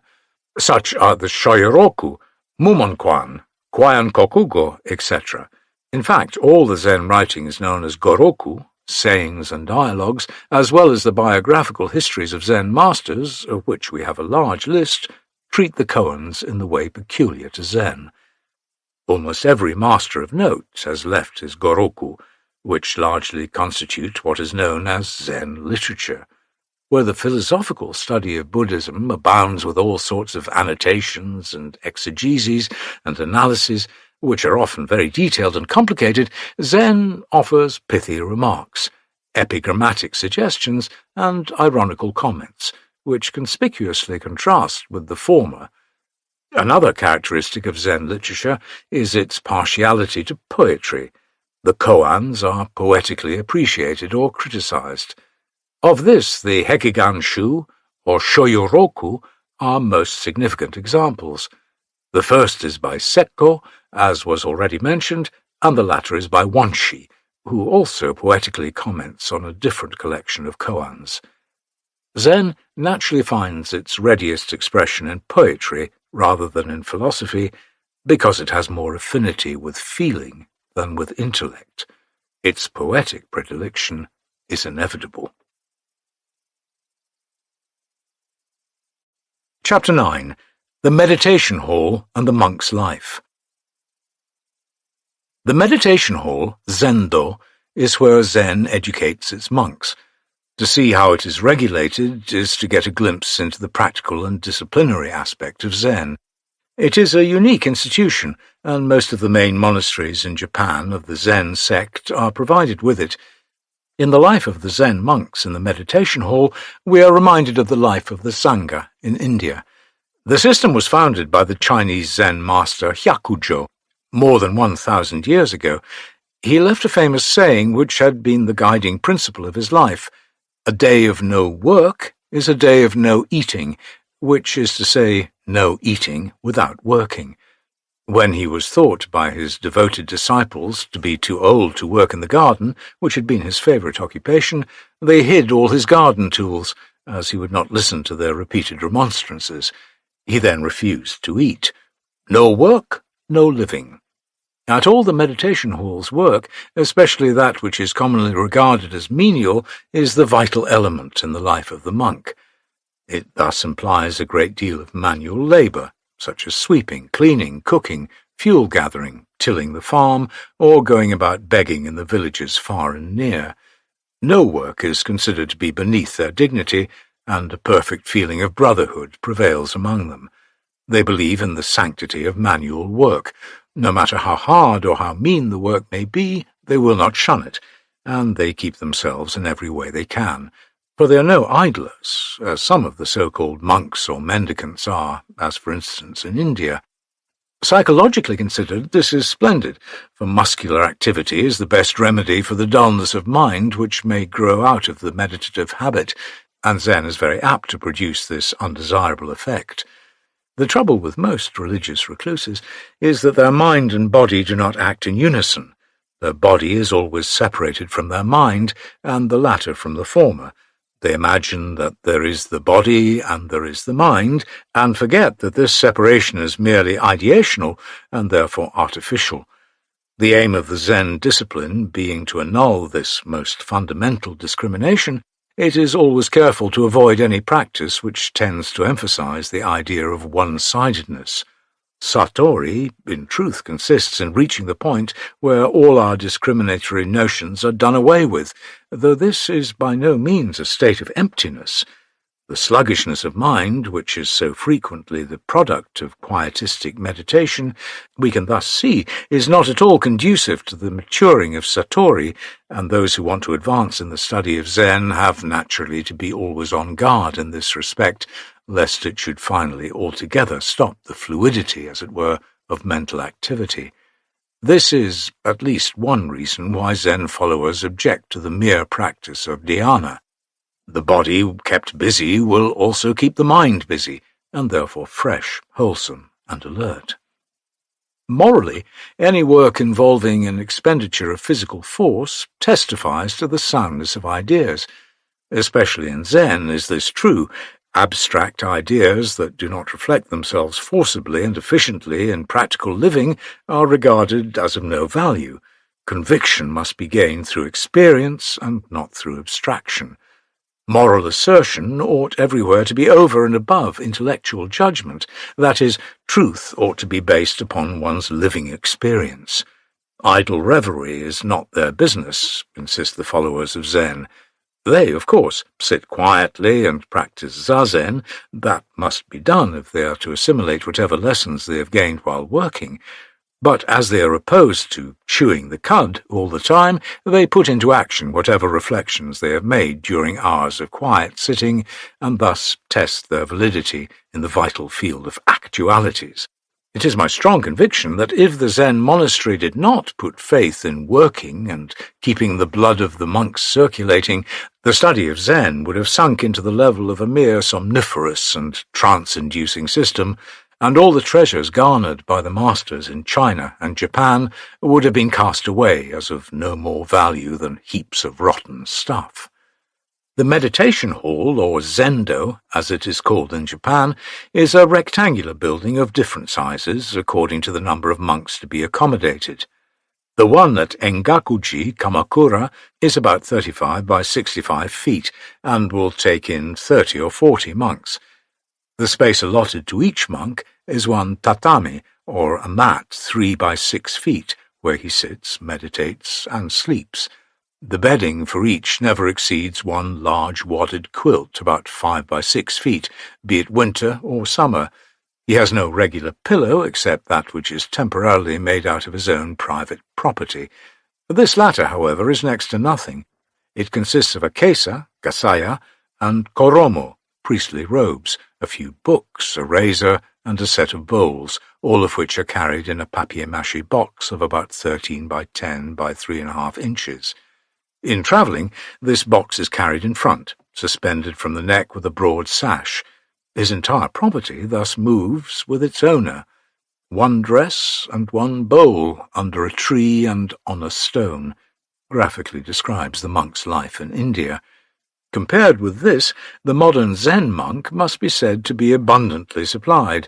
Such are the Shoyoroku, Mumonkwan, Kwayan-kokugo, etc. In fact, all the Zen writings known as Goroku, sayings and dialogues, as well as the biographical histories of Zen masters, of which we have a large list, treat the koans in the way peculiar to Zen. Almost every master of note has left his Goroku, which largely constitute what is known as Zen literature. Where the philosophical study of Buddhism abounds with all sorts of annotations and exegeses and analyses, which are often very detailed and complicated, Zen offers pithy remarks, epigrammatic suggestions, and ironical comments, which conspicuously contrast with the former. Another characteristic of Zen literature is its partiality to poetry. The koans are poetically appreciated or criticized. Of this, the Hekigan-shu, or Shoyoroku, are most significant examples. The first is by Sekko, as was already mentioned, and the latter is by Wanshi, who also poetically comments on a different collection of koans. Zen naturally finds its readiest expression in poetry rather than in philosophy, because it has more affinity with feeling than with intellect. Its poetic predilection is inevitable. Chapter 9. The Meditation Hall and the Monk's Life. The meditation hall, Zendo, is where Zen educates its monks. To see how it is regulated is to get a glimpse into the practical and disciplinary aspect of Zen. It is a unique institution, and most of the main monasteries in Japan of the Zen sect are provided with it. In the life of the Zen monks in the meditation hall, we are reminded of the life of the Sangha in India. The system was founded by the Chinese Zen master Hyakujo more than 1,000 years ago. He left a famous saying which had been the guiding principle of his life: "A day of no work is a day of no eating," which is to say, no eating without working. When he was thought by his devoted disciples to be too old to work in the garden, which had been his favourite occupation, they hid all his garden tools, as he would not listen to their repeated remonstrances. He then refused to eat. No work, no living. At all the meditation halls, work, especially that which is commonly regarded as menial, is the vital element in the life of the monk. It thus implies a great deal of manual labour, such as sweeping, cleaning, cooking, fuel gathering, tilling the farm, or going about begging in the villages far and near. No work is considered to be beneath their dignity, and a perfect feeling of brotherhood prevails among them. They believe in the sanctity of manual work. No matter how hard or how mean the work may be, they will not shun it, and they keep themselves in every way they can. For they are no idlers, as some of the so-called monks or mendicants are, as for instance in India. Psychologically considered, this is splendid, for muscular activity is the best remedy for the dullness of mind which may grow out of the meditative habit, and Zen is very apt to produce this undesirable effect. The trouble with most religious recluses is that their mind and body do not act in unison. Their body is always separated from their mind, and the latter from the former. They imagine that there is the body and there is the mind, and forget that this separation is merely ideational and therefore artificial. The aim of the Zen discipline being to annul this most fundamental discrimination, it is always careful to avoid any practice which tends to emphasize the idea of one-sidedness. Satori, in truth, consists in reaching the point where all our discriminatory notions are done away with, though this is by no means a state of emptiness. The sluggishness of mind, which is so frequently the product of quietistic meditation, we can thus see, is not at all conducive to the maturing of Satori, and those who want to advance in the study of Zen have naturally to be always on guard in this respect, lest it should finally altogether stop the fluidity, as it were, of mental activity. This is at least one reason why Zen followers object to the mere practice of dhyana. The body kept busy will also keep the mind busy, and therefore fresh, wholesome, and alert. Morally, any work involving an expenditure of physical force testifies to the soundness of ideas. Especially in Zen is this true. Abstract ideas that do not reflect themselves forcibly and efficiently in practical living are regarded as of no value. Conviction must be gained through experience and not through abstraction. Moral assertion ought everywhere to be over and above intellectual judgment. That is, truth ought to be based upon one's living experience. Idle reverie is not their business, insist the followers of Zen. They, of course, sit quietly and practice Zazen. That must be done if they are to assimilate whatever lessons they have gained while working. But as they are opposed to chewing the cud all the time, they put into action whatever reflections they have made during hours of quiet sitting, and thus test their validity in the vital field of actualities. It is my strong conviction that if the Zen monastery did not put faith in working and keeping the blood of the monks circulating, the study of Zen would have sunk into the level of a mere somniferous and trance-inducing system, and all the treasures garnered by the masters in China and Japan would have been cast away as of no more value than heaps of rotten stuff. The meditation hall, or zendo, as it is called in Japan, is a rectangular building of different sizes according to the number of monks to be accommodated. The one at Engakuji, Kamakura, is about 35 by 65 feet and will take in 30 or 40 monks. The space allotted to each monk is one tatami, or a mat 3 by 6 feet, where he sits, meditates, and sleeps. The bedding for each never exceeds one large wadded quilt about 5 by 6 feet, be it winter or summer. He has no regular pillow except that which is temporarily made out of his own private property. This latter, however, is next to nothing. It consists of a kesa, gasaya, and koromo, priestly robes, a few books, a razor, and a set of bowls, all of which are carried in a papier-mâché box of about 13 by 10 by 3.5 inches. In travelling, this box is carried in front, suspended from the neck with a broad sash. His entire property thus moves with its owner. One dress and one bowl under a tree and on a stone graphically describes the monk's life in India. Compared with this, the modern Zen monk must be said to be abundantly supplied.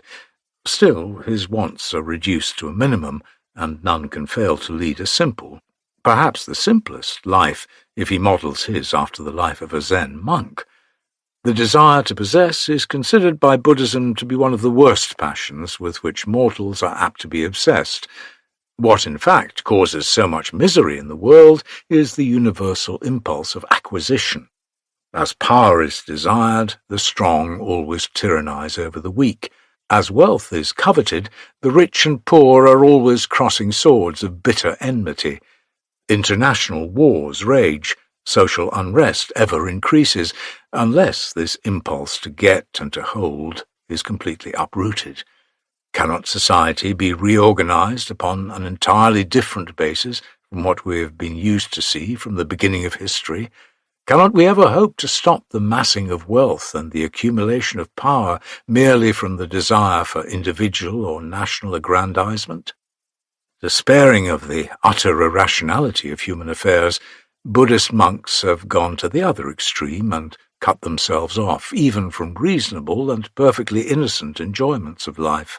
Still, his wants are reduced to a minimum, and none can fail to lead a simple, perhaps the simplest, life if he models his after the life of a Zen monk. The desire to possess is considered by Buddhism to be one of the worst passions with which mortals are apt to be obsessed. What, in fact, causes so much misery in the world is the universal impulse of acquisition. As power is desired, the strong always tyrannize over the weak. As wealth is coveted, the rich and poor are always crossing swords of bitter enmity. International wars rage, social unrest ever increases, unless this impulse to get and to hold is completely uprooted. Cannot society be reorganized upon an entirely different basis from what we have been used to see from the beginning of history? Cannot we ever hope to stop the massing of wealth and the accumulation of power merely from the desire for individual or national aggrandizement? Despairing of the utter irrationality of human affairs, Buddhist monks have gone to the other extreme and cut themselves off, even from reasonable and perfectly innocent enjoyments of life.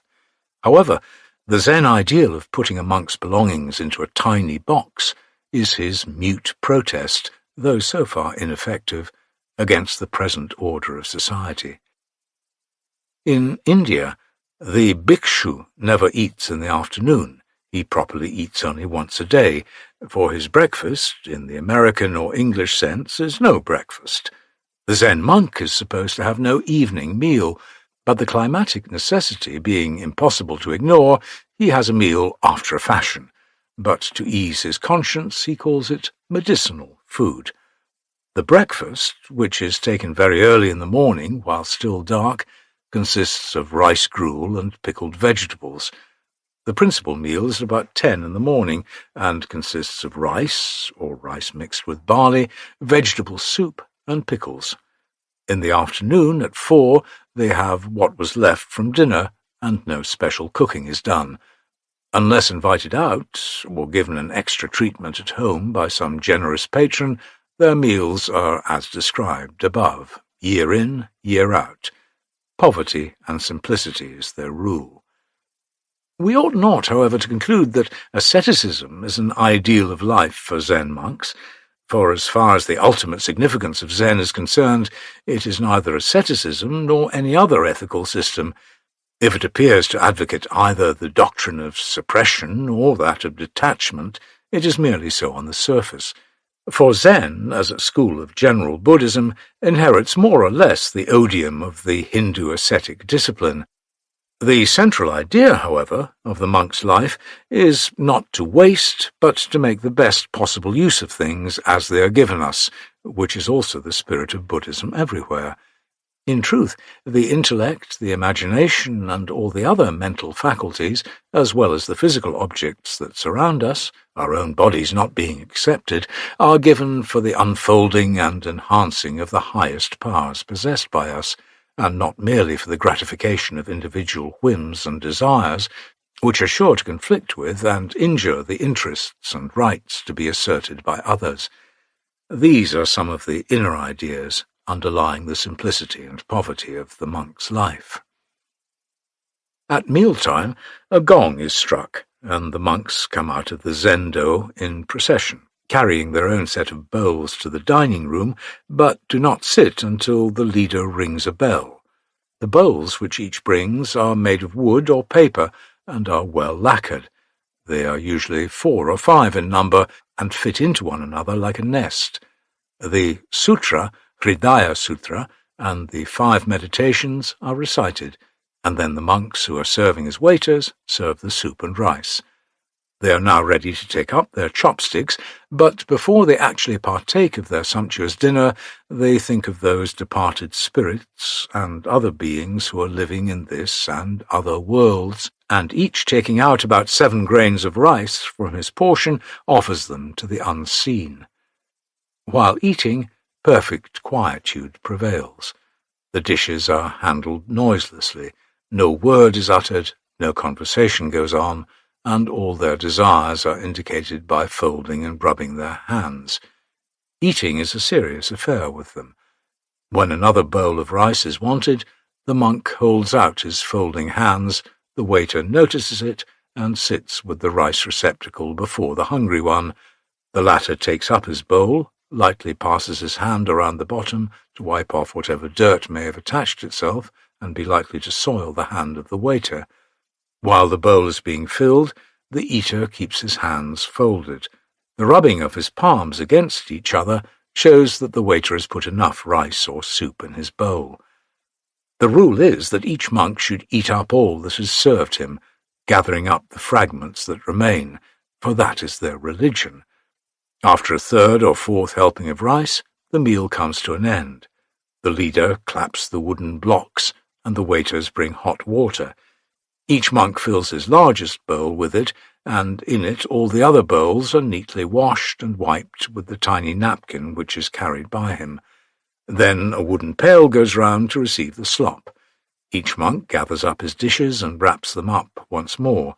However, the Zen ideal of putting a monk's belongings into a tiny box is his mute protest, though so far ineffective, against the present order of society. In India, the bhikshu never eats in the afternoon. He properly eats only once a day, for his breakfast, in the American or English sense, is no breakfast. The Zen monk is supposed to have no evening meal, but the climatic necessity being impossible to ignore, he has a meal after a fashion. But to ease his conscience, he calls it medicinal food. The breakfast, which is taken very early in the morning while still dark, consists of rice gruel and pickled vegetables. The principal meal is about 10 in the morning and consists of rice, or rice mixed with barley, vegetable soup, and pickles. In the afternoon, at 4, they have what was left from dinner, and no special cooking is done. Unless invited out, or given an extra treatment at home by some generous patron, their meals are as described above, year in, year out. Poverty and simplicity is their rule. We ought not, however, to conclude that asceticism is an ideal of life for Zen monks, for as far as the ultimate significance of Zen is concerned, it is neither asceticism nor any other ethical system. If it appears to advocate either the doctrine of suppression or that of detachment, it is merely so on the surface. For Zen, as a school of general Buddhism, inherits more or less the odium of the Hindu ascetic discipline. The central idea, however, of the monk's life is not to waste, but to make the best possible use of things as they are given us, which is also the spirit of Buddhism everywhere. In truth, the intellect, the imagination, and all the other mental faculties, as well as the physical objects that surround us, our own bodies not being excepted, are given for the unfolding and enhancing of the highest powers possessed by us, and not merely for the gratification of individual whims and desires, which are sure to conflict with and injure the interests and rights to be asserted by others. These are some of the inner ideas underlying the simplicity and poverty of the monk's life. At mealtime, a gong is struck, and the monks come out of the zendo in procession, carrying their own set of bowls to the dining room, but do not sit until the leader rings a bell. The bowls which each brings are made of wood or paper and are well lacquered. They are usually 4 or 5 in number and fit into one another like a nest. The sutra, Hridaya Sutra, and the 5 meditations are recited, and then the monks who are serving as waiters serve the soup and rice. They are now ready to take up their chopsticks, but before they actually partake of their sumptuous dinner, they think of those departed spirits and other beings who are living in this and other worlds, and each taking out about 7 grains of rice from his portion offers them to the unseen. While eating, perfect quietude prevails. The dishes are handled noiselessly, no word is uttered, no conversation goes on, and all their desires are indicated by folding and rubbing their hands. Eating is a serious affair with them. When another bowl of rice is wanted, the monk holds out his folding hands, the waiter notices it, and sits with the rice receptacle before the hungry one. The latter takes up his bowl, lightly passes his hand around the bottom to wipe off whatever dirt may have attached itself and be likely to soil the hand of the waiter. While the bowl is being filled, the eater keeps his hands folded. The rubbing of his palms against each other shows that the waiter has put enough rice or soup in his bowl. The rule is that each monk should eat up all that is served him, gathering up the fragments that remain, for that is their religion. After a 3rd or 4th helping of rice, the meal comes to an end. The leader claps the wooden blocks, and the waiters bring hot water. Each monk fills his largest bowl with it, and in it all the other bowls are neatly washed and wiped with the tiny napkin which is carried by him. Then a wooden pail goes round to receive the slop. Each monk gathers up his dishes and wraps them up once more.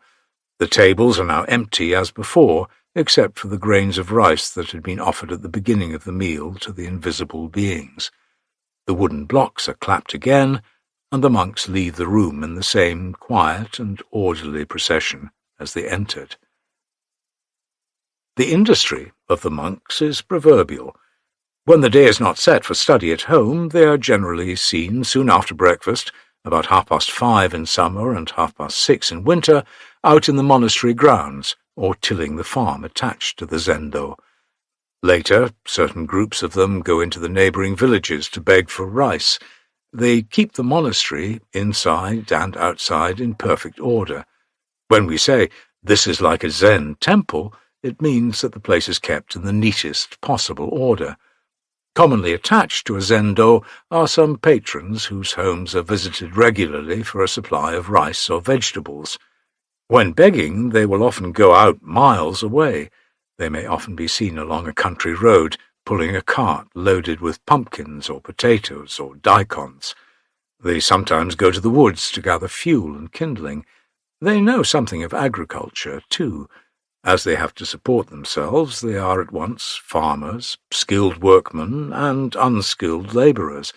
The tables are now empty as before, except for the grains of rice that had been offered at the beginning of the meal to the invisible beings. The wooden blocks are clapped again, and the monks leave the room in the same quiet and orderly procession as they entered. The industry of the monks is proverbial. When the day is not set for study at home, they are generally seen soon after breakfast, about 5:30 in summer and 6:30 in winter, out in the monastery grounds or tilling the farm attached to the zendo. Later, certain groups of them go into the neighbouring villages to beg for rice. They keep the monastery, inside and outside, in perfect order. When we say, "This is like a Zen temple," it means that the place is kept in the neatest possible order. Commonly attached to a zendo are some patrons whose homes are visited regularly for a supply of rice or vegetables. When begging, they will often go out miles away. They may often be seen along a country road, pulling a cart loaded with pumpkins or potatoes or daikons. They sometimes go to the woods to gather fuel and kindling. They know something of agriculture, too. As they have to support themselves, they are at once farmers, skilled workmen, and unskilled labourers.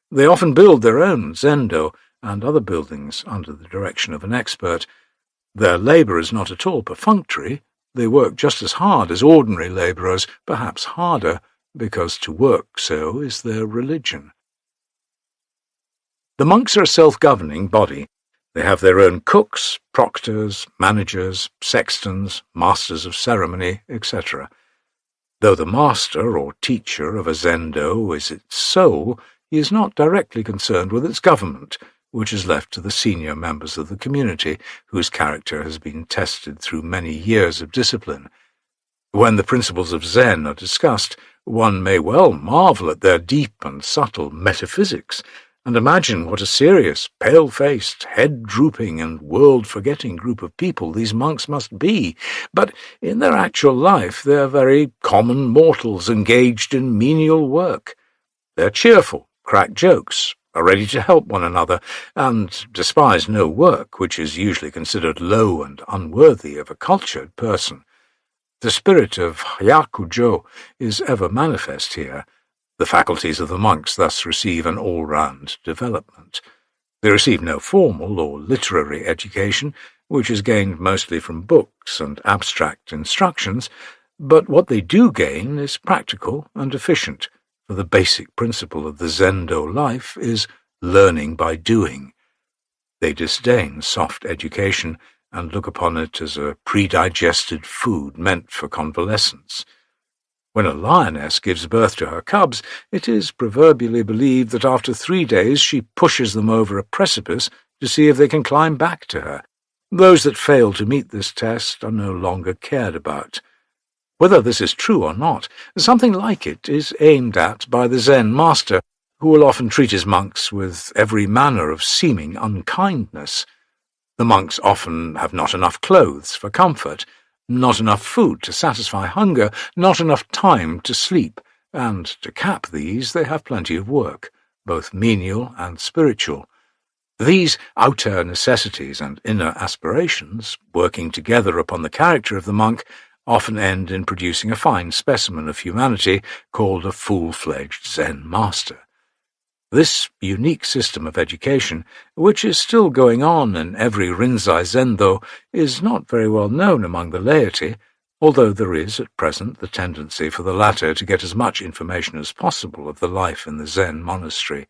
They often build their own zendo and other buildings under the direction of an expert. Their labour is not at all perfunctory. They work just as hard as ordinary labourers, perhaps harder, because to work so is their religion. The monks are a self-governing body. They have their own cooks, proctors, managers, sextons, masters of ceremony, etc. Though the master or teacher of a zendo is its soul, he is not directly concerned with its government, which is left to the senior members of the community, whose character has been tested through many years of discipline. When the principles of Zen are discussed, one may well marvel at their deep and subtle metaphysics, and imagine what a serious, pale-faced, head-drooping and world-forgetting group of people these monks must be. But in their actual life they are very common mortals engaged in menial work. They are cheerful, crack jokes, are ready to help one another, and despise no work which is usually considered low and unworthy of a cultured person. The spirit of hyakujo is ever manifest here. The faculties of the monks thus receive an all-round development. They receive no formal or literary education, which is gained mostly from books and abstract instructions, but what they do gain is practical and efficient, for the basic principle of the zendo life is learning by doing. They disdain soft education and look upon it as a predigested food meant for convalescence. When a lioness gives birth to her cubs, it is proverbially believed that after 3 days she pushes them over a precipice to see if they can climb back to her. Those that fail to meet this test are no longer cared about. Whether this is true or not, something like it is aimed at by the Zen master, who will often treat his monks with every manner of seeming unkindness. The monks often have not enough clothes for comfort, not enough food to satisfy hunger, not enough time to sleep, and to cap these they have plenty of work, both menial and spiritual. These outer necessities and inner aspirations, working together upon the character of the monk, often end in producing a fine specimen of humanity called a full-fledged Zen master. This unique system of education, which is still going on in every Rinzai Zendo, is not very well known among the laity, although there is at present the tendency for the latter to get as much information as possible of the life in the Zen monastery.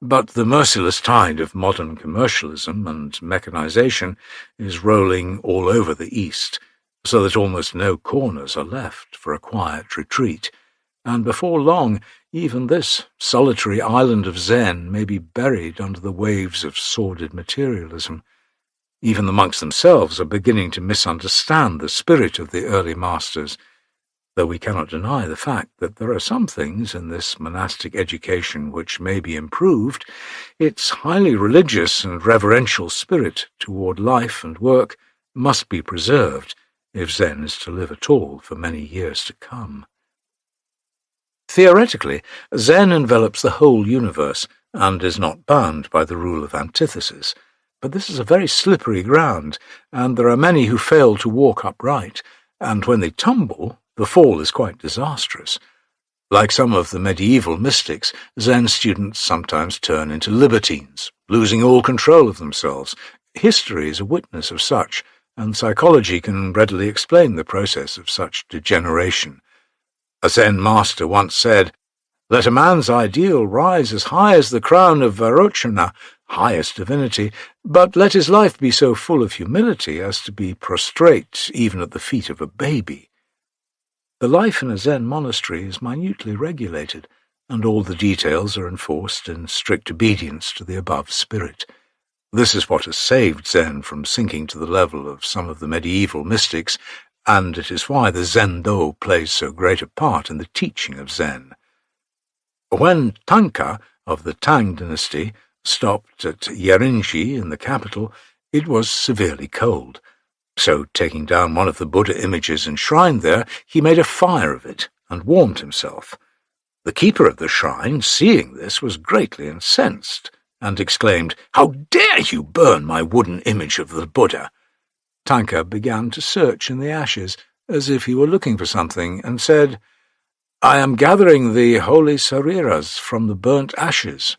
But the merciless tide of modern commercialism and mechanization is rolling all over the East, so that almost no corners are left for a quiet retreat, and before long even this solitary island of Zen may be buried under the waves of sordid materialism. Even the monks themselves are beginning to misunderstand the spirit of the early masters, though we cannot deny the fact that there are some things in this monastic education which may be improved. Its highly religious and reverential spirit toward life and work must be preserved if Zen is to live at all for many years to come. Theoretically, Zen envelops the whole universe and is not bound by the rule of antithesis. But this is a very slippery ground, and there are many who fail to walk upright, and when they tumble, the fall is quite disastrous. Like some of the medieval mystics, Zen students sometimes turn into libertines, losing all control of themselves. History is a witness of such, and psychology can readily explain the process of such degeneration. A Zen master once said, "Let a man's ideal rise as high as the crown of Vairocana, highest divinity, but let his life be so full of humility as to be prostrate even at the feet of a baby." The life in a Zen monastery is minutely regulated, and all the details are enforced in strict obedience to the above spirit. This is what has saved Zen from sinking to the level of some of the medieval mystics, and it is why the Zendo plays so great a part in the teaching of Zen. When Tanka of the Tang dynasty stopped at Yerinji in the capital, it was severely cold. So, taking down one of the Buddha images enshrined there, he made a fire of it and warmed himself. The keeper of the shrine, seeing this, was greatly incensed, and exclaimed, "How dare you burn my wooden image of the Buddha?" Tanka began to search in the ashes, as if he were looking for something, and said, "I am gathering the holy sariras from the burnt ashes."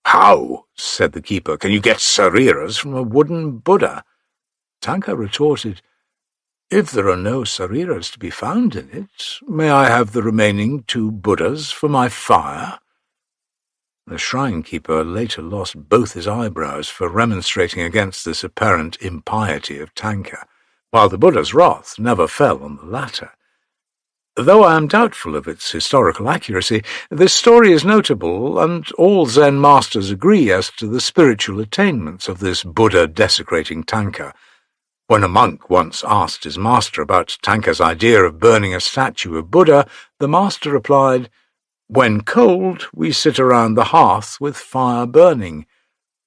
"How," said the keeper, "can you get sariras from a wooden Buddha?" Tanka retorted, "If there are no sariras to be found in it, may I have the remaining 2 Buddhas for my fire?" The shrine-keeper later lost both his eyebrows for remonstrating against this apparent impiety of Tanka, while the Buddha's wrath never fell on the latter. Though I am doubtful of its historical accuracy, this story is notable, and all Zen masters agree as to the spiritual attainments of this Buddha-desecrating Tanka. When a monk once asked his master about Tanka's idea of burning a statue of Buddha, the master replied, "When cold, we sit around the hearth with fire burning.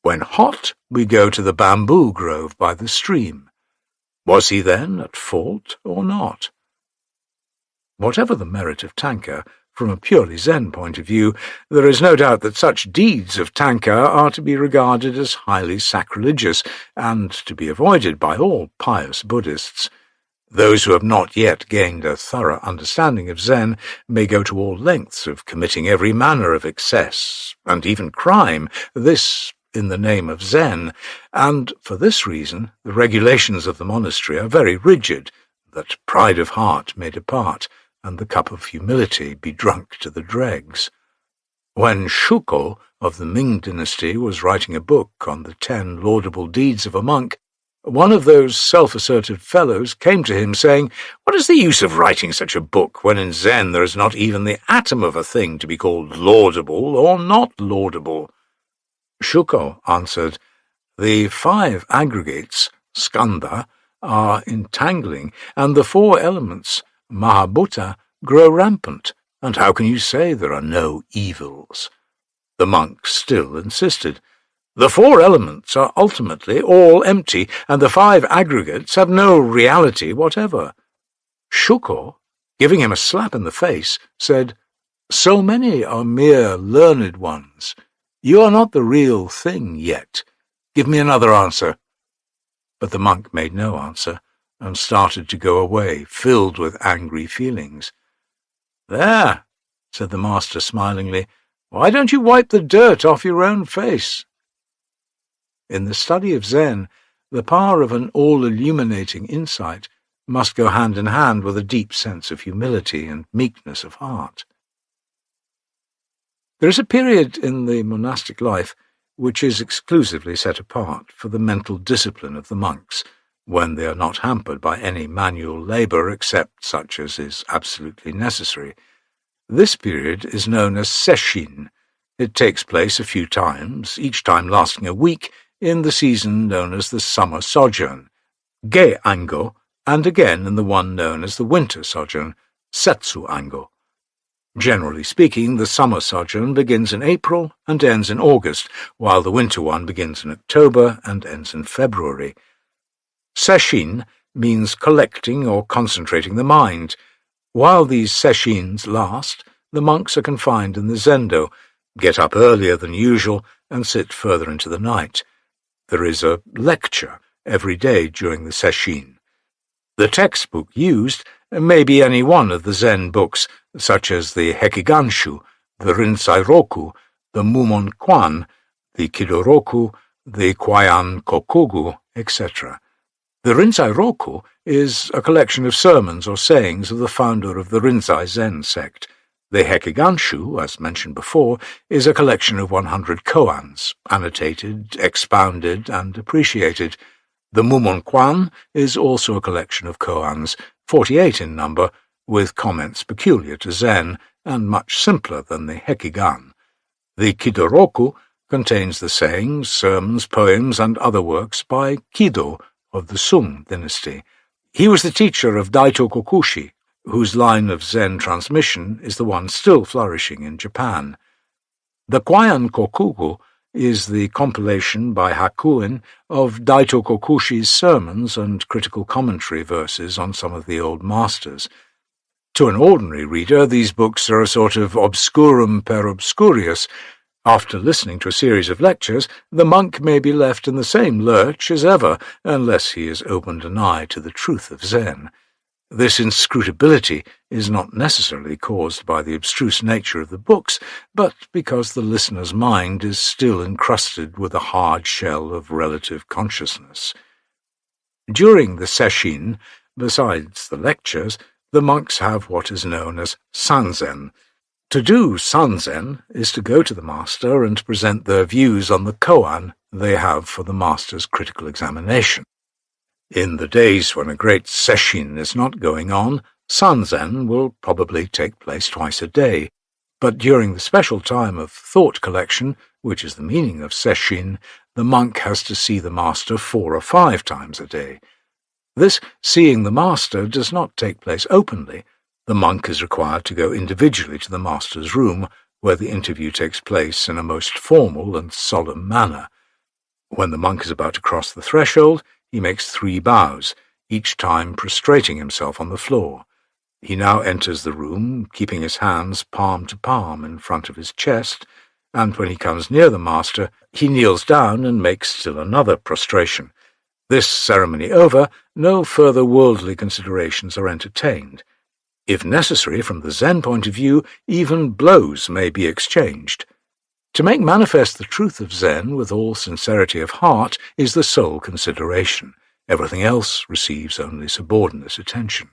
When hot, we go to the bamboo grove by the stream." Was he then at fault or not? Whatever the merit of Tanka, from a purely Zen point of view, there is no doubt that such deeds of Tanka are to be regarded as highly sacrilegious and to be avoided by all pious Buddhists. Those who have not yet gained a thorough understanding of Zen may go to all lengths of committing every manner of excess, and even crime, this in the name of Zen, and for this reason the regulations of the monastery are very rigid, that pride of heart may depart, and the cup of humility be drunk to the dregs. When Shuko of the Ming dynasty was writing a book on the 10 laudable deeds of a monk, one of those self-assertive fellows came to him saying, "What is the use of writing such a book when in Zen there is not even the atom of a thing to be called laudable or not laudable?" Shuko answered, "The 5 aggregates, skandha, are entangling, and the 4 elements, Mahabhuta, grow rampant, and how can you say there are no evils?" The monk still insisted. "The 4 elements are ultimately all empty, and the 5 aggregates have no reality whatever." Shuko, giving him a slap in the face, said, "So many are mere learned ones. You are not the real thing yet. Give me another answer." But the monk made no answer, and started to go away, filled with angry feelings. "There," said the master smilingly, "why don't you wipe the dirt off your own face?" In the study of Zen, the power of an all-illuminating insight must go hand in hand with a deep sense of humility and meekness of heart. There is a period in the monastic life which is exclusively set apart for the mental discipline of the monks, when they are not hampered by any manual labour except such as is absolutely necessary. This period is known as sesshin. It takes place a few times, each time lasting a week, in the season known as the summer sojourn, ge-ango, and again in the one known as the winter sojourn, setsu-ango. Generally speaking, the summer sojourn begins in April and ends in August, while the winter one begins in October and ends in February. Sesshin means collecting or concentrating the mind. While these seshins last, the monks are confined in the zendo, get up earlier than usual, and sit further into the night. There is a lecture every day during the sesshin. The textbook used may be any one of the Zen books, such as the Hekiganshu, the Rinzai-roku, the Mumon Kwan, the Kidoroku, the Kwayan Kokugu, etc. The Rinzai-roku is a collection of sermons or sayings of the founder of the Rinzai Zen sect. The Hekiganshu, as mentioned before, is a collection of 100 koans, annotated, expounded, and appreciated. The Mumon Kwan is also a collection of koans, 48 in number, with comments peculiar to Zen and much simpler than the Hekigan. The Kidoroku contains the sayings, sermons, poems, and other works by Kido of the Sung dynasty. He was the teacher of Daito Kokushi, whose line of Zen transmission is the one still flourishing in Japan. The Kwayan Kokugu is the compilation by Hakuin of Daito Kokushi's sermons and critical commentary verses on some of the old masters. To an ordinary reader, these books are a sort of obscurum per obscurius. After listening to a series of lectures, the monk may be left in the same lurch as ever, unless he has opened an eye to the truth of Zen. This inscrutability is not necessarily caused by the abstruse nature of the books, but because the listener's mind is still encrusted with a hard shell of relative consciousness. During the sesshin, besides the lectures, the monks have what is known as sanzen. To do sanzen is to go to the master and present their views on the koan they have for the master's critical examination. In the days when a great sesshin is not going on, sanzen will probably take place twice a day, but during the special time of thought collection, which is the meaning of sesshin, the monk has to see the master 4 or 5 times a day. This seeing the master does not take place openly. The monk is required to go individually to the master's room, where the interview takes place in a most formal and solemn manner. When the monk is about to cross the threshold, he makes 3 bows, each time prostrating himself on the floor. He now enters the room, keeping his hands palm to palm in front of his chest, and when he comes near the master, he kneels down and makes still another prostration. This ceremony over, no further worldly considerations are entertained. If necessary, from the Zen point of view, even blows may be exchanged. To make manifest the truth of Zen with all sincerity of heart is the sole consideration. Everything else receives only subordinate attention.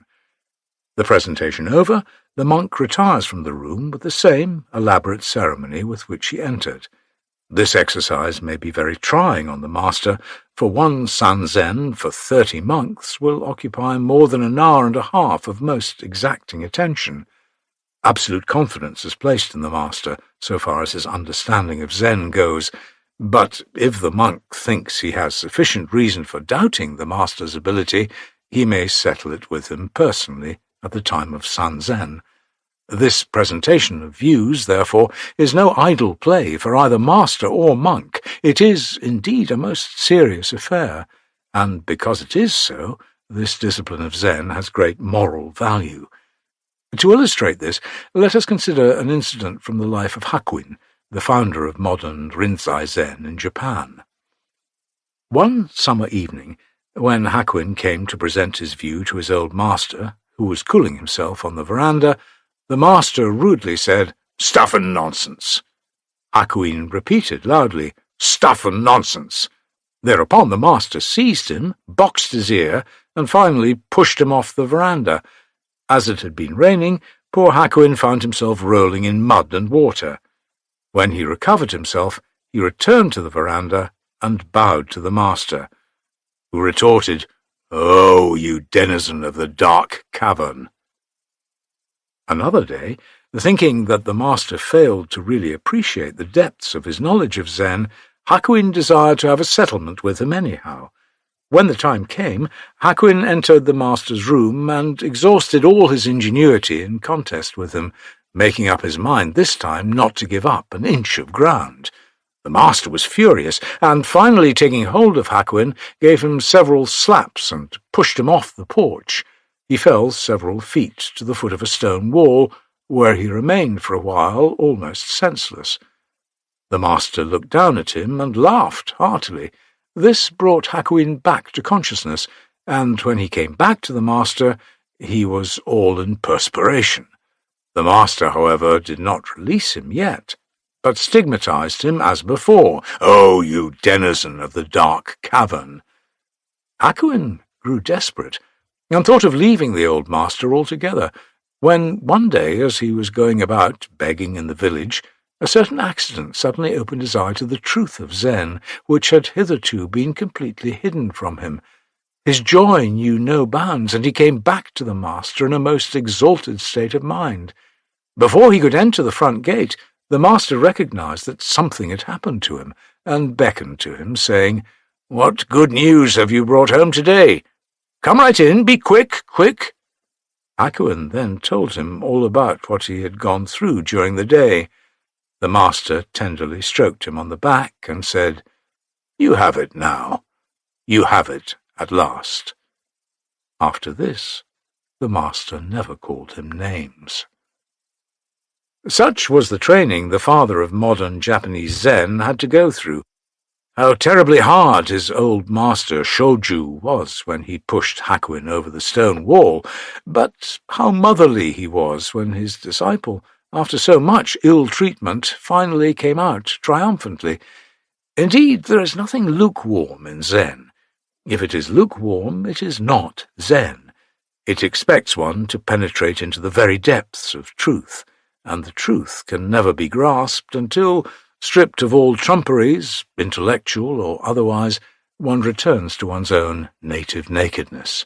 The presentation over, the monk retires from the room with the same elaborate ceremony with which he entered. This exercise may be very trying on the master, for one sanzen for 30 monks will occupy more than an hour and a half of most exacting attention. Absolute confidence is placed in the master, so far as his understanding of Zen goes, but if the monk thinks he has sufficient reason for doubting the master's ability, he may settle it with him personally at the time of sanzen. This presentation of views, therefore, is no idle play for either master or monk. It is, indeed, a most serious affair, and because it is so, this discipline of Zen has great moral value. To illustrate this, let us consider an incident from the life of Hakuin, the founder of modern Rinzai Zen in Japan. One summer evening, when Hakuin came to present his view to his old master, who was cooling himself on the veranda, the master rudely said, "Stuff and nonsense." Hakuin repeated loudly, "Stuff and nonsense." Thereupon the master seized him, boxed his ear, and finally pushed him off the veranda. As it had been raining, poor Hakuin found himself rolling in mud and water. When he recovered himself, he returned to the veranda and bowed to the master, who retorted, "Oh, you denizen of the dark cavern." Another day, thinking that the master failed to really appreciate the depths of his knowledge of Zen, Hakuin desired to have a settlement with him anyhow. When the time came, Hakuin entered the master's room and exhausted all his ingenuity in contest with him, making up his mind this time not to give up an inch of ground. The master was furious, and finally taking hold of Hakuin, gave him several slaps and pushed him off the porch. He fell several feet to the foot of a stone wall, where he remained for a while almost senseless. The master looked down at him and laughed heartily. This brought Hakuin back to consciousness, and when he came back to the master, he was all in perspiration. The master, however, did not release him yet, but stigmatized him as before. "Oh, you denizen of the dark cavern!" Hakuin grew desperate, and thought of leaving the old master altogether, when one day, as he was going about begging in the village, a certain accident suddenly opened his eye to the truth of Zen, which had hitherto been completely hidden from him. His joy knew no bounds, and he came back to the master in a most exalted state of mind. Before he could enter the front gate, the master recognized that something had happened to him, and beckoned to him, saying, "What good news have you brought home today? Come right in, be quick, quick." Hakuin then told him all about what he had gone through during the day. The master tenderly stroked him on the back and said, "You have it now. You have it at last." After this, the master never called him names. Such was the training the father of modern Japanese Zen had to go through. How terribly hard his old master Shoju was when he pushed Hakuin over the stone wall, but how motherly he was when his disciple, after so much ill treatment, finally came out triumphantly. Indeed, there is nothing lukewarm in Zen. If it is lukewarm, it is not Zen. It expects one to penetrate into the very depths of truth, and the truth can never be grasped until, stripped of all trumperies, intellectual or otherwise, one returns to one's own native nakedness.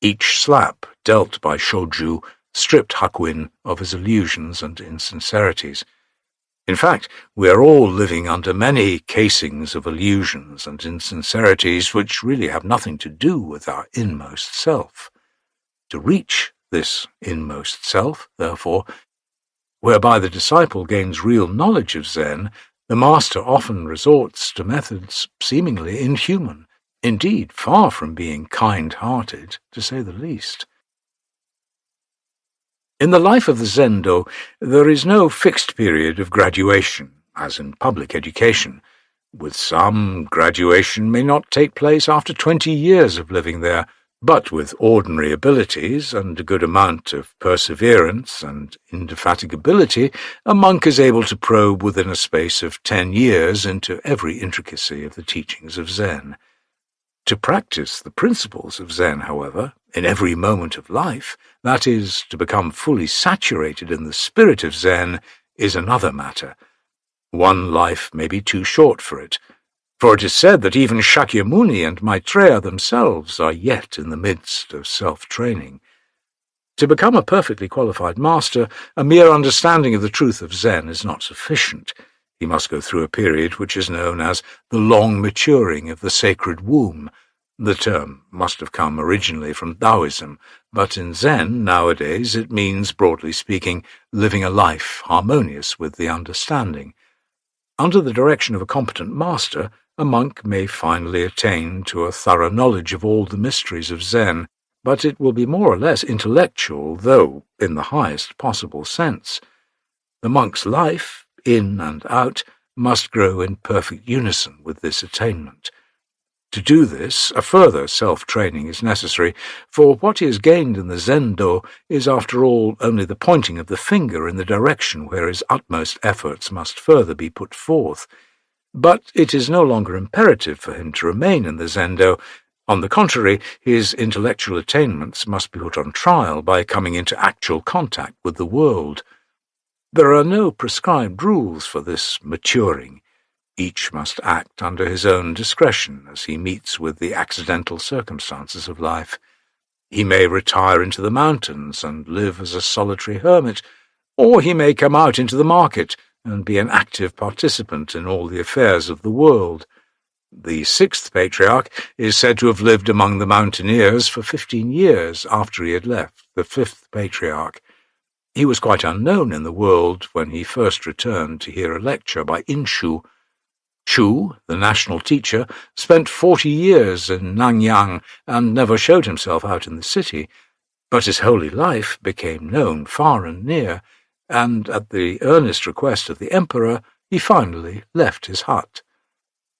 Each slap dealt by Shoju stripped Hakuin of his illusions and insincerities. In fact, we are all living under many casings of illusions and insincerities which really have nothing to do with our inmost self. To reach this inmost self, therefore, whereby the disciple gains real knowledge of Zen, the master often resorts to methods seemingly inhuman, indeed far from being kind-hearted, to say the least. In the life of the Zendo, there is no fixed period of graduation, as in public education. With some, graduation may not take place after 20 years of living there, but with ordinary abilities and a good amount of perseverance and indefatigability, a monk is able to probe within a space of 10 years into every intricacy of the teachings of Zen. To practice the principles of Zen, however, in every moment of life, that is, to become fully saturated in the spirit of Zen, is another matter. One life may be too short for it, for it is said that even Shakyamuni and Maitreya themselves are yet in the midst of self-training. To become a perfectly qualified master, a mere understanding of the truth of Zen is not sufficient. He must go through a period which is known as the long maturing of the sacred womb. The term must have come originally from Taoism, but in Zen nowadays it means, broadly speaking, living a life harmonious with the understanding. Under the direction of a competent master, a monk may finally attain to a thorough knowledge of all the mysteries of Zen, but it will be more or less intellectual, though in the highest possible sense. The monk's life, in and out, must grow in perfect unison with this attainment. To do this, a further self-training is necessary, for what he has gained in the Zendo is, after all, only the pointing of the finger in the direction where his utmost efforts must further be put forth. But it is no longer imperative for him to remain in the Zendo. On the contrary, his intellectual attainments must be put on trial by coming into actual contact with the world. There are no prescribed rules for this maturing. Each must act under his own discretion as he meets with the accidental circumstances of life. He may retire into the mountains and live as a solitary hermit, or he may come out into the market and be an active participant in all the affairs of the world. The sixth patriarch is said to have lived among the mountaineers for 15 years after he had left the fifth patriarch. He was quite unknown in the world when he first returned to hear a lecture by Inshu. Shu, the national teacher, spent 40 years in Nanyang and never showed himself out in the city, but his holy life became known far and near, and at the earnest request of the emperor, he finally left his hut.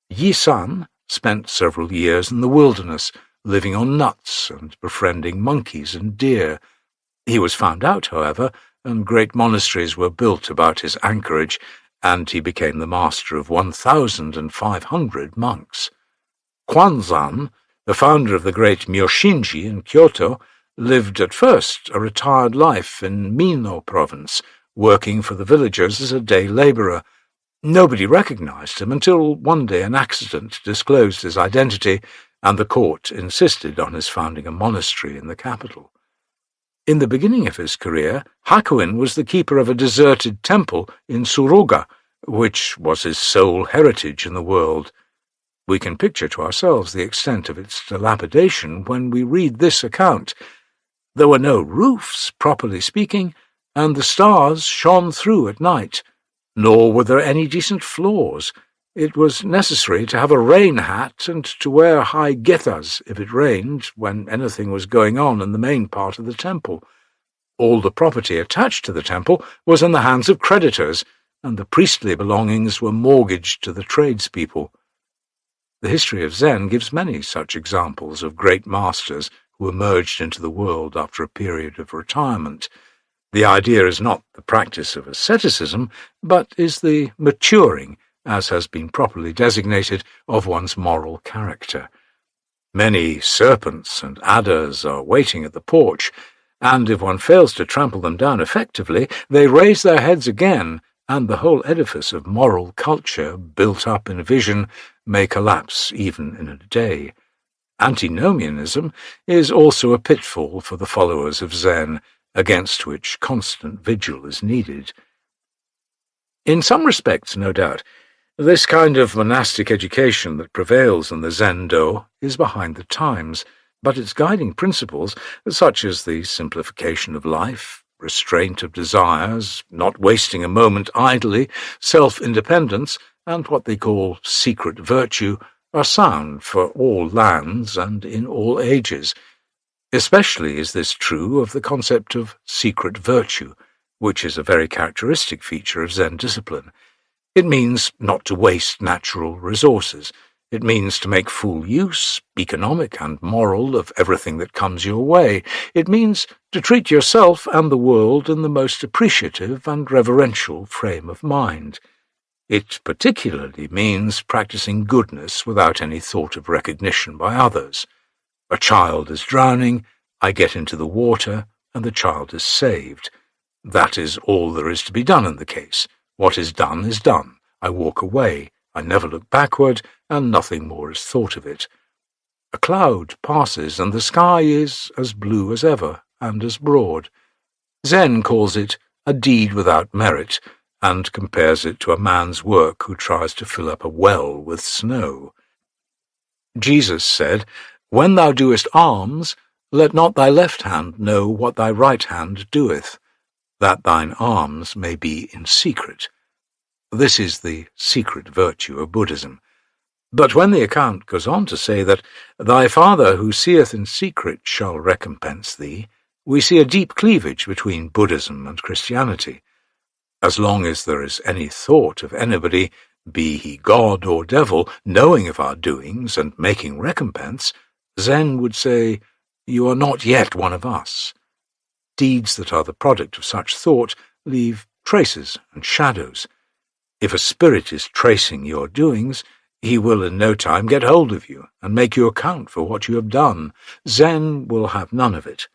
Yi San, spent several years in the wilderness, living on nuts and befriending monkeys and deer. He was found out, however, and great monasteries were built about his anchorage, and he became the master of 1,500 monks. Kwanzan, the founder of the great Myoshinji in Kyoto, lived at first a retired life in Mino province, working for the villagers as a day labourer. Nobody recognized him until one day an accident disclosed his identity, and the court insisted on his founding a monastery in the capital. In the beginning of his career, Hakuin was the keeper of a deserted temple in Suruga, which was his sole heritage in the world. We can picture to ourselves the extent of its dilapidation when we read this account. There were no roofs, properly speaking, and the stars shone through at night, nor were there any decent floors. It was necessary to have a rain hat and to wear high getas if it rained when anything was going on in the main part of the temple. All the property attached to the temple was in the hands of creditors, and the priestly belongings were mortgaged to the tradespeople. The history of Zen gives many such examples of great masters who emerged into the world after a period of retirement. The idea is not the practice of asceticism, but is the maturing, as has been properly designated, of one's moral character. Many serpents and adders are waiting at the porch, and if one fails to trample them down effectively, they raise their heads again, and the whole edifice of moral culture, built up in vision, may collapse even in a day. Antinomianism is also a pitfall for the followers of Zen, against which constant vigil is needed. In some respects, no doubt, this kind of monastic education that prevails in the Zen-do is behind the times, but its guiding principles, such as the simplification of life, restraint of desires, not wasting a moment idly, self-independence, and what they call secret virtue, are sound for all lands and in all ages. Especially is this true of the concept of secret virtue, which is a very characteristic feature of Zen discipline. It means not to waste natural resources. It means to make full use, economic and moral, of everything that comes your way. It means to treat yourself and the world in the most appreciative and reverential frame of mind. It particularly means practicing goodness without any thought of recognition by others. A child is drowning, I get into the water, and the child is saved. That is all there is to be done in the case. What is done is done. I walk away. I never look backward, and nothing more is thought of it. A cloud passes, and the sky is as blue as ever, and as broad. Zen calls it a deed without merit, and compares it to a man's work who tries to fill up a well with snow. Jesus said, "When thou doest alms, let not thy left hand know what thy right hand doeth, that thine alms may be in secret." This is the secret virtue of Buddhism. But when the account goes on to say that thy Father who seeth in secret shall recompense thee, we see a deep cleavage between Buddhism and Christianity. As long as there is any thought of anybody, be he God or devil, knowing of our doings and making recompense, Zen would say, "You are not yet one of us." Deeds that are the product of such thought leave traces and shadows. If a spirit is tracing your doings, he will in no time get hold of you and make you account for what you have done. Zen will have none of it.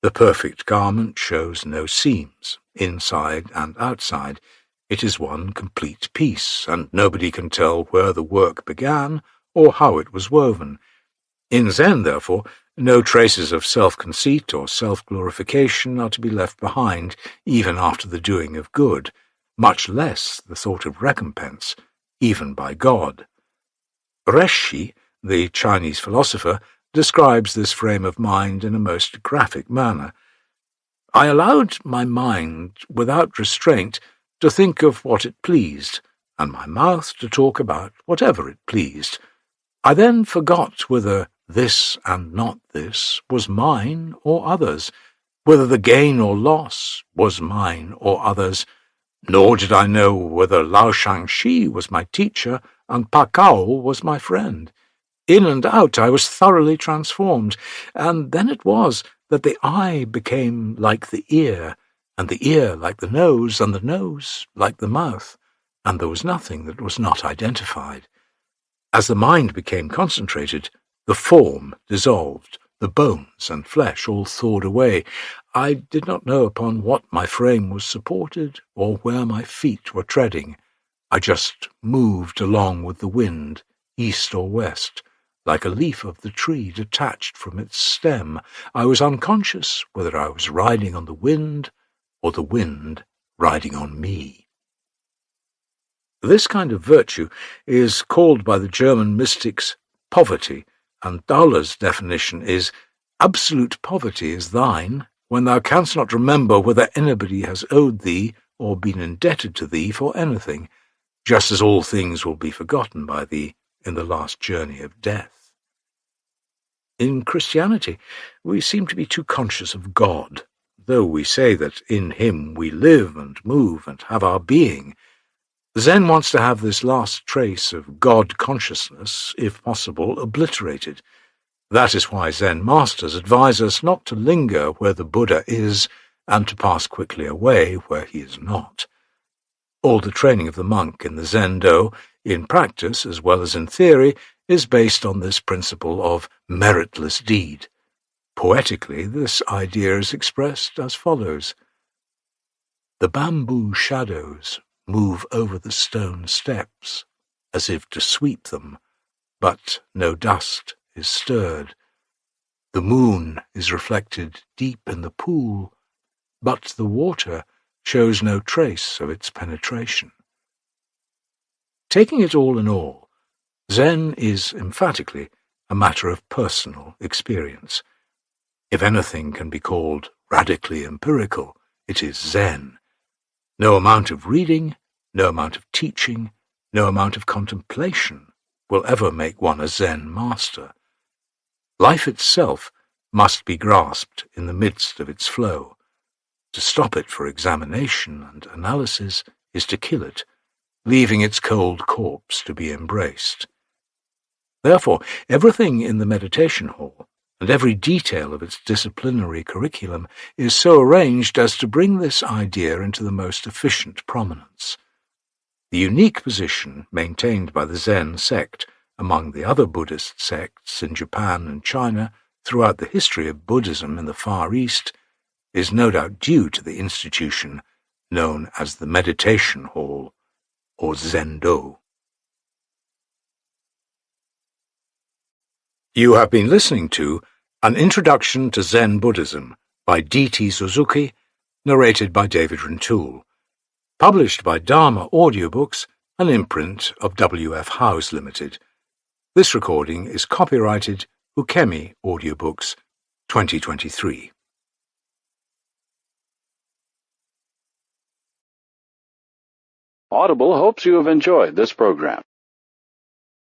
The perfect garment shows no seams, inside and outside. It is one complete piece, and nobody can tell where the work began or how it was woven. In Zen, therefore, no traces of self-conceit or self-glorification are to be left behind, even after the doing of good, much less the thought of recompense, even by God. Reshi, the Chinese philosopher, describes this frame of mind in a most graphic manner. "I allowed my mind, without restraint, to think of what it pleased, and my mouth to talk about whatever it pleased. I then forgot whether this and not this was mine or others, whether the gain or loss was mine or others, nor did I know whether Lao Shang-shi was my teacher and Pakao was my friend. In and out I was thoroughly transformed, and then it was that the eye became like the ear, and the ear like the nose, and the nose like the mouth, and there was nothing that was not identified. As the mind became concentrated, the form dissolved, the bones and flesh all thawed away. I did not know upon what my frame was supported, or where my feet were treading. I just moved along with the wind, east or west, like a leaf of the tree detached from its stem. I was unconscious whether I was riding on the wind or the wind riding on me. This kind of virtue is called by the German mystics poverty, and Tauler's definition is, absolute poverty is thine when thou canst not remember whether anybody has owed thee or been indebted to thee for anything, just as all things will be forgotten by thee in the last journey of death. In Christianity, we seem to be too conscious of God, though we say that in him we live and move and have our being. Zen wants to have this last trace of God consciousness, if possible, obliterated. That is why Zen masters advise us not to linger where the Buddha is and to pass quickly away where he is not. All the training of the monk in the Zen-do, in practice as well as in theory, is based on this principle of meritless deed. Poetically, this idea is expressed as follows. The bamboo shadows move over the stone steps, as if to sweep them, but no dust is stirred. The moon is reflected deep in the pool, but the water shows no trace of its penetration. Taking it all in all, Zen is emphatically a matter of personal experience. If anything can be called radically empirical, it is Zen. No amount of reading, no amount of teaching, no amount of contemplation will ever make one a Zen master. Life itself must be grasped in the midst of its flow. To stop it for examination and analysis is to kill it, leaving its cold corpse to be embraced. Therefore, everything in the meditation hall and every detail of its disciplinary curriculum is so arranged as to bring this idea into the most efficient prominence. The unique position maintained by the Zen sect among the other Buddhist sects in Japan and China throughout the history of Buddhism in the Far East is no doubt due to the institution known as the Meditation Hall, or Zen-do. You have been listening to An Introduction to Zen Buddhism by D.T. Suzuki, narrated by David Rintoul, published by Dharma Audiobooks, an imprint of W.F. Howes Limited. This recording is copyrighted Ukemi Audiobooks, 2023. Audible hopes you have enjoyed this program.